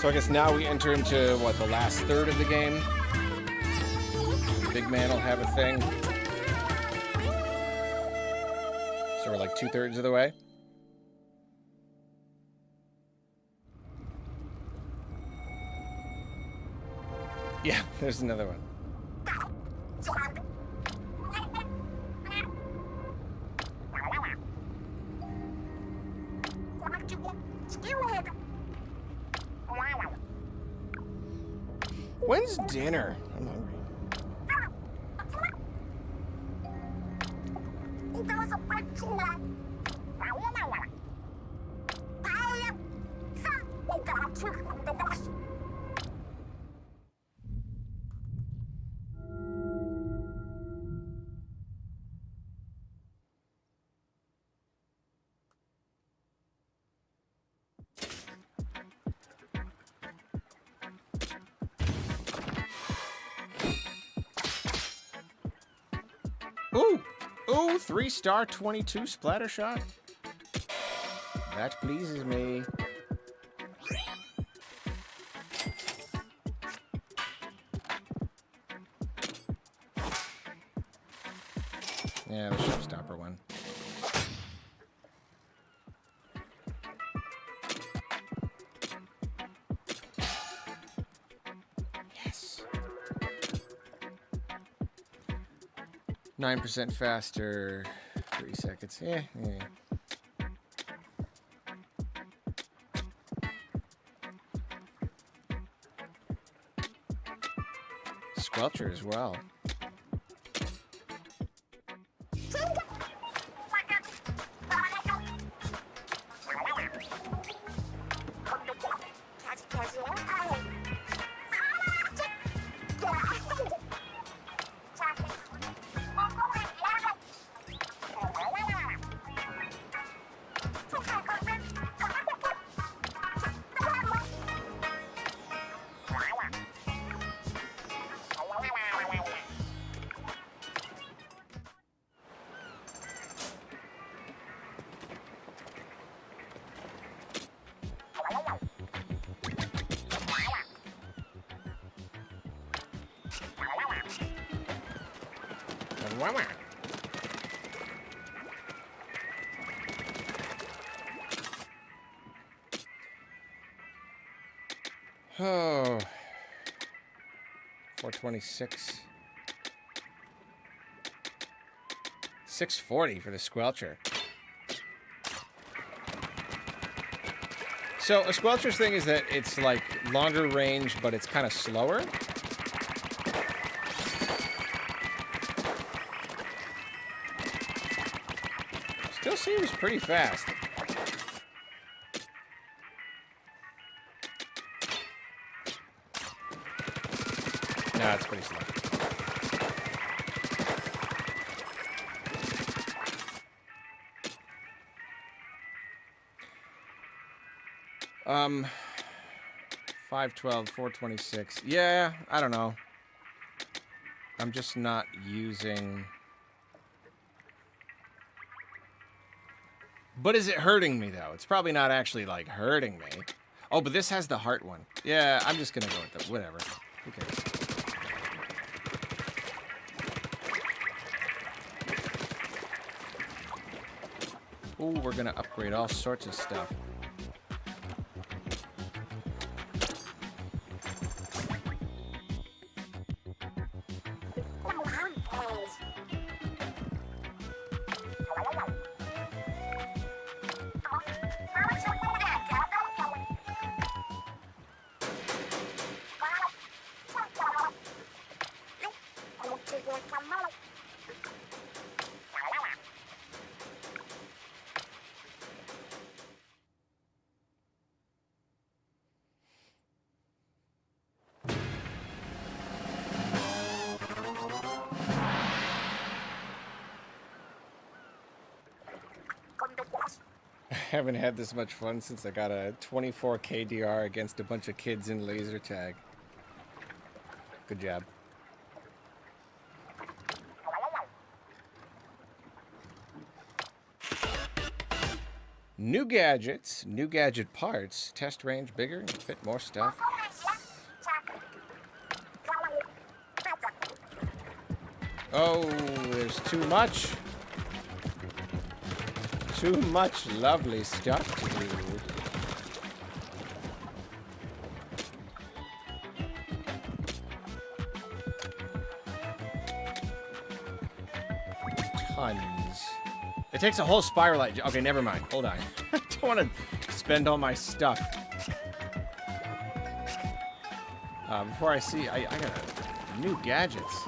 So I guess now we enter into, what, the last third of the game? Big man will have a thing. So we're like 2/3 of the way. Yeah, there's another one. When's dinner? I'm hungry. Ooh! Ooh, 3-star 22 splatter shot. That pleases me. Yeah, the showstopper one. Yes. 9% faster. 3 seconds. Yeah. Squelcher as well. Oh, 426. 640 for the Squelcher. So a Squelcher's thing is that it's like longer range, but it's kind of slower. Still seems pretty fast. No, it's pretty slow. Um, 512, 426. Yeah, I don't know. I'm just not using But is it hurting me, though? It's probably not actually, like, hurting me. Oh, but this has the heart one. Yeah, I'm just gonna go with the... Whatever. Who cares? Ooh, we're gonna upgrade all sorts of stuff. I haven't had this much fun since I got a 24 KDR against a bunch of kids in laser tag. Good job. New gadgets, new gadget parts, test range bigger, fit more stuff. Oh, there's too much. Too much lovely stuff to do. Tons. It takes a whole spiralite. Okay, never mind. Hold on. I don't want to spend all my stuff. Before I see, I got new gadgets.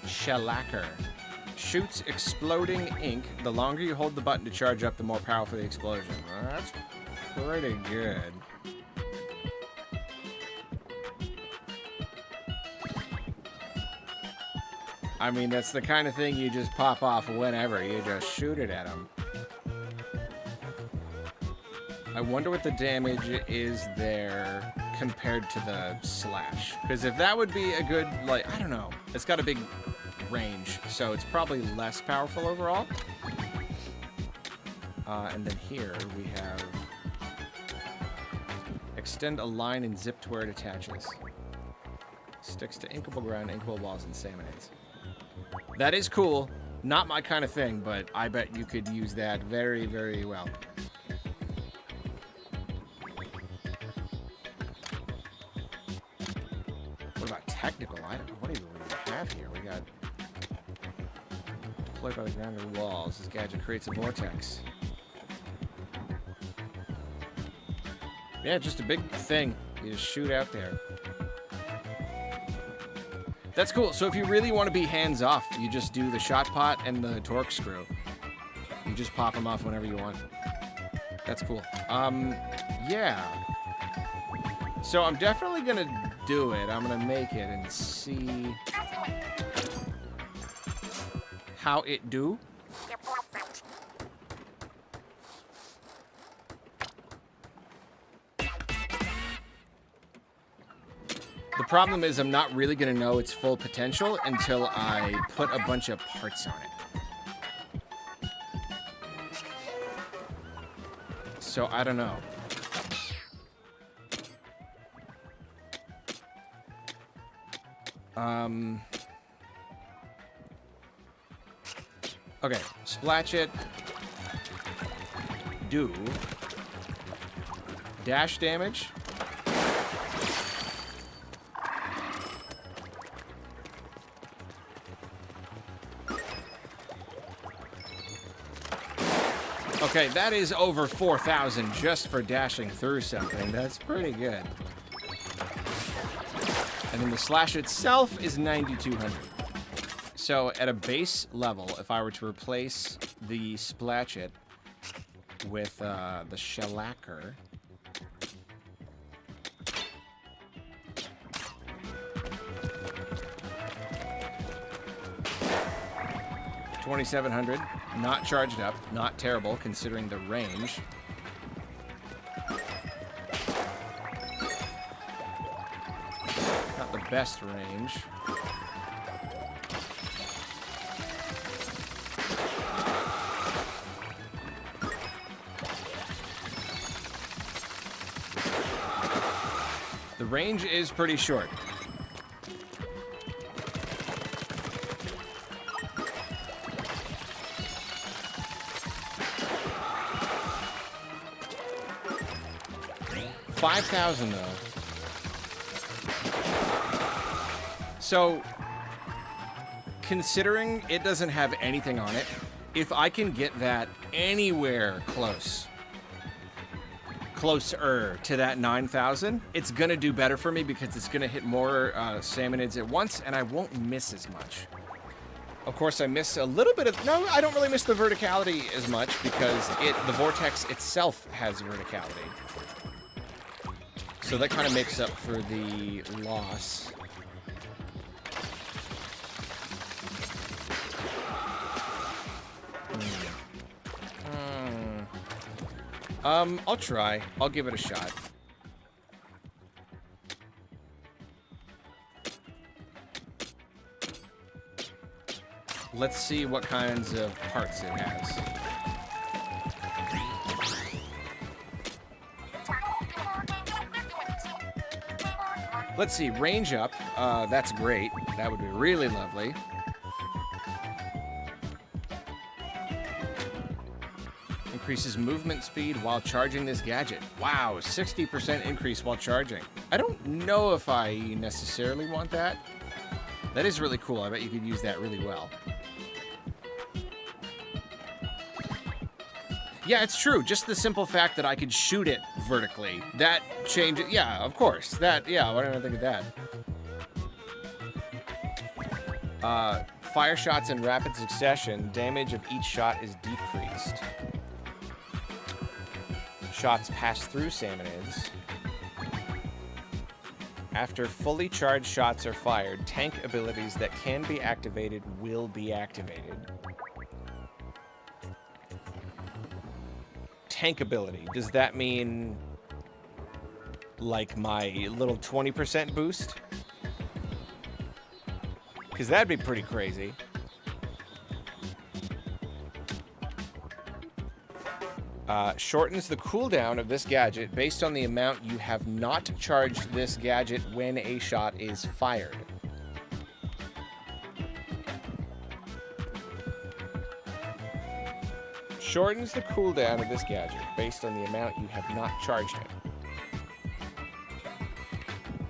Shellacker. Shoots exploding ink. The longer you hold the button to charge up, the more powerful the explosion. That's pretty good. I mean, that's the kind of thing you just pop off whenever. You just shoot it at them. I wonder what the damage is there compared to the slash. Because if that would be a good, like, I don't know. It's got a big range, so it's probably less powerful overall. And then here we have extend a line and zip to where it attaches. Sticks to inkable ground, inkable balls, and salmonids. That is cool. Not my kind of thing, but I bet you could use that very, very well. What about technical? I don't know. What do we have here? We got deployed by the ground or walls. This gadget creates a vortex. Yeah, just a big thing. You just shoot out there. That's cool. So if you really want to be hands-off, you just do the shot pot and the torque screw. You just pop them off whenever you want. That's cool. Yeah. So I'm definitely going to do it. I'm going to make it and see how it do. The problem is I'm not really going to know its full potential until I put a bunch of parts on it. So I don't know. Okay, splash it. Do. Dash damage. Okay, that is over 4,000 just for dashing through something. That's pretty good. And then the slash itself is 9,200. So at a base level, if I were to replace the Splatchet with the Shellacker, $2,700, not charged up, not terrible considering the range. Not the best range. The range is pretty short. $5,000 though. So, considering it doesn't have anything on it, if I can get that anywhere closer to that 9,000, it's gonna do better for me because it's gonna hit more salmonids at once, and I won't miss as much. Of course, I miss a little bit of... No, I don't really miss the verticality as much because the vortex itself has verticality. So that kind of makes up for the loss. I'll try. I'll give it a shot. Let's see what kinds of parts it has. Let's see, range up. That's great. That would be really lovely. Increases movement speed while charging this gadget. Wow, 60% increase while charging. I don't know if I necessarily want that. That is really cool. I bet you could use that really well. Yeah, it's true. Just the simple fact that I could shoot it vertically. That changes... Yeah, of course. That... Yeah, why didn't I think of that? Fire shots in rapid succession. Damage of each shot is decreased. Shots pass through salmonids. After fully charged shots are fired, tank abilities that can be activated will be activated. Tank ability. Does that mean like my little 20% boost? Because that'd be pretty crazy. Shortens the cooldown of this gadget based on the amount you have not charged this gadget when a shot is fired. Shortens the cooldown of this gadget based on the amount you have not charged it.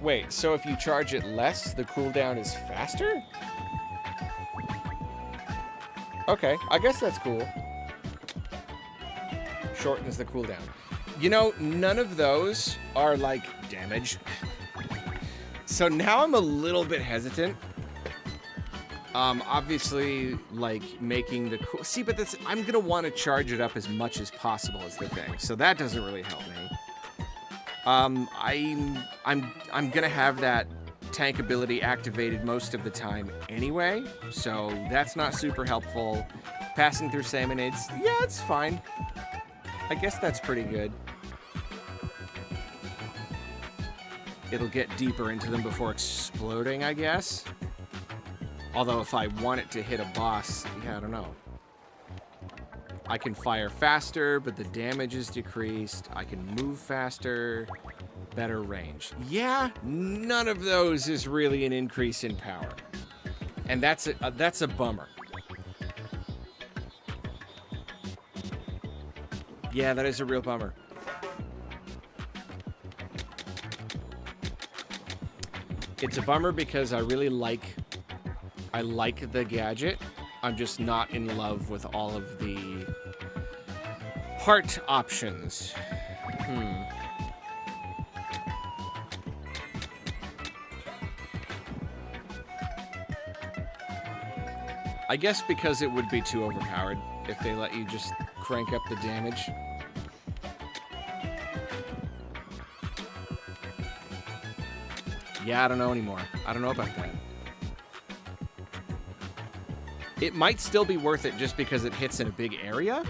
Wait, so if you charge it less, the cooldown is faster? Okay, I guess that's cool. Shortens the cooldown. You know, none of those are like damage. So now I'm a little bit hesitant. Obviously, like making the cool. See, but that's I'm gonna want to charge it up as much as possible is the thing. So that doesn't really help me. I'm gonna have that tank ability activated most of the time anyway, so that's not super helpful. Passing through salmonids, yeah, it's fine. I guess that's pretty good. It'll get deeper into them before exploding, I guess. Although if I want it to hit a boss, yeah, I don't know. I can fire faster, but the damage is decreased. I can move faster, better range. Yeah, none of those is really an increase in power. And that's a bummer. Yeah, that is a real bummer. It's a bummer because I really like the gadget. I'm just not in love with all of the part options. I guess because it would be too overpowered if they let you just crank up the damage. Yeah, I don't know anymore. I don't know about that. It might still be worth it just because it hits in a big area.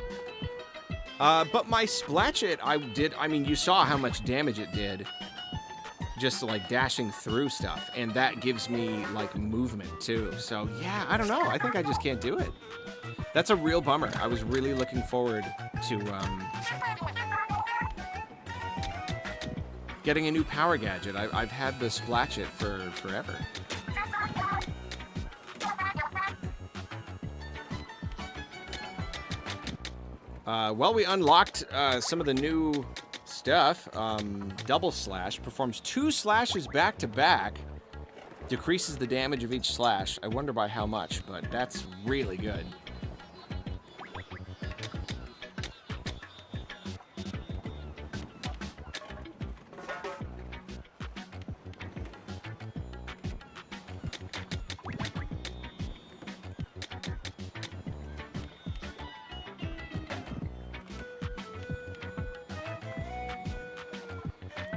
But my Splatchet, I mean, you saw how much damage it did just like dashing through stuff, and that gives me like movement too. So yeah, I don't know. I think I just can't do it. That's a real bummer. I was really looking forward to getting a new power gadget. I've had the Splatchet for forever. Well, we unlocked some of the new stuff. Double slash performs 2 slashes back to back. Decreases the damage of each slash. I wonder by how much, but that's really good.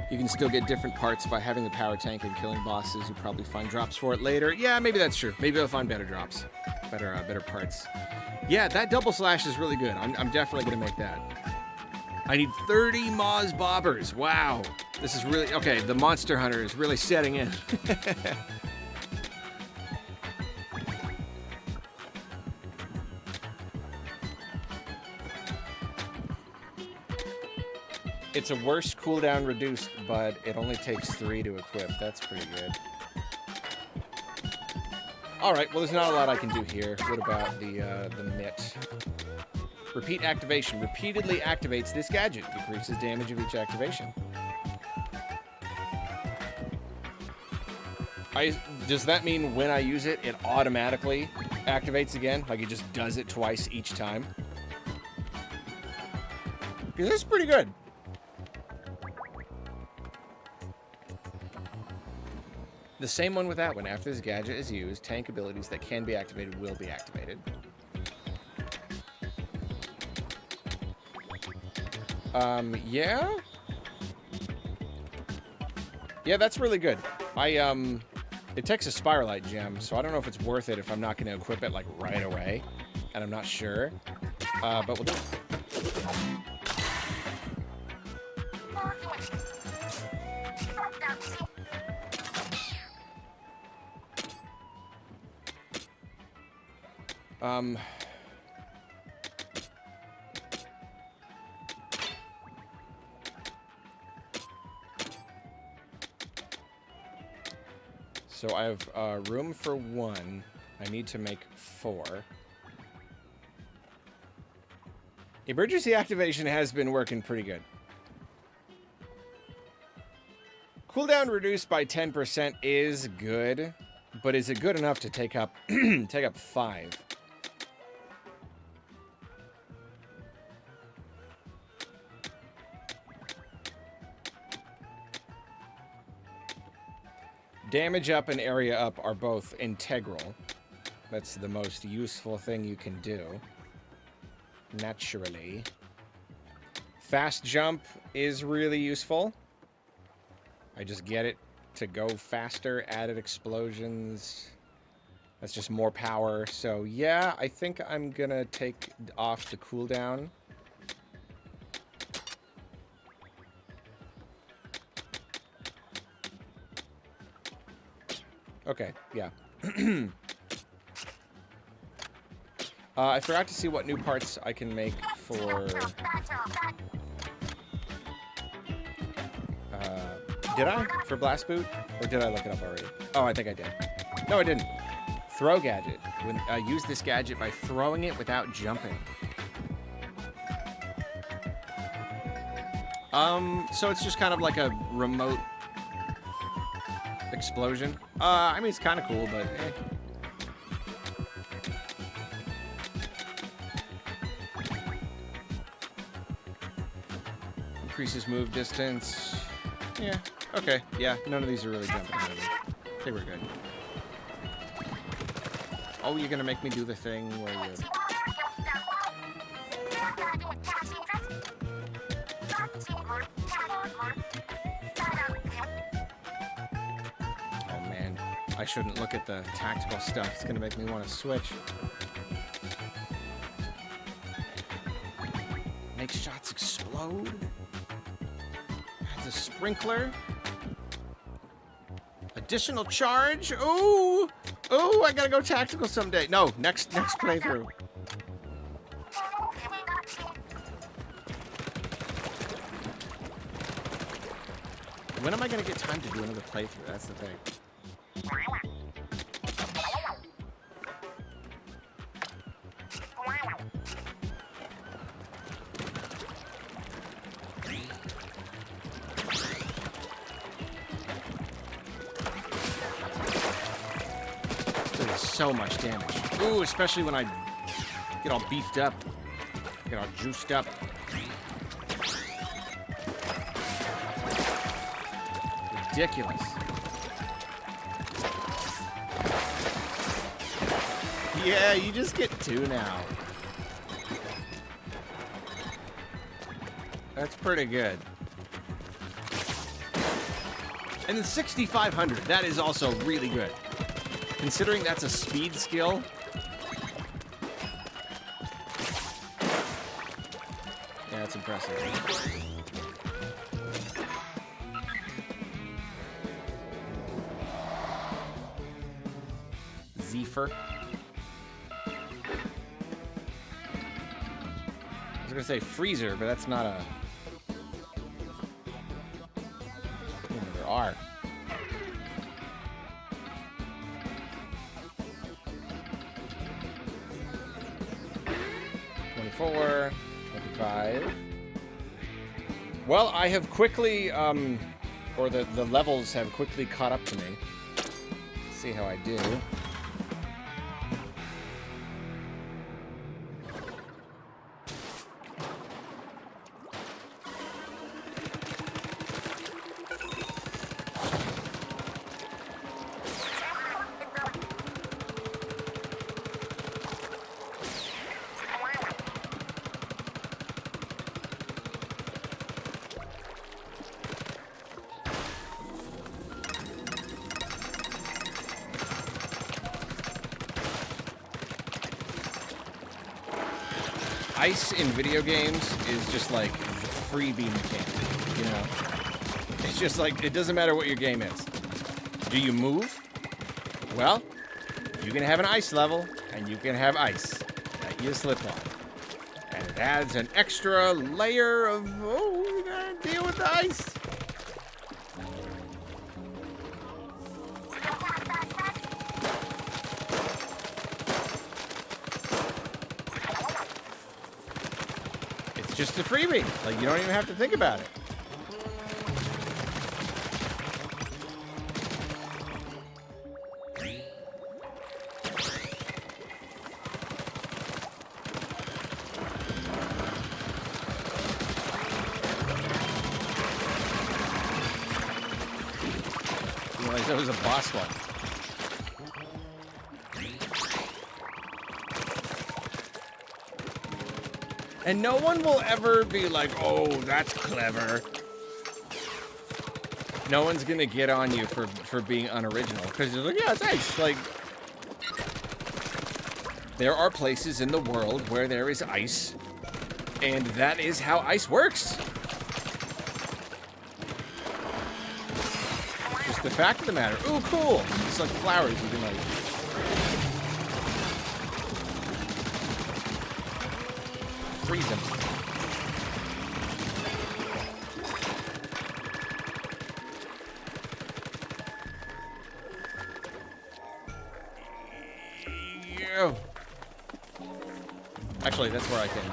You can still get different parts by having the power tank and killing bosses. You'll probably find drops for it later. Yeah, maybe that's true. Maybe I'll find better drops. Better parts. Yeah, that double slash is really good. I'm definitely going to make that. I need 30 Moz Bobbers. Wow. This is really... Okay, the Monster Hunter is really setting in. It's a worse cooldown reduced, but it only takes 3 to equip. That's pretty good. Alright, well there's not a lot I can do here. What about the mitt? Repeat activation. Repeatedly activates this gadget. Decreases damage of each activation. Does that mean when I use it, it automatically activates again? Like it just does it twice each time? Because this is pretty good. The same one with that one. After this gadget is used, tank abilities that can be activated will be activated. Yeah? Yeah, that's really good. It takes a Spiralite gem, so I don't know if it's worth it if I'm not going to equip it, like, right away. And I'm not sure. But we'll do it. So I have room for 1. I need to make 4. Emergency activation has been working pretty good. Cooldown reduced by 10% is good, but is it good enough to take up 5? Damage up and area up are both integral. That's the most useful thing you can do. Naturally. Fast jump is really useful. I just get it to go faster. Added explosions. That's just more power. So yeah, I think I'm gonna take off the cooldown. Okay, yeah. I forgot to see what new parts I can make for... did I? For Blast Boot? Or did I look it up already? Oh, I think I did. No, I didn't. Throw gadget. When I use this gadget by throwing it without jumping. So it's just kind of like a remote explosion. I mean, it's kind of cool, but eh. Increases move distance. Yeah, okay. Yeah, none of these are really jumping. They were good. Oh, you're gonna make me do the thing where you... Oh, man. I shouldn't look at the tactical stuff. It's gonna make me want to switch. Makes shots explode. Adds a sprinkler. Additional charge. Ooh! Ooh, I gotta go tactical someday. No, next playthrough. When am I going to get time to do another playthrough? That's the thing. Does so much damage. Ooh, especially when I get all beefed up. Get all juiced up. Ridiculous. Yeah, you just get 2 now. That's pretty good. And then 6,500, that is also really good. Considering that's a speed skill. Yeah, that's impressive. Zephyr. I was gonna say freezer, but that's not a... There are. $24, $25. Well, I have quickly, or the levels have quickly caught up to me. Let's see how I do. Ice in video games is just like the freebie mechanic, you know? It's just like, it doesn't matter what your game is. Do you move? Well, you can have an ice level, and you can have ice that you slip on. And it adds an extra layer of, oh, we gotta deal with the ice. Just a freebie. Like, you don't even have to think about it. I realized that was a boss one. And no one will ever be like, oh, that's clever. No one's going to get on you for being unoriginal. Because you're like, yeah, it's ice. Like, there are places in the world where there is ice. And that is how ice works. Just the fact of the matter. Ooh, cool. It's like flowers. You can like... freeze them. Yeah. Actually, that's where I can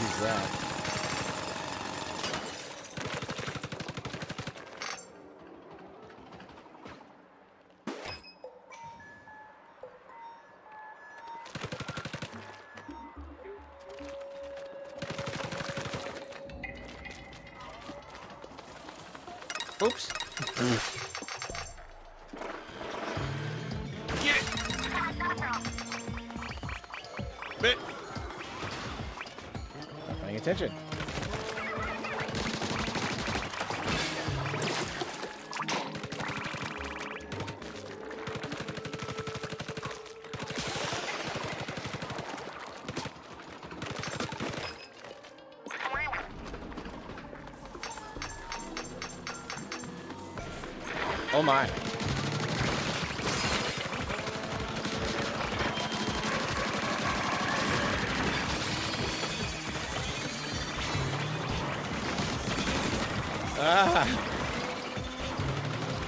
use that. Oops. Get it! Bit. Not paying attention. Oh my.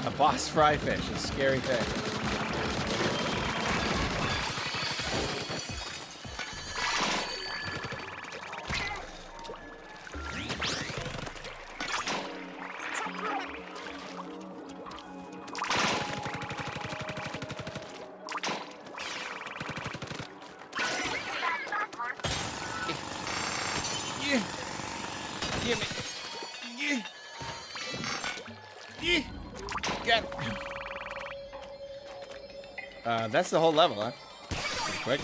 A boss fry fish, a scary thing. That's the whole level, huh? Pretty quick.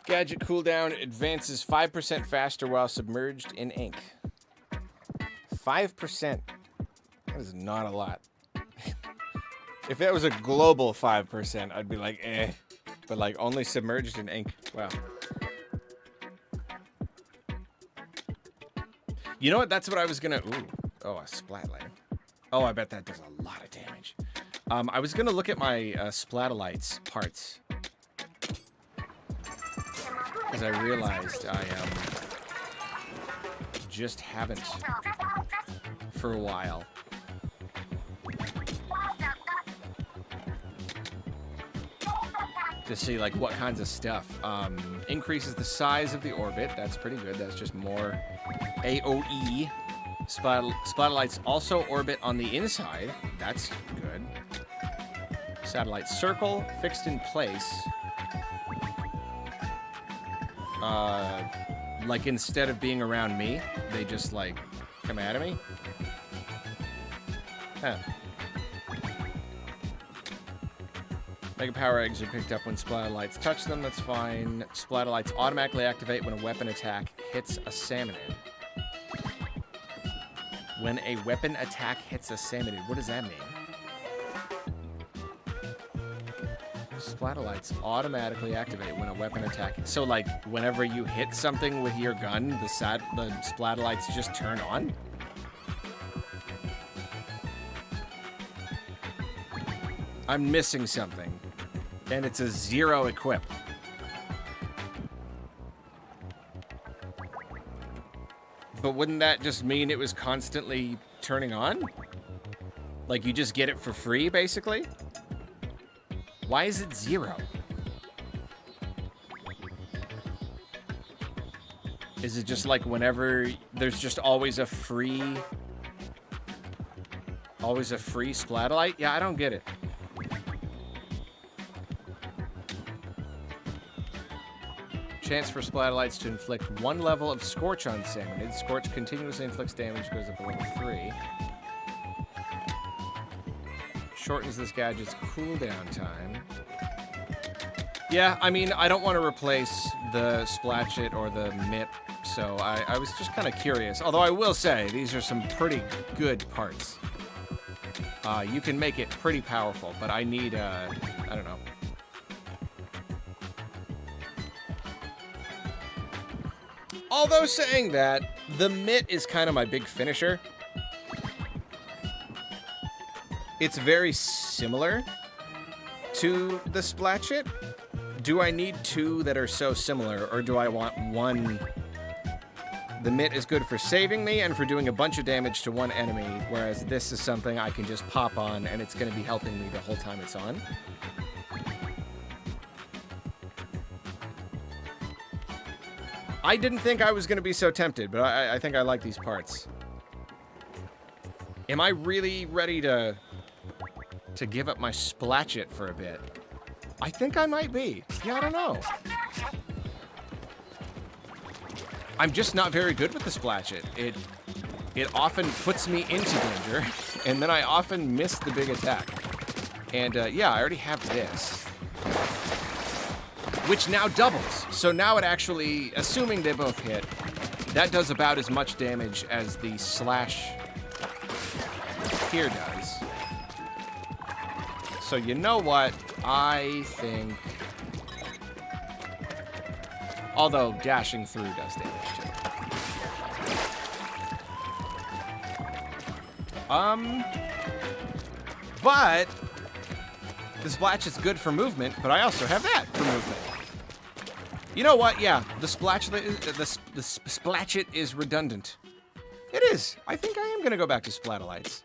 Gadget cooldown advances 5% faster while submerged in ink. 5%. That is not a lot. If that was a global 5%, I'd be like, eh. But like only submerged in ink. Wow. You know what? That's what I was gonna. Ooh. Oh, a splatlight. Oh, I bet that does a lot of damage. I was gonna look at my Splatolites parts. Because I realized I just haven't for a while. To see like what kinds of stuff. Increases the size of the orbit. That's pretty good. That's just more AOE. Splatolites also orbit on the inside. That's good. Satellite circle fixed in place. Like instead of being around me, they just like come at me. Huh. Mega power eggs are picked up when Splatolites touch them. That's fine. Splatolites automatically activate when a weapon attack hits a salmonid. When a weapon attack hits a salmonid, what does that mean? Splatolites automatically activate when a weapon attack. So, like, whenever you hit something with your gun, the Splatolites just turn on? I'm missing something. And it's a 0 equip. But wouldn't that just mean it was constantly turning on? Like, you just get it for free, basically? Why is it 0? Is it just like whenever there's just always a free Splatolite? Yeah, I don't get it. Chance for Splatolites to inflict 1 level of Scorch on Salmonid. Scorch continuously inflicts damage, goes up to level 3. Shortens this gadget's cooldown time. Yeah, I mean, I don't want to replace the Splatchit or the MIP, so I was just kind of curious. Although I will say, these are some pretty good parts. You can make it pretty powerful, but I need, I don't know. Although saying that, the mitt is kind of my big finisher. It's very similar to the Splatchit. Do I need 2 that are so similar, or do I want 1? The mitt is good for saving me and for doing a bunch of damage to one enemy, whereas this is something I can just pop on and it's going to be helping me the whole time it's on. I didn't think I was going to be so tempted, but I think I like these parts. Am I really ready to give up my Splatchit for a bit? I think I might be. Yeah, I don't know. I'm just not very good with the Splatchit. It often puts me into danger, and then I often miss the big attack. And yeah, I already have this, which now doubles. So now it actually, assuming they both hit, that does about as much damage as the slash here does. So you know what? I think... Although dashing through does damage too. But the splash is good for movement, but I also have that for movement. You know what? Yeah, the splatchet is redundant. It is. I think I am going to go back to Splatolites.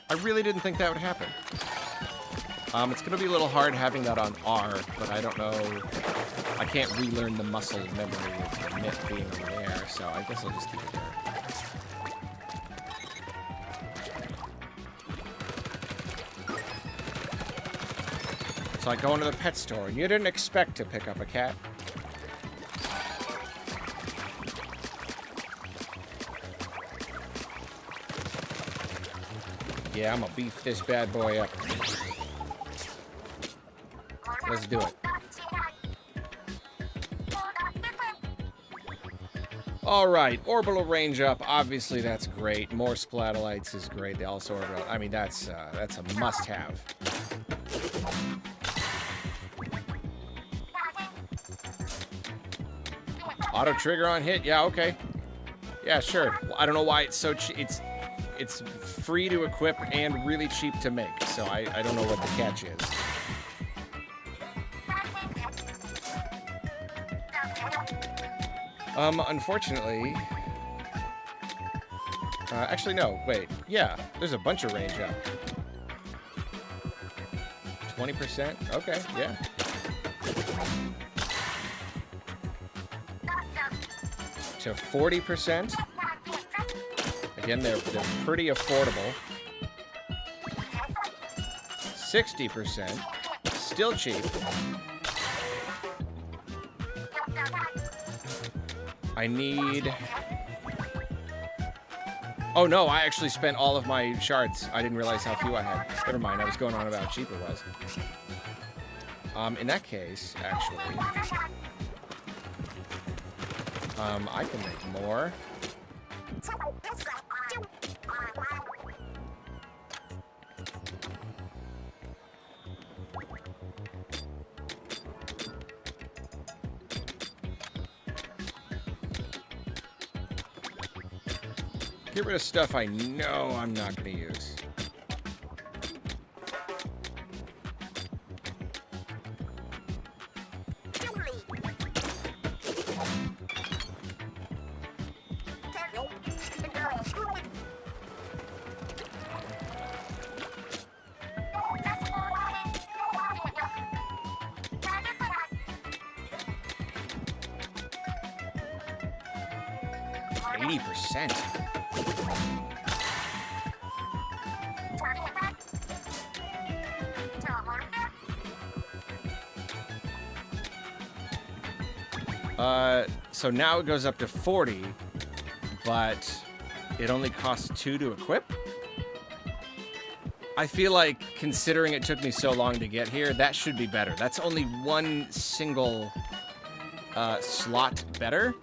I really didn't think that would happen. It's going to be a little hard having that on R, but I don't know. I can't relearn the muscle memory of the mitt being over there, so I guess I'll just keep it there. It's like going to the pet store, and you didn't expect to pick up a cat. Yeah, I'm gonna beef this bad boy up. Let's do it. All right, orbital range up. Obviously, that's great. More Splatolites is great. They also orbital. I mean, that's a must-have. Auto trigger on hit. Yeah, okay. Yeah, sure. Well, I don't know why it's so cheap. It's free to equip and really cheap to make. So I don't know what the catch is. Unfortunately... actually, no. Wait. Yeah, there's a bunch of range up. 20%? Okay, yeah. To 40%. Again, they're pretty affordable. 60%. Still cheap. I need... Oh no, I actually spent all of my shards. I didn't realize how few I had. Never mind, I was going on about how cheap it was. In that case, actually... I can make more. Get rid of stuff I know I'm not going to use. So now it goes up to 40, but it only costs 2 to equip. I feel like, considering it took me so long to get here, that should be better. That's only one single slot better.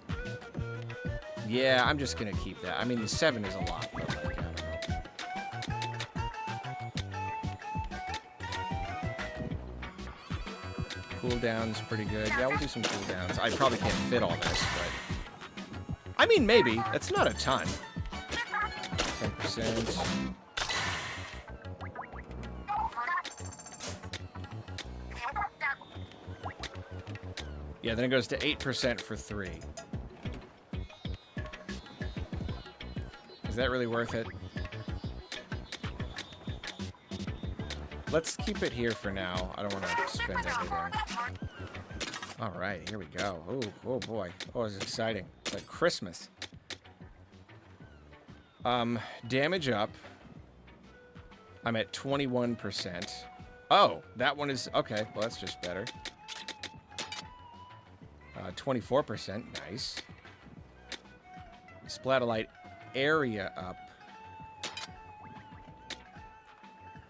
Yeah, I'm just gonna keep that. I mean, the 7 is a lot, but like, I don't know. Cooldown's pretty good. Yeah, we'll do some cooldowns. I probably can't fit all this, but... I mean, maybe. That's not a ton. 10%. Yeah, then it goes to 8% for 3. Is that really worth it? Let's keep it here for now. I don't want to spend everything. All right, here we go. Oh, oh boy. Oh, it's exciting. It's like Christmas. Damage up. I'm at 21%. Oh, that one is... Okay, well, that's just better. 24%. Nice. Splatolite area up.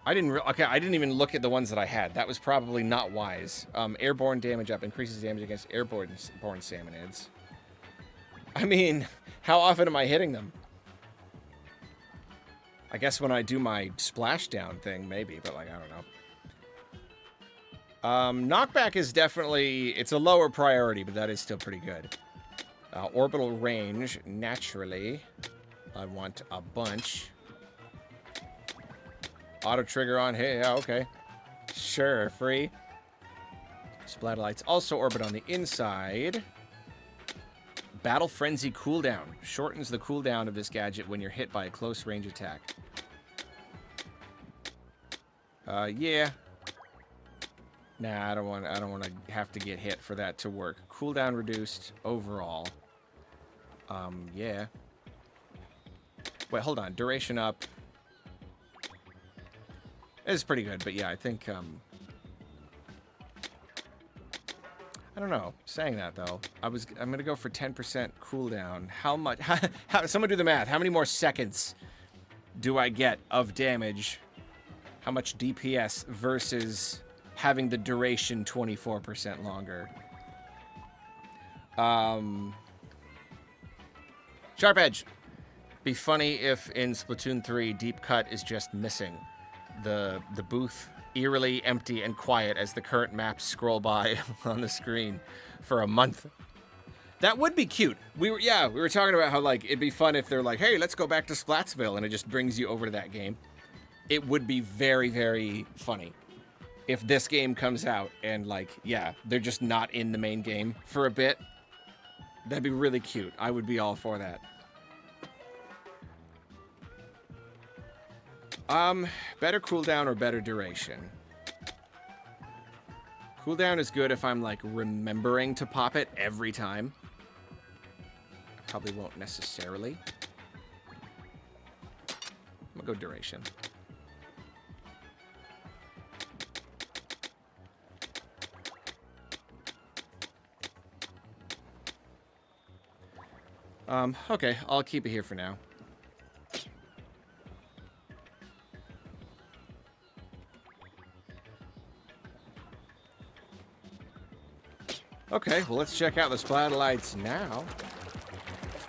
I didn't even look at the ones that I had. That was probably not wise. Airborne damage up. Increases damage against airborne salmonids. I mean, how often am I hitting them? I guess when I do my splashdown thing, maybe, but like, I don't know. Knockback is definitely, it's a lower priority, but that is still pretty good. Orbital range, naturally. I want a bunch. Auto trigger on, hey, yeah, okay. Sure, free. Splatter lights also orbit on the inside. Battle Frenzy cooldown. Shortens the cooldown of this gadget when you're hit by a close range attack. Yeah. Nah, I don't want to have to get hit for that to work. Cooldown reduced overall. Yeah. Wait, hold on. Duration up. It's pretty good, but yeah, I think, I don't know. Saying that, though, I'm going to go for 10% cooldown. How much... someone do the math. How many more seconds do I get of damage? How much DPS versus having the duration 24% longer? Sharp Edge. Be funny if in Splatoon 3, Deep Cut is just missing. The booth eerily empty and quiet as the current maps scroll by on the screen for a month. That would be cute. We were talking about how, like, it'd be fun if they're like, hey, let's go back to Splatsville, and it just brings you over to that game. It would be very, very funny if this game comes out and, like, yeah, they're just not in the main game for a bit. That'd be really cute. I would be all for that. Better cooldown or better duration? Cooldown is good if I'm, like, remembering to pop it every time. I probably won't necessarily. I'm gonna go duration. Okay, I'll keep it here for now. Okay, well, let's check out the splatter lights now.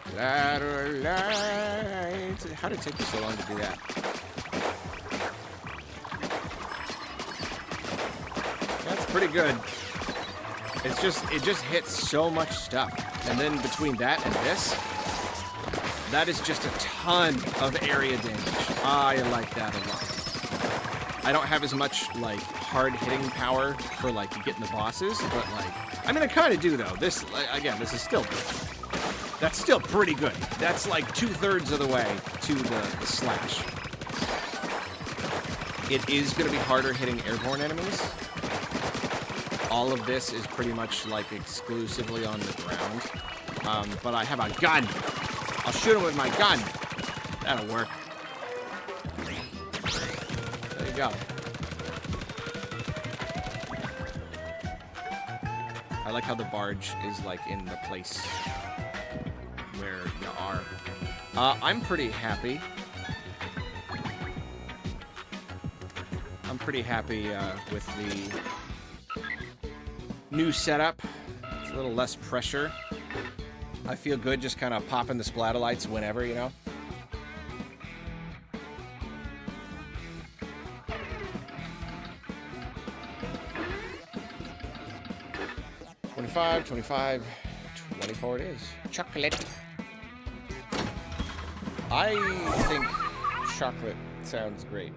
Splatter lights. How did it take you so long to do that? That's pretty good. It just hits so much stuff. And then between that and this, that is just a ton of area damage. I like that a lot. I don't have as much, like, hard-hitting power for, like, getting the bosses, but, like, I mean, I kind of do, though. This, again, this is still good. That's still pretty good. That's, like, 2/3 of the way to the slash. It is going to be harder hitting airborne enemies. All of this is pretty much, like, exclusively on the ground. But I have a gun. I'll shoot him with my gun. That'll work. There you go. I like how the barge is, like, in the place where you are. I'm pretty happy. I'm pretty happy with the new setup. It's a little less pressure. I feel good just kind of popping the splatter lights whenever, you know? $25, $25, $24 it is. Chocolate. I think chocolate sounds great.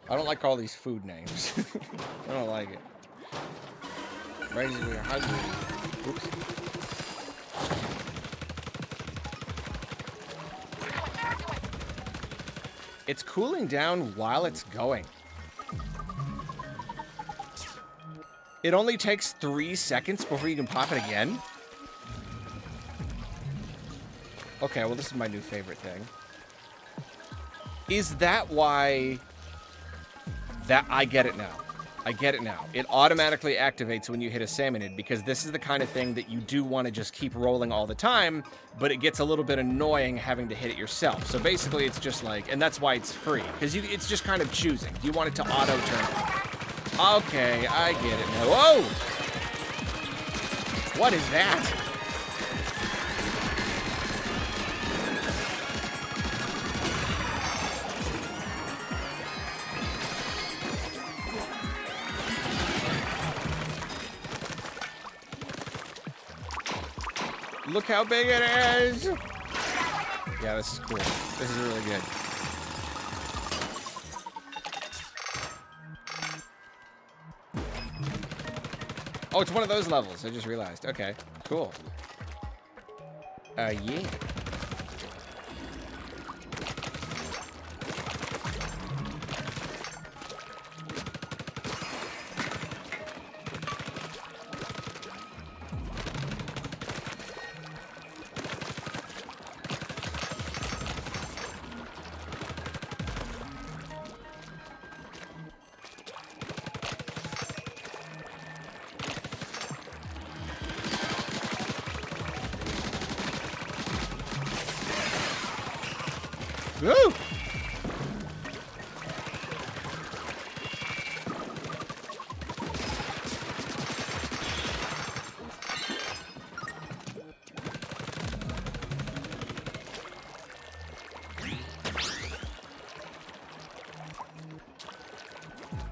I don't like all these food names. I don't like it. Raising me hungry. Oops. It's cooling down while it's going. It only takes 3 seconds before you can pop it again? Okay, well, this is my new favorite thing. Is that why... That... I get it now. I get it now. It automatically activates when you hit a salmonid, because this is the kind of thing that you do want to just keep rolling all the time, but it gets a little bit annoying having to hit it yourself. So basically, it's just like... And that's why it's free, because it's just kind of choosing. Do you want it to auto-turn on? Okay, I get it now. Whoa! What is that? Look how big it is! Yeah, this is cool. This is really good. Oh, it's one of those levels. I just realized. Okay, cool. Yeah. Woo!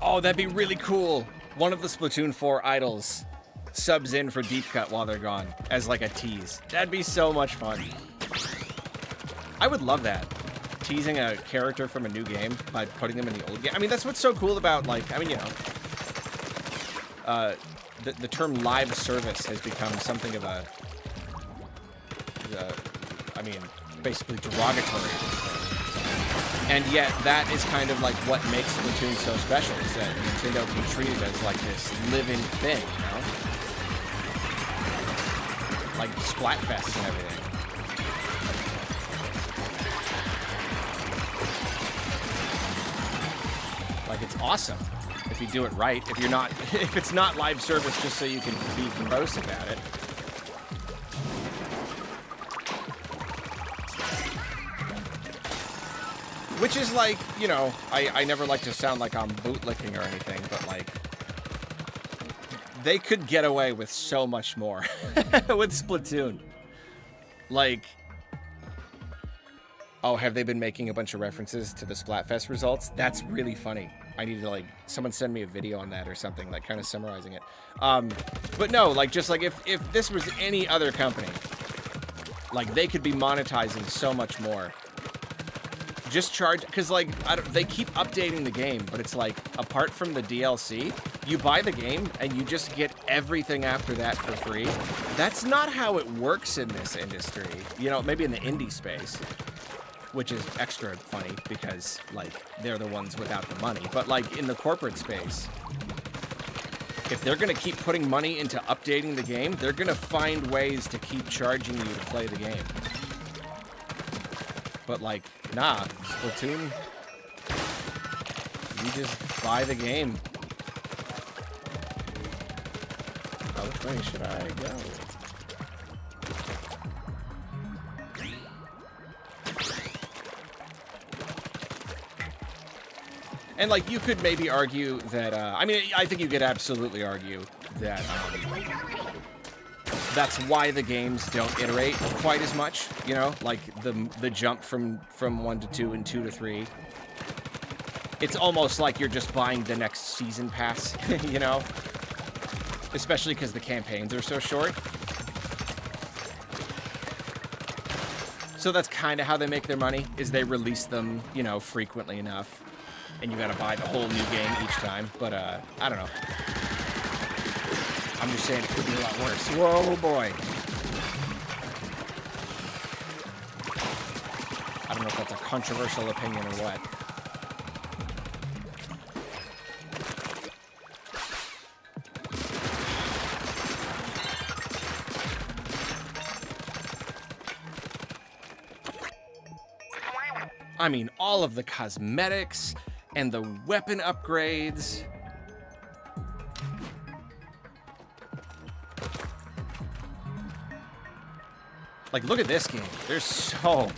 Oh, that'd be really cool. One of the Splatoon 4 idols subs in for Deep Cut while they're gone as like a tease. That'd be so much fun. I would love that. Teasing a character from a new game by putting them in the old game. I mean, that's what's so cool about, like, I mean, you know, the term live service has become something of a, I mean, basically derogatory. And yet, that is kind of like what makes Splatoon so special, is that Nintendo can treat it as like this living thing, you know? Like Splatfest and everything. Like, it's awesome if you do it right. If you're not, if it's not live service just so you can be gross about it. Which is like, you know, I never like to sound like I'm bootlicking or anything, but like, they could get away with so much more with Splatoon. Like, oh, have they been making a bunch of references to the Splatfest results? That's really funny. I need to, like, someone send me a video on that or something, like, kind of summarizing it. But no, like, just like, if this was any other company, like, they could be monetizing so much more. Just charge, because, like, they keep updating the game, but it's like, apart from the DLC, you buy the game and you just get everything after that for free. That's not how it works in this industry. You know, maybe in the indie space, which is extra funny because, like, they're the ones without the money. But, like, in the corporate space, if they're going to keep putting money into updating the game, they're going to find ways to keep charging you to play the game. But, like, nah, Splatoon, you just buy the game. Oh, which way should I go? And, like, you could maybe argue that, I mean, I think you could absolutely argue that, that's why the games don't iterate quite as much, you know? Like, the jump from 1 to 2 and 2 to 3. It's almost like you're just buying the next season pass, you know? Especially because the campaigns are so short. So that's kind of how they make their money, is they release them, you know, frequently enough. And you gotta buy the whole new game each time. But, I don't know. I'm just saying it could be a lot worse. Whoa, boy. I don't know if that's a controversial opinion or what. I mean, all of the cosmetics and the weapon upgrades. Like, look at this game. There's so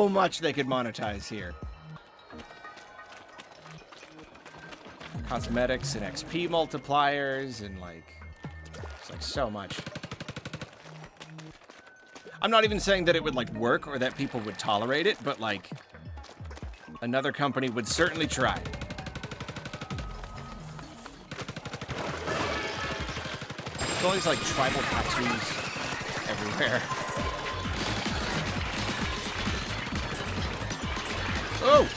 much they could monetize here. Cosmetics and XP multipliers and, like, it's like so much. I'm not even saying that it would, like, work or that people would tolerate it, but, like, another company would certainly try. It's always, like, tribal tattoos. everywhere. Oh!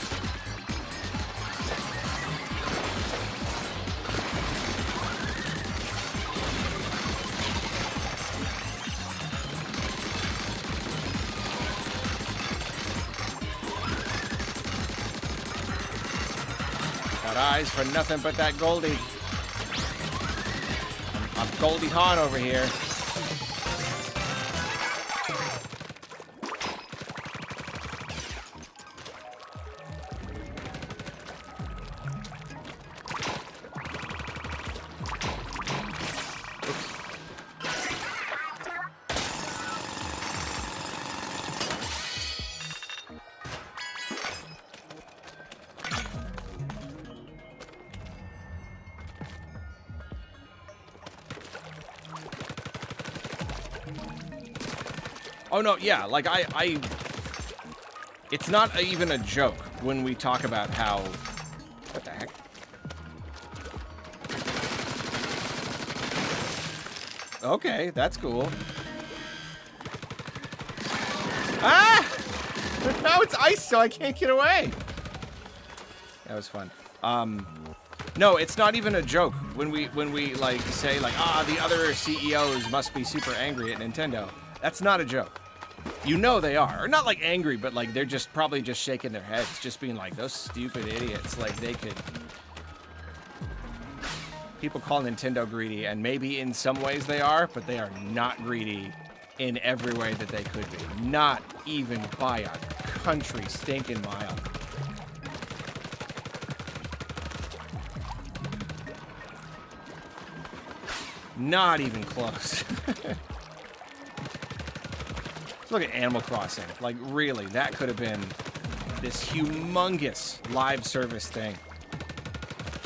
Got eyes for nothing but that Goldie. I'm Goldie Hawn over here. Oh, no, yeah, like, it's not even a joke when we talk about how... What the heck? Okay, that's cool. Ah! Now it's ice, so I can't get away. That was fun. No, it's not even a joke when we like, say, like, the other CEOs must be super angry at Nintendo. That's not a joke. You know they are. Or not like angry, but like they're just probably just shaking their heads, just being like, those stupid idiots. Like they could... People call Nintendo greedy, and maybe in some ways they are, but they are not greedy in every way that they could be. Not even by a country stinking mile. Not even close. Look at Animal Crossing. Like, really, that could have been this humongous live service thing.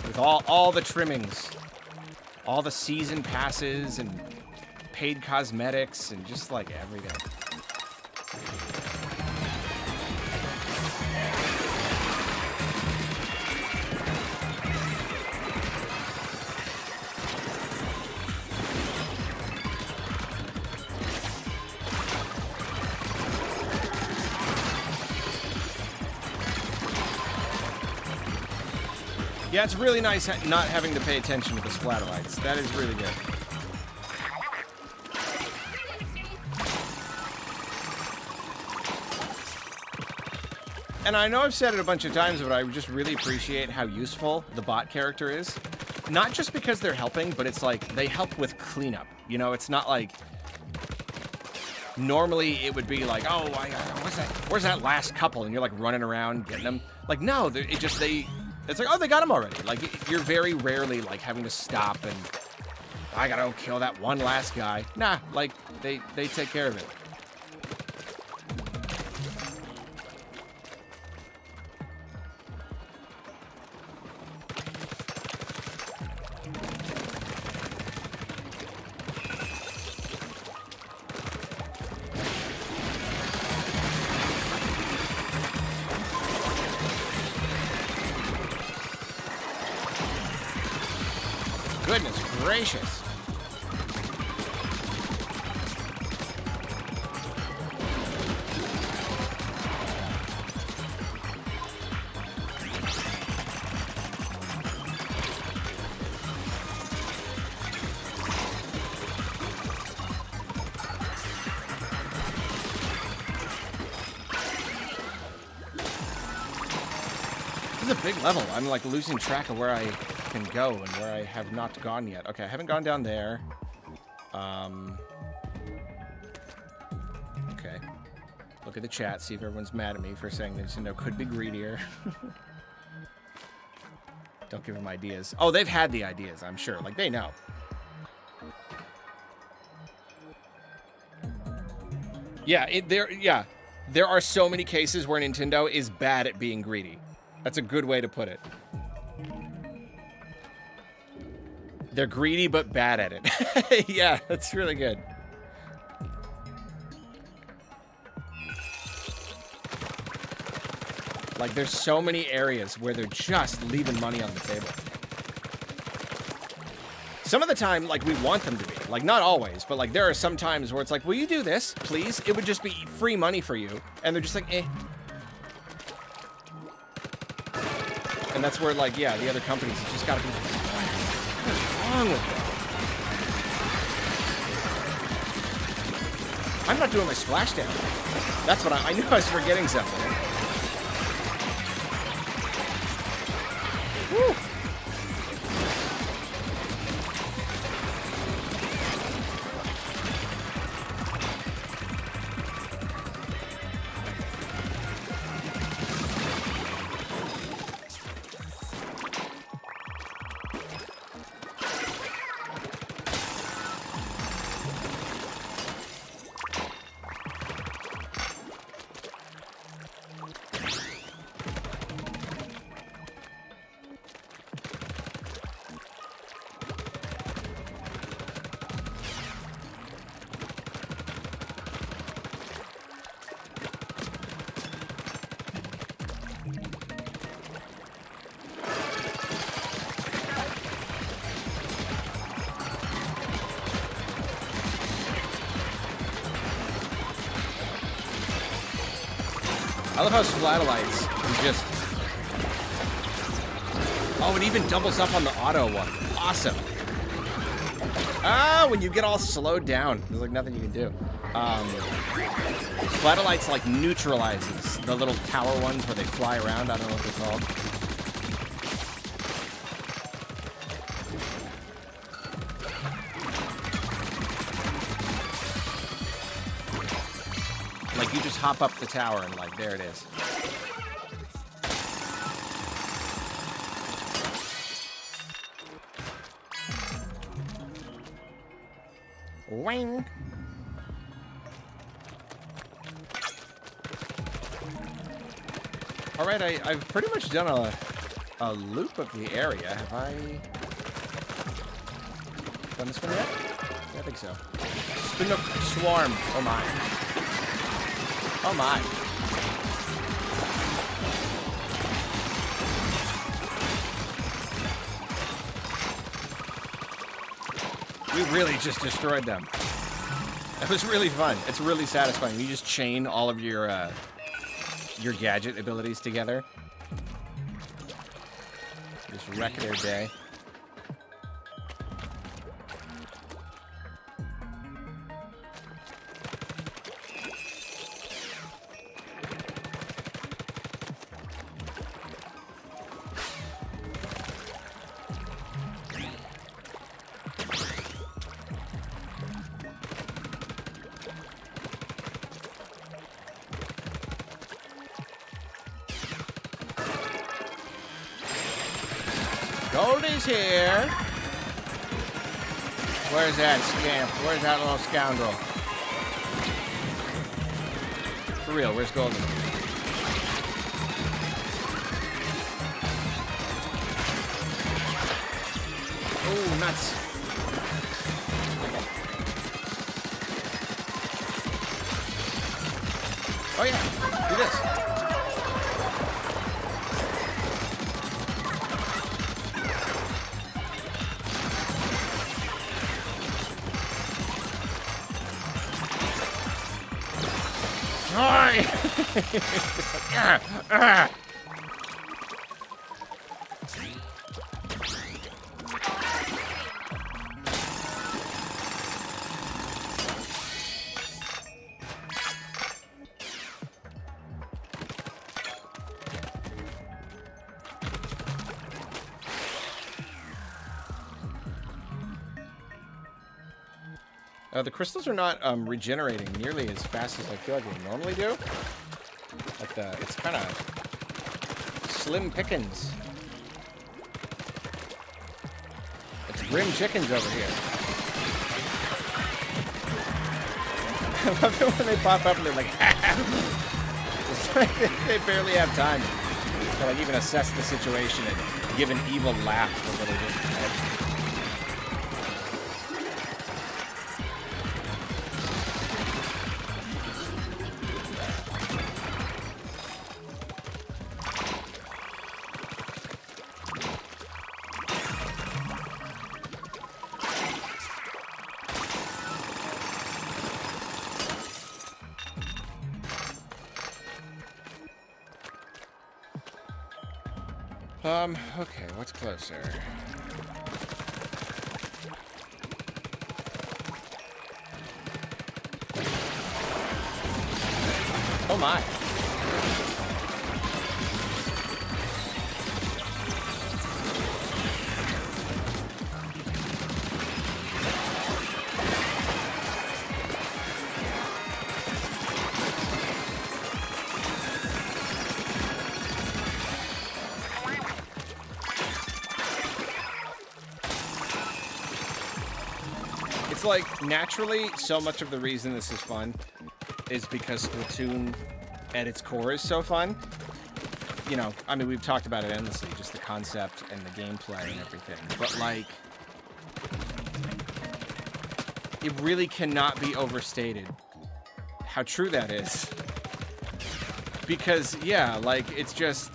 With all the trimmings. All the season passes and paid cosmetics and just, like, everything. Yeah, it's really nice not having to pay attention to the splatter lights. That is really good. And I know I've said it a bunch of times, but I just really appreciate how useful the bot character is. Not just because they're helping, but it's like they help with cleanup. You know, it's not like... Normally it would be like, oh, where's that last couple? And you're like running around getting them. Like, no, it's like, oh, they got him already. Like, you're very rarely, like, having to stop and... I gotta go kill that one last guy. Nah, like, they take care of it. Goodness gracious. This is a big level. I'm like losing track of where I can go and where I have not gone yet. Okay, I haven't gone down there. Okay. Look at the chat, see if everyone's mad at me for saying Nintendo could be greedier. Don't give them ideas. Oh, they've had the ideas, I'm sure. Like, they know. Yeah, there are so many cases where Nintendo is bad at being greedy. That's a good way to put it. They're greedy, but bad at it. Yeah, that's really good. Like, there's so many areas where they're just leaving money on the table. Some of the time, like, we want them to be. Like, not always, but, like, there are some times where it's like, will you do this, please? It would just be free money for you. And they're just like, eh. And that's where, like, yeah, the other companies have just got to be like, what is wrong with them? I'm not doing my splashdown. That's what I knew I was forgetting something. Woo! I love how Splatolites can just... Oh, it even doubles up on the auto one. Awesome. Ah, when you get all slowed down, there's like nothing you can do. Splatolites like neutralizes the little tower ones where they fly around. I don't know what they're called. Like, you just hop up the tower and, like, there it is. Wing. All right, I've pretty much done a loop of the area. Have I done this one yet? Yeah, I think so. Spinook Swarm. Oh, my. Oh my. We really just destroyed them. That was really fun. It's really satisfying. You just chain all of your gadget abilities together. Just wreck their day. Goldie's here. Where's that scamp? Where's that little scoundrel? For real, where's Goldie? Oh, nuts. Oh yeah, do this. The crystals are not regenerating nearly as fast as I feel like they normally do. Like it's kind of slim pickings. It's grim chickens over here. I love it when they pop up and they're like, it's like they barely have time to like even assess the situation and give an evil laugh to little head. Okay, what's closer? Oh my. It's like, naturally, so much of the reason this is fun is because Splatoon at its core is so fun. You know, I mean, we've talked about it endlessly, just the concept and the gameplay and everything. But, like, it really cannot be overstated how true that is. Because, yeah, like, it's just...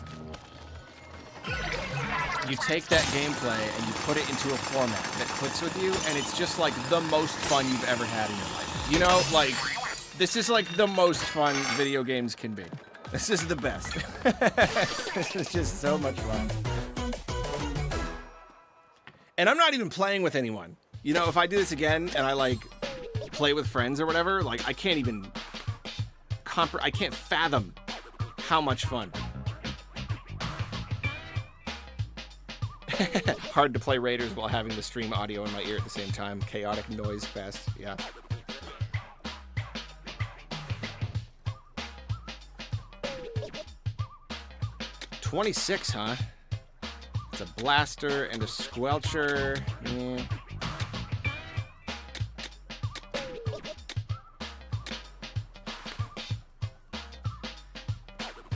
You take that gameplay and you put it into a format that clicks with you, and it's just, like, the most fun you've ever had in your life. You know, like, this is, like, the most fun video games can be. This is the best. This is just so much fun. And I'm not even playing with anyone. You know, if I do this again and I, like, play with friends or whatever, like, I can't even... I can't fathom how much fun. Hard to play Raiders while having the stream audio in my ear at the same time. Chaotic noise fest, yeah. $26, huh? It's a blaster and a squelcher. Yeah.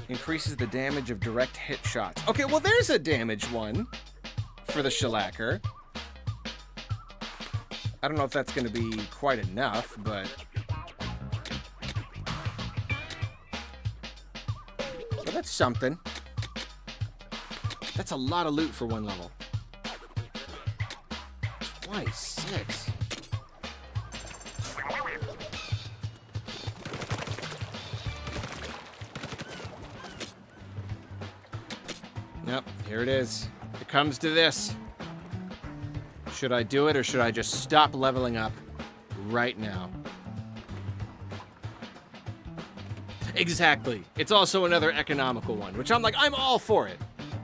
Increases the damage of direct hit shots. Okay, well, there's a damage one for the shellacker. I don't know if that's going to be quite enough, but that's something. That's a lot of loot for one level. 26. Yep, here it is. It comes to this. Should I do it or should I just stop leveling up right now? Exactly. It's also another economical one, which I'm like, I'm all for it.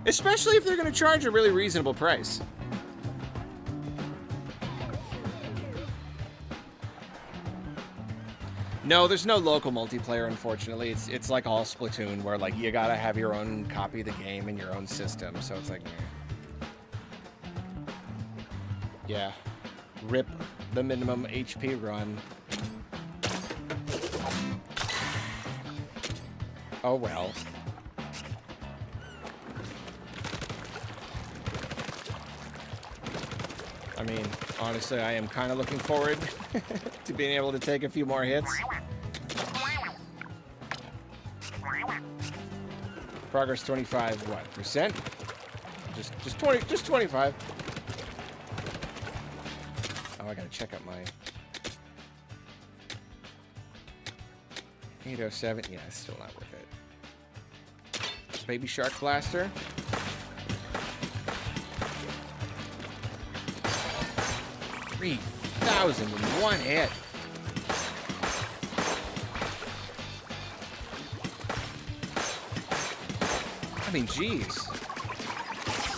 Especially if they're going to charge a really reasonable price. No, there's no local multiplayer, unfortunately. It's like all Splatoon, where like you gotta have your own copy of the game and your own system. So it's like, yeah, rip the minimum HP run. Oh well. I mean, honestly, I am kind of looking forward to being able to take a few more hits. Progress 25, what, percent? Just 25. Oh, I gotta check out my 807. Yeah, it's still not worth it. Baby Shark Blaster. $3,000 in one hit. I mean, geez.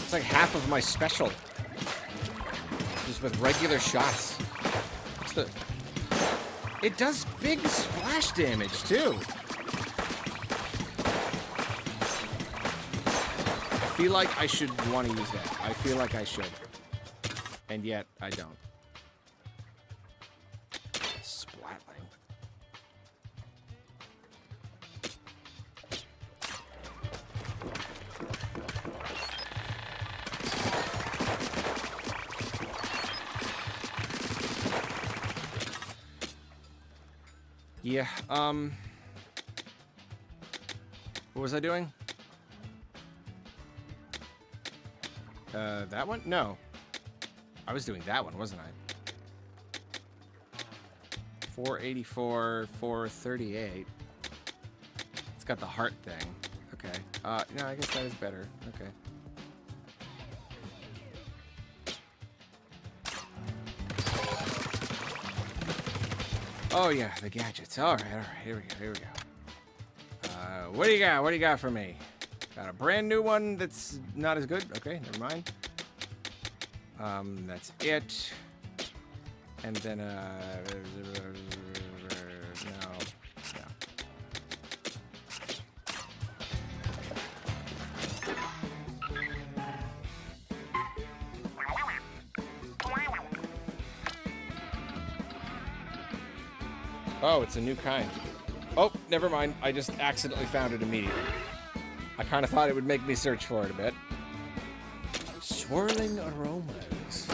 It's like half of my special. Just with regular shots. What's the... It does big splash damage, too. I feel like I should want to use that. I feel like I should. And yet, I don't. Splatling. Yeah, what was I doing? That one? No. I was doing that one, wasn't I? 484, 438. It's got the heart thing. Okay. No, I guess that is better. Okay. Oh yeah, the gadgets. All right. Here we go. What do you got? What do you got for me? Got a brand new one that's not as good. Okay, never mind. That's it. And then no. Oh, it's a new kind. Oh, never mind. I just accidentally found it immediately. I kind of thought it would make me search for it a bit. Swirling aromas.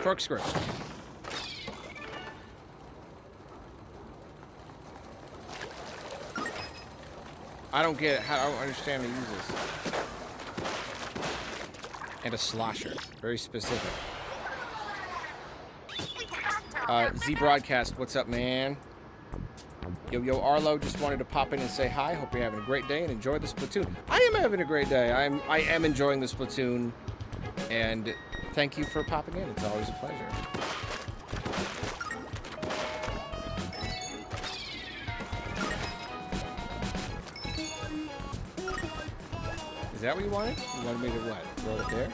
Corkscrew. I don't get it. I don't understand how to use this. And a slosher. Very specific. Z Broadcast, what's up, man? Yo, Arlo, just wanted to pop in and say hi. Hope you're having a great day and enjoy the Splatoon. I am having a great day. I am enjoying the Splatoon. And thank you for popping in. It's always a pleasure. Is that what you wanted? You wanted me to what? Throw it there?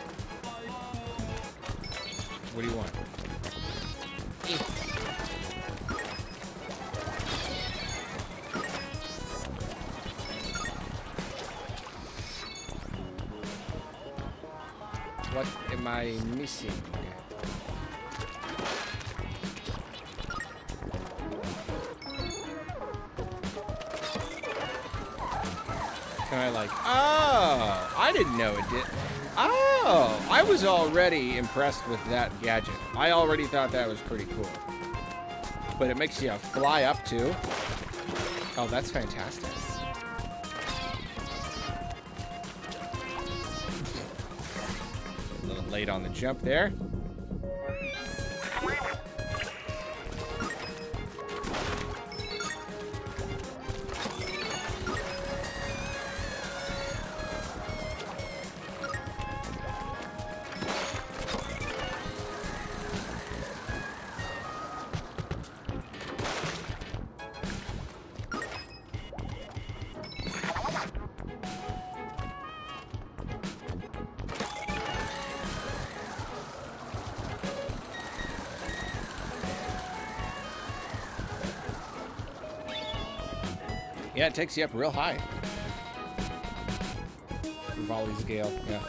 What do you want? What am I missing? Can I like... Oh! I didn't know it did. Oh! I was already impressed with that gadget. I already thought that was pretty cool. But it makes you fly up too. Oh, that's fantastic. A little late on the jump there. Yeah, it takes you up real high. Volley's Gale, yeah.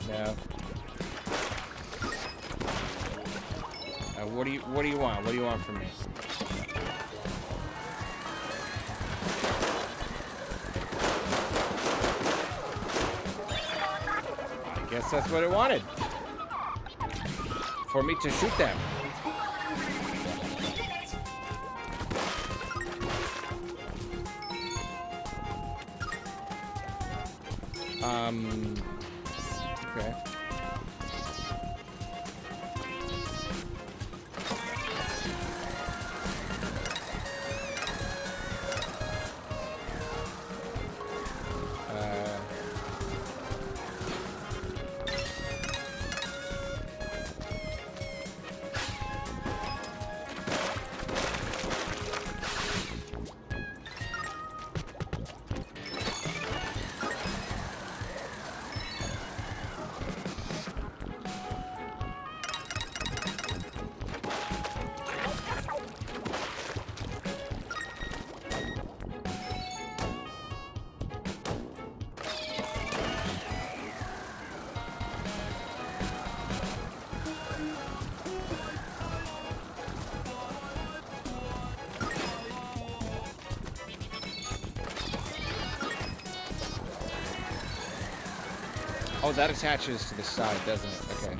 No. What do you want? What do you want from me? I guess that's what it wanted. For me to shoot them. Okay. Oh, that attaches to the side, doesn't it? Okay.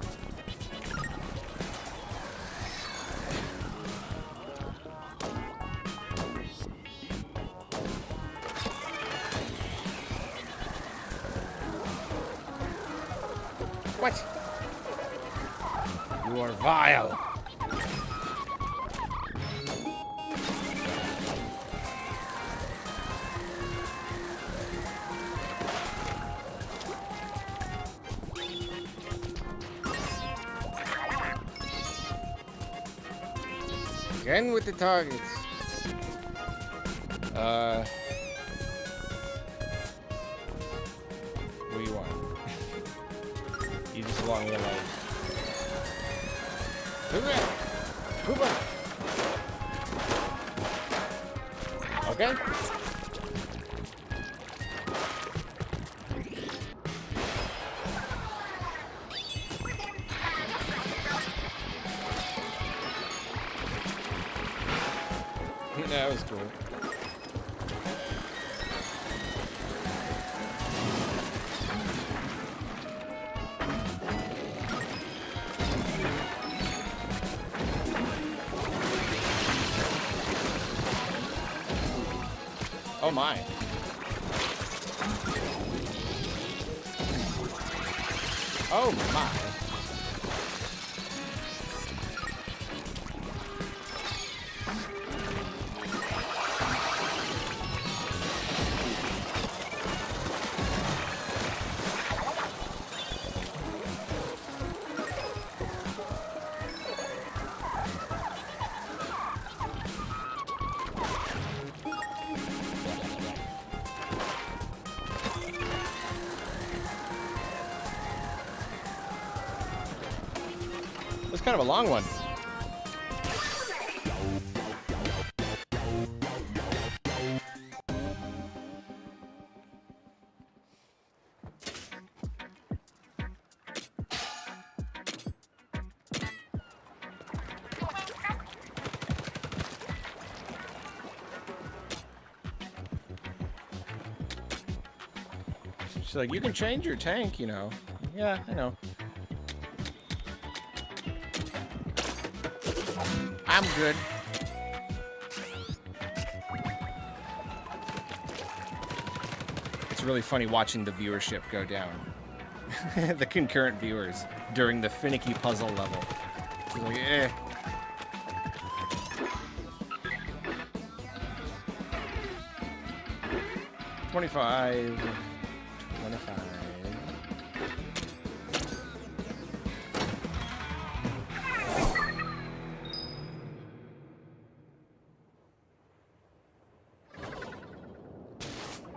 What? You are vile. Again with the targets. What do you want? You just want me alone. Hoorah! Hoorah! Okay. That was cool. Oh my. Oh my. It's kind of a long one. She's like, you can change your tank, you know. Yeah, I know. I'm good. It's really funny watching the viewership go down. The concurrent viewers during the finicky puzzle level. It's like, eh. $25.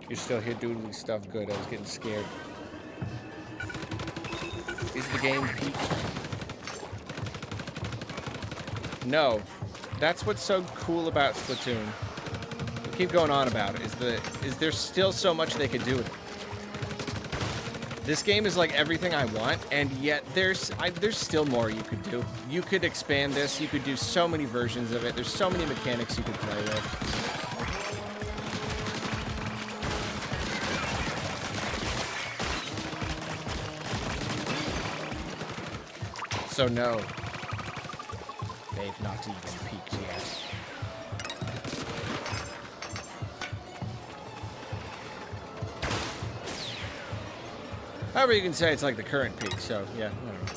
You're still here doing stuff. Good. I was getting scared. Is the game peaked? No. That's what's so cool about Splatoon. We keep going on about it. Is there's still so much they could do with it. This game is like everything I want, and yet there's still more you could do. You could expand this. You could do so many versions of it. There's so many mechanics you could play with. So no, they've not even peaked yet. However, you can say it's like the current peak, so yeah, whatever.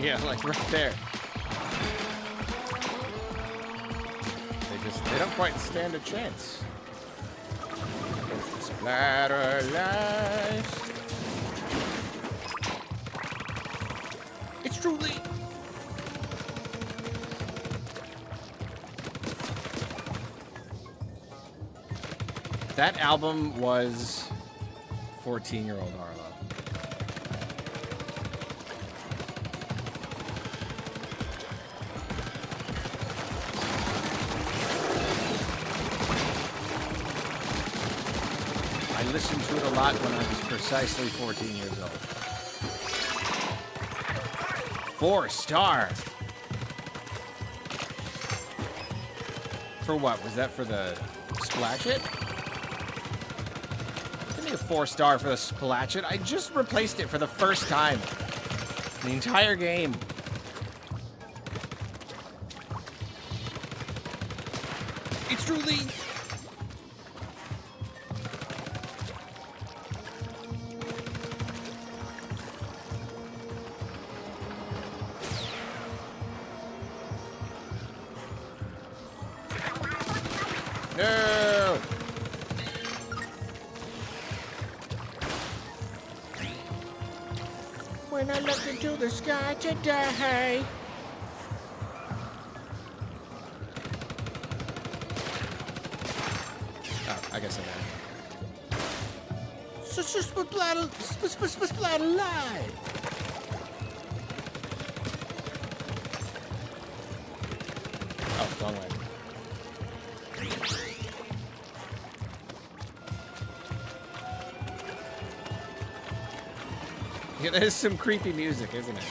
Yeah, like right there. They don't quite stand a chance. It's the splatter life. It's truly. That album was 14-year-old Arlo. I listened to it a lot when I was precisely 14 years old. 4-star. For what? Was that for the Splash It? Give me a 4-star for the Splash It. I just replaced it for the first time. The entire game. It's truly... No! When I look into the sky today. Oh, I guess I got it. Splatter live. Oh, wrong way. Yeah, that is some creepy music, isn't it?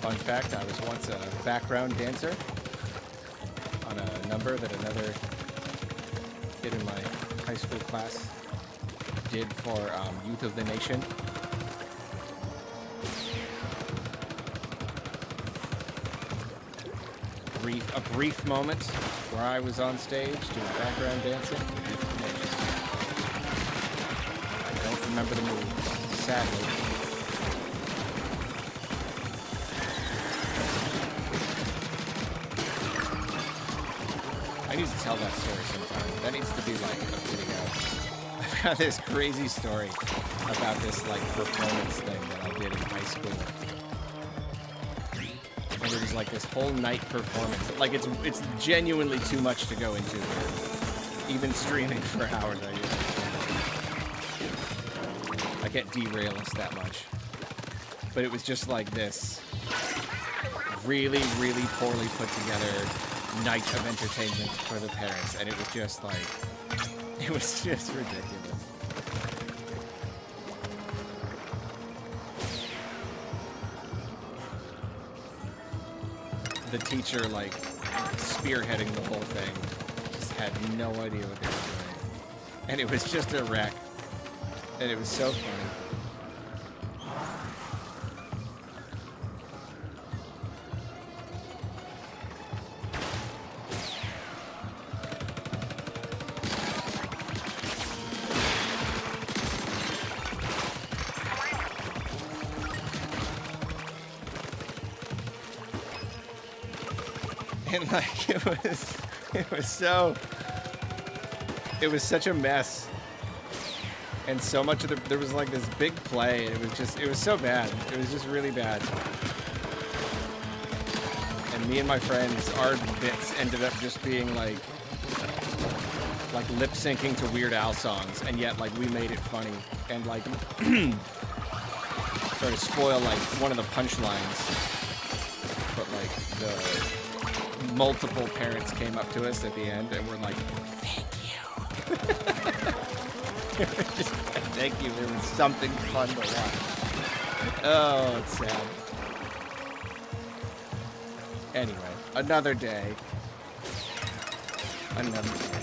Fun fact, I was once a background dancer on a number that another kid in my high school class did for Youth of the Nation. A brief moment where I was on stage doing background dancing for Youth of the Nation. I don't remember the moves, sadly. I need to tell that story sometime. That needs to be like a video. I've got this crazy story about this like performance thing that I did in high school. And it was like this whole night performance. Like it's genuinely too much to go into. Even streaming for hours, I can't derail us that much. But it was just like this really, really poorly put together night of entertainment for the parents, and it was just like, it was just ridiculous. The teacher, like, spearheading the whole thing, just had no idea what they were doing. And it was just a wreck. And it was so funny. And like it was such a mess, and so much of there was like this big play, and it was so bad. It was just really bad. And me and my friends, our bits ended up just being like lip syncing to Weird Al songs, and yet like we made it funny and like try to spoil like one of the punchlines, but like the multiple parents came up to us at the end and were like, thank you. Just, thank you. There was something fun to watch. Oh, it's sad. Anyway, another day. Another day.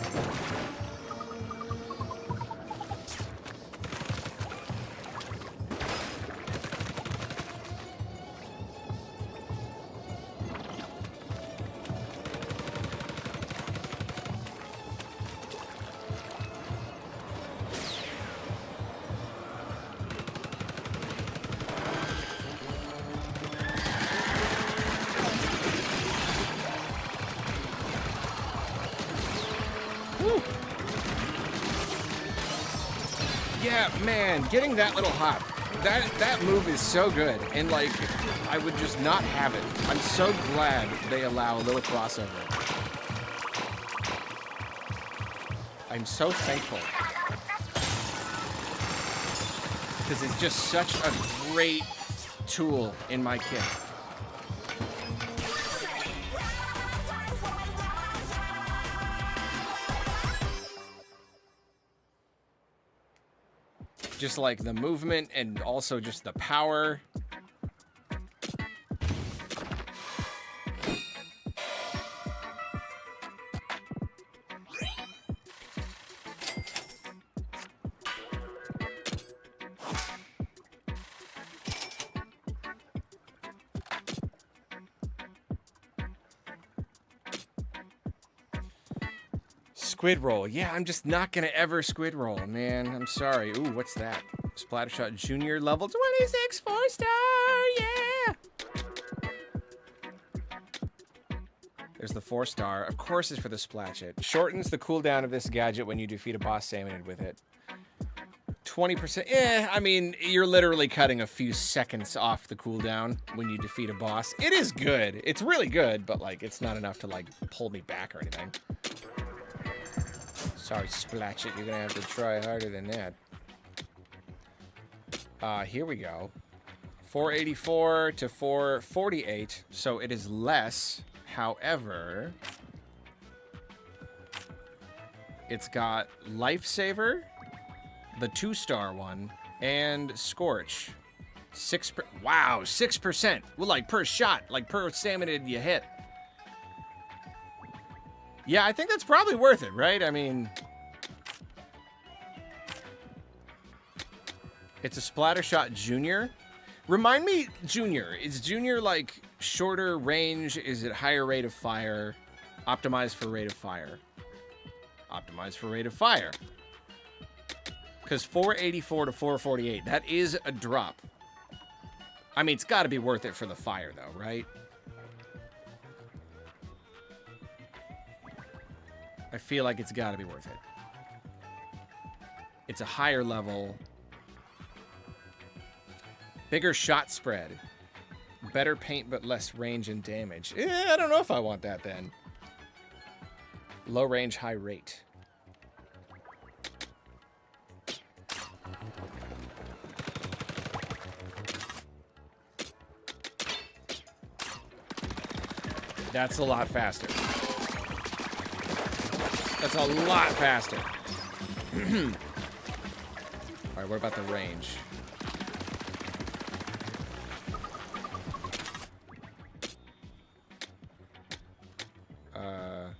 Yeah, man, getting that little hop. That move is so good. And, like, I would just not have it. I'm so glad they allow a little crossover. I'm so thankful. Because it's just such a great tool in my kit. Just like the movement and also just the power. Squid roll. Yeah, I'm just not gonna ever squid roll, man. I'm sorry. Ooh, what's that? Splattershot Junior level 26 4-star. Yeah. There's the 4-star. Of course, it's for the Splatch It. Shortens the cooldown of this gadget when you defeat a boss salmonid with it. 20%. I mean, you're literally cutting a few seconds off the cooldown when you defeat a boss. It is good. It's really good, but like, it's not enough to like pull me back or anything. Sorry, Splatch It. You're gonna have to try harder than that. Here we go. 484 to 448, so it is less. However, it's got Lifesaver, the 2-star one, and Scorch. 6%. Wow, 6%. Well, like per shot, like per salmonid you hit. Yeah, I think that's probably worth it, right? I mean, it's a Splattershot Junior. Remind me, Junior. Is Junior like shorter range? Is it higher rate of fire? Optimized for rate of fire. Optimized for rate of fire. Because 484 to 448, that is a drop. I mean, it's got to be worth it for the fire, though, right? I feel like it's got to be worth it. It's a higher level. Bigger shot spread. Better paint but less range and damage. I don't know if I want that then. Low range, high rate. That's a lot faster. That's a lot faster. Alright, what about the range? I'm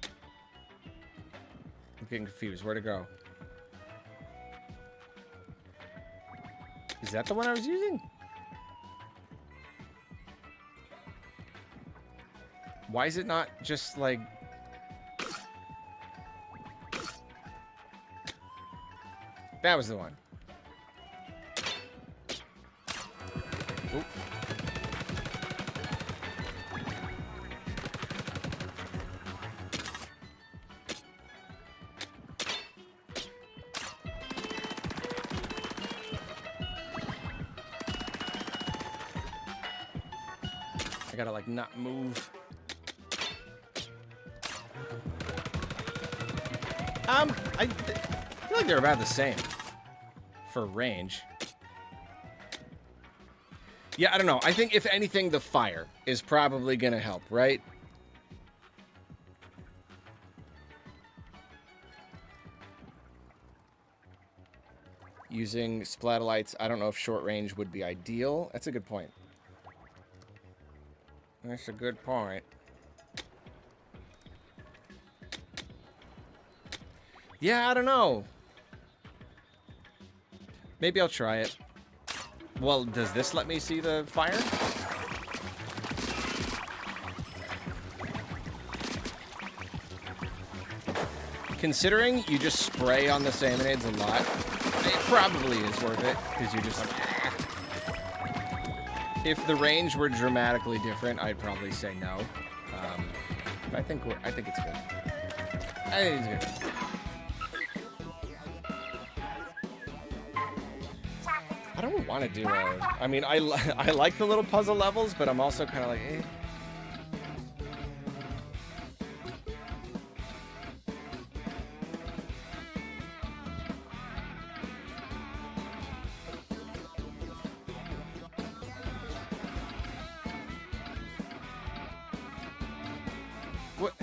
getting confused. Where to go? Is that the one I was using? Why is it not just like... That was the one. Oop. I gotta like not move. I feel like they're about the same for range. Yeah, I don't know. I think if anything, the fire is probably gonna help, right? Using Splatolites, I don't know if short range would be ideal. That's a good point. That's a good point. Yeah, I don't know. Maybe I'll try it. Well, does this let me see the fire? Considering you just spray on the salmonids a lot, it probably is worth it, because you're just like, ah. If the range were dramatically different, I'd probably say no. But I think it's good. I think it's good. I don't want to do I mean, I like the little puzzle levels, but I'm also kind of like, eh. What?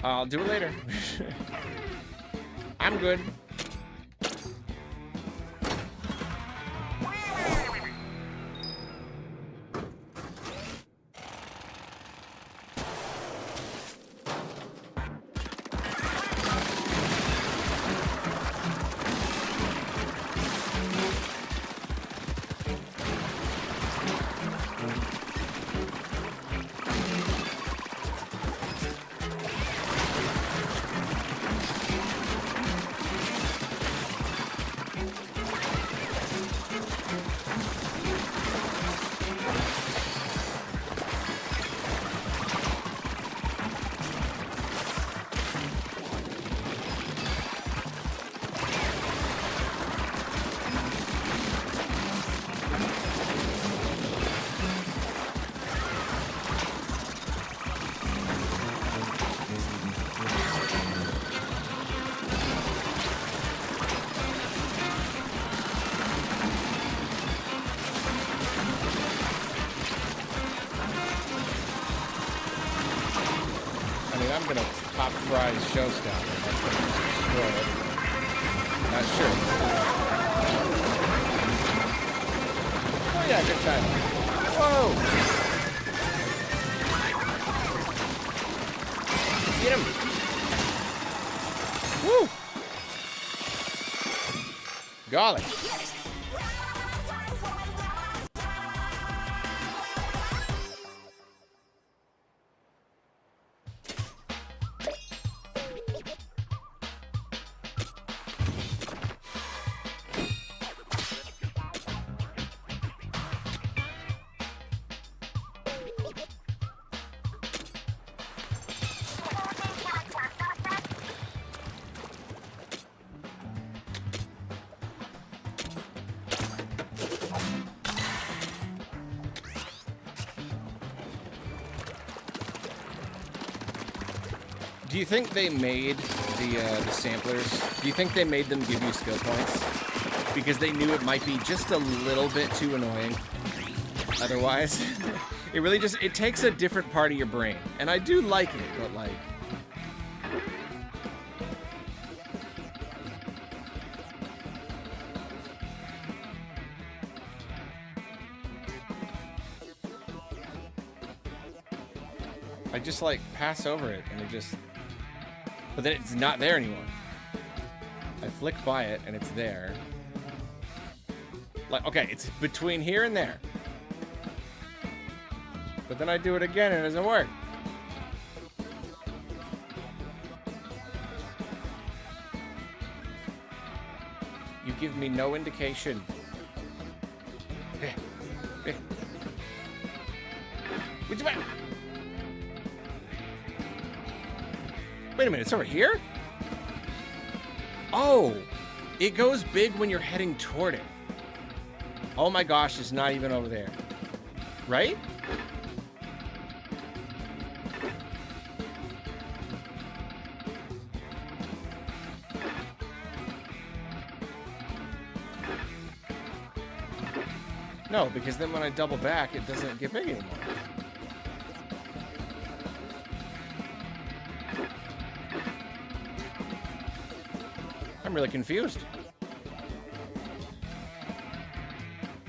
I'll do it later. I'm good. I'm gonna pop Fry's show stopper. That's gonna just destroy it. Not sure. Oh yeah, good time. Whoa! Get him! Woo! Golly. Do you think they made the samplers? Do you think they made them give you skill points because they knew it might be just a little bit too annoying? Otherwise, it really it takes a different part of your brain, and I do like it, but like. I just like pass over it and it just, but then it's not there anymore. I flick by it and it's there. Like, okay, it's between here and there. But then I do it again and it doesn't work. You give me no indication. Wait a minute, it's over here? Oh, it goes big when you're heading toward it. Oh my gosh, it's not even over there. Right? No, because then when I double back, it doesn't get big anymore. I'm really confused.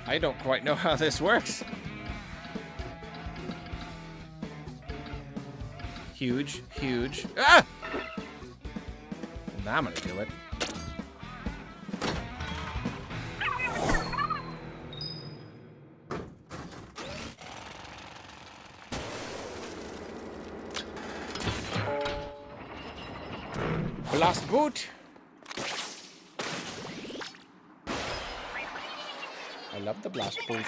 I don't quite know how this works. Huge, huge. Ah! Now I'm gonna do it. Blast boot. I love the blast balls.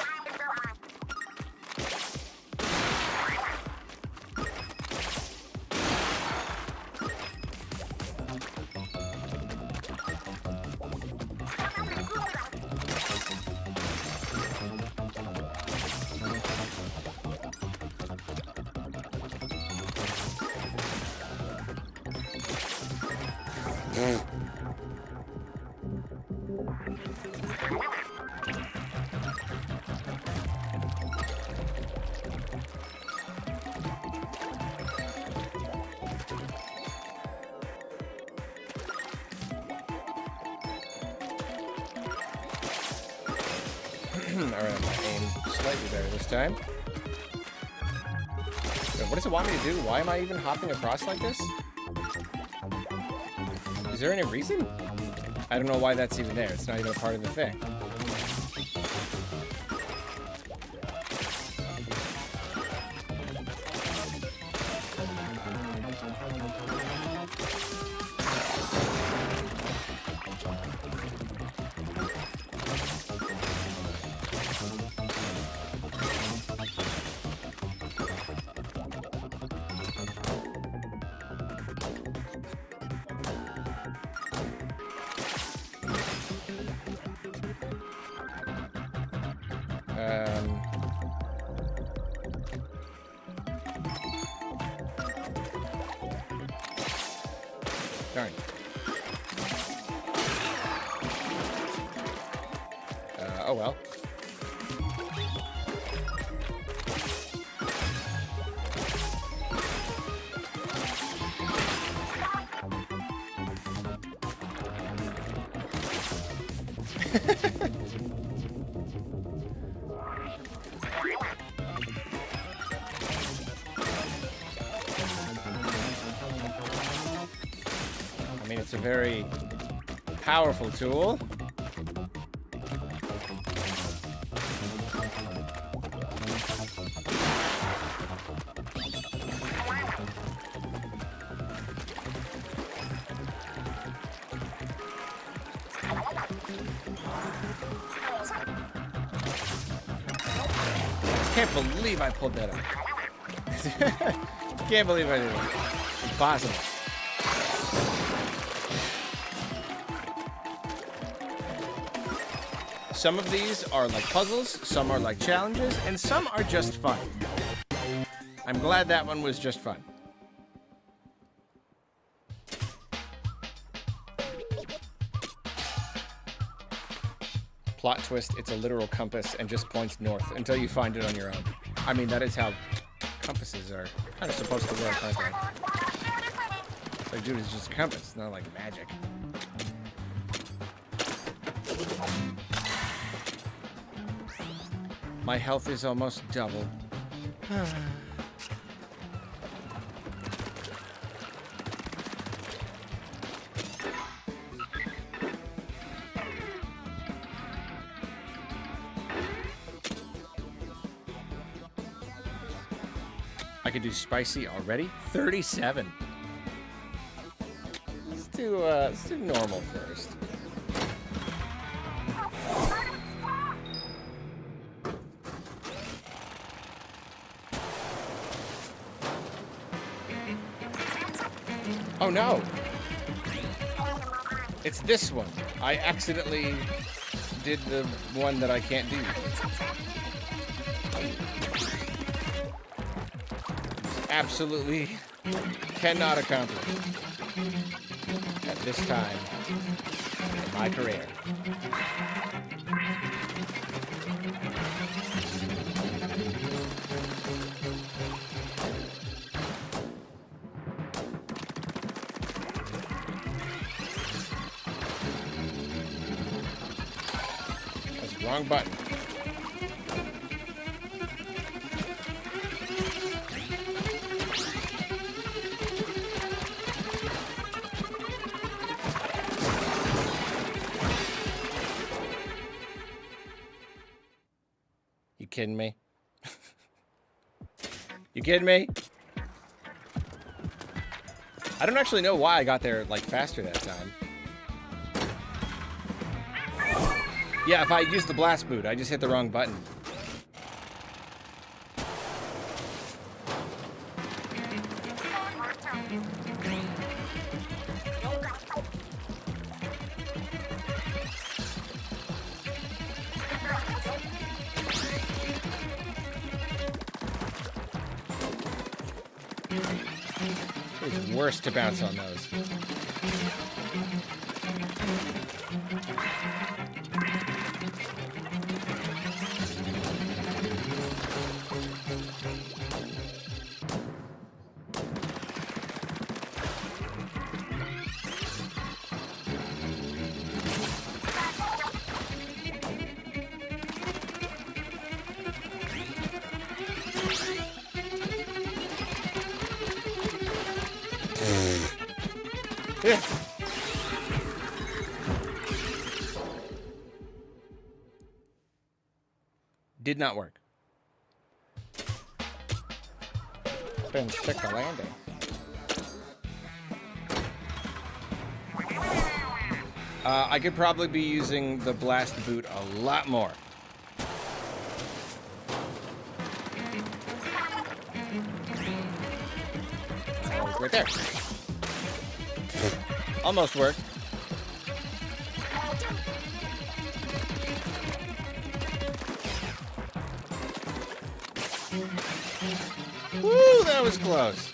Alright, I'm gonna aim slightly better this time. What does it want me to do? Why am I even hopping across like this? Is there any reason? I don't know why that's even there. It's not even a part of the thing. Darn. Oh well. I mean, it's a very powerful tool. Can't believe I pulled that up. Can't believe I did it. Impossible. Some of these are like puzzles, some are like challenges, and some are just fun. I'm glad that one was just fun. Plot twist, it's a literal compass and just points north until you find it on your own. I mean, that is how compasses are kind of supposed to work, aren't they? Like, dude, it's just a compass, it's not like magic. My health is almost double. I could do spicy already? 37. Let's do normal first. Oh no! It's this one. I accidentally did the one that I can't do. Absolutely cannot accomplish at this time in my career. That's the wrong button. You kidding me? You kidding me? I don't actually know why I got there like faster that time. Yeah, if I use the blast boot, I just hit the wrong button. It's worse to bounce on those. Yeah. Did not work. Didn't stick the landing. I could probably be using the blast boot a lot more. Right there. Almost worked. Woo, that was close.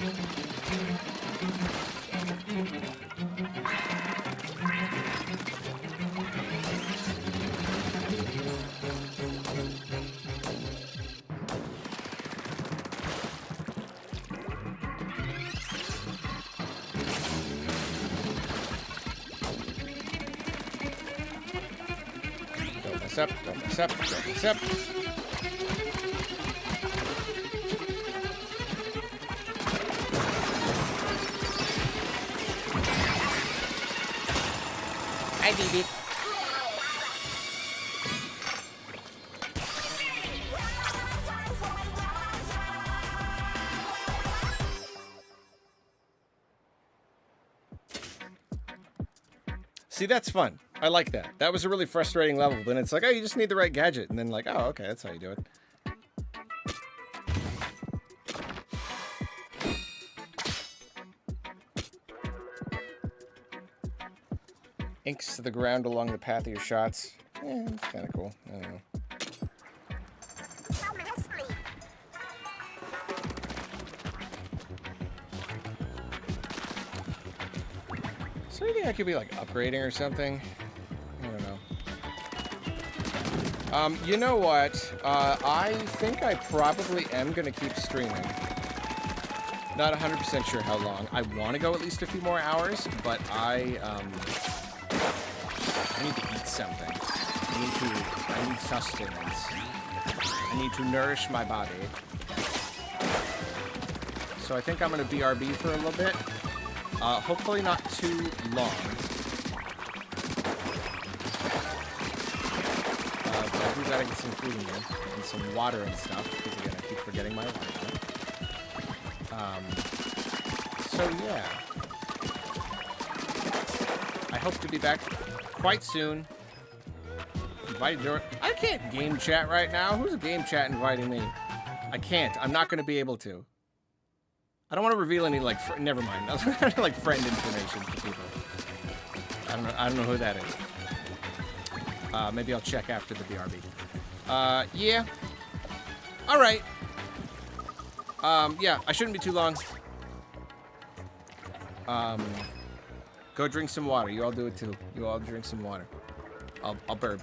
Don't mess up, don't mess up, don't mess up. I did it. See, that's fun. I like that. That was a really frustrating level. Then it's like, oh, you just need the right gadget. And then like, oh, okay, that's how you do it. Inks to the ground along the path of your shots. Yeah, it's kind of cool. I don't know. Is there anything I could be like upgrading or something? I don't know. You know what? I think I probably am going to keep streaming. Not 100% sure how long. I want to go at least a few more hours, but I need to eat something. I need sustenance. I need to nourish my body. So I think I'm going to BRB for a little bit. Hopefully not too long. But I do gotta get some food in there. And some water and stuff. Because again, I keep forgetting my water. So yeah. I hope to be back quite soon. Invited to... I can't game chat right now. Who's a game chat inviting me? I can't. I'm not going to be able to. I don't want to reveal any, like, never mind. Like, friend information for people. I don't know who that is. Maybe I'll check after the BRB. Yeah. All right. Yeah, I shouldn't be too long. Go drink some water. You all do it too. You all drink some water. I'll burp.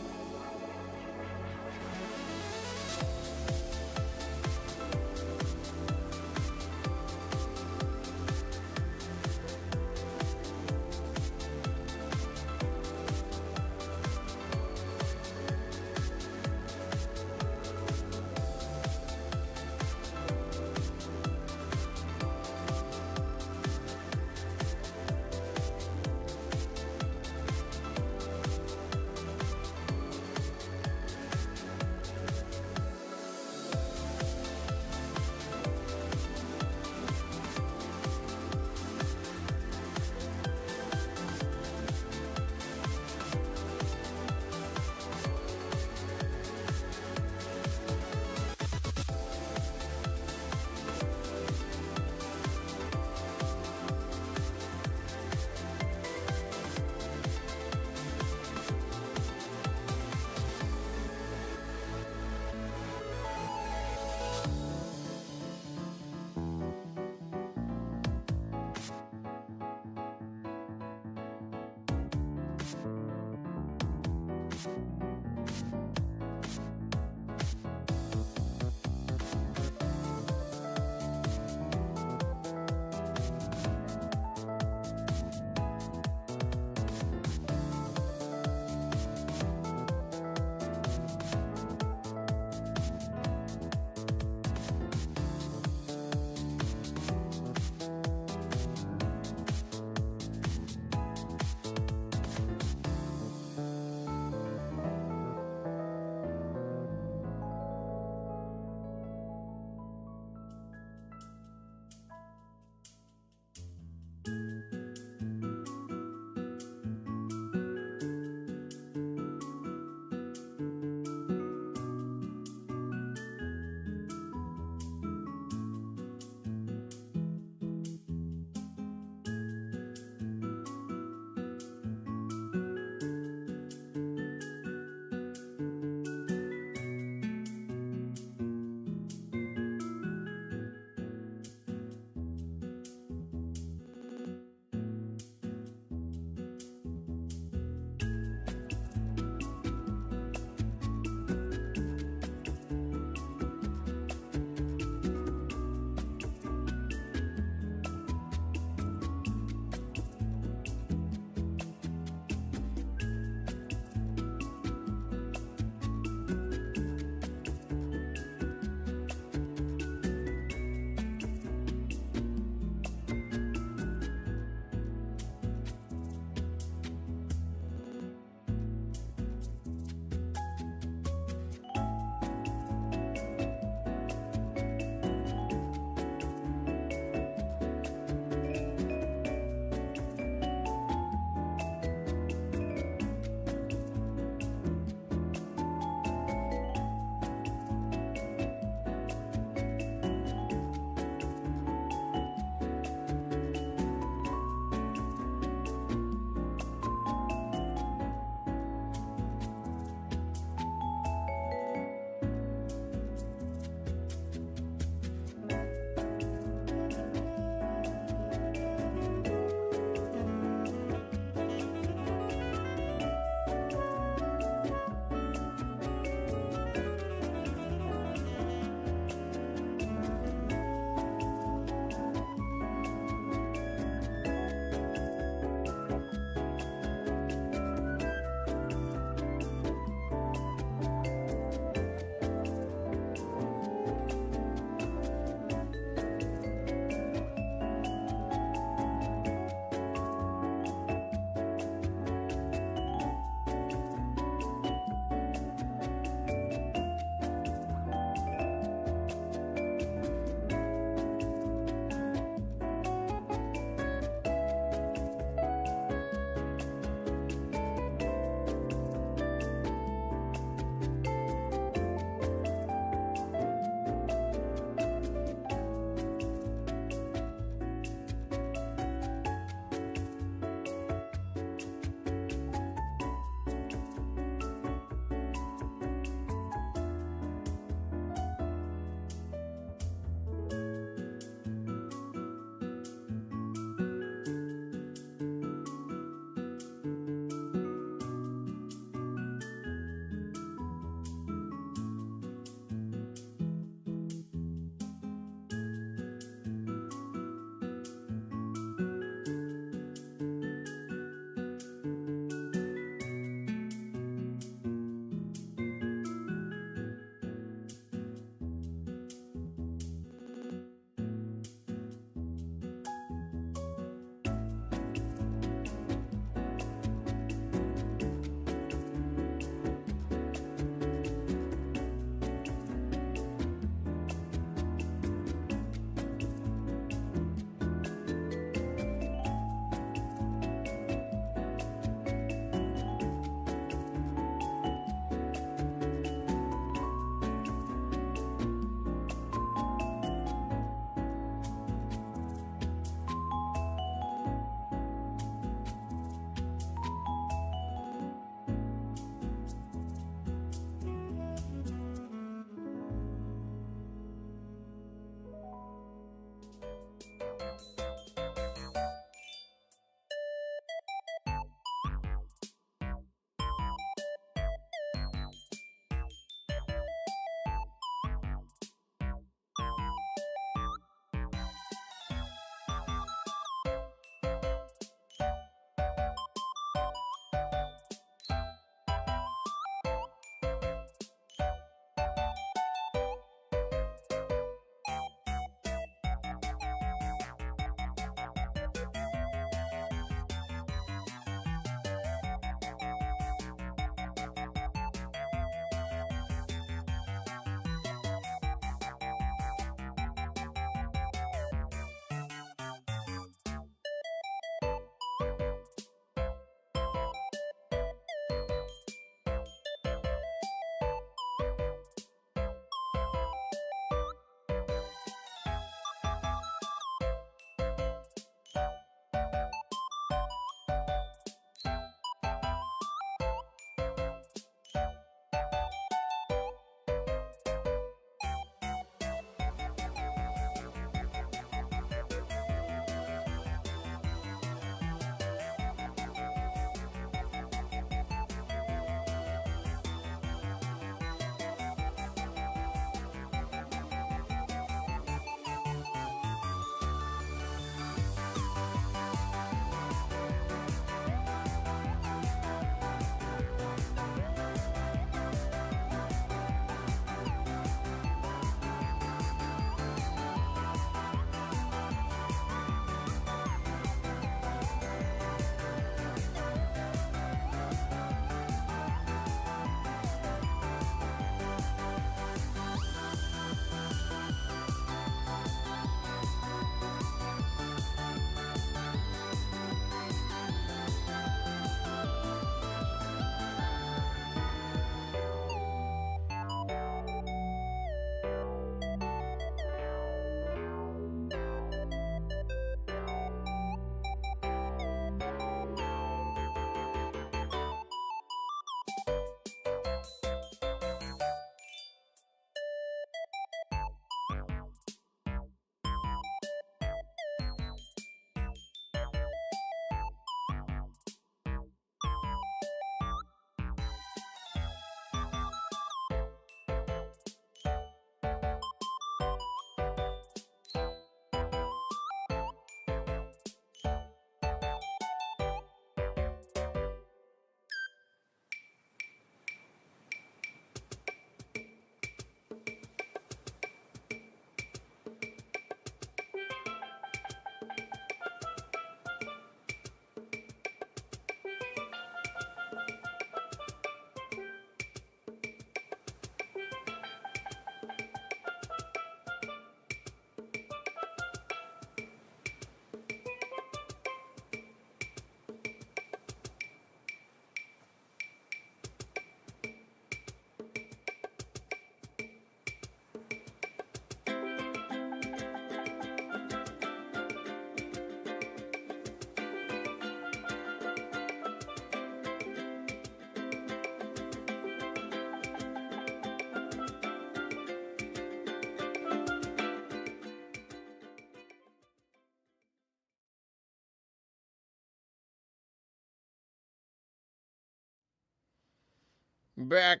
Back.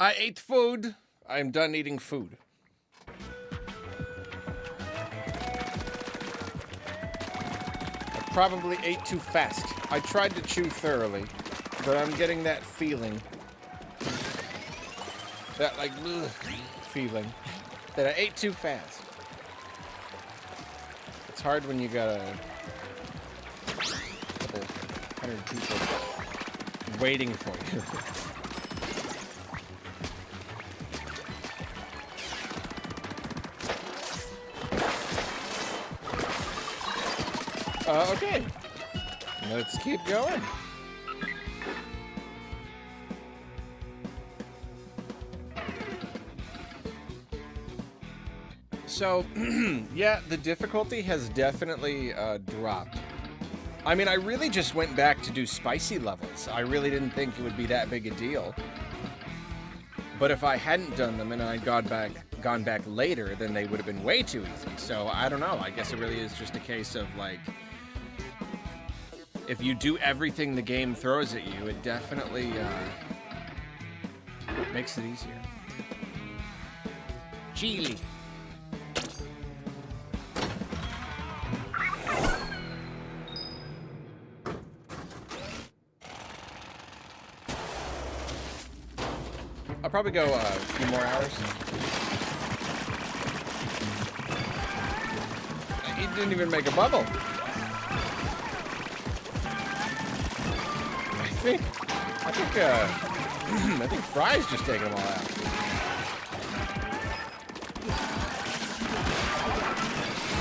I ate food. I'm done eating food. I probably ate too fast. I tried to chew thoroughly, but I'm getting that feeling. That, like, ugh, feeling that I ate too fast. It's hard when you got a couple hundred people waiting for you. Okay. Let's keep going. So, yeah, the difficulty has definitely dropped. I mean, I really just went back to do spicy levels. I really didn't think it would be that big a deal. But if I hadn't done them and I'd gone back later, then they would have been way too easy. So, I don't know. I guess it really is just a case of, like, if you do everything the game throws at you, it definitely makes it easier. Chili. I'll probably go a few more hours. He didn't even make a bubble. I think Fry's just taking them all out.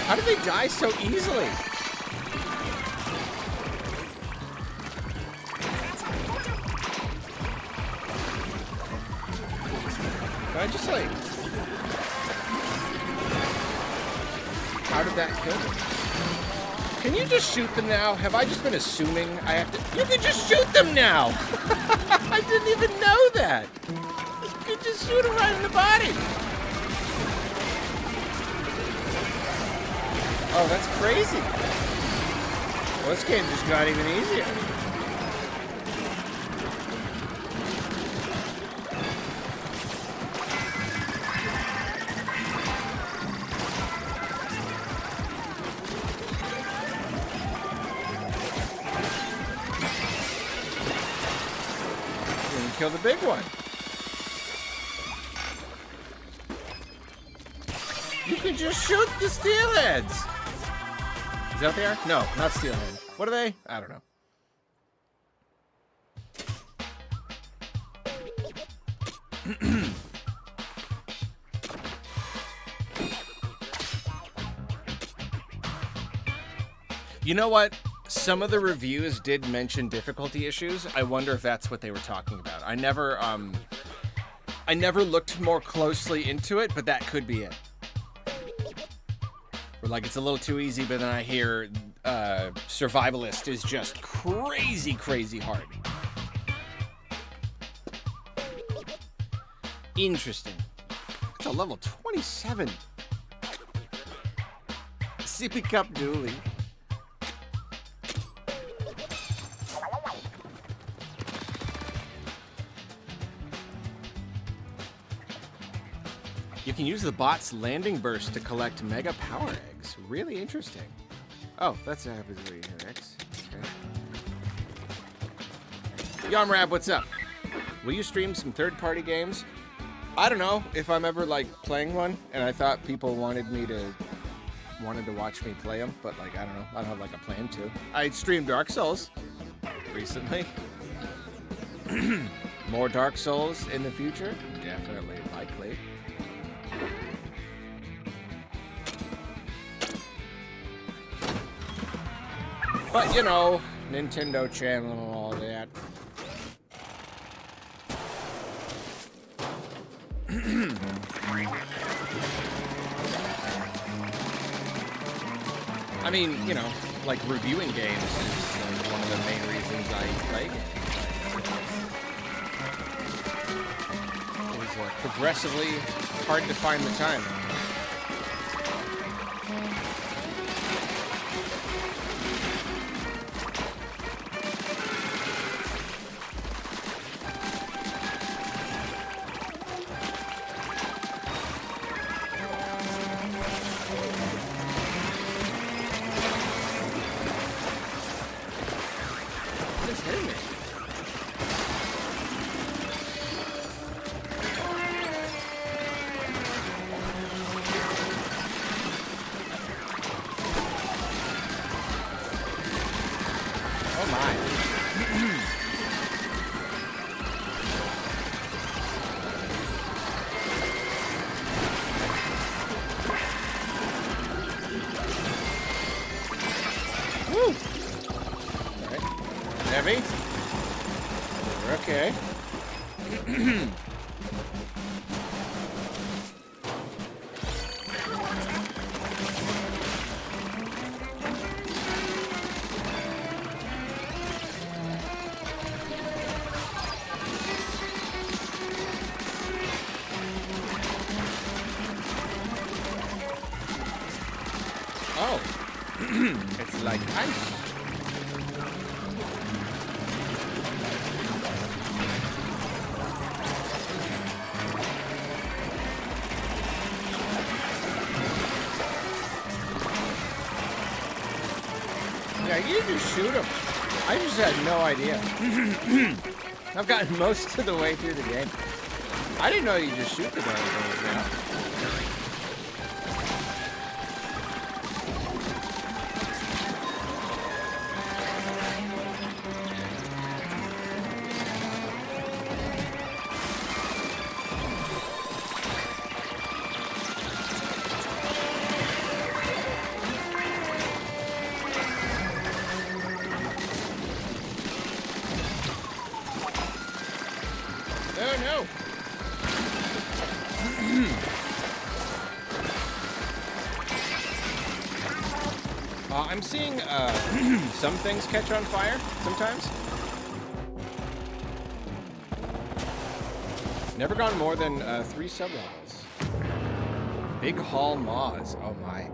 How did they die so easily? Can I just like... How did that kill them? Can you just shoot them now? Have I just been assuming I have to... You can just shoot them now! I didn't even know that! You could just shoot them right in the body! Oh, that's crazy! Well, this game just got even easier. Kill the big one. You can just shoot the steelheads. Is that what they are? No, not steelhead. What are they? I don't know. You know what? Some of the reviews did mention difficulty issues. I wonder if that's what they were talking about. I never looked more closely into it, but that could be it. Or like it's a little too easy, but then I hear Survivalist is just crazy, crazy hard. Interesting. It's a level 27. Sippy Cup Dooley. You can use the bot's landing burst to collect mega power eggs. Really interesting. Oh, that's happens when you hit X. Okay. Yomrab, what's up? Will you stream some third-party games? I don't know if I'm ever like playing one, and I thought people wanted to watch me play them, but like I don't know. I don't have like a plan to. I streamed Dark Souls recently. More Dark Souls in the future? Definitely likely. But, you know, Nintendo channel and all that. I mean, you know, like reviewing games is like one of the main reasons I play games. It's progressively hard to find the time. Oh my. Woo! Alright. Heavy. We're okay. Oh. It's like ice. Yeah, you just shoot him. I just had no idea. I've gotten most of the way through the game. I didn't know you just shoot the darn things now. Oh no! I'm seeing some things catch on fire sometimes. Never gone more than 3 sublevels. Big Hall Moz. Oh my.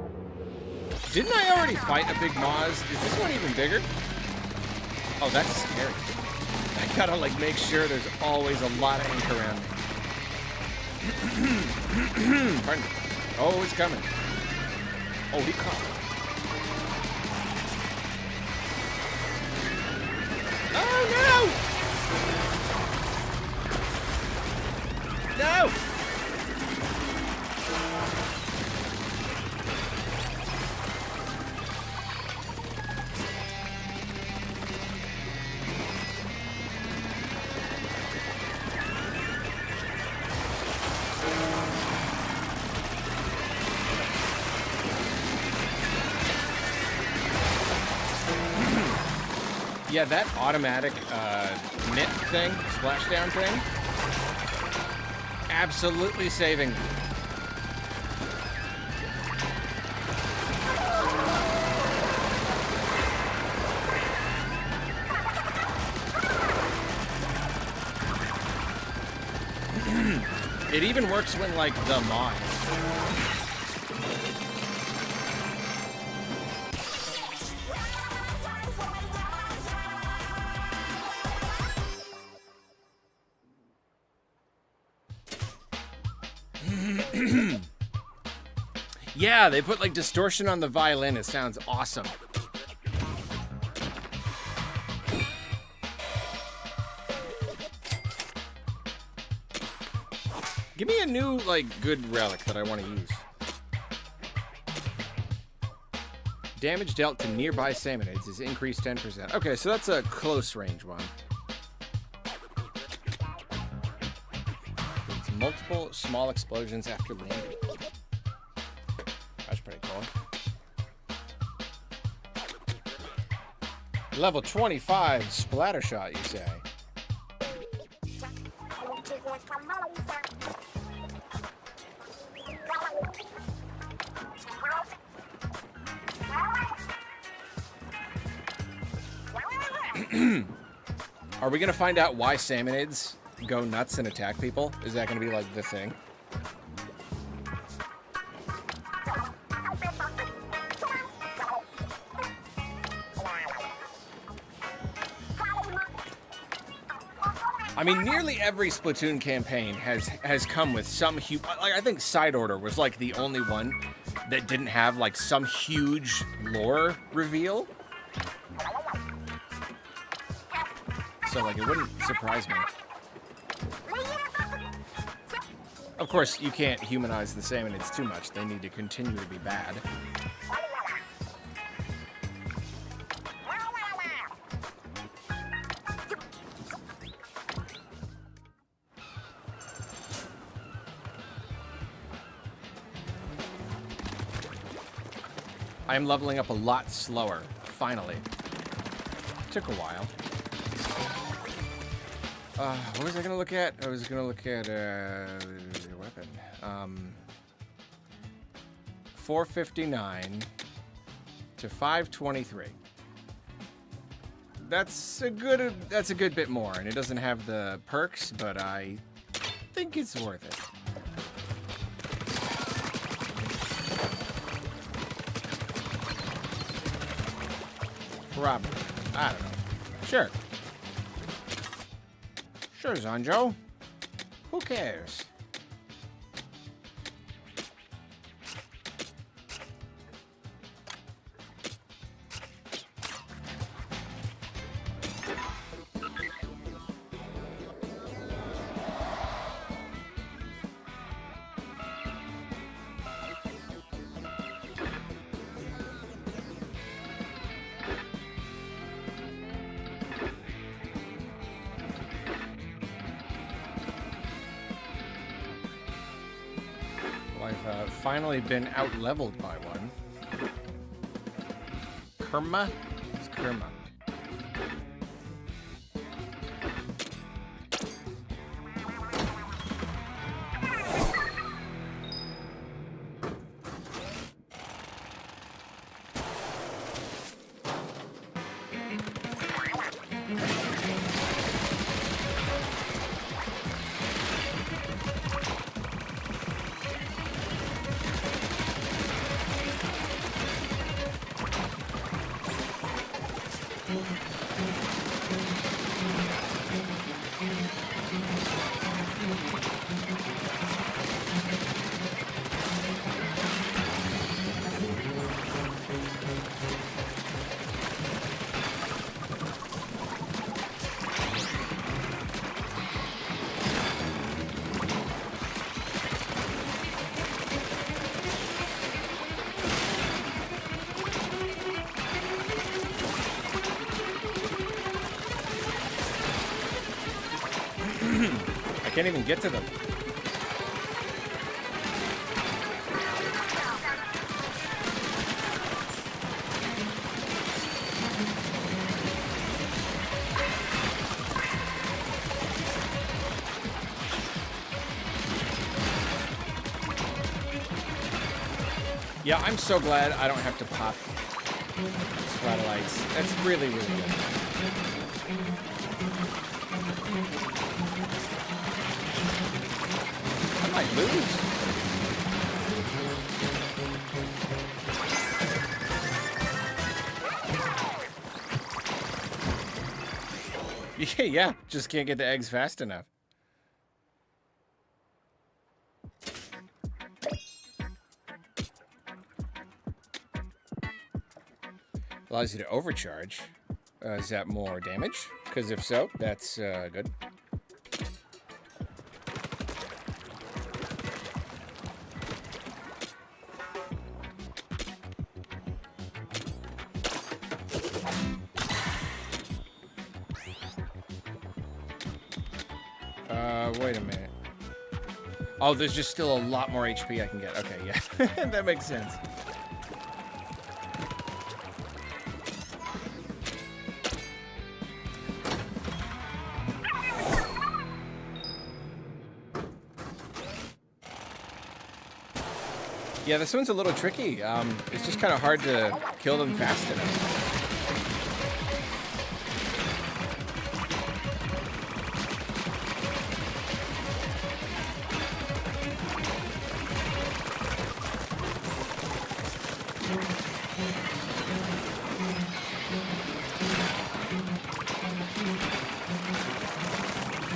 Didn't I already fight a big Moz? Is this one even bigger? Oh, that's scary. I gotta like make sure there's always a lot of ink around me. Pardon me. Oh, it's coming. Oh, he caught. Oh no! No! Yeah, that automatic knit thing, splashdown thing, absolutely saving. It even works when, like, the mod. Yeah, they put like distortion on the violin. It sounds awesome. Give me a new like good relic that I want to use. Damage dealt to nearby salmonids is increased 10%. Okay, so that's a close range one. It's multiple small explosions after landing. That's pretty cool. Level 25 splatter shot, you say? Are we gonna find out why salmonids go nuts and attack people? Is that gonna be like the thing? I mean, nearly every Splatoon campaign has come with some huge. Like, I think Side Order was like the only one that didn't have like some huge lore reveal. So like, it wouldn't surprise me. Of course, you can't humanize the salmonids too much. They need to continue to be bad. I'm leveling up a lot slower, finally. Took a while. What was I gonna look at? I was gonna look at weapon. 459 to 523. That's a good bit more, and it doesn't have the perks, but I think it's worth it. Probably. I don't know. Sure. Sure, Zanjo. Who cares? I've finally been out-leveled by one. Kerma? It's Kerma. I can't even get to them. Yeah, I'm so glad I don't have to pop satellites. That's really, really good. I might lose. Yeah, just can't get the eggs fast enough. Allows you to overcharge. Is that more damage? Because if so, that's good. Wait a minute. Oh, there's just still a lot more HP I can get. Okay, yeah. That makes sense. Yeah, this one's a little tricky. It's just kind of hard to kill them fast enough.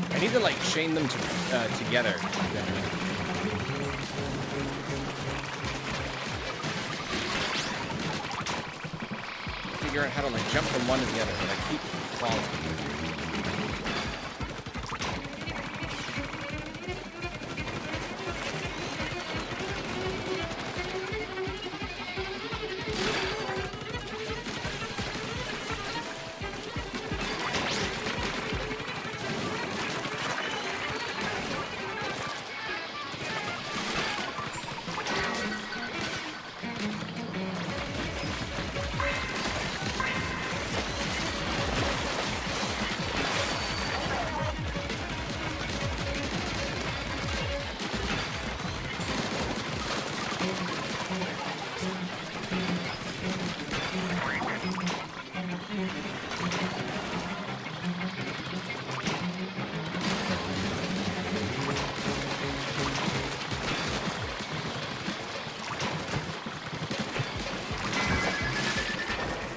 I need to like chain them together. Figure out how to like jump from one to the other, but I keep falling.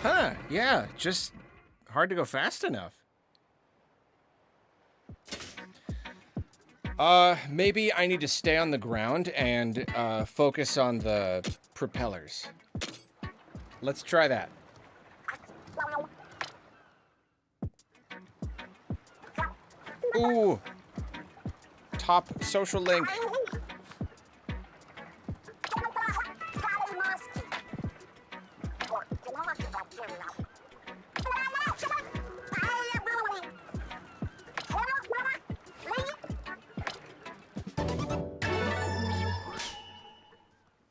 Huh, yeah, just hard to go fast enough. Maybe I need to stay on the ground and focus on the propellers. Let's try that. Ooh. Top social link.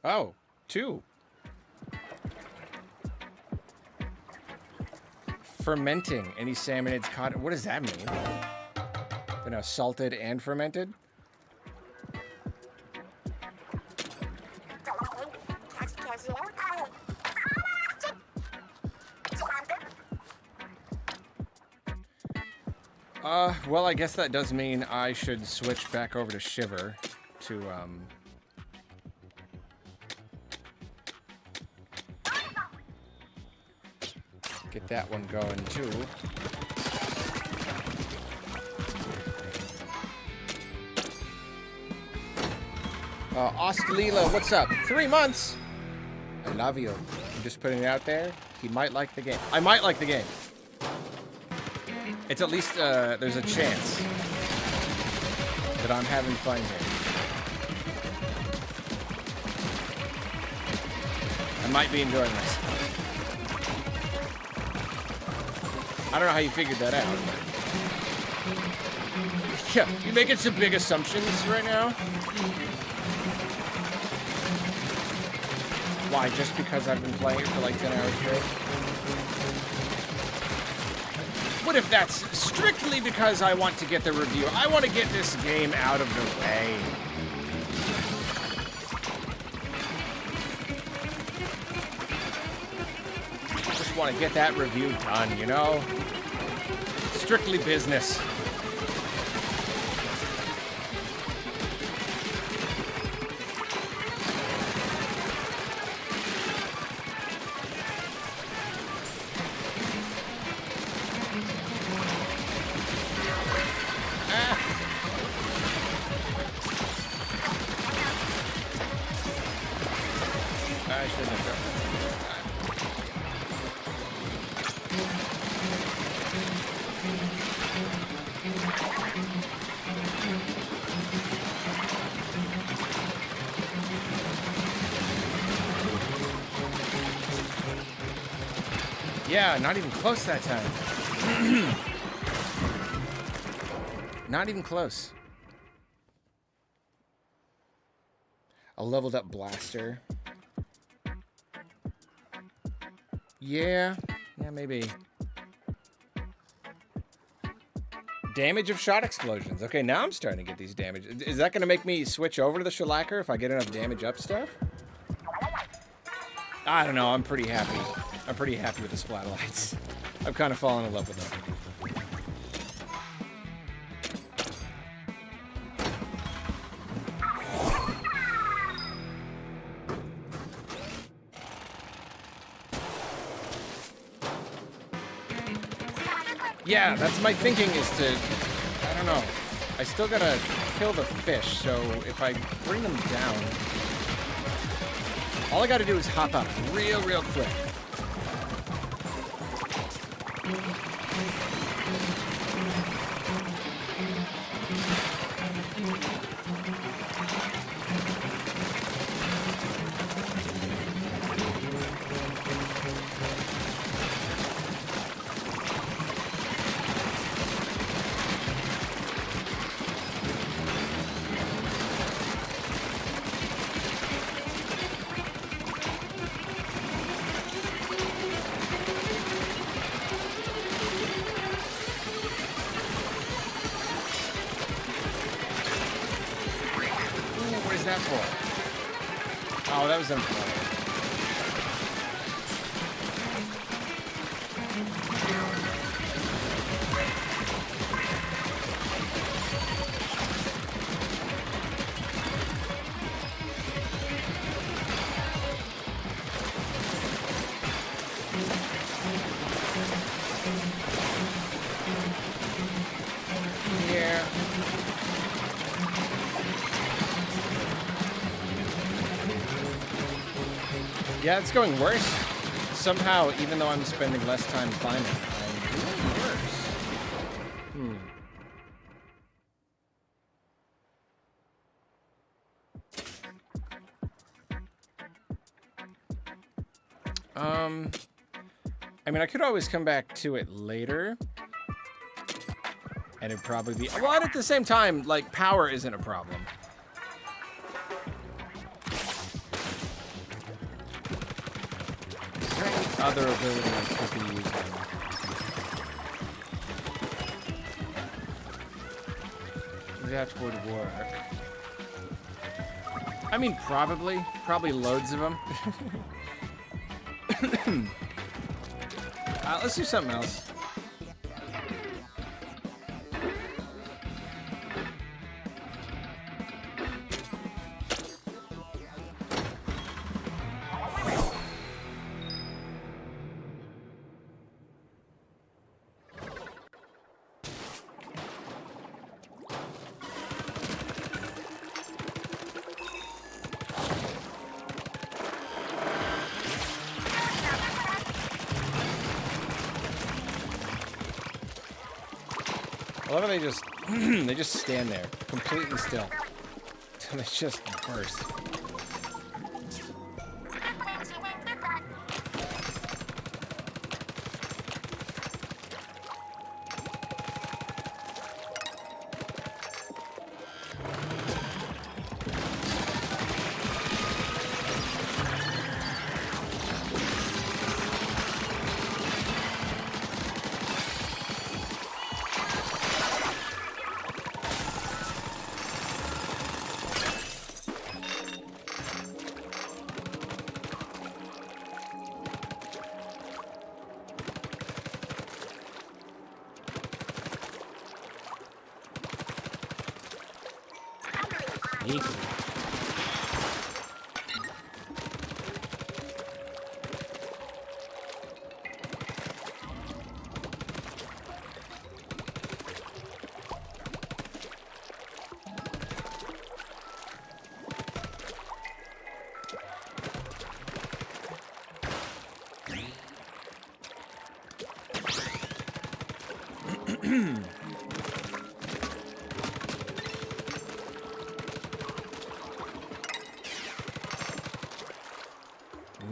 Oh, 2. Fermenting any salmonids caught. What does that mean? They're now salted and fermented? Well, I guess that does mean I should switch back over to Shiver to, get that one going, too. Ostlila, what's up? 3 months! I love you. I'm just putting it out there. He might like the game. I might like the game. It's at least, there's a chance that I'm having fun here. I might be enjoying myself. I don't know how you figured that out. But... yeah, you making some big assumptions right now? Why, just because I've been playing it for like 10 hours straight? What if that's strictly because I want to get the review? I want to get this game out of the way. Just want to get that review done, you know? Strictly business. Yeah, not even close that time. Not even close. A leveled up blaster. Yeah, maybe. Damage of shot explosions. Okay, now I'm starting to get these damage. Is that going to make me switch over to the shellacker if I get enough damage up stuff? I don't know. I'm pretty happy. I'm pretty happy with the Splatolites. I've kind of fallen in love with them. Yeah, that's my thinking is to, I don't know. I still gotta kill the fish, so if I bring them down, all I gotta do is hop up real quick. That for? Oh, that was unfair. Yeah, it's going worse. Somehow, even though I'm spending less time climbing, I'm doing worse. I mean, I could always come back to it later. And it'd probably be... Well, and at the same time, like, power isn't a problem. Is there any other ability I could be using? That would work. I mean, probably. Probably loads of them. Let's do something else. I love how they just stand there, completely still. They just burst.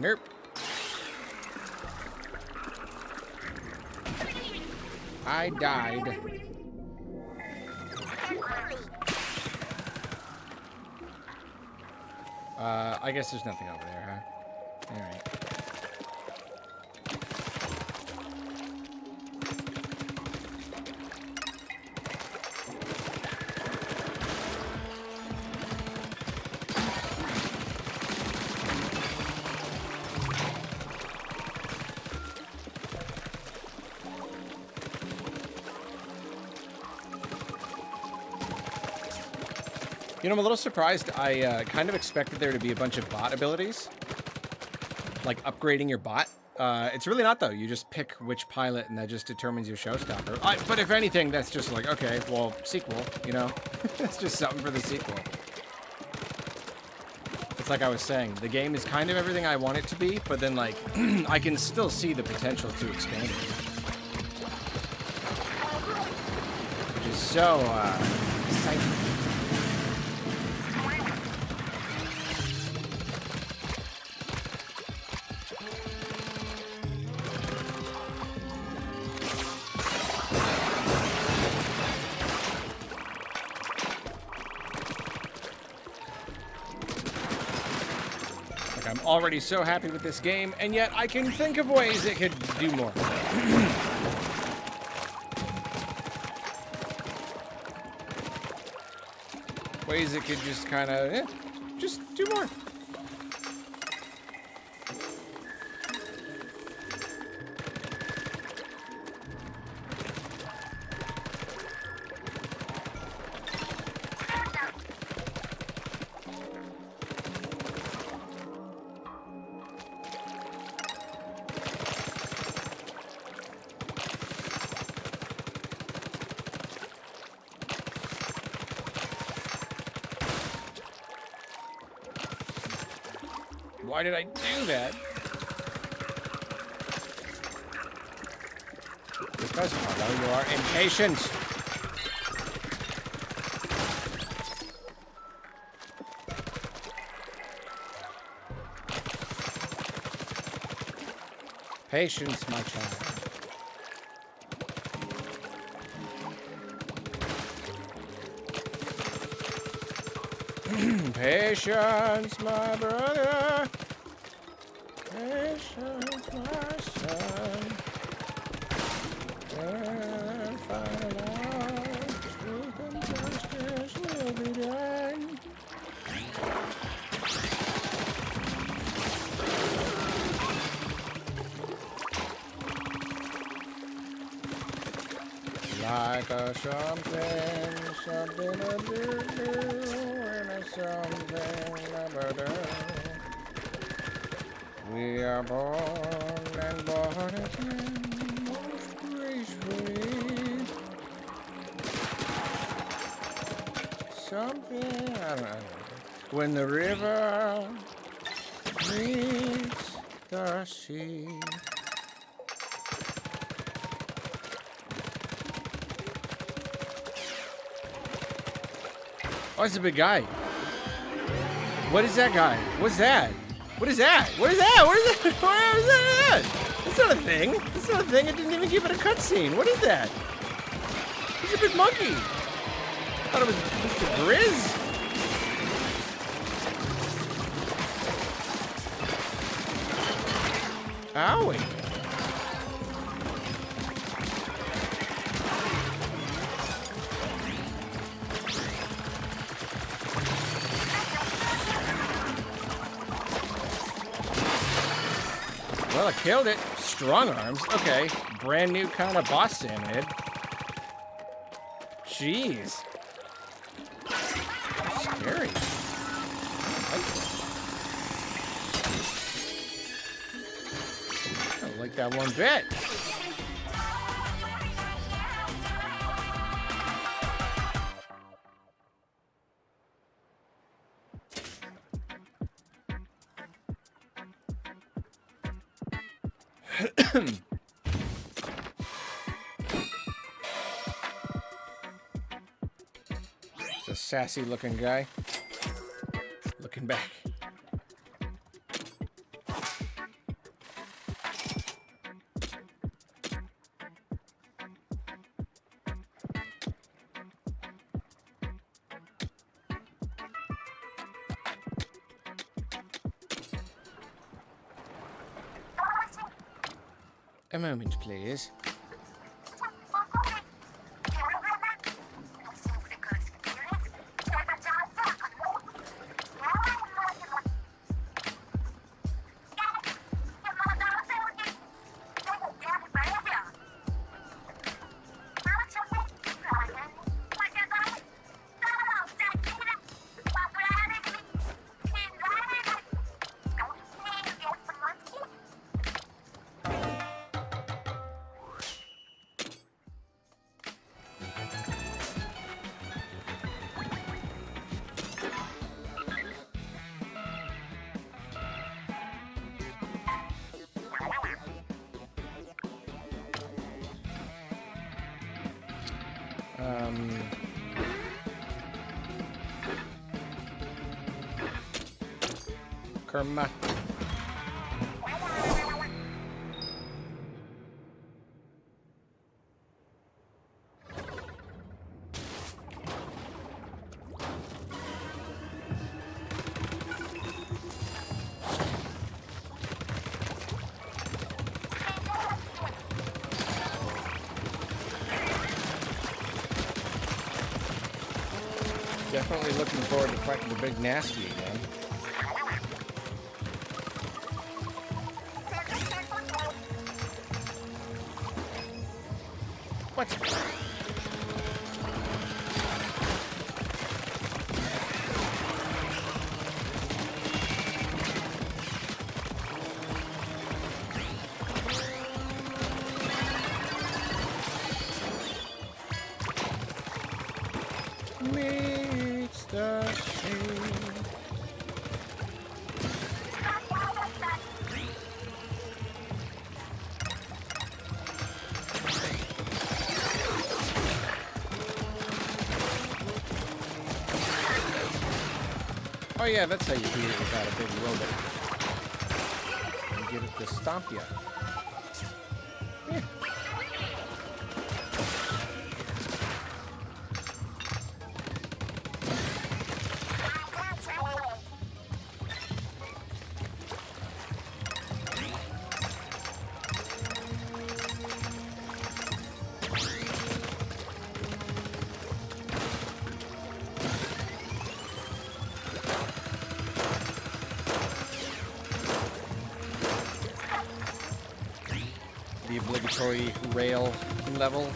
Nope. I died. I guess there's nothing over there, huh? All right. You know, I'm a little surprised. I kind of expected there to be a bunch of bot abilities, like upgrading your bot. It's really not, though. You just pick which pilot, and that just determines your showstopper. But if anything, that's just like, okay, well, sequel, you know? It's just something for the sequel. It's like I was saying, the game is kind of everything I want it to be, but then, like, I can still see the potential to expand it. Which is so, exciting. Already so happy with this game, and yet I can think of ways it could do more. Ways it could just kind of, just do more. Why did I do that? Because, Carlo, you are impatient. Patience, my child. Patience, my brother. Patience, my son. And final truth and justice will be done. Like a something to do, and a something never do. We are born and born again most gracefully. Something, I don't know. When the river meets the sea. Oh, it's a big guy. What is that guy? What's that? What is that? What is that? What is that? What is that? That's not a thing. That's not a thing. It didn't even give it a cutscene. What is that? He's a big monkey. I thought it was Mr. Grizz. Owie. Well, I killed it. Strong arms. Okay. Brand new kind of boss Samhead. Jeez. Scary. I don't like that one bit. It's a sassy looking guy. Looking back. A moment, please. Karma. Definitely looking forward to fighting the big nasty again. What? Meets the sea. Oh yeah, that's how you beat it without a big robot. And get it to stomp you. Yeah. The obligatory rail level.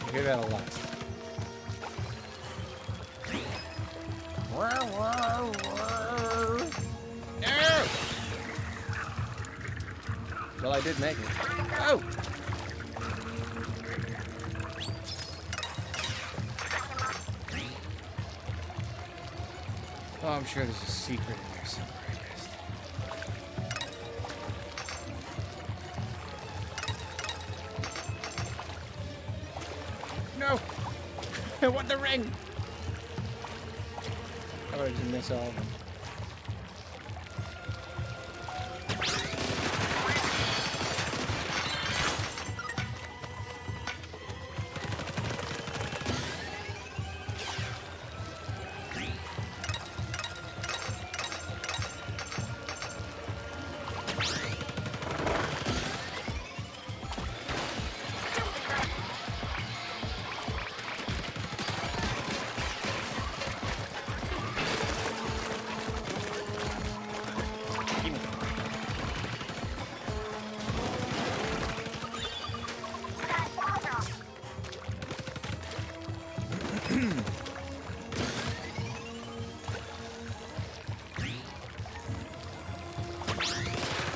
I hear that a lot. No! Well, I did make it. Oh! Oh, I'm sure there's a secret in there somewhere. No! I want the ring! How about I just miss all of them?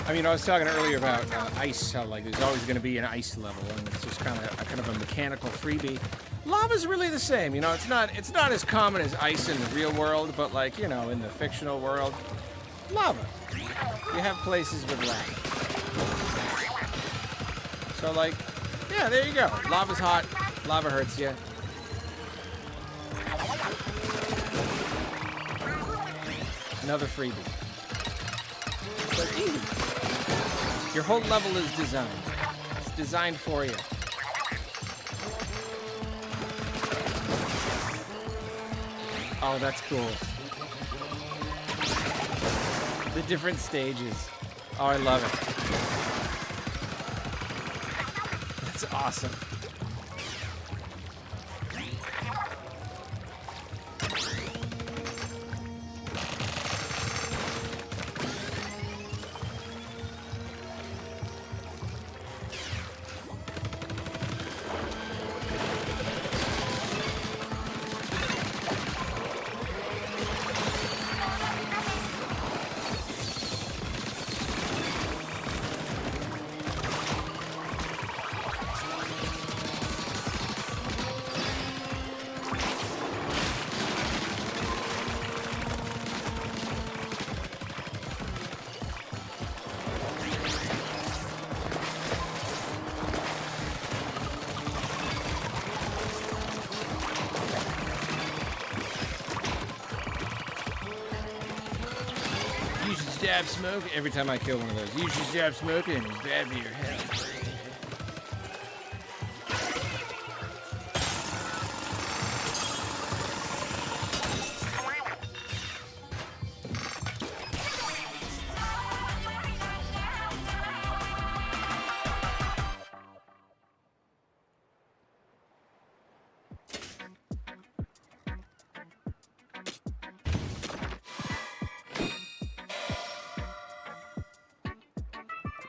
I mean, I was talking earlier about ice, how like there's always going to be an ice level, and it's just kind of a mechanical freebie. Lava's really the same, you know. It's not as common as ice in the real world, but like, you know, in the fictional world, lava. You have places with lava. So like, yeah, there you go. Lava's hot. Lava hurts you. Another freebie. But easy. Your whole level is designed. It's designed for you. Oh, that's cool. The different stages. Oh, I love it. That's awesome. Dab smoke every time I kill one of those. You should dab smoke and it's bad for your health.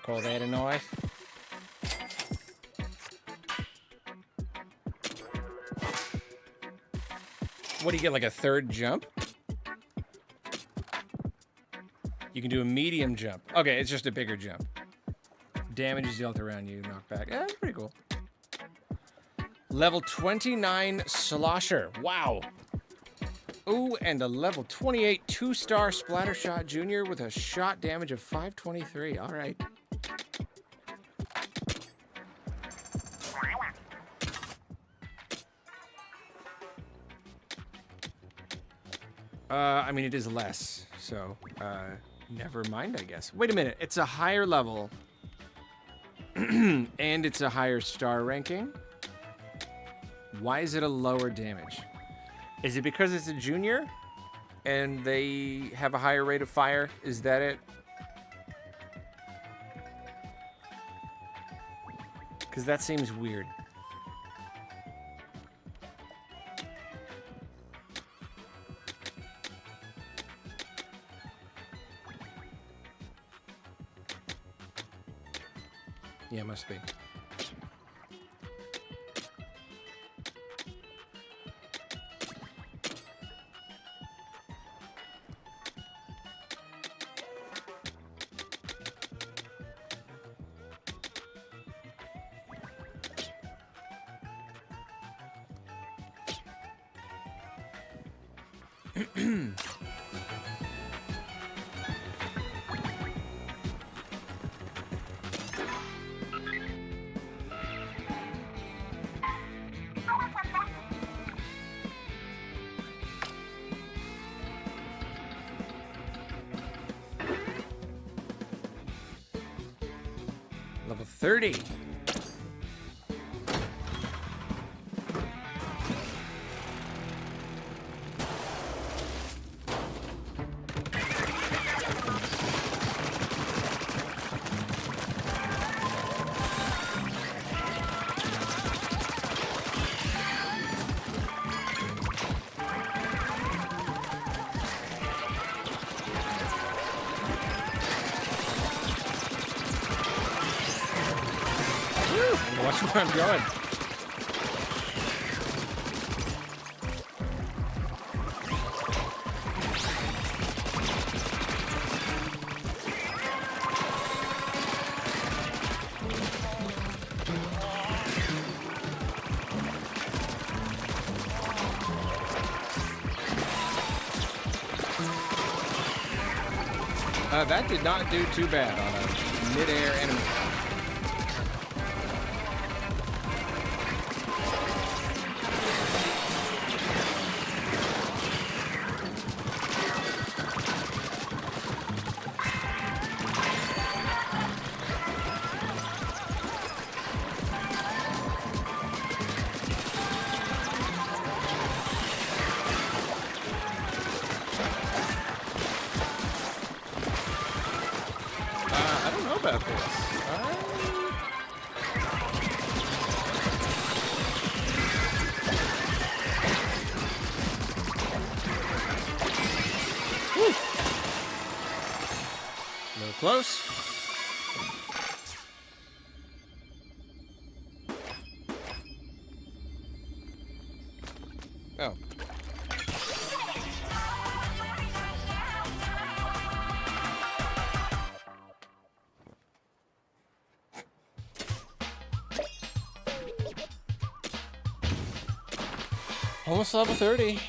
call that a knife? What do you get, like a third jump? You can do a medium jump. Okay, it's just a bigger jump. Damage is dealt around you, knockback. Yeah, that's pretty cool. Level 29 Slosher. Wow. Ooh, and a level 28 2-star Splattershot Junior with a shot damage of 523. All right. I mean, it is less, so never mind, I guess. Wait a minute. It's a higher level, and it's a higher star ranking. Why is it a lower damage? Is it because it's a junior, and they have a higher rate of fire? Is that it? Because that seems weird. Yeah, must be. Level 30. Watch where I'm going. That did not do too bad on a mid-air enemy. I don't know about this. A little close. Oh. Almost level 30.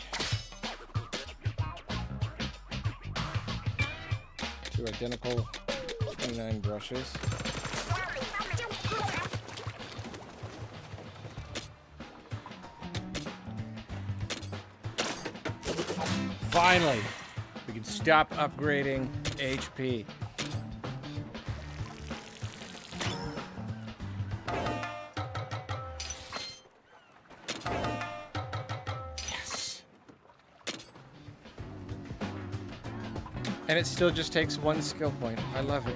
Two identical 29 brushes. Finally, we can stop upgrading HP. And it still just takes one skill point. I love it.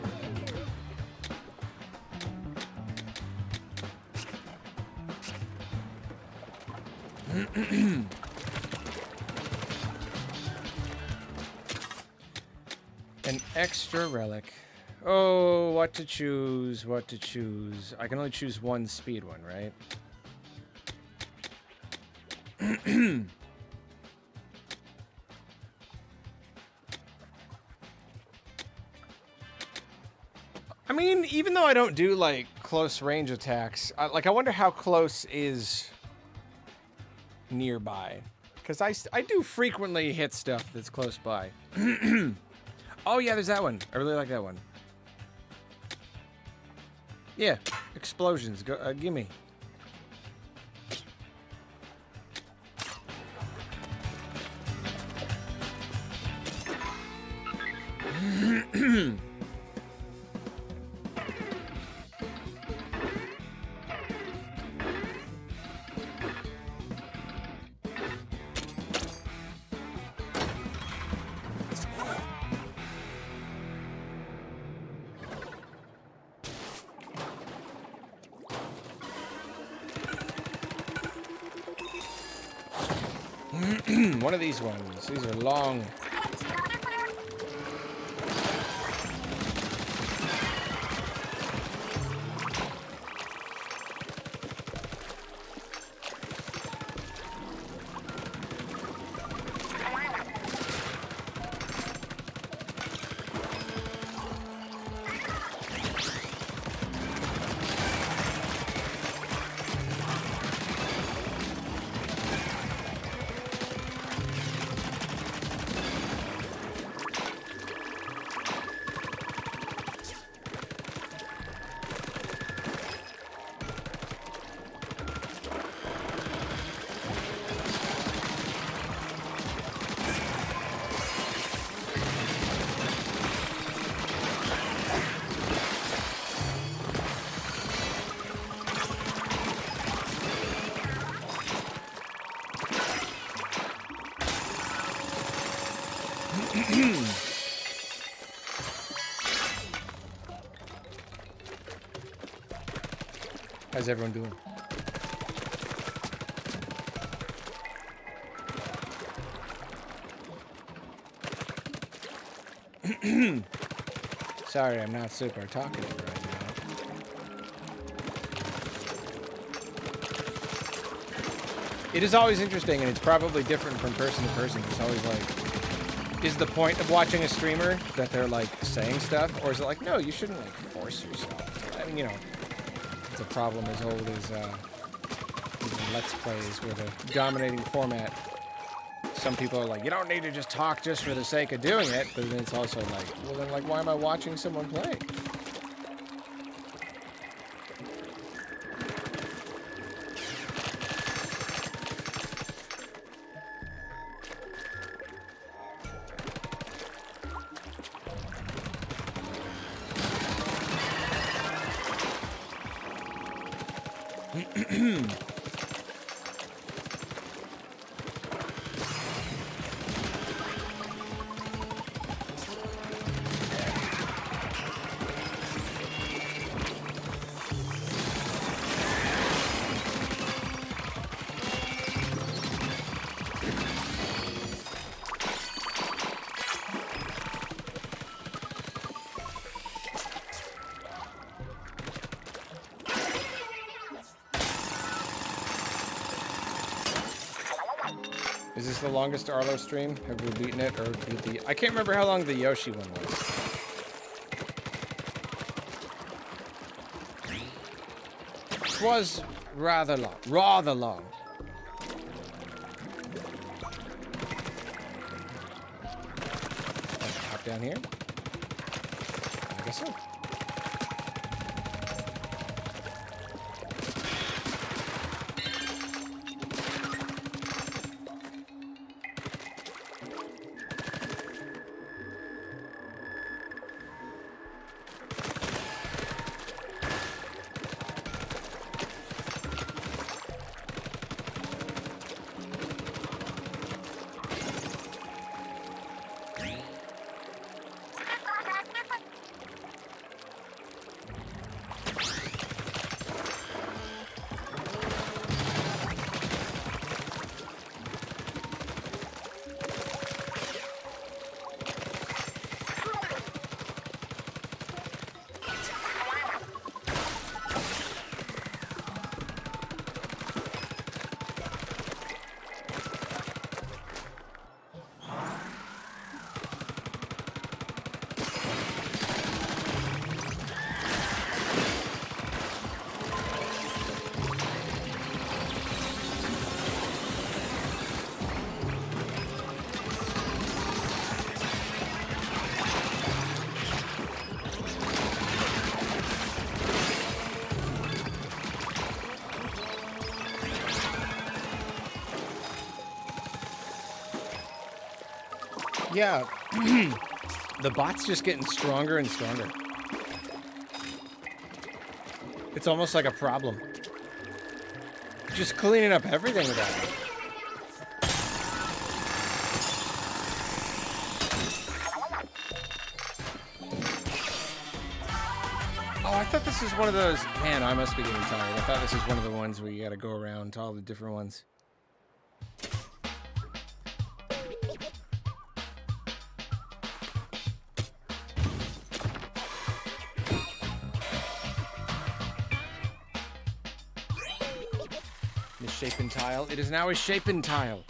An extra relic. Oh, what to choose, what to choose. I can only choose one speed one, right? I mean, even though I don't do, like, close range attacks, I wonder how close is nearby. Because I do frequently hit stuff that's close by. Oh, yeah, there's that one. I really like that one. Yeah, explosions. Go, gimme. One of these ones. These are long. How's everyone doing? Sorry, I'm not super talkative right now. It is always interesting, and it's probably different from person to person. It's always like, is the point of watching a streamer that they're like saying stuff, or is it like, no, you shouldn't like force yourself? I mean, you know, it's a problem as old as Let's Plays with a dominating format. Some people are like, you don't need to just talk just for the sake of doing it, but then it's also like, well then, like, why am I watching someone play? Is this the longest Arlo stream? Have we beaten it or beat the... I can't remember how long the Yoshi one was. It was rather long. Rather long. Hop down here? I guess so. Yeah, the bot's just getting stronger and stronger. It's almost like a problem. Just cleaning up everything without it. Oh, I thought this was one of those... Man, I must be getting tired. I thought this was one of the ones where you gotta go around to all the different ones. Misshapen tile. It is now a shapen tile.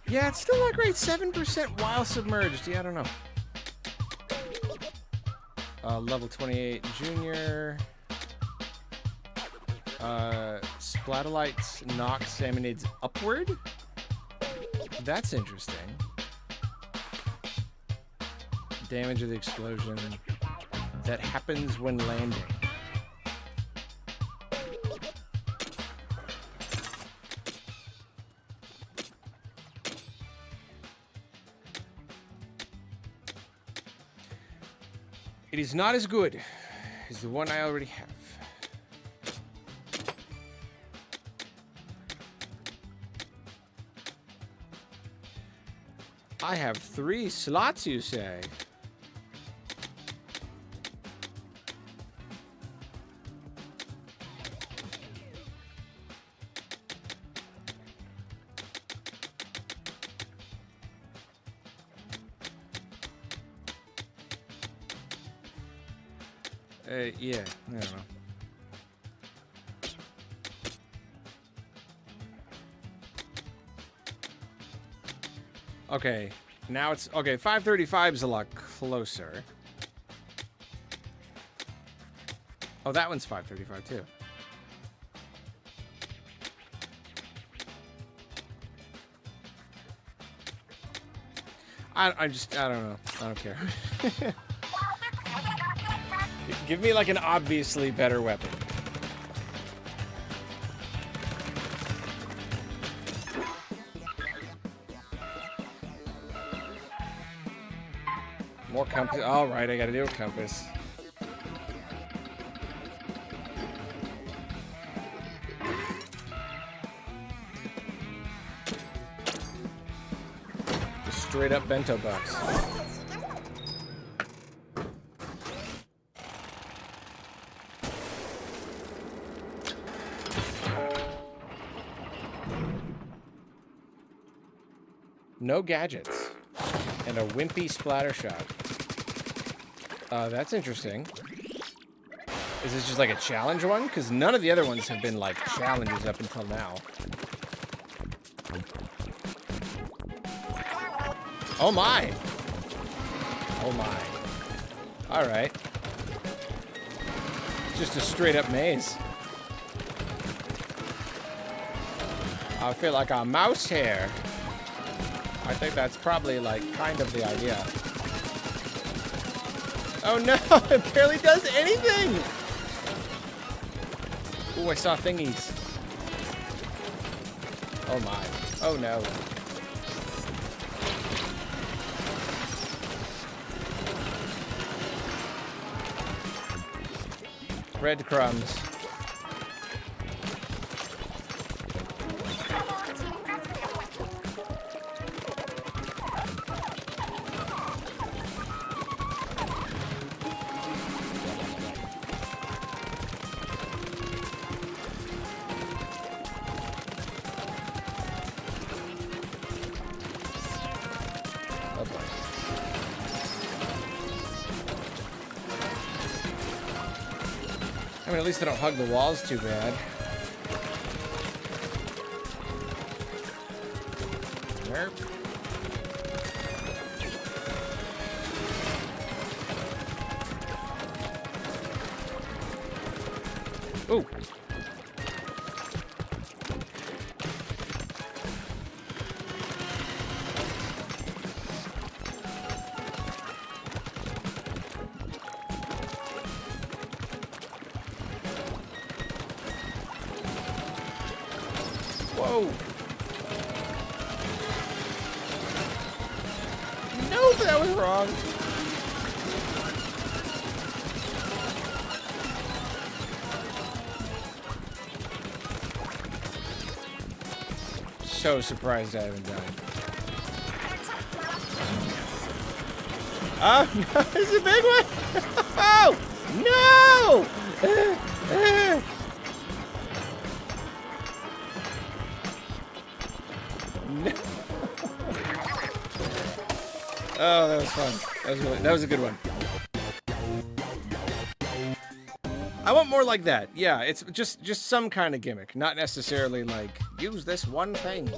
Yeah, it's still not great. 7% while submerged. Yeah, I don't know. Level 28 junior. Splatolites knock salmonids upward. That's interesting. Damage of the explosion that happens when landing. It is not as good as the one I already have. I have 3 slots, you say? Yeah, I don't know. Okay, now it's... Okay, 535 is a lot closer. Oh, that one's 535 too. I don't know. I don't care. Give me like an obviously better weapon. More compass. All right, I gotta do a compass. Just straight up bento box. No gadgets. And a wimpy splatter shot. That's interesting. Is this just like a challenge one? Because none of the other ones have been like challenges up until now. Oh my! Oh my. Alright. Just a straight up maze. I feel like a mouse here. I think that's probably, like, kind of the idea. Oh no, it barely does anything! Ooh, I saw thingies. Oh my. Oh no. Breadcrumbs. I mean, at least I don't hug the walls too bad. Derp. Ooh. That was wrong. So surprised I haven't died. Oh, no, it's a big one. Oh, no! No. Oh, that was fun. That was a good one. I want more like that. Yeah, it's just some kind of gimmick, not necessarily like use this one thing.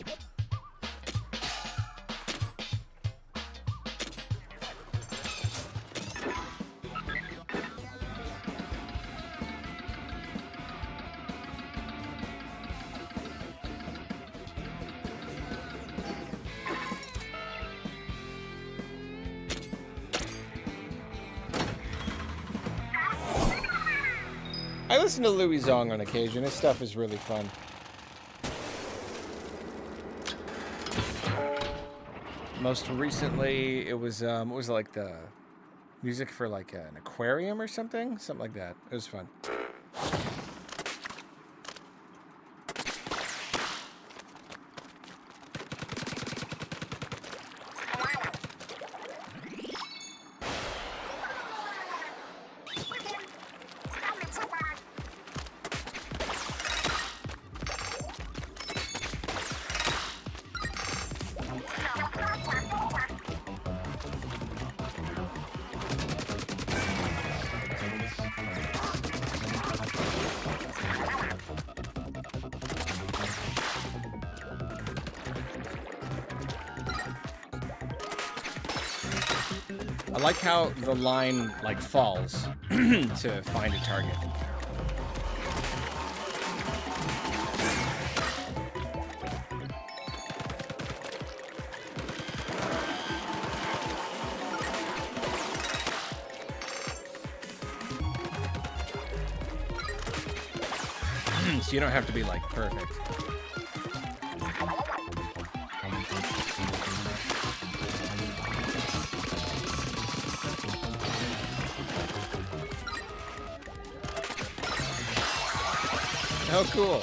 I listen to Louis Zong on occasion. His stuff is really fun. Most recently, it was what was it, like the music for like an aquarium or something like that. It was fun. I like how the line like falls to find a target. So you don't have to be like perfect. Oh, cool.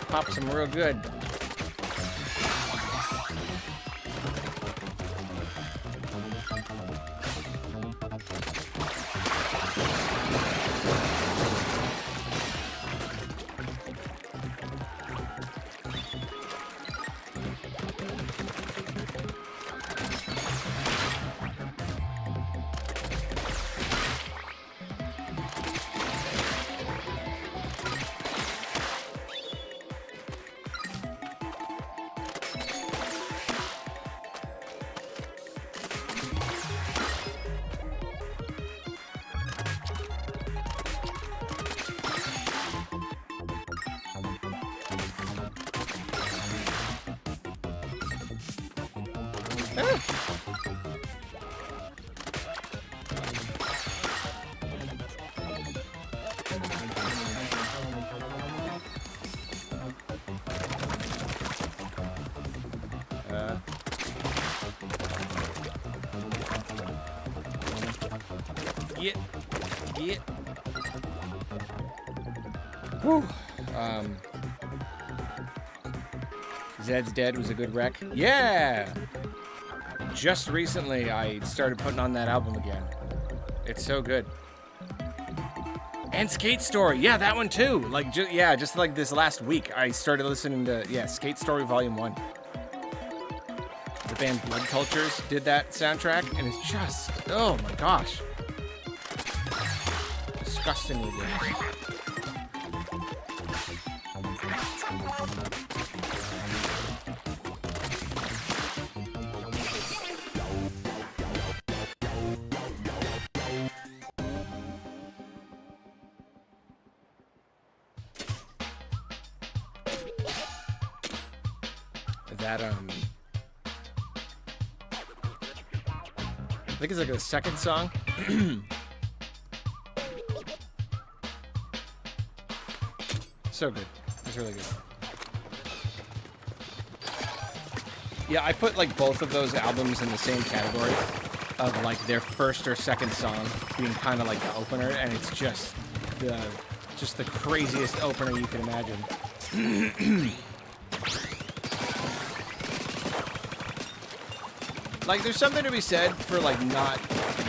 Pops them real good. Get. Whew. Zed's Dead was a good rec. Yeah! Just recently, I started putting on that album again. It's so good. And Skate Story. Yeah, that one too. Like, just like this last week, I started listening to, Skate Story Volume 1. The band Blood Cultures did that soundtrack, and it's just, oh my gosh. Disgustingly good. That, I think it's like the second song. So good. It's really good. Yeah, I put like both of those albums in the same category of like their first or second song being kind of like the opener, and it's just the craziest opener you can imagine. Like, there's something to be said for like not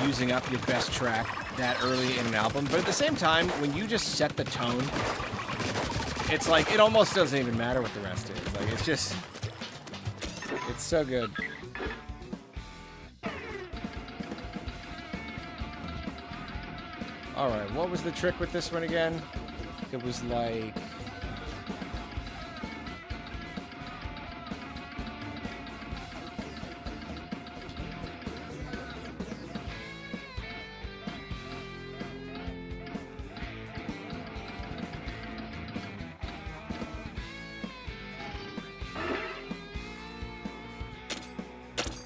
using up your best track that early in an album, but at the same time, when you just set the tone, it's like it almost doesn't even matter what the rest is. Like, it's just, it's so good. All right, what was the trick with this one again? It was like...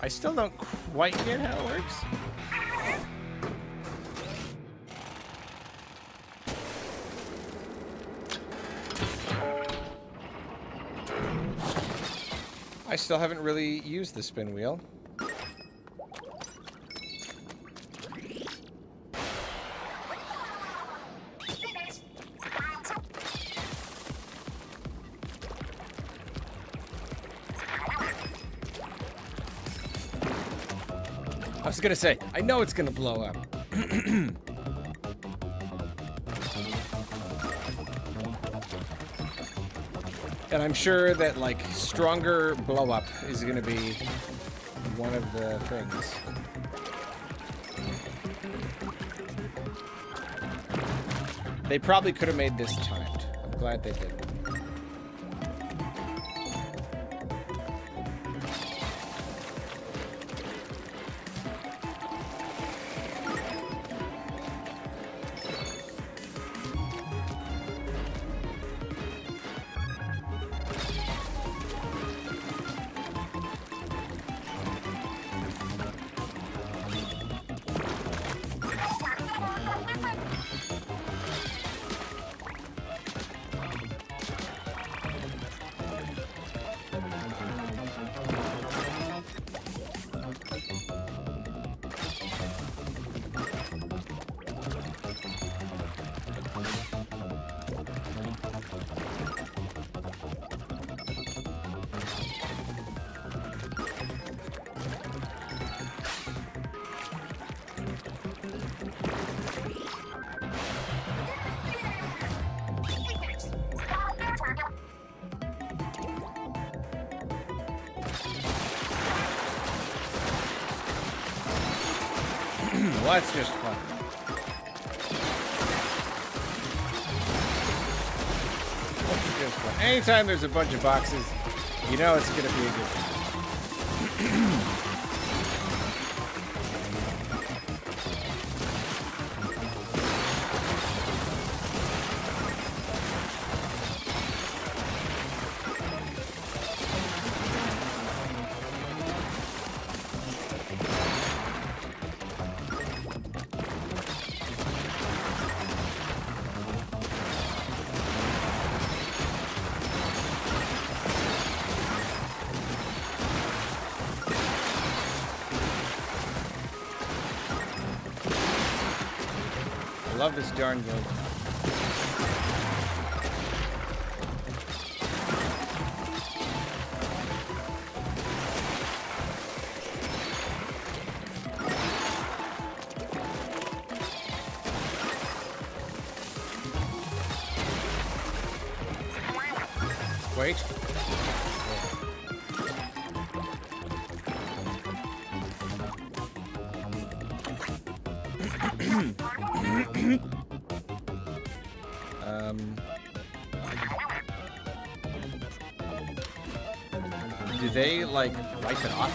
I still don't quite get how it works. I still haven't really used the spin wheel. I was gonna say, I know it's gonna blow up. And I'm sure that, like, stronger blow-up is going to be one of the things. They probably could have made this timed. I'm glad they did. Well, that's just fun. That's just fun. Anytime there's a bunch of boxes, you know it's gonna be a good time. I love this darn game. Wait. Do they, like, wipe it off?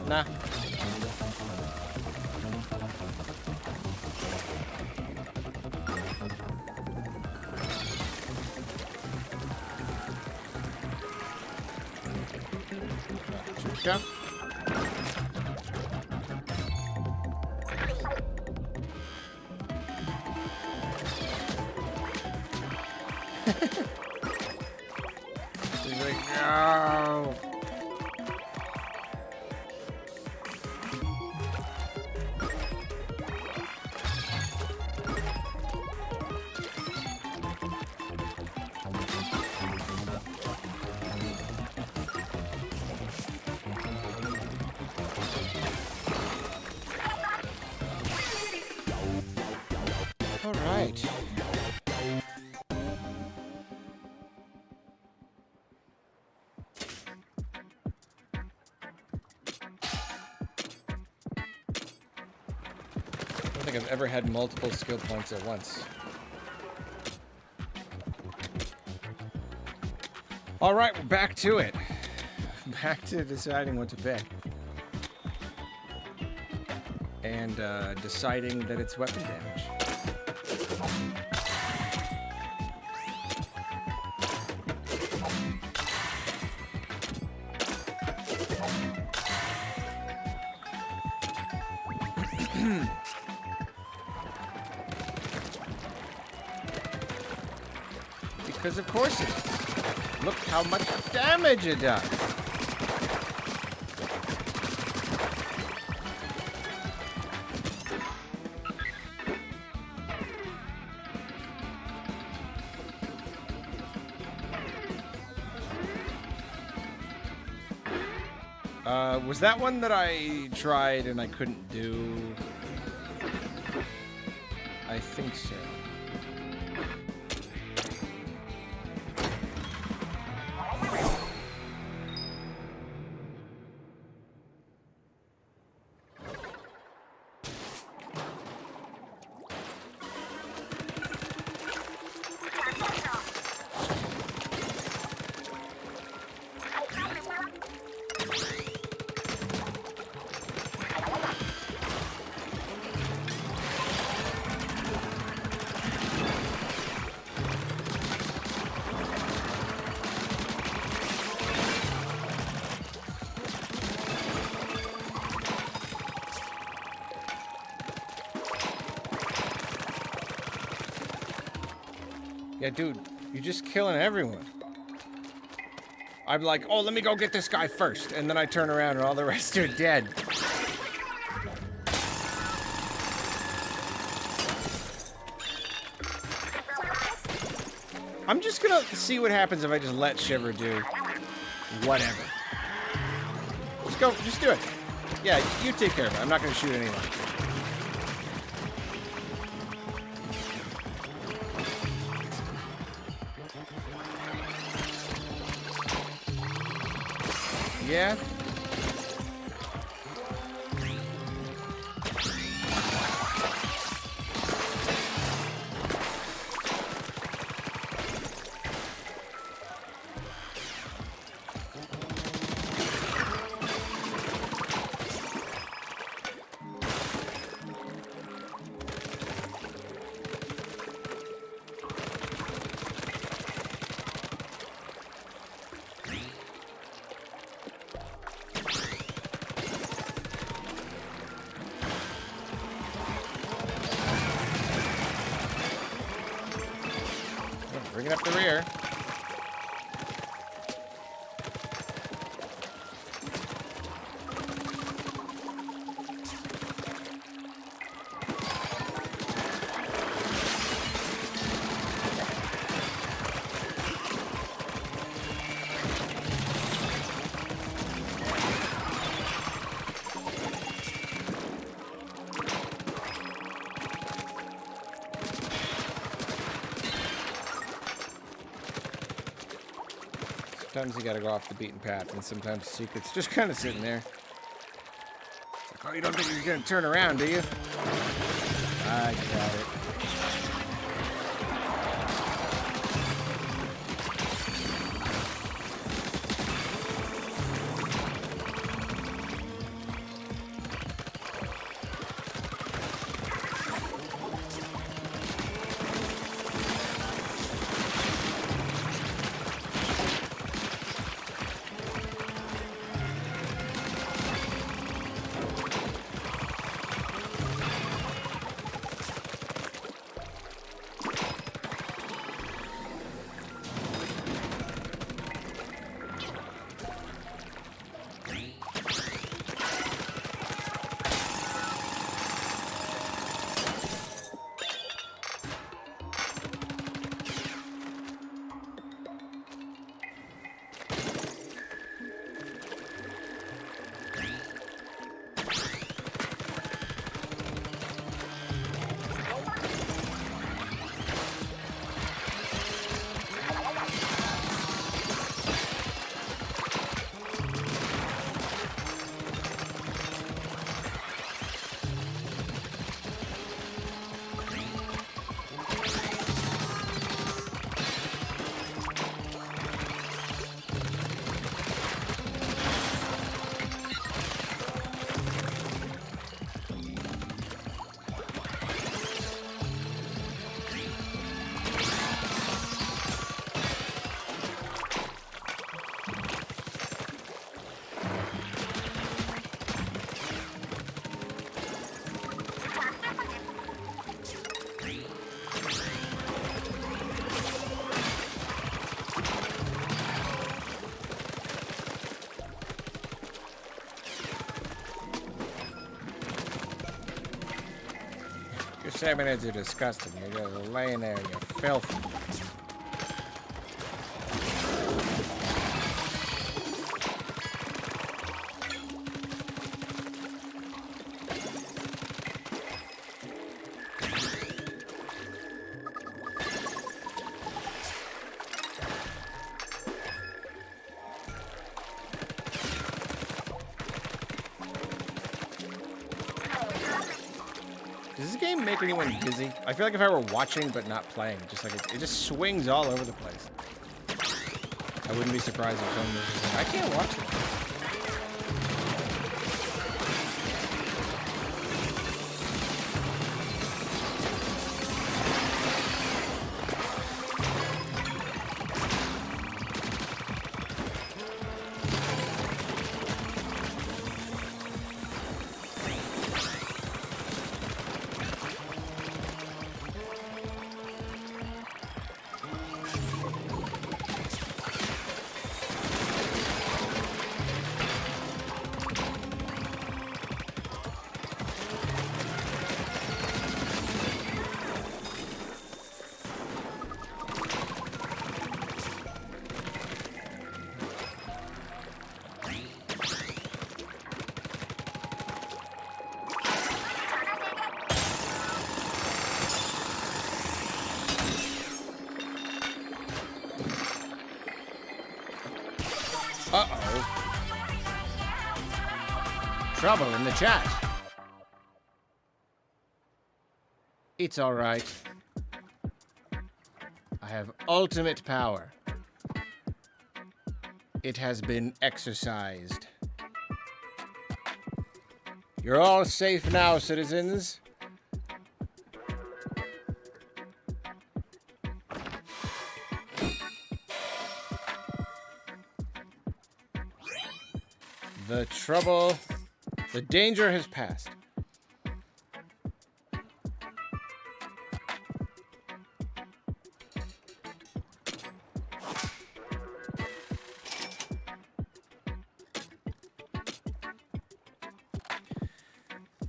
Nah. Chuka. He's like, no. All right. I don't think I've ever had multiple skill points at once. All right, we're back to it. Back to deciding what to pick. And deciding that it's weapon damage. Because of course it is. Look how much damage it does. Was that one that I tried and I couldn't do? I think so. Yeah, dude, you're just killing everyone. I'm like, oh, let me go get this guy first. And then I turn around and all the rest are dead. I'm just gonna see what happens if I just let Shiver do whatever. Just go, just do it. Yeah, you take care of it. I'm not gonna shoot anyone. Yeah. Bringing up the rear. Sometimes you gotta go off the beaten path, and sometimes secrets just kind of sitting there. It's like, oh, you don't think you're gonna turn around, do you? I got it. Your salmonids are disgusting. You're just laying there and you're filthy. Does this game make anyone dizzy? I feel like if I were watching but not playing, just like it just swings all over the place. I wouldn't be surprised if someone was just like, I can't watch it. Uh-oh. Trouble in the chat. It's all right. I have ultimate power. It has been exercised. You're all safe now, citizens. The trouble, the danger has passed.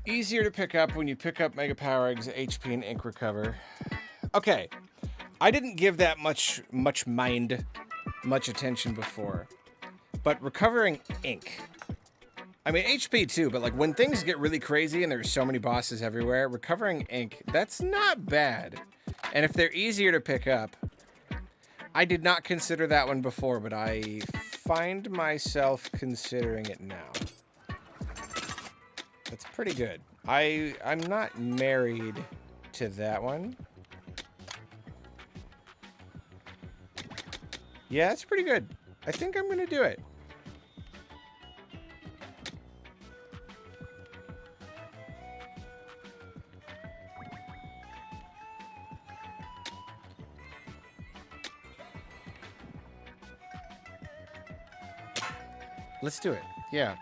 Easier to pick up when you pick up Mega Power Eggs, HP, and Ink Recover. Okay, I didn't give that much attention before, but recovering ink. I mean, HP too, but like when things get really crazy and there's so many bosses everywhere, recovering ink, that's not bad. And if they're easier to pick up, I did not consider that one before, but I find myself considering it now. That's pretty good. I'm not married to that one. Yeah, it's pretty good. I think I'm gonna do it. Let's do it. Yeah.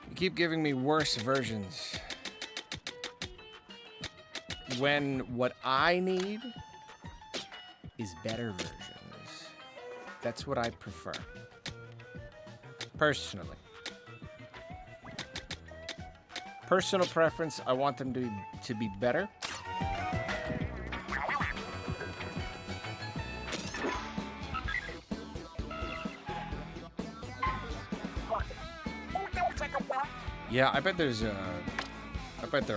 You keep giving me worse versions. When what I need is better versions. That's what I prefer. Personally. Personal preference, I want them to be better. Yeah, I bet there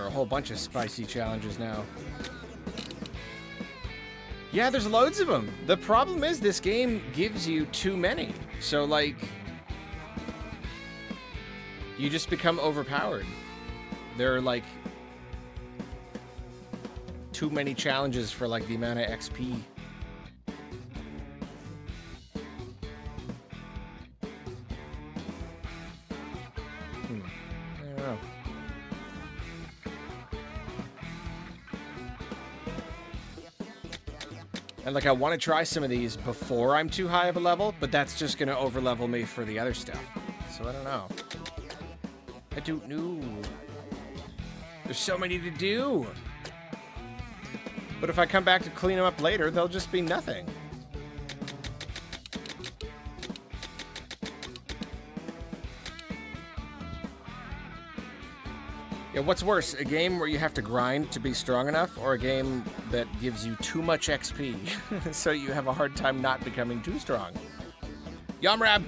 are a whole bunch of spicy challenges now. Yeah, there's loads of them. The problem is this game gives you too many. So like you just become overpowered. There are like too many challenges for like the amount of XP. I don't know. And like I want to try some of these before I'm too high of a level, but that's just going to overlevel me for the other stuff. So I don't know. I don't know. There's so many to do. But if I come back to clean them up later, they'll just be nothing. Yeah, what's worse, a game where you have to grind to be strong enough, or a game that gives you too much XP, so you have a hard time not becoming too strong? Yomrab!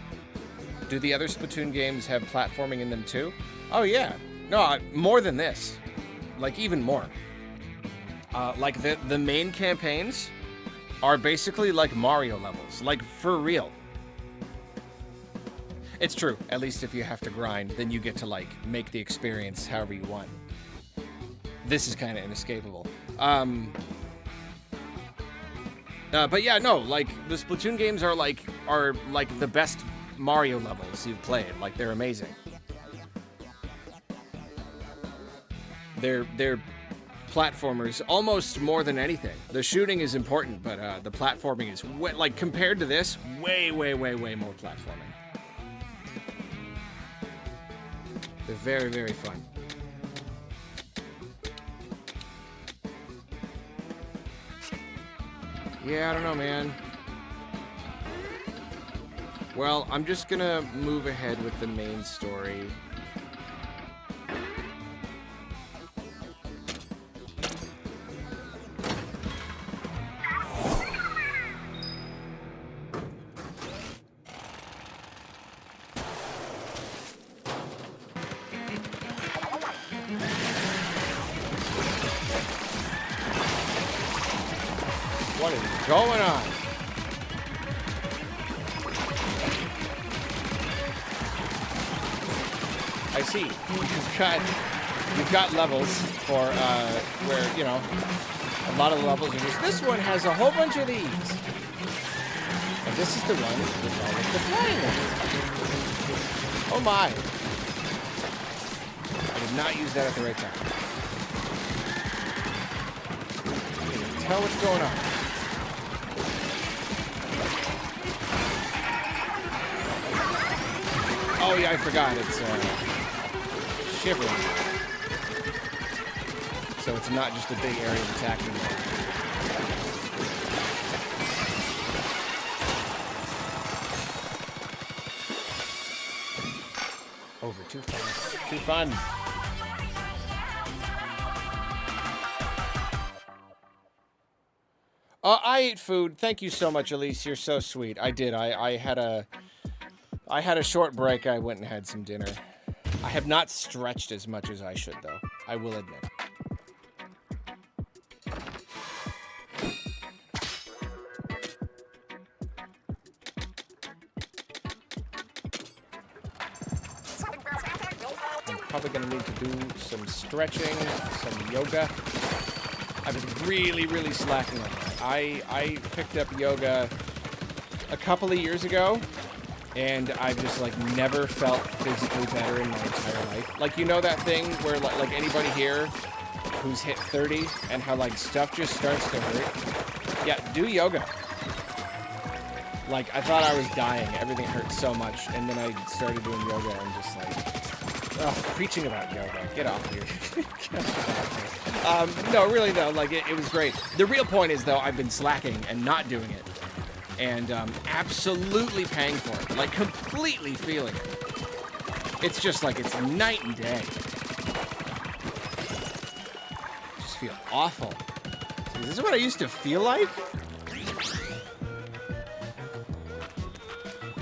Do the other Splatoon games have platforming in them too? Oh yeah. No, more than this. Like, even more. Like, the main campaigns are basically like Mario levels. Like, for real. It's true. At least if you have to grind, then you get to, like, make the experience however you want. This is kind of inescapable. But yeah, no, like, the Splatoon games are like the best Mario levels you've played. Like, they're amazing. They're platformers almost more than anything. The shooting is important, but the platforming is like, compared to this, way more platforming. They're very, very fun. Yeah, I don't know, man. Well, I'm just gonna move ahead with the main story. What is going on? I see. You've got levels for where, you know, a lot of the levels are just, this one has a whole bunch of these. And this is the one with all of the flying ones. Oh my. I did not use that at the right time. I can't even tell what's going on. Oh yeah, I forgot. It's shivering. So it's not just a big area of attack anymore. Over too fast. Too fun. I ate food. Thank you so much, Elise. You're so sweet. I did. I had a short break. I went and had some dinner. I have not stretched as much as I should, though. I will admit. I'm probably going to need to do some stretching, some yoga. I've been really slacking on that. I picked up yoga a couple of years ago, and I've just, like, never felt physically better in my entire life. Like, you know that thing where, like anybody here who's hit 30 and how, like, stuff just starts to hurt? Yeah, do yoga. Like, I thought I was dying. Everything hurt so much. And then I started doing yoga and just, like, preaching about yoga. Get off here. No, really, though, like, it was great. The real point is, though, I've been slacking and not doing it. And absolutely paying for it. Like, completely feeling it. It's just like, it's night and day. I just feel awful. Is this what I used to feel like?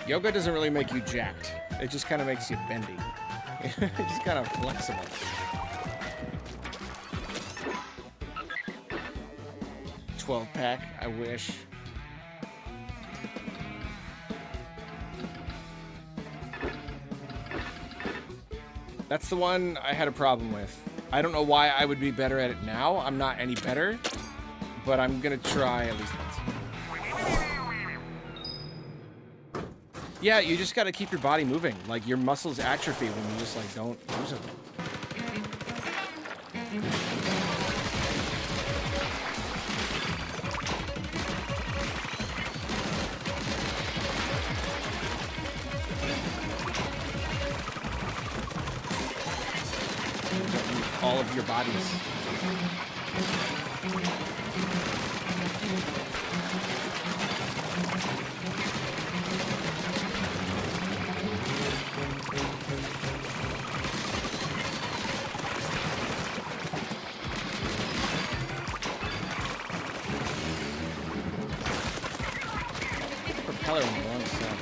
Yoga doesn't really make you jacked. It just kind of makes you bendy. It's just kind of flexible. $12-pack, I wish. That's the one I had a problem with. I don't know why I would be better at it now. I'm not any better, but I'm gonna try at least once. Yeah, you just gotta keep your body moving. Like, your muscles atrophy when you just, like, don't use them. All of your bodies. propeller on the wrong side.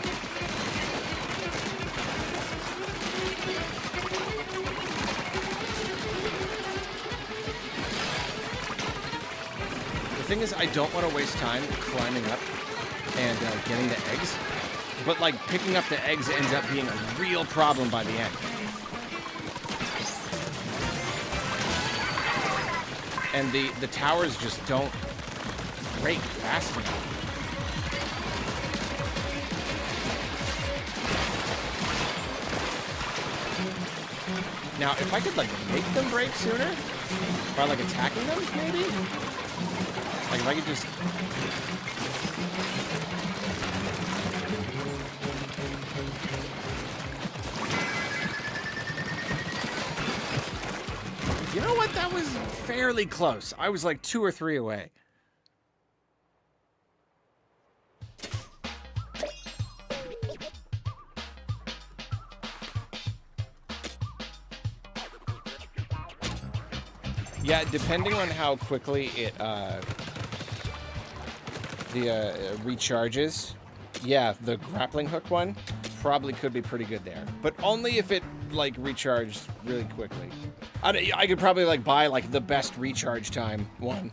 The thing is, I don't want to waste time climbing up and getting the eggs. But, like, picking up the eggs ends up being a real problem by the end. And the towers just don't break fast enough. Now, if I could, like, make them break sooner, by, like, attacking them, maybe? Like, if I could just... You know what? That was fairly close. I was, like, 2 or 3 away. Yeah, depending on how quickly it recharges, yeah, the grappling hook one probably could be pretty good there, but only if it like recharged really quickly. I could probably like buy like the best recharge time one,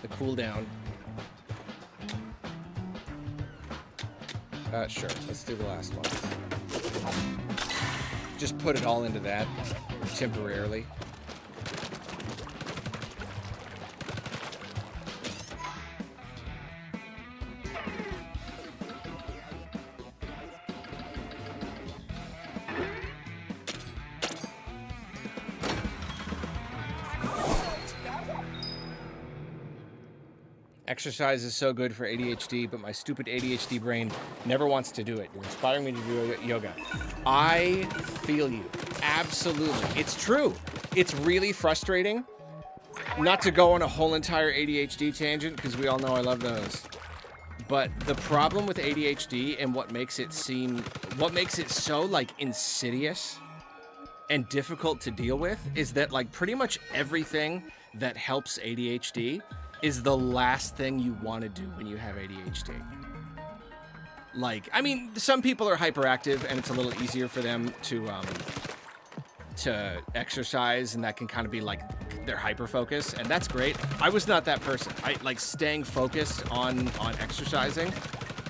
the cooldown. Sure, let's do the last one. Just put it all into that temporarily. Exercise is so good for ADHD, but my stupid ADHD brain never wants to do it. You're inspiring me to do yoga. I feel you. Absolutely. It's true. It's really frustrating. Not to go on a whole entire ADHD tangent, because we all know I love those. But the problem with ADHD and what makes it so, like, insidious and difficult to deal with is that, like, pretty much everything that helps ADHD is the last thing you want to do when you have ADHD. Like, I mean, some people are hyperactive and it's a little easier for them to exercise, and that can kind of be like their hyper focus, and that's great. I was not that person. I like staying focused on exercising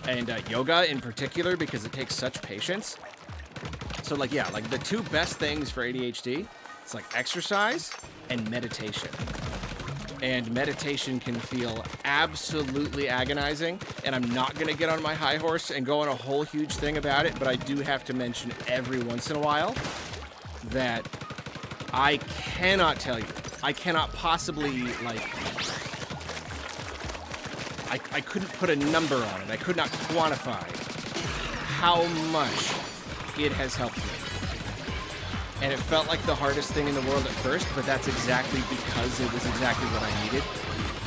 and yoga in particular because it takes such patience. So like, yeah, like the two best things for ADHD, it's like exercise and meditation. And meditation can feel absolutely agonizing, and I'm not going to get on my high horse and go on a whole huge thing about it, but I do have to mention every once in a while that I cannot tell you, I cannot possibly, like, I couldn't put a number on it, I could not quantify how much it has helped me. And it felt like the hardest thing in the world at first, but that's exactly because it was exactly what I needed.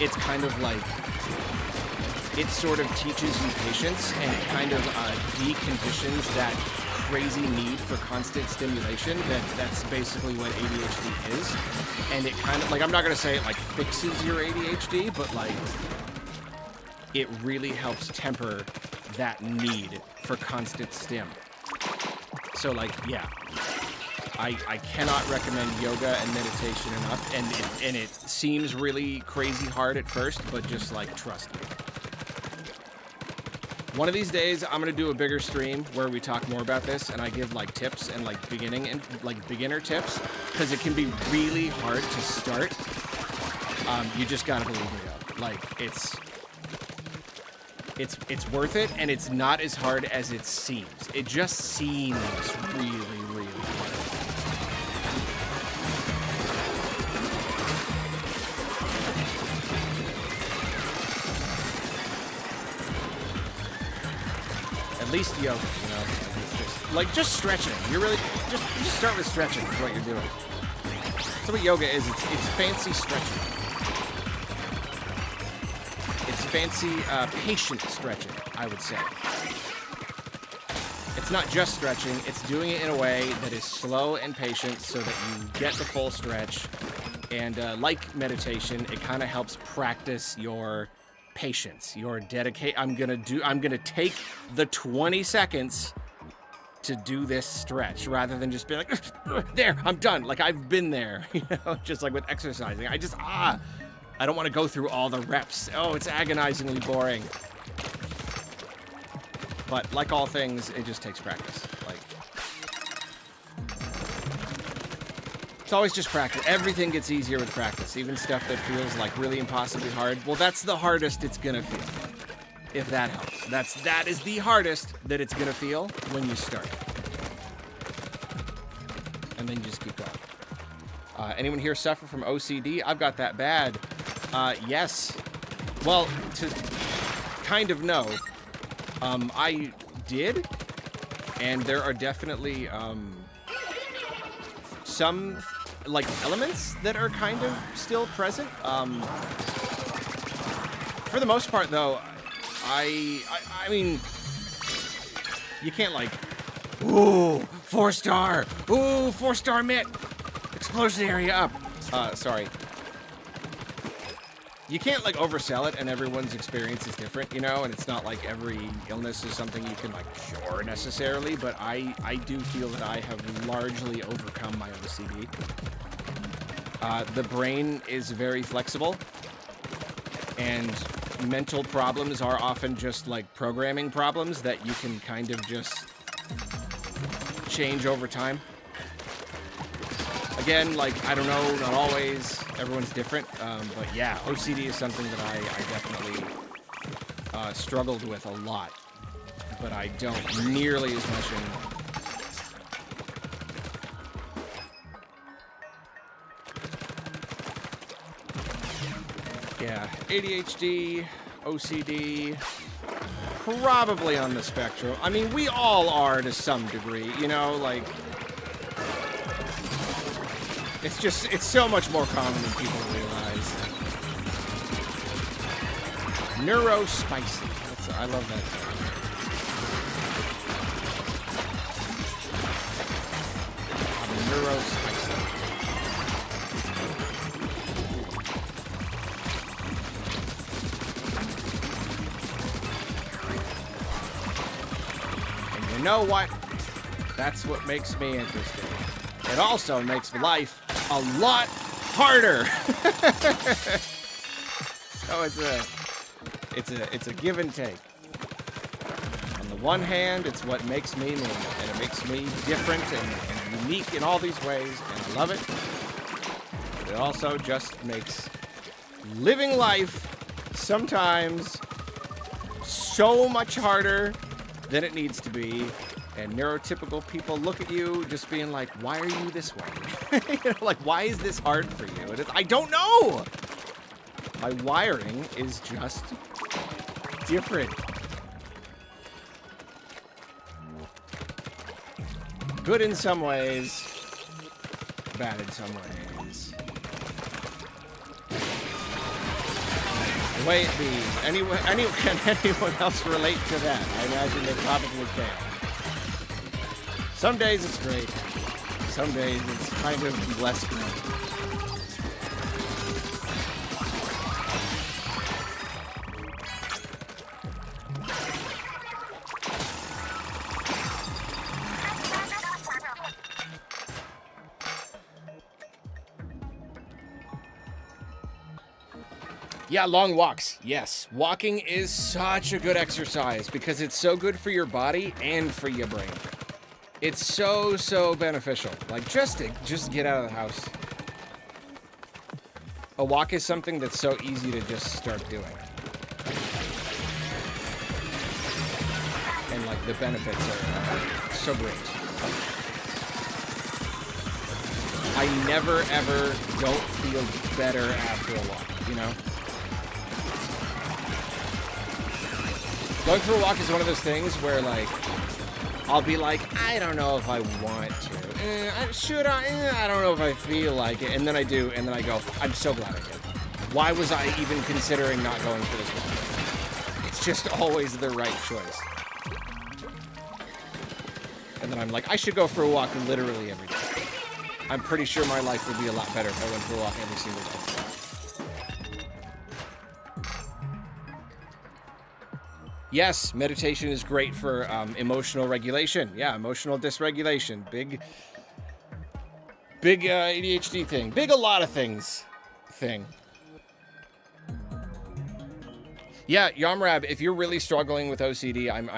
It's kind of like, it sort of teaches you patience, and it kind of deconditions that crazy need for constant stimulation that's basically what ADHD is. And it kind of, like, I'm not going to say it like fixes your ADHD, but like, it really helps temper that need for constant stim. So like, yeah. I cannot recommend yoga and meditation enough, and it seems really crazy hard at first, but just like trust me. One of these days, I'm gonna do a bigger stream where we talk more about this, and I give like tips and like beginner tips, because it can be really hard to start. You just gotta believe me though. Like it's worth it, and it's not as hard as it seems. It just seems really, really hard. At least yoga, you know, it's just stretching. You're really just start with stretching is what you're doing. So what yoga is, it's fancy stretching. It's fancy patient stretching, I would say. It's not just stretching, it's doing it in a way that is slow and patient so that you get the full stretch. And like meditation, it kind of helps practice your patience, your dedication. I'm gonna take the 20 seconds to do this stretch rather than just be like, there, I'm done. Like, I've been there, you know, just like with exercising. I don't want to go through all the reps. Oh, it's agonizingly boring. But like all things, it just takes practice. Like, it's always just practice. Everything gets easier with practice. Even stuff that feels like really impossibly hard. Well, that's the hardest it's gonna feel. If that helps. That is the hardest that it's gonna feel when you start. And then you just keep going. Anyone here suffer from OCD? I've got that bad. Yes. Well, to kind of know, I did, and there are definitely some like elements that are kind of still present. For the most part, though, I mean, you can't like, ooh, 4-star, ooh, 4-star mitt, explosion area up. Sorry. You can't like oversell it, and everyone's experience is different, you know, and it's not like every illness is something you can like cure necessarily, but I do feel that I have largely overcome my OCD. The brain is very flexible, and mental problems are often just like programming problems that you can kind of just change over time. Again, like, I don't know, not always, everyone's different, but yeah, OCD is something that I definitely struggled with a lot, but I don't nearly as much anymore. Yeah, ADHD, OCD, probably on the spectrum. I mean, we all are to some degree, you know, like, it's so much more common than people realize. Neurospicy. I love that term. Neurospicy. And you know what? That's what makes me interesting. It also makes life a lot harder. So it's a give and take. On the one hand, it's what makes me me, and it makes me different and unique in all these ways, and I love it. But it also just makes living life sometimes so much harder than it needs to be. And neurotypical people look at you just being like, why are you this way? You know, like, why is this hard for you? And I don't know. My wiring is just different. Good in some ways, bad in some ways. The way it be. Can anyone else relate to that? I imagine they probably can. Some days it's great. Some days it's kind of less good. Yeah, long walks. Yes. Walking is such a good exercise because it's so good for your body and for your brain. It's so beneficial. Like, just get out of the house. A walk is something that's so easy to just start doing. And, like, the benefits are so great. I never, ever don't feel better after a walk, you know? Going for a walk is one of those things where, like, I'll be like, I don't know if I want to. Should I? I don't know if I feel like it. And then I do, and then I go, I'm so glad I did. Why was I even considering not going for this walk? It's just always the right choice. And then I'm like, I should go for a walk literally every day. I'm pretty sure my life would be a lot better if I went for a walk every single day. Yes, meditation is great for emotional regulation. Yeah, emotional dysregulation. Big ADHD thing. Big a lot of things thing. Yeah, Yomrab, if you're really struggling with OCD, I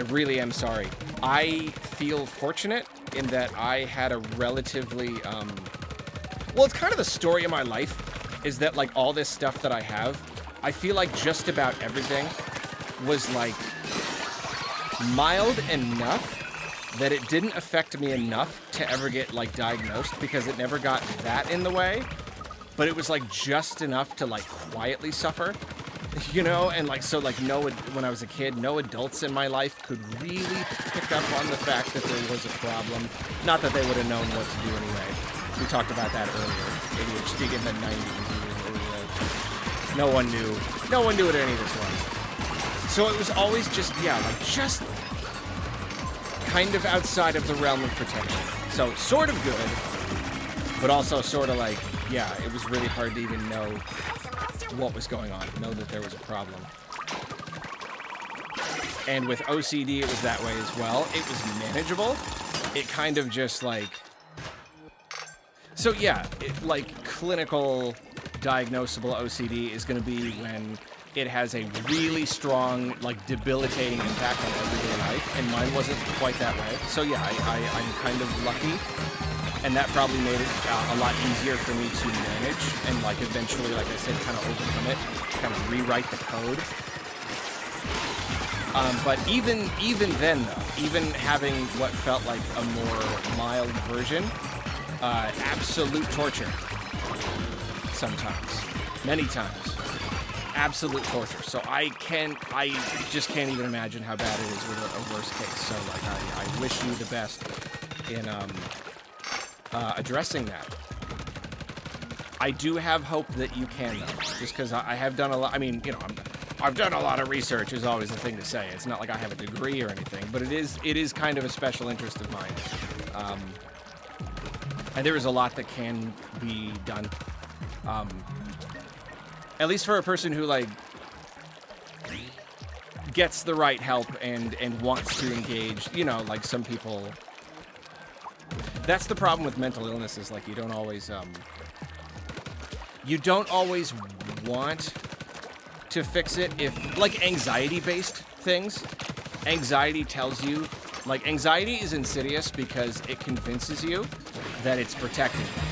really am sorry. I feel fortunate in that I had a relatively, well, it's kind of the story of my life, is that, like, all this stuff that I have, I feel like just about everything was, like, mild enough that it didn't affect me enough to ever get, like, diagnosed, because it never got that in the way. But it was, like, just enough to, like, quietly suffer, you know? And, like, so, like, when I was a kid, no adults in my life could really pick up on the fact that there was a problem. Not that they would have known what to do anyway. We talked about that earlier. ADHD in the 90s. No one knew what any of this was. So it was always just, yeah, like, just kind of outside of the realm of protection. So, sort of good, but also sort of like, yeah, it was really hard to even know what was going on, know that there was a problem. And with OCD, it was that way as well. It was manageable. It kind of just, like... So, yeah, like, clinical diagnosable OCD is going to be when it has a really strong, like, debilitating impact on everyday life, and mine wasn't quite that way. So, yeah, I'm kind of lucky. And that probably made it a lot easier for me to manage and, like, eventually, like I said, kind of overcome it, kind of rewrite the code. But even then, though, even having what felt like a more mild version, absolute torture. Sometimes. Many times. Absolute torture. So I just can't even imagine how bad it is with a worst case. So, like, I wish you the best in, addressing that. I do have hope that you can, though, just because I have done a lot. I mean, you know, I've done a lot of research is always the thing to say. It's not like I have a degree or anything, but it is kind of a special interest of mine. And there is a lot that can be done. At least for a person who, like, gets the right help and wants to engage, you know, like some people. That's the problem with mental illness, is like you don't always want to fix it. If, like, anxiety-based things, anxiety tells you, like, anxiety is insidious because it convinces you that it's protecting you.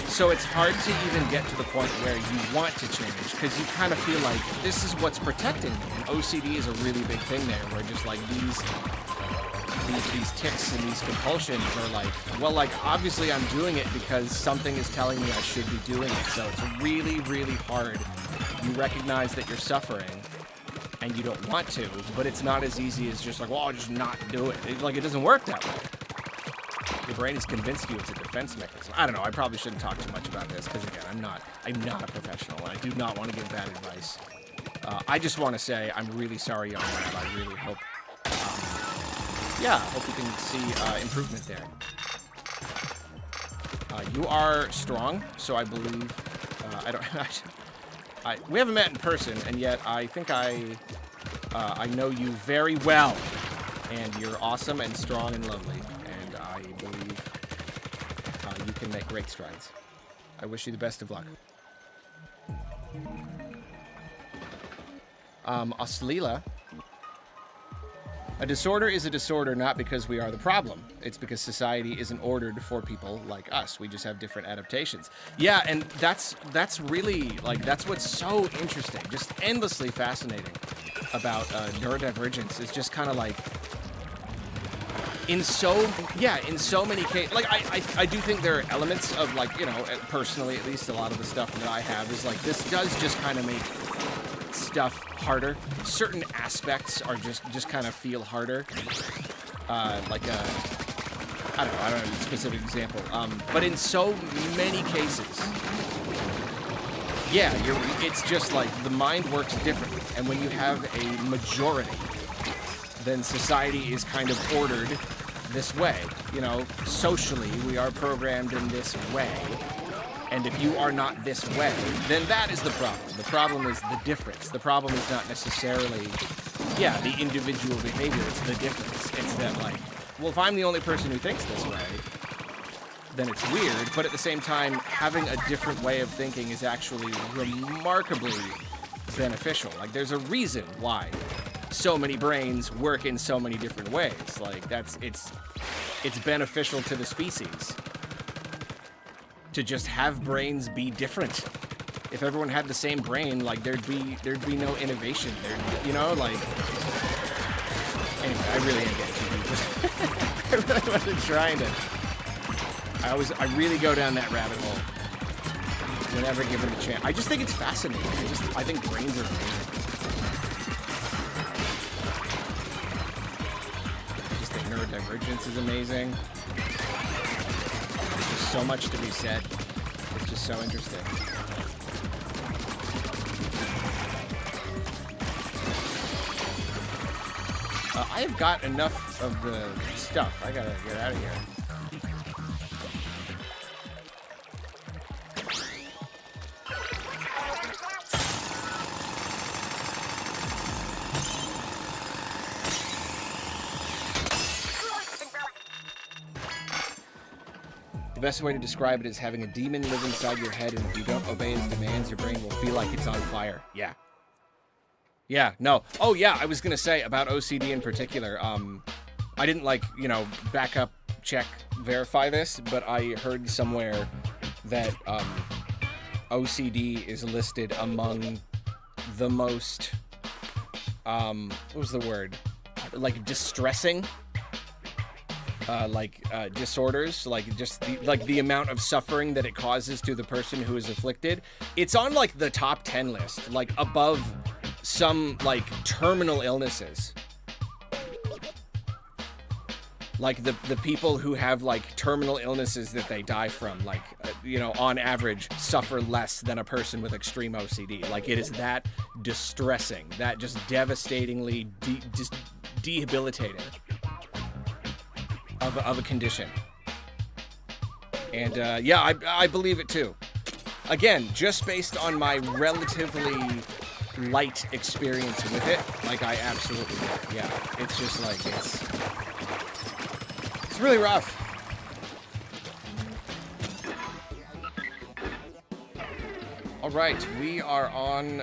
So it's hard to even get to the point where you want to change, because you kind of feel like this is what's protecting me. And OCD is a really big thing there, where just, like, these tics and these compulsions are like, well, like, obviously I'm doing it because something is telling me I should be doing it. So it's really, really hard. You recognize that you're suffering and you don't want to, but it's not as easy as just like, well, I'll just not do it. It doesn't work that way. Your brain has convinced you it's a defense mechanism. I don't know. I probably shouldn't talk too much about this because, again, I'm not a professional. I do not want to give bad advice. I just want to say I'm really sorry, young man. I really hope, hope you can see improvement there. You are strong, so I believe. We haven't met in person, and yet I think I know you very well, and you're awesome and strong and lovely. I believe you can make great strides. I wish you the best of luck. Aslila. A disorder is a disorder not because we are the problem. It's because society isn't ordered for people like us. We just have different adaptations. Yeah, and that's really, like, that's what's so interesting, just endlessly fascinating about neurodivergence. Is just kind of like, in so many cases, like, I do think there are elements of, like, you know, personally at least, a lot of the stuff that I have is like, this does just kind of make stuff harder. Certain aspects are just kind of feel harder. Like I don't know a specific example. But in so many cases, yeah, it's just like the mind works differently. And when you have a majority, then society is kind of ordered this way. You know, socially, we are programmed in this way. And if you are not this way, then that is the problem. The problem is the difference. The problem is not necessarily, yeah, the individual behavior. It's the difference. It's that, like, well, if I'm the only person who thinks this way, then it's weird. But at the same time, having a different way of thinking is actually remarkably beneficial. Like, there's a reason why so many brains work in so many different ways. Like, it's beneficial to the species to just have brains be different. If everyone had the same brain, like, there'd be no innovation. You know, like, anyway, I really am getting too deep. I really wasn't trying to. I really go down that rabbit hole whenever given the chance. I just think it's fascinating. I think brains are amazing. I just think neurodivergence is amazing. There's just so much to be said. It's just so interesting. I have got enough of the stuff. I gotta get out of here. The best way to describe it is having a demon live inside your head, and if you don't obey his demands, your brain will feel like it's on fire. Yeah. Yeah, no. Oh, yeah, I was going to say about OCD in particular. I didn't, like, you know, back up, check, verify this, but I heard somewhere that OCD is listed among the most, what was the word? Like, distressing, disorders, like, just, the amount of suffering that it causes to the person who is afflicted. It's on, like, the top 10 list, like, above some, like, terminal illnesses. Like, the people who have, like, terminal illnesses that they die from, like, you know, on average, suffer less than a person with extreme OCD. Like, it is that distressing, that just devastatingly just debilitating of a condition. And, yeah, I believe it, too. Again, just based on my relatively light experience with it, like, I absolutely do. Yeah, it's just like, it's really rough. All right, we are on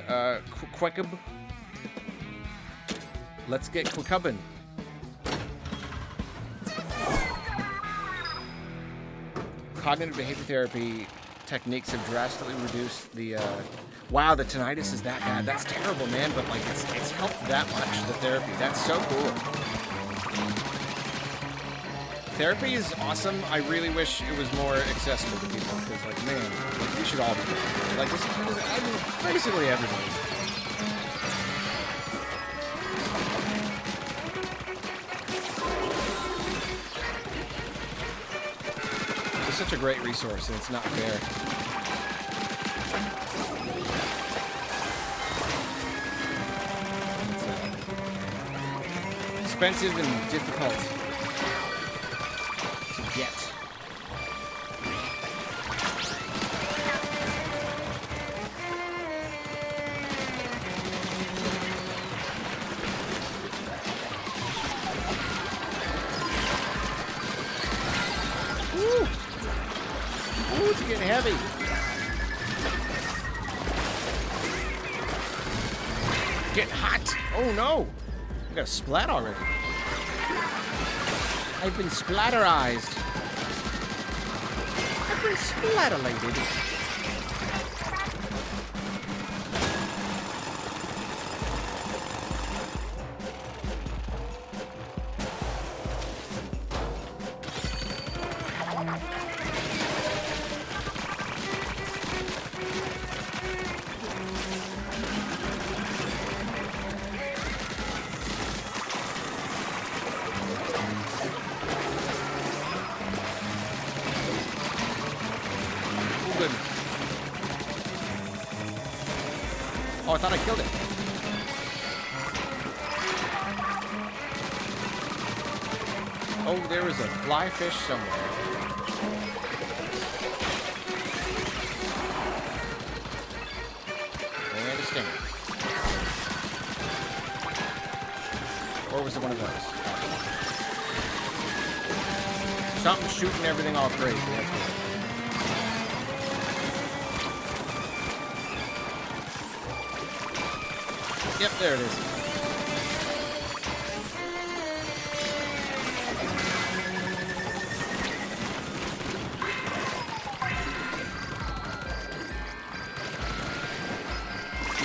Quekub. Let's get Quekubbin. Cognitive behavior therapy techniques have drastically reduced the wow, the tinnitus is that bad. That's terrible, man, but, like, it's helped that much, the therapy. That's so cool. Therapy is awesome. I really wish it was more accessible to people, because, like, man, like, we should all be doing it. Like, this I mean, basically everybody. It's such a great resource, and it's not fair. Expensive and difficult to get. Woo! Ooh, it's getting heavy. Getting hot. Oh no! I got a splat already. I've been splatterized. I've been splatterlated. Oh, I thought I killed it. Oh, there was a fly fish somewhere. stinger? Or was it one of those? Something shooting everything all crazy. That's weird. Yep, there it is.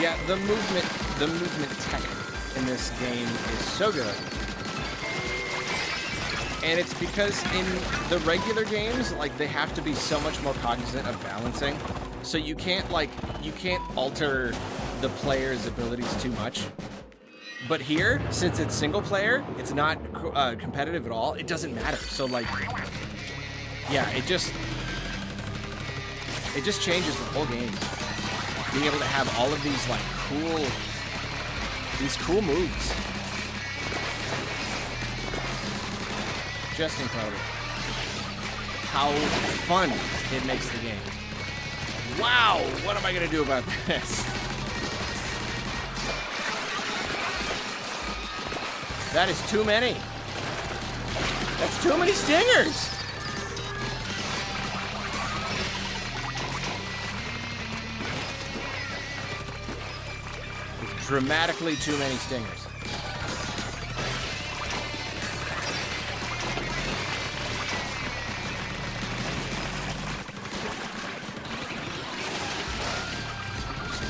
Yeah, the movement tech in this game is so good. And it's because in the regular games, like, they have to be so much more cognizant of balancing. So you can't alter the player's abilities too much. But here, since it's single player, it's not competitive at all. It doesn't matter. So, like, yeah, it just changes the whole game. Being able to have all of these, like, cool moves. Just incredible. How fun it makes the game. Wow, what am I gonna do about this? That is too many. That's too many stingers. It's dramatically too many stingers.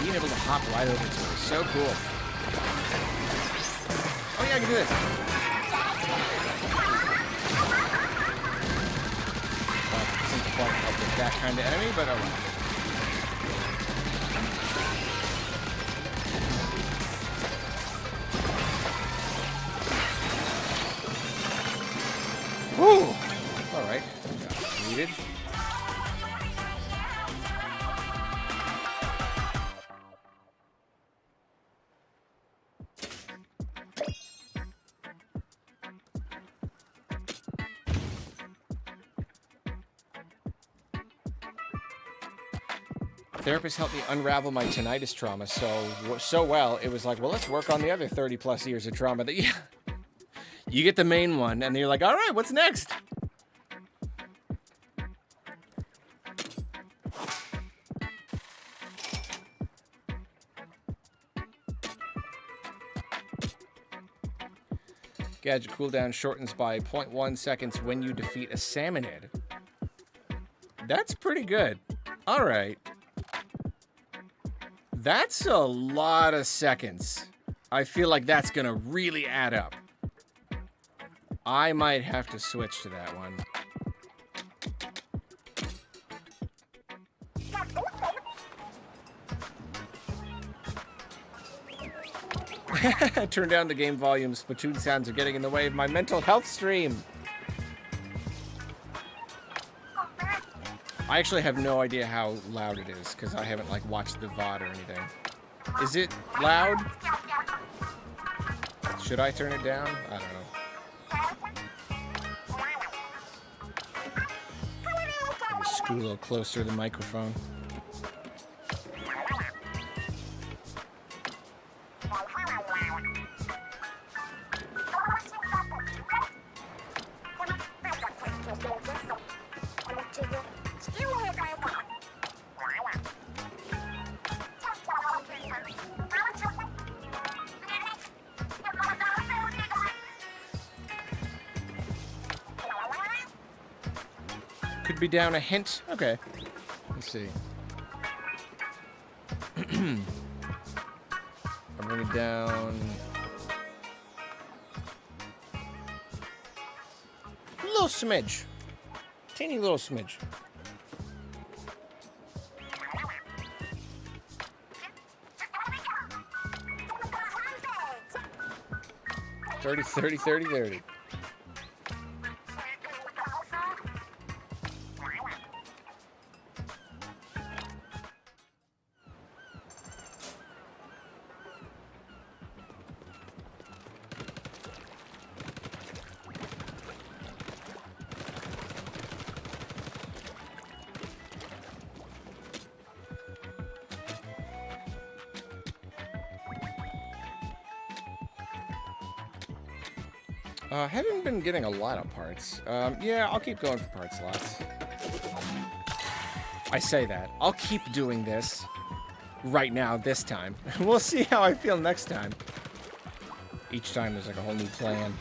Being able to hop right over to it is so cool. Oh yeah, I can do this. Isn't quite up with that kind of enemy, but oh well. Woo! All right, needed. Therapist helped me unravel my tinnitus trauma so well, it was like, well, let's work on the other 30 plus years of trauma that you get the main one, and then you're like, all right, what's next? Gadget cooldown shortens by 0.1 seconds when you defeat a salmonid. That's pretty good. All right. That's a lot of seconds. I feel like that's gonna really add up. I might have to switch to that one. Turn down the game volume. Splatoon sounds are getting in the way of my mental health stream. I actually have no idea how loud it is because I haven't like watched the VOD or anything. Is it loud? Should I turn it down? I don't know. Maybe scoot a little closer to the microphone. Could be down a hint. Okay. Let's see. I'll bring it down. A little smidge. Teeny little smidge. 30, 30, 30, 30. Haven't been getting a lot of parts. Yeah, I'll keep going for part slots. I say that. I'll keep doing this right now, this time. We'll see how I feel next time. Each time there's like a whole new plan.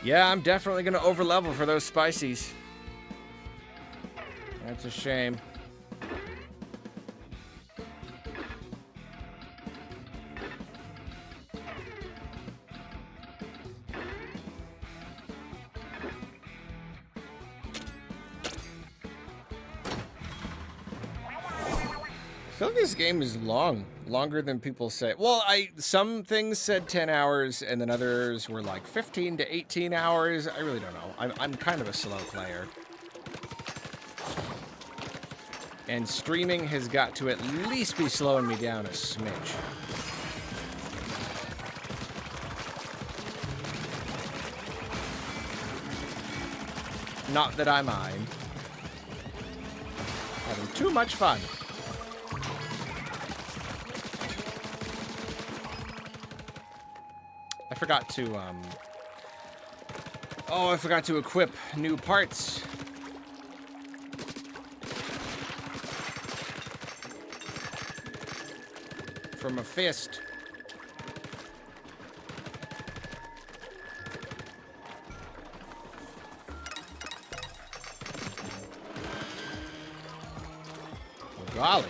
Yeah, I'm definitely gonna overlevel for those spicies. That's a shame. I feel like this game is longer than people say. Well, some things said 10 hours, and then others were like 15 to 18 hours. I really don't know. I'm kind of a slow player. And streaming has got to at least be slowing me down a smidge. Not that I mind. Having too much fun. I forgot to equip new parts. From a fist. Oh, golly.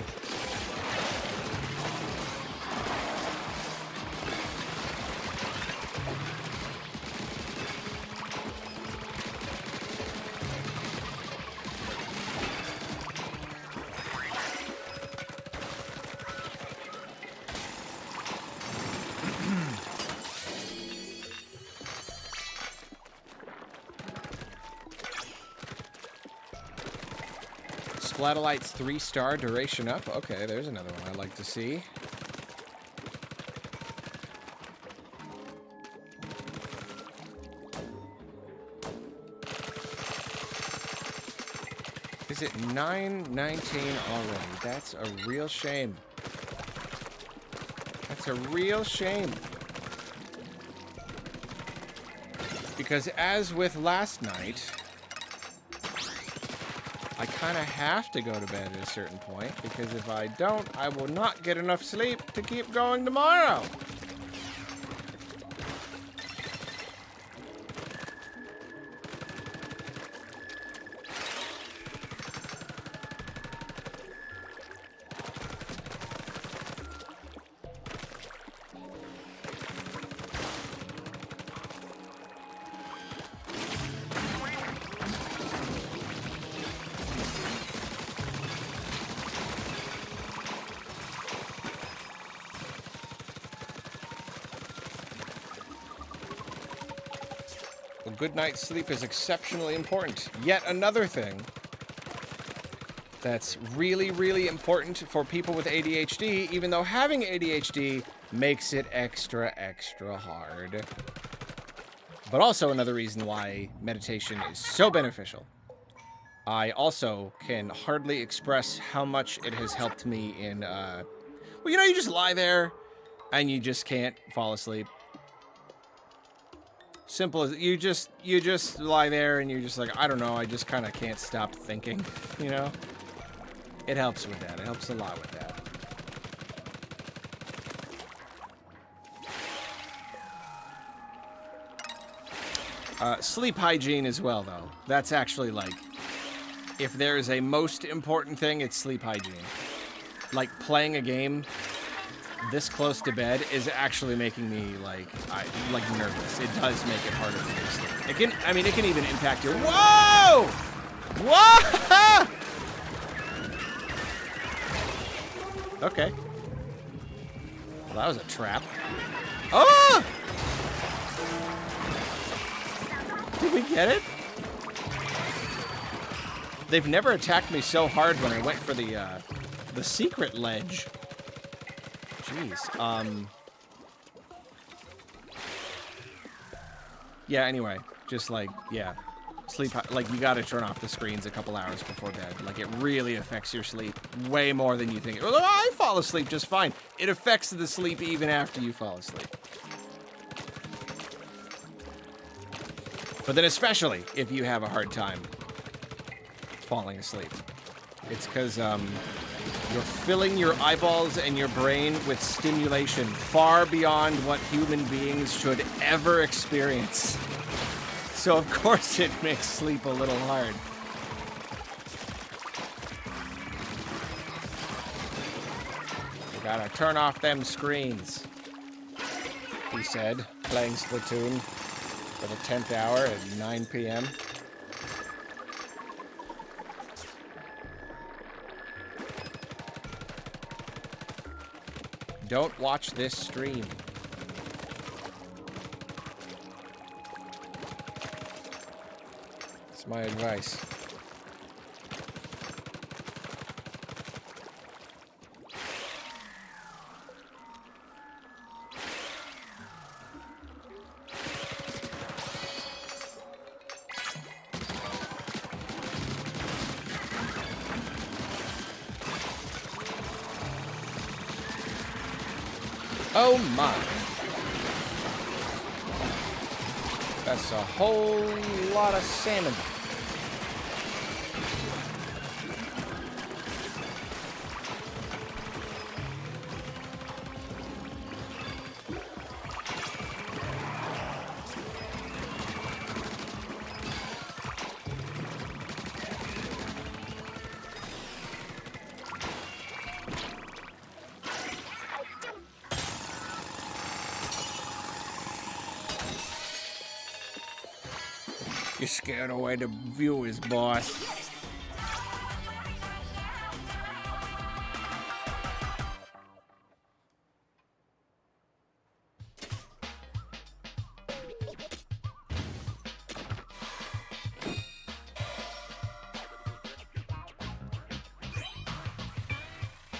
Splatolites 3-star duration up. Okay, there's another one I'd like to see. Is it 9:19 already? That's a real shame. That's a real shame. Because as with last night, I kind of have to go to bed at a certain point, because if I don't, I will not get enough sleep to keep going tomorrow. A good night's sleep is exceptionally important. Yet another thing that's really, really important for people with ADHD, even though having ADHD makes it extra, extra hard. But also another reason why meditation is so beneficial. I also can hardly express how much it has helped me in, well, you know, you just lie there and you just can't fall asleep. Simple as you just lie there and you're just like, I don't know, I just kind of can't stop thinking, you know? It helps with that. It helps a lot with that. Sleep hygiene as well, though. That's actually like, if there is a most important thing, it's sleep hygiene. Like playing a game this close to bed is actually making me like nervous. It does make it harder for me to sleep. It can, I mean, it can even impact your. Whoa! Whoa! Okay. Well, that was a trap. Oh! Did we get it? They've never attacked me so hard when I went for the secret ledge. Jeez. Yeah, anyway. Just like, yeah. Sleep, like, you gotta turn off the screens a couple hours before bed. Like, it really affects your sleep way more than you think. Oh, I fall asleep just fine. It affects the sleep even after you fall asleep. But then especially if you have a hard time falling asleep. It's because you're filling your eyeballs and your brain with stimulation far beyond what human beings should ever experience. So of course it makes sleep a little hard. You gotta turn off them screens, he said, playing Splatoon for the 10th hour at 9 p.m. Don't watch this stream. That's my advice. Oh my. That's a whole lot of salmon. You scared away the viewers, boss.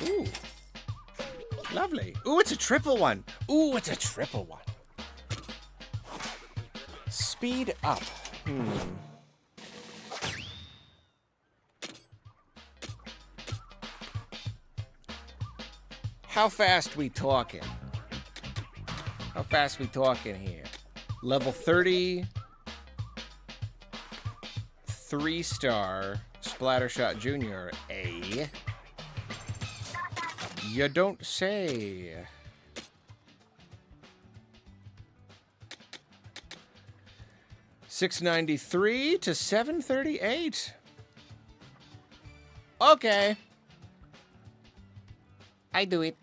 Ooh. Lovely. Ooh, it's a triple one. Ooh, it's a triple one. Speed up. How fast we talking? How fast we talking here? Level 30, 3-star Splattershot Junior. You don't say. $693 to $738. Okay. I do it.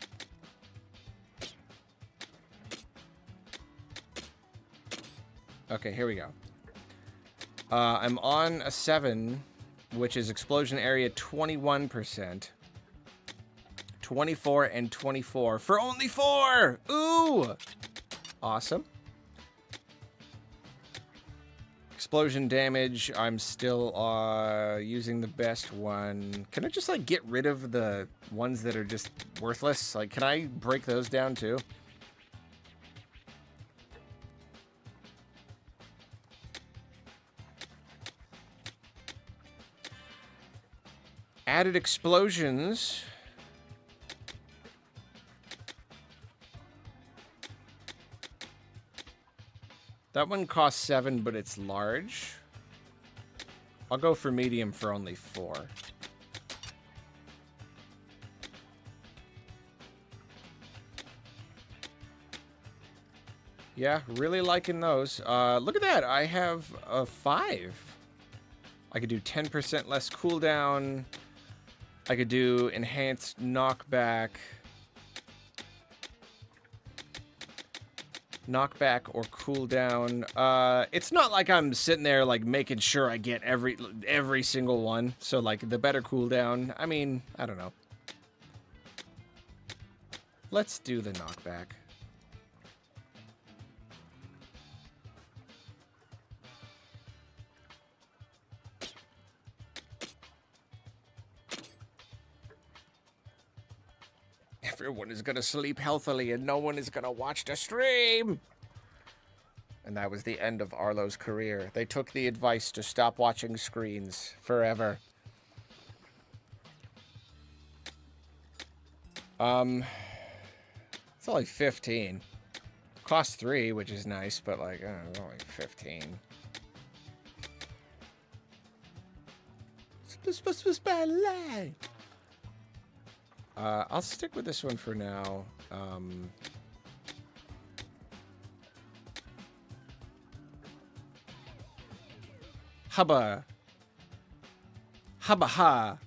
Okay, here we go. I'm on a 7, which is explosion area 21%. 24 and 24 for only 4. Ooh. Awesome. Explosion damage, I'm still using the best one. Can I just, like, get rid of the ones that are just worthless? Like, can I break those down, too? Added explosions. That one costs 7, but it's large. I'll go for medium for only 4. Yeah, really liking those. Look at that. I have a 5. I could do 10% less cooldown. I could do enhanced knockback. Knockback or cooldown. It's not like I'm sitting there like making sure I get every single one. So like the better cooldown. I mean, I don't know. Let's do the knockback. Everyone is gonna sleep healthily and no one is gonna watch the stream. And that was the end of Arlo's career. They took the advice to stop watching screens forever. It's only 15. Costs 3, which is nice, but like, it's only 15. I'll stick with this one for now. Hubba. Hubba ha.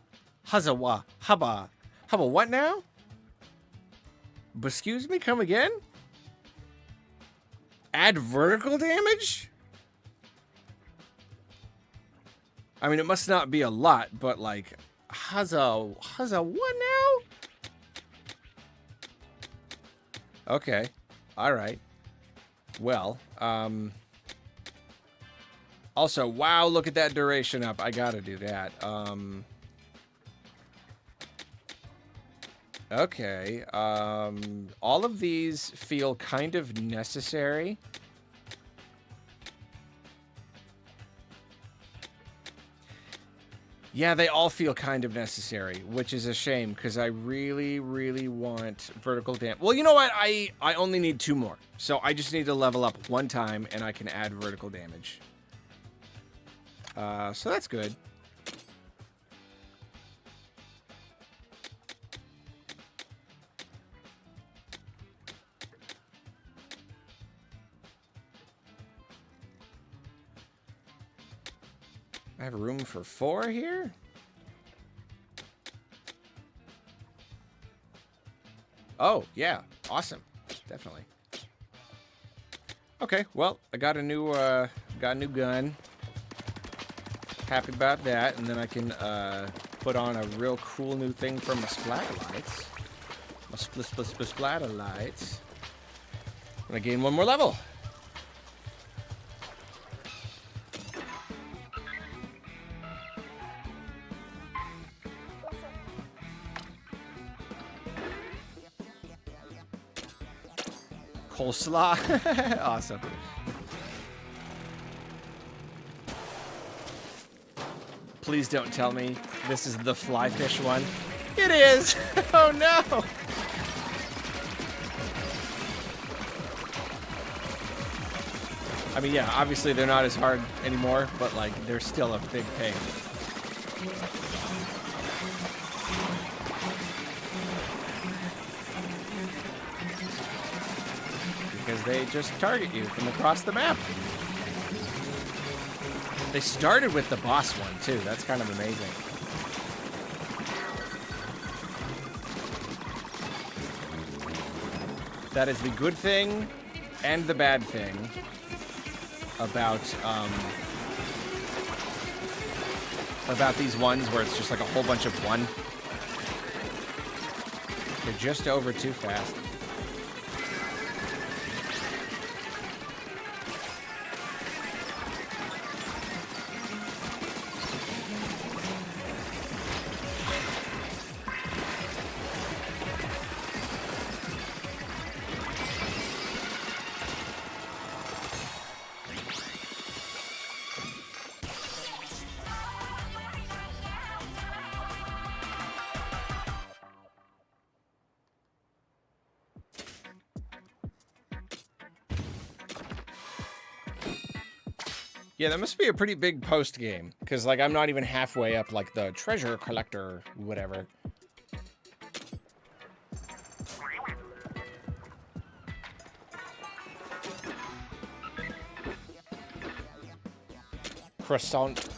Hazawa. Hubba. Hubba what now? Excuse me, come again? Add vertical damage? I mean, it must not be a lot, but like, Haza what now? Okay. All right. Well, also, wow, look at that duration up. I gotta do that. Okay. All of these feel kind of necessary. Yeah, they all feel kind of necessary, which is a shame because I really, really want vertical damage. Well, you know what? I only need 2 more. So I just need to level up 1 time and I can add vertical damage. So that's good. I have room for 4 here? Oh, yeah. Awesome. Definitely. Okay, well, I got a new gun. Happy about that, and then I can put on a real cool new thing for my splatter lights. My splatter lights. I'm gonna gain 1 more level. Coleslaw. Awesome. Please don't tell me this is the fly fish one. It is! Oh no! I mean, yeah, obviously they're not as hard anymore, but like, they're still a big pain. Because they just target you from across the map. They started with the boss one, too. That's kind of amazing. That is the good thing and the bad thing about these ones where it's just like a whole bunch of one. They're just over too fast. Yeah, that must be a pretty big post game, because like I'm not even halfway up like the treasure collector, whatever. Croissant.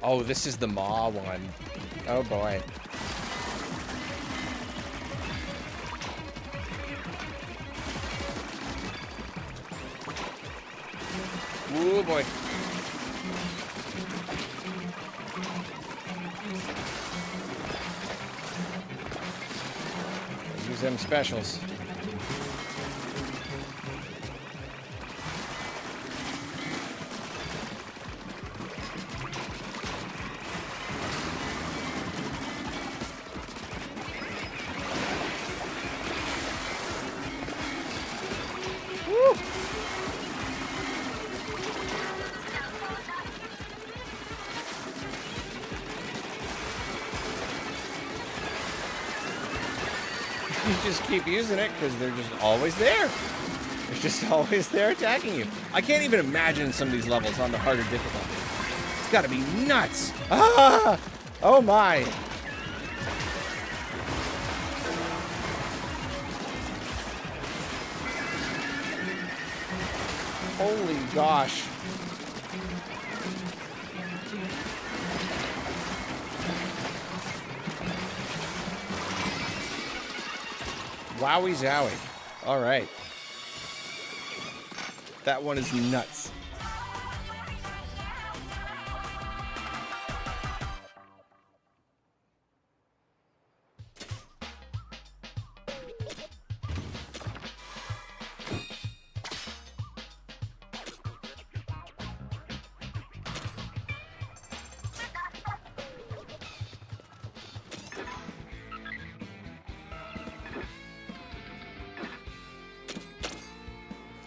Oh, this is the Maw one. Oh boy. Oh boy. Use them specials. you just keep using it because they're just always there. They're just always there attacking you. I can't even imagine some of these levels on the harder difficulty. It's gotta be nuts. Ah! Oh my. Holy gosh. Wowie zowie. All right. That one is nuts.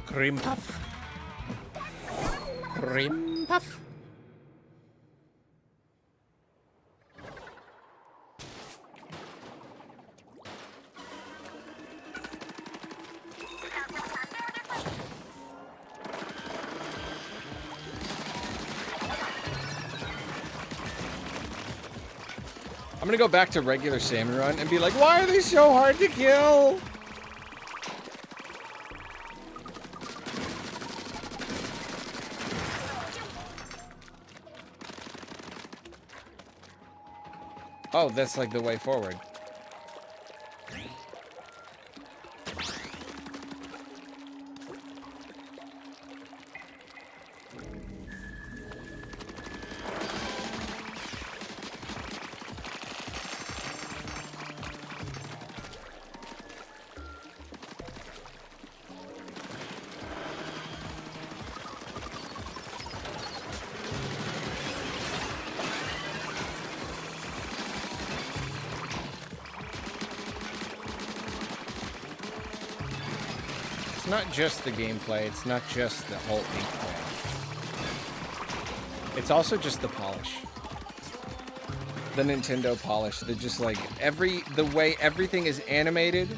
Cream puff. Cream puff. I'm gonna go back to regular salmon run and be like, why are they so hard to kill? Oh, that's like the way forward. It's not just the gameplay, it's not just the whole gameplay. It's also just the polish. The Nintendo polish. They're just like the way everything is animated,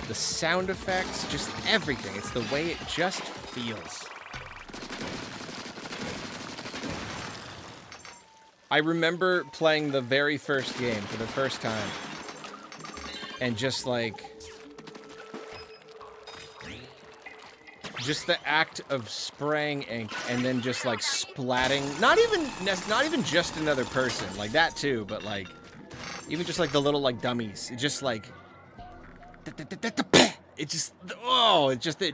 the sound effects, just everything. It's the way it just feels. I remember playing the very first game for the first time and just like just the act of spraying ink and then just like splatting, not even just another person, like that too, but like even just like the little like dummies, it just like it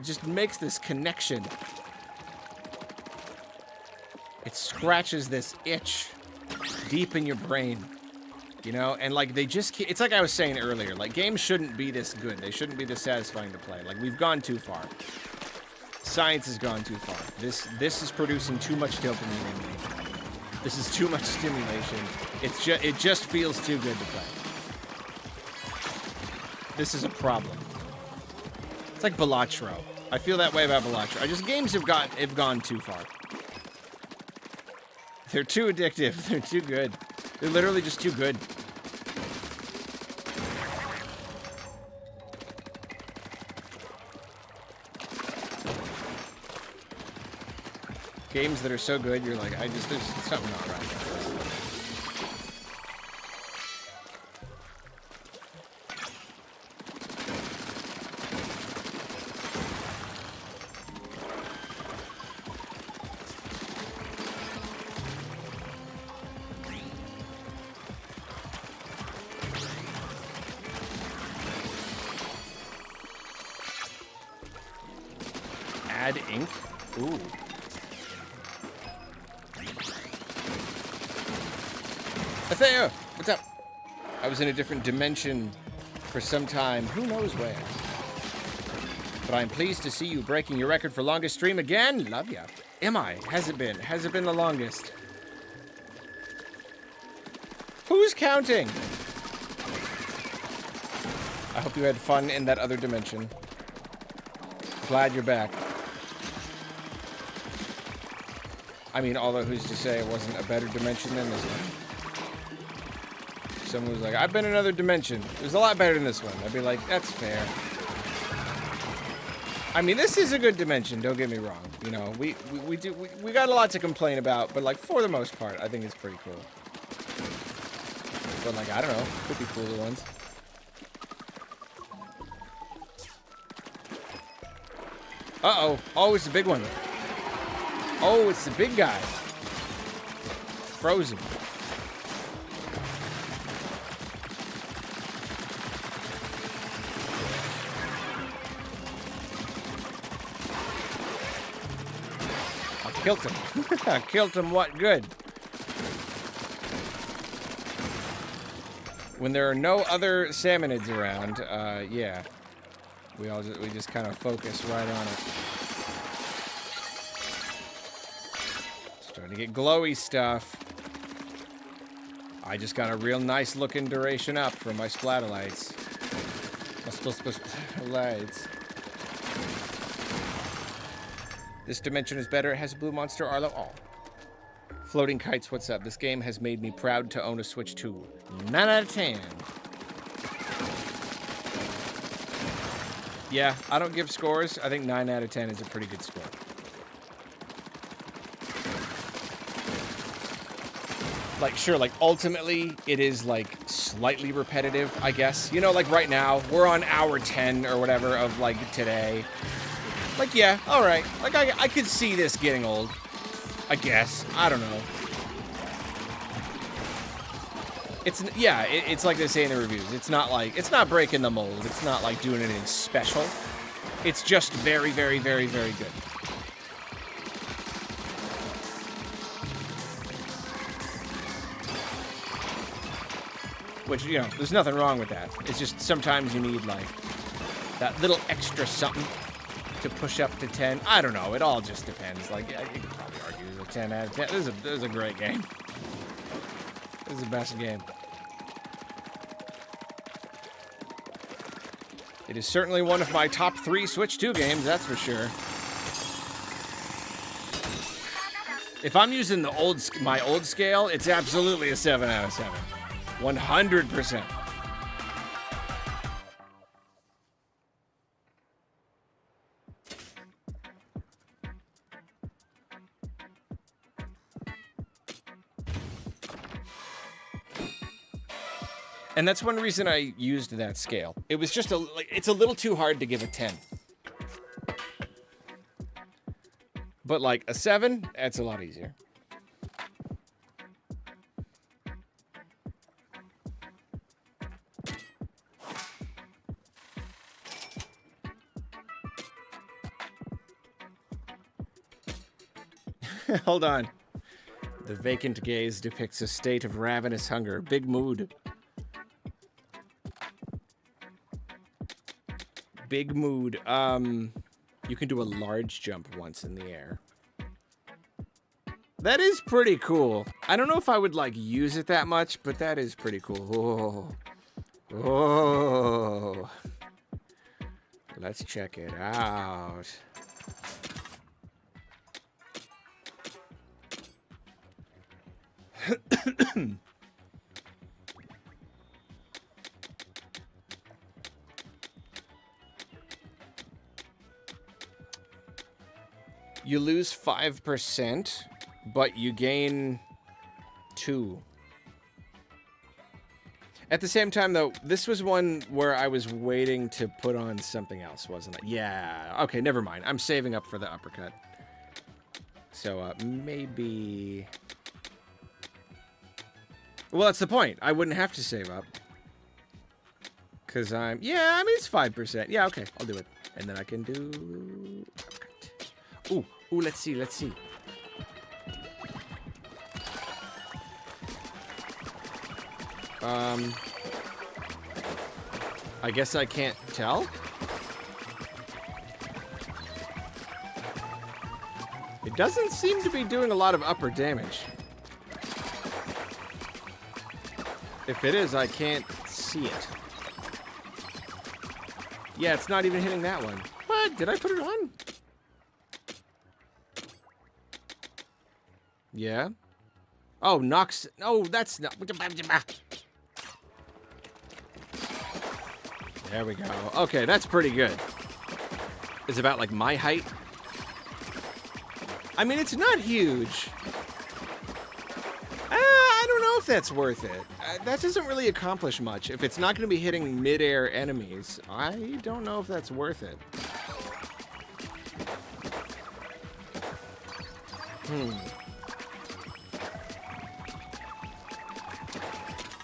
just makes this connection. It scratches this itch deep in your brain, you know, and like they just it's like I was saying earlier, like games shouldn't be this good, they shouldn't be this satisfying to play. Like we've gone too far. Science has gone too far. This is producing too much dopamine in me. This is too much stimulation. It just feels too good to play. This is a problem. It's like Balatro. I feel that way about Balatro. Games have gone too far. They're too addictive. They're too good. They're literally just too good. Games that are so good, you're like, there's something not right. Add ink? Ooh. Athea! What's up? I was in a different dimension for some time. Who knows where? But I'm pleased to see you breaking your record for longest stream again. Love ya. Am I? Has it been? Has it been the longest? Who's counting? I hope you had fun in that other dimension. Glad you're back. I mean, although who's to say it wasn't a better dimension than this one? someone was like, I've been in another dimension. It was a lot better than this one. I'd be like, that's fair. I mean, this is a good dimension, don't get me wrong. You know, we got a lot to complain about, but like for the most part, I think it's pretty cool. But like, I don't know, could be cooler ones. Uh-oh. Oh, it's the big one. Oh, it's the big guy. Frozen. I killed him. I killed him what good? When there are no other salmonids around, yeah. We just kind of focus right on it. Starting to get glowy stuff. I just got a real nice looking duration up for my splatterlights. Lights. This dimension is better. It has a blue monster Arlo. Oh. Floating Kites, what's up? This game has made me proud to own a Switch 2. 9 out of 10. Yeah, I don't give scores. I think 9 out of 10 is a pretty good score. Like, sure, like, ultimately, it is, like, slightly repetitive, I guess. You know, like, right now, we're on hour 10 or whatever of, like, today. Like, yeah, alright. Like, I could see this getting old. I guess. I don't know. It's like they say in the reviews. It's not breaking the mold. It's not like doing anything special. It's just very, very, very, very good. Which, you know, there's nothing wrong with that. It's just sometimes you need, like, that little extra something to push up to 10. I don't know. It all just depends. Like, yeah, you could probably argue it's a 10 out of 10. This is a great game. This is the best game. It is certainly one of my top 3 Switch 2 games, that's for sure. If I'm using my old scale, it's absolutely a 7 out of 7. 100%. And that's one reason I used that scale. It was just it's a little too hard to give a 10. But like a 7, that's a lot easier. Hold on. The vacant gaze depicts a state of ravenous hunger. Big mood. Big mood. You can do a large jump once in the air. That is pretty cool. I don't know if I would, like, use it that much, but that is pretty cool. Oh. Oh. Let's check it out. You lose 5%, but you gain 2. At the same time, though, this was one where I was waiting to put on something else, wasn't it? Yeah. Okay, never mind. I'm saving up for the uppercut. So, maybe... Well, that's the point. I wouldn't have to save up. Because I'm... Yeah, I mean, it's 5%. Yeah, okay. I'll do it. And then I can do... Ooh, let's see. I guess I can't tell? It doesn't seem to be doing a lot of upper damage. If it is, I can't see it. Yeah, it's not even hitting that one. What? Did I put it on? Yeah. Oh, knocks. Oh, that's not. There we go. Okay, that's pretty good. It's about like my height. I mean, it's not huge. I don't know if that's worth it. That doesn't really accomplish much. If it's not going to be hitting mid-air enemies, I don't know if that's worth it.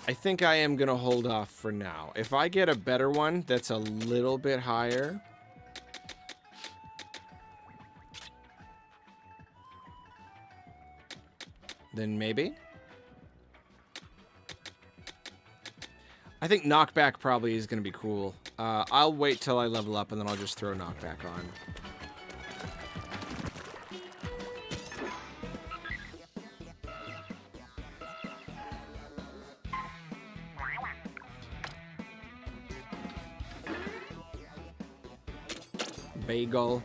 I think I am going to hold off for now. If I get a better one that's a little bit higher, then maybe. I think knockback probably is going to be cool. I'll wait till I level up and then I'll just throw knockback on. Bagel.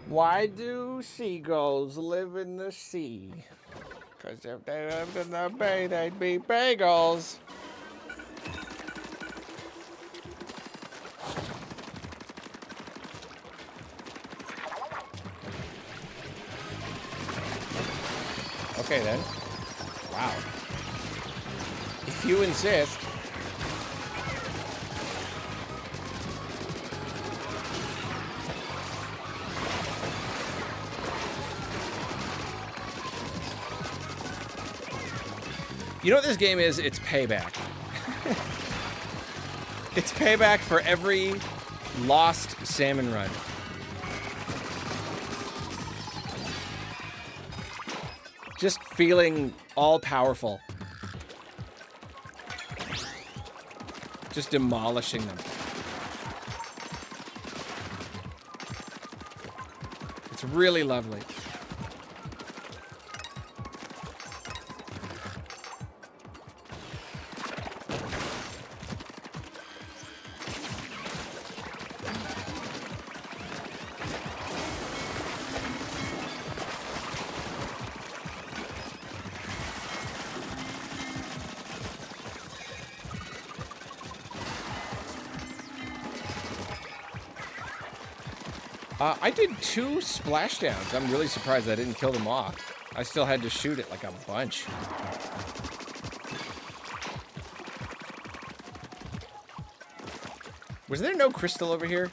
Why do seagulls live in the sea? Because if they lived in the bay, they'd be bagels. Okay then. Wow. If you insist. You know what this game is? It's payback. It's payback for every lost salmon run. Just feeling all powerful. Just demolishing them. It's really lovely. I did 2 splashdowns. I'm really surprised I didn't kill them off. I still had to shoot it like a bunch. Was there no crystal over here?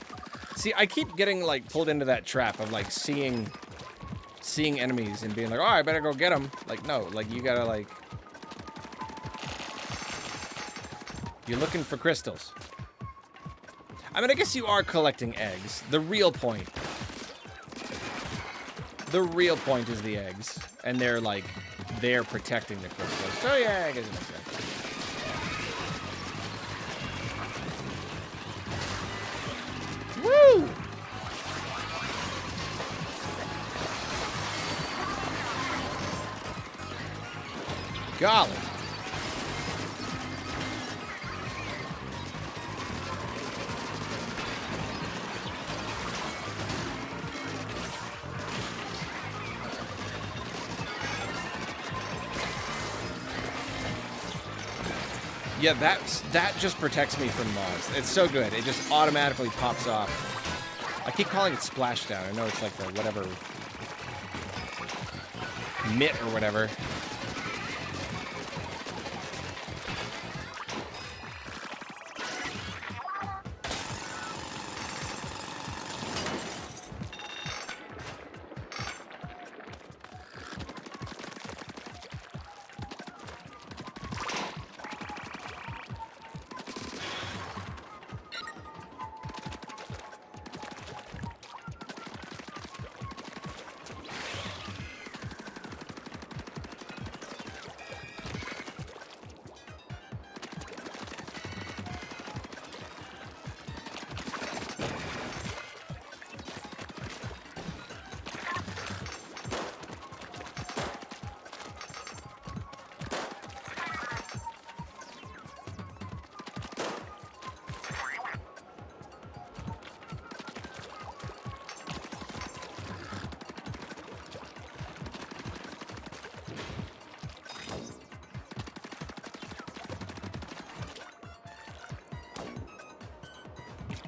See, I keep getting like pulled into that trap of like seeing enemies and being like, oh, I better go get them. Like, no, like you gotta like, you're looking for crystals. I mean, I guess you are collecting eggs. The real point is the eggs. And they're like, they're protecting the crystals. So yeah, I guess it makes sense. Woo! Golly. Yeah, that just protects me from mods. It's so good. It just automatically pops off. I keep calling it splashdown. I know it's like the whatever mitt or whatever.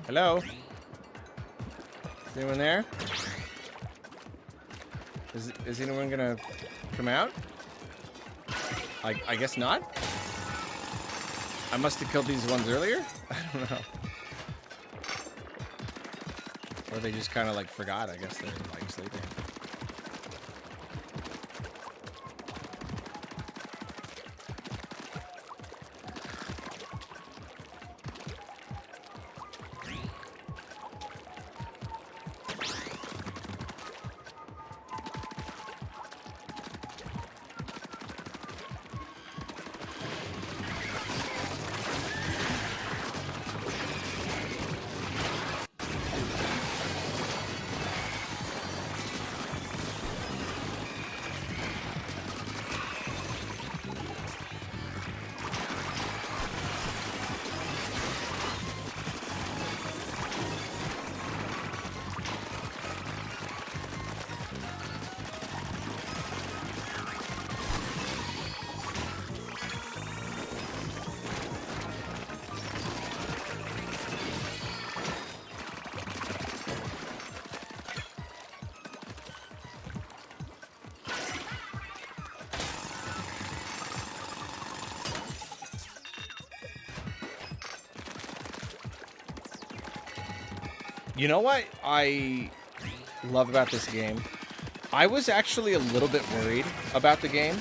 Hello? Is anyone there? Is anyone gonna come out? I guess not. I must have killed these ones earlier? I don't know. Or they just kind of like forgot. I guess they're like sleeping. You know what I love about this game? I was actually a little bit worried about the game.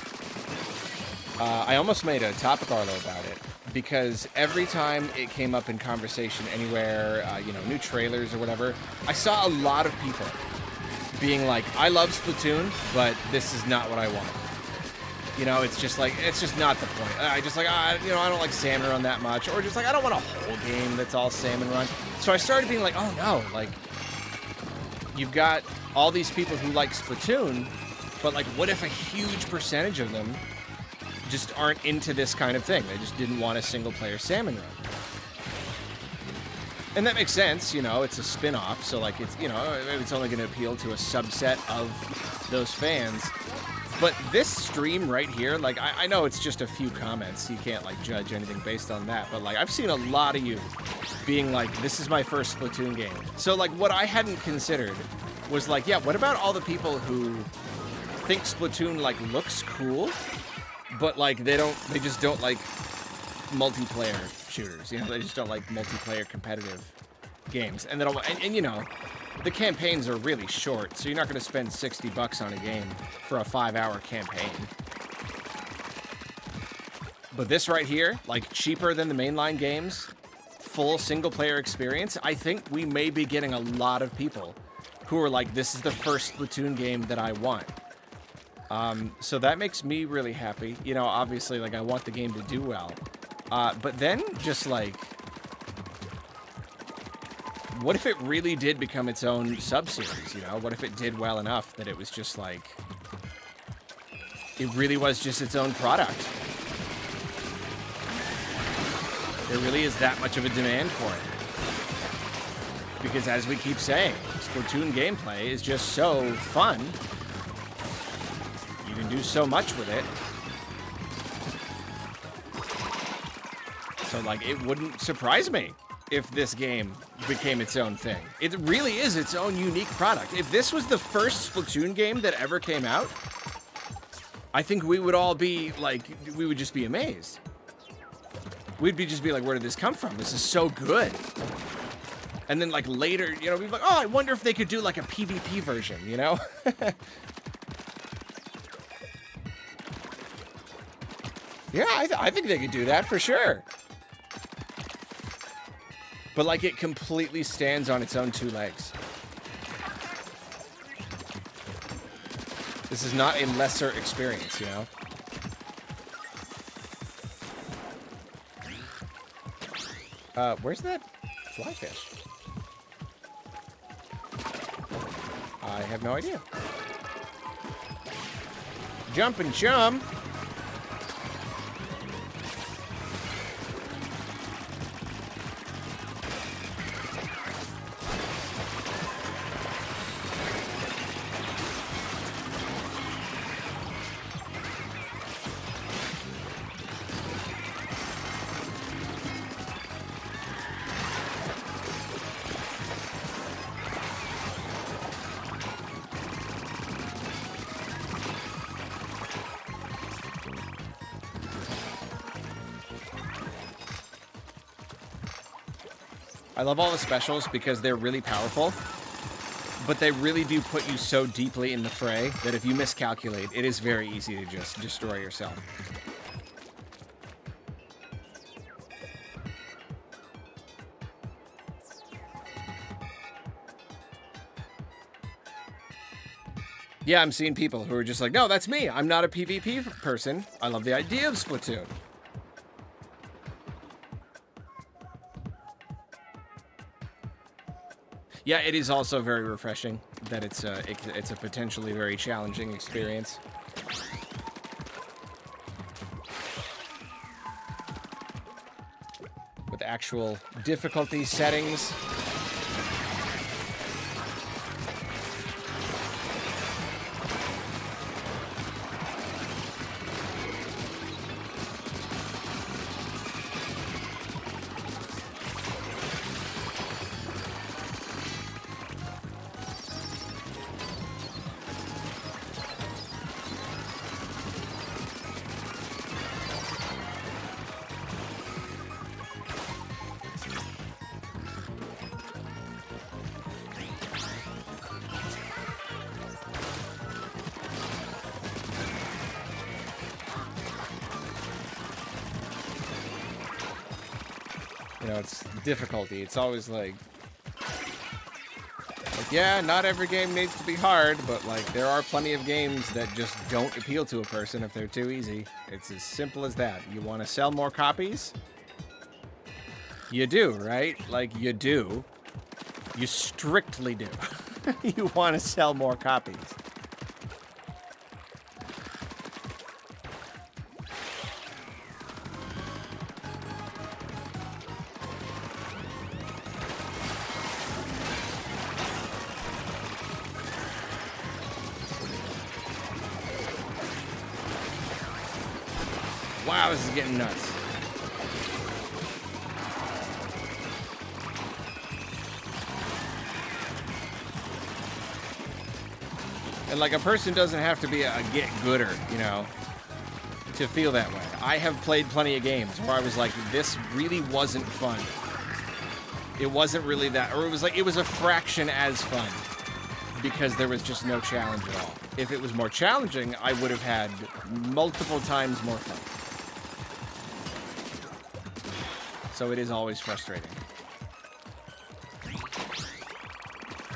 I almost made a topic article about it because every time it came up in conversation anywhere, you know, new trailers or whatever, I saw a lot of people being like, I love Splatoon, but this is not what I want. You know, it's just like, it's just not the point. I just like, you know, I don't like Salmon Run that much. Or just like, I don't want a whole game that's all Salmon Run. So I started being like, oh no, like, you've got all these people who like Splatoon, but like, what if a huge percentage of them just aren't into this kind of thing? They just didn't want a single player Salmon Run. And that makes sense, you know, it's a spin-off, so like, it's, you know, it's only going to appeal to a subset of those fans. But this stream right here, like, I know it's just a few comments, so you can't, like, judge anything based on that, but, like, I've seen a lot of you being like, this is my first Splatoon game. So, like, what I hadn't considered was, like, yeah, what about all the people who think Splatoon, like, looks cool, but, like, they just don't like multiplayer shooters, you know, they just don't like multiplayer competitive games. And, and you know, the campaigns are really short, so you're not going to spend $60 on a game for a 5-hour campaign. But this right here, like, cheaper than the mainline games, full single-player experience, I think we may be getting a lot of people who are like, this is the first Splatoon game that I want. So that makes me really happy. You know, obviously, like, I want the game to do well. But then, just, like, what if it really did become its own sub-series, you know? What if it did well enough that it was just, like, it really was just its own product? There really is that much of a demand for it. Because as we keep saying, Splatoon gameplay is just so fun. You can do so much with it. So, like, it wouldn't surprise me if this game became its own thing. It really is its own unique product. If this was the first Splatoon game that ever came out, I think we would all be, like, we would just be amazed. We'd just be like, where did this come from? This is so good. And then, like, later, you know, we'd be like, oh, I wonder if they could do, like, a PvP version, you know? Yeah, I think they could do that for sure. But, like, it completely stands on its own two legs. This is not a lesser experience, you know? Where's that flyfish? I have no idea. Jump and chum! I love all the specials because they're really powerful, but they really do put you so deeply in the fray that if you miscalculate, it is very easy to just destroy yourself. Yeah, I'm seeing people who are just like, no, that's me. I'm not a PvP person. I love the idea of Splatoon. Yeah, it is also very refreshing that it's a potentially very challenging experience. With actual difficulty settings. It's difficulty. It's always like, yeah, not every game needs to be hard, but like there are plenty of games that just don't appeal to a person if they're too easy. It's as simple as that. You want to sell more copies? You do, right? Like you do. You strictly do. You want to sell more copies. Wow, this is getting nuts. And like a person doesn't have to be a get-gooder, to feel that way. I have played plenty of games where I was like, this really wasn't fun. It wasn't really that, or it was a fraction as fun because there was just no challenge at all. If it was more challenging, I would have had multiple times more fun. So it is always frustrating.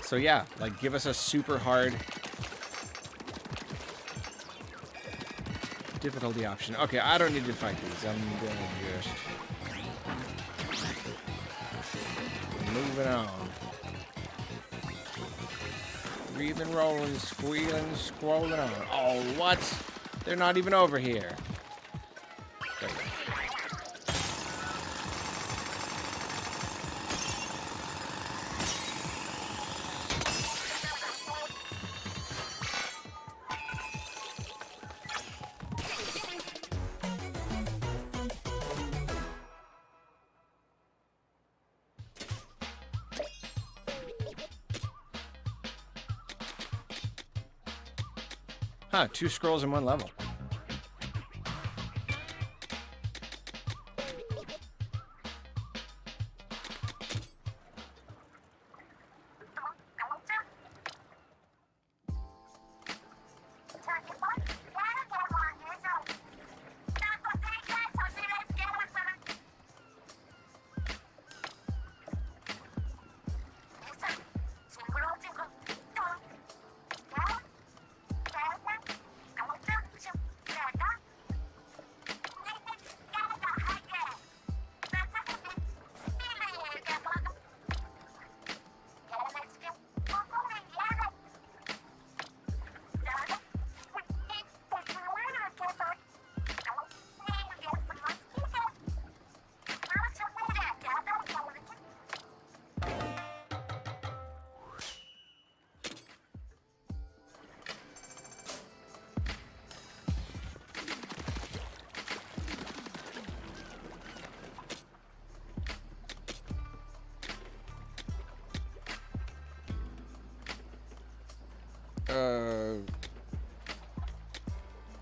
So yeah, like give us a super hard difficulty option. Okay, I don't need to fight these. I'm gonna just moving on. Breathing, rolling, squealing, scrolling on. Oh, what? They're not even over here. There we go. Huh, 2 scrolls in 1 level.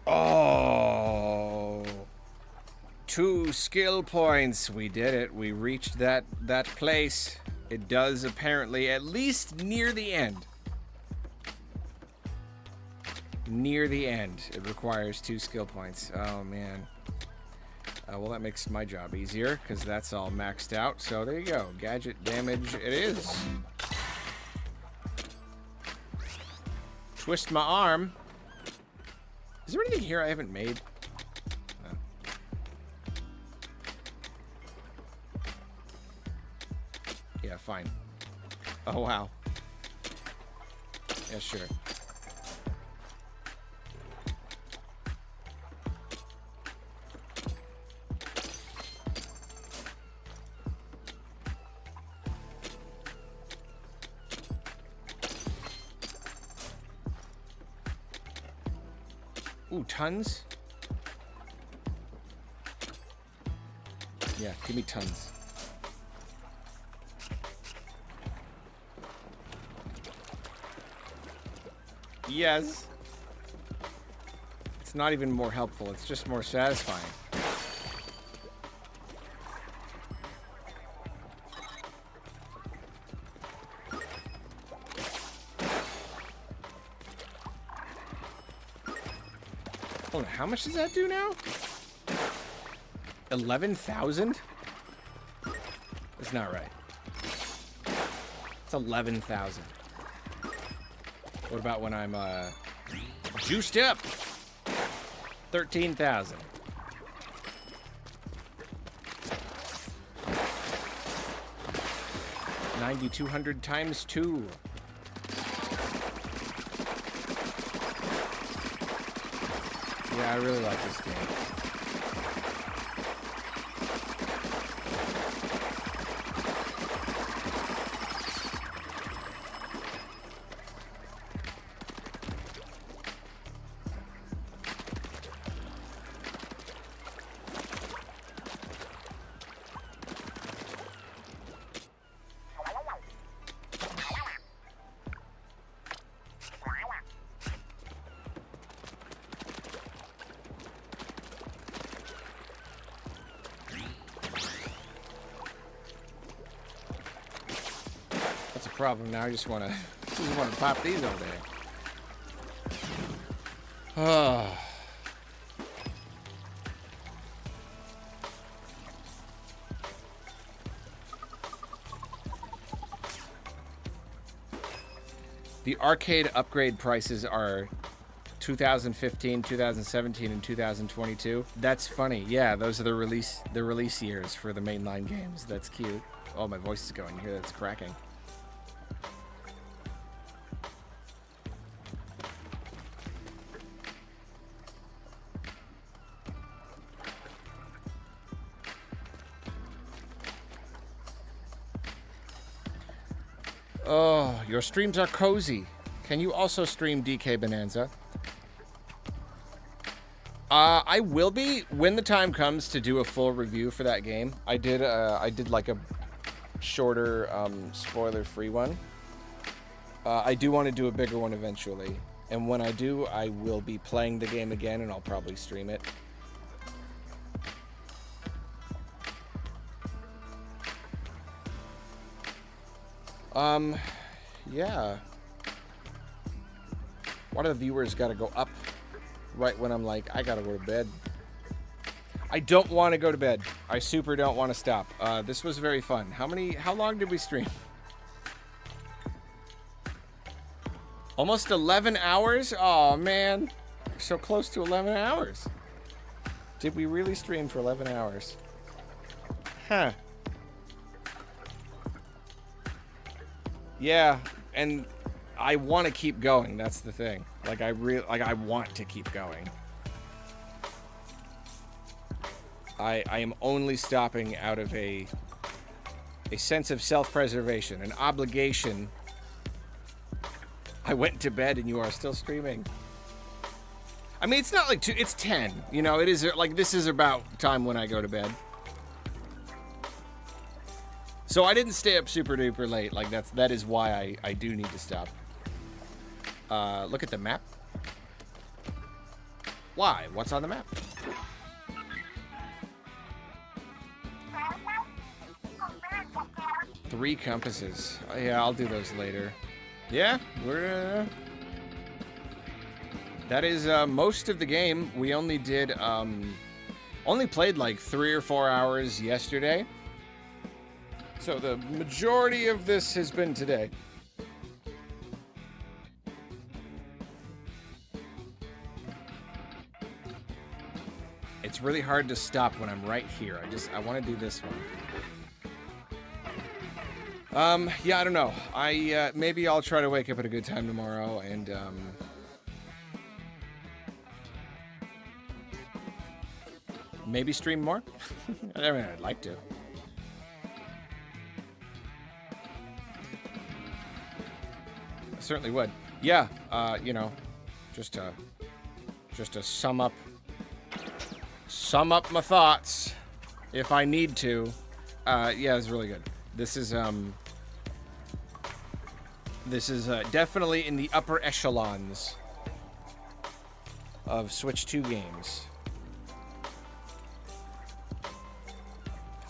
Oh. 2 skill points. We did it. We reached that place. It does apparently, at least near the end. Near the end, it requires 2 skill points. Oh, man. Well, that makes my job easier, because that's all maxed out. So there you go. Gadget damage it is. Twist my arm. Is there anything here I haven't made? No. Yeah, fine. Oh, wow. Yeah, sure. Ooh, tons? Yeah, give me tons. Yes. It's not even more helpful, it's just more satisfying. Oh, how much does that do now? 11,000? That's not right. It's 11,000. What about when I'm juiced up? 13,000. 9,200 times 2. Yeah, I really like this game. Problem now. I just want to pop these all day. Oh. The arcade upgrade prices are 2015, 2017, and 2022. That's funny. Yeah, those are the release years for the mainline games. That's cute. Oh, my voice is going. You hear that's cracking. Oh, your streams are cozy. Can you also stream DK Bonanza? I will be when the time comes to do a full review for that game. I did like a shorter, spoiler-free one. I do want to do a bigger one eventually, and when I do, I will be playing the game again, and I'll probably stream it. Yeah. Why do the viewers gotta go up right when I'm like, I gotta go to bed? I don't want to go to bed. I super don't want to stop. This was very fun. How long did we stream? Almost 11 hours? Oh, man. So close to 11 hours. Did we really stream for 11 hours? Huh. Yeah, and I want to keep going. That's the thing. Like I want to keep going. I am only stopping out of a sense of self-preservation, an obligation. I went to bed and you are still streaming. I mean, it's not like it's 10. You know, it is like this is about time when I go to bed. So I didn't stay up super duper late. Like that is why I do need to stop. Look at the map. Why? What's on the map? 3 compasses. Oh, yeah, I'll do those later. Yeah, we're... that is most of the game. We only did... only played like 3 or 4 hours yesterday. So the majority of this has been today. It's really hard to stop when I'm right here. I want to do this one. Yeah, I don't know. Maybe I'll try to wake up at a good time tomorrow and, maybe stream more? I mean, I'd like to. I certainly would. Yeah, you know, just to sum up my thoughts, if I need to. Yeah, it's really good. This is definitely in the upper echelons of Switch 2 games.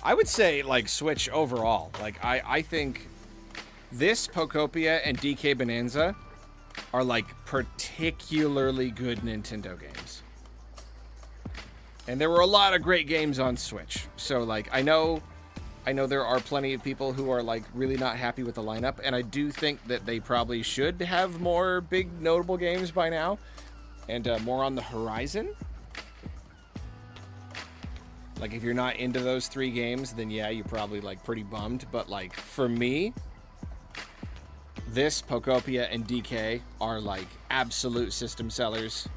I would say, like, Switch overall. Like, I think this, Pokopia, and DK Bonanza are, like, particularly good Nintendo games. And there were a lot of great games on Switch. So, like, I know there are plenty of people who are, like, really not happy with the lineup, and I do think that they probably should have more big, notable games by now, and more on the horizon. Like, if you're not into those 3 games, then yeah, you're probably, like, pretty bummed. But, like, for me, this, Pokopia, and DK are, like, absolute system sellers.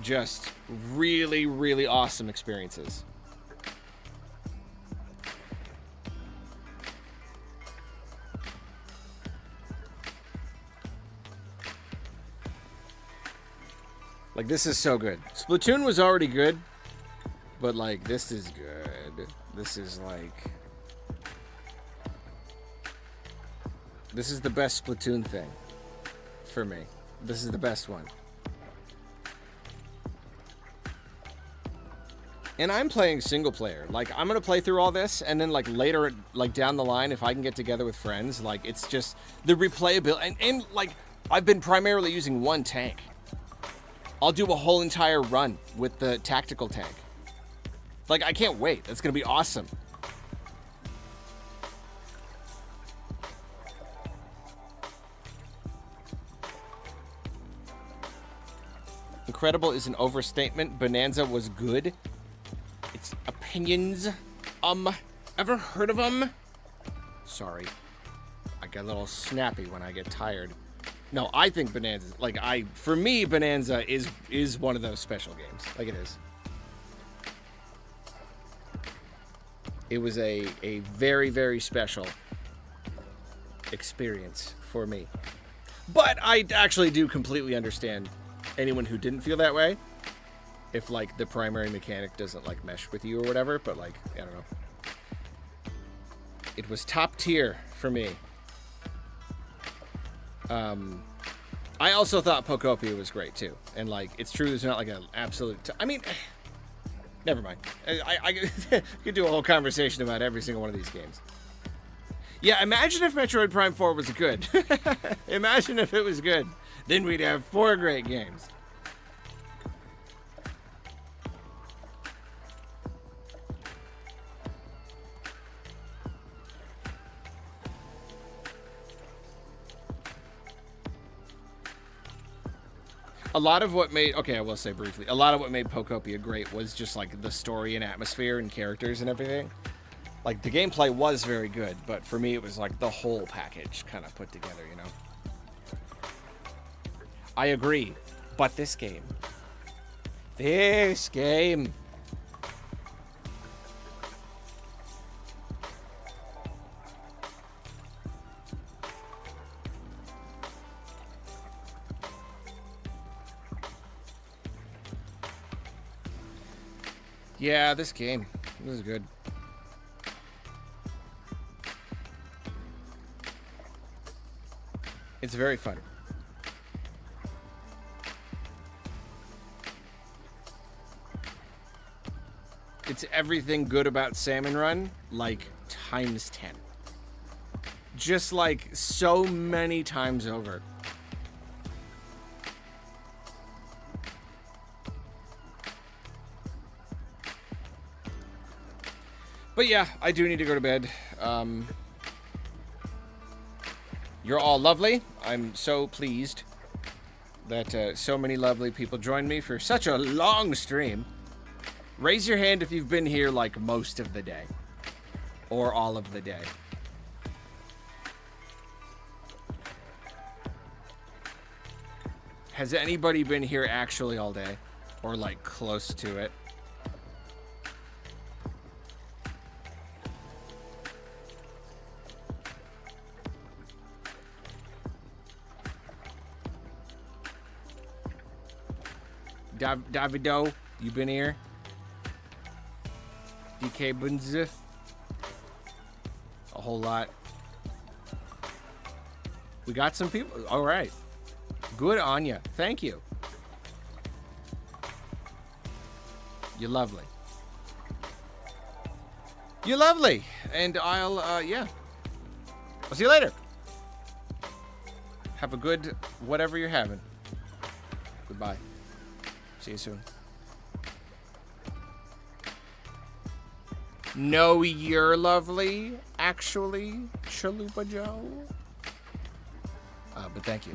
Just really, really awesome experiences. Like, this is so good. Splatoon was already good. But, like, this is good. This is, like... this is the best Splatoon thing. For me. This is the best one. And I'm playing single player. Like, I'm gonna play through all this, and then, like, later, like, down the line, if I can get together with friends, like, it's just... the replayability... And like, I've been primarily using one tank. I'll do a whole entire run with the tactical tank. Like, I can't wait. That's going to be awesome. Incredible is an overstatement. Bonanza was good. It's opinions. Ever heard of them? Sorry. I get a little snappy when I get tired. No, I think Bonanza, like, for me, Bonanza is one of those special games. Like, it is. It was a very, very special experience for me. But I actually do completely understand anyone who didn't feel that way. If, like, the primary mechanic doesn't, like, mesh with you or whatever. But, like, I don't know. It was top tier for me. I also thought Pokopia was great, too. And, like, it's true there's not, like, an absolute... I mean... never mind. I could do a whole conversation about every single one of these games. Yeah, imagine if Metroid Prime 4 was good. Imagine if it was good. Then we'd have 4 great games. A lot of what made... okay, I will say briefly. A lot of what made Pokopia great was just, like, the story and atmosphere and characters and everything. Like, the gameplay was very good, but for me it was, like, the whole package kind of put together, you know? I agree. But this game... this game... yeah, this game. This is good. It's very fun. It's everything good about Salmon Run, like, times 10. Just, like, so many times over. But yeah, I do need to go to bed. You're all lovely. I'm so pleased that so many lovely people joined me for such a long stream. Raise your hand if you've been here like most of the day. Or all of the day. Has anybody been here actually all day? Or like close to it? Davido, you been here? DK Bunz? A whole lot. We got some people. All right. Good on ya. Thank you. You're lovely. You're lovely. And I'll, yeah. I'll see you later. Have a good whatever you're having. Goodbye. See you soon. No, you're lovely, actually, Chalupa Joe. But thank you.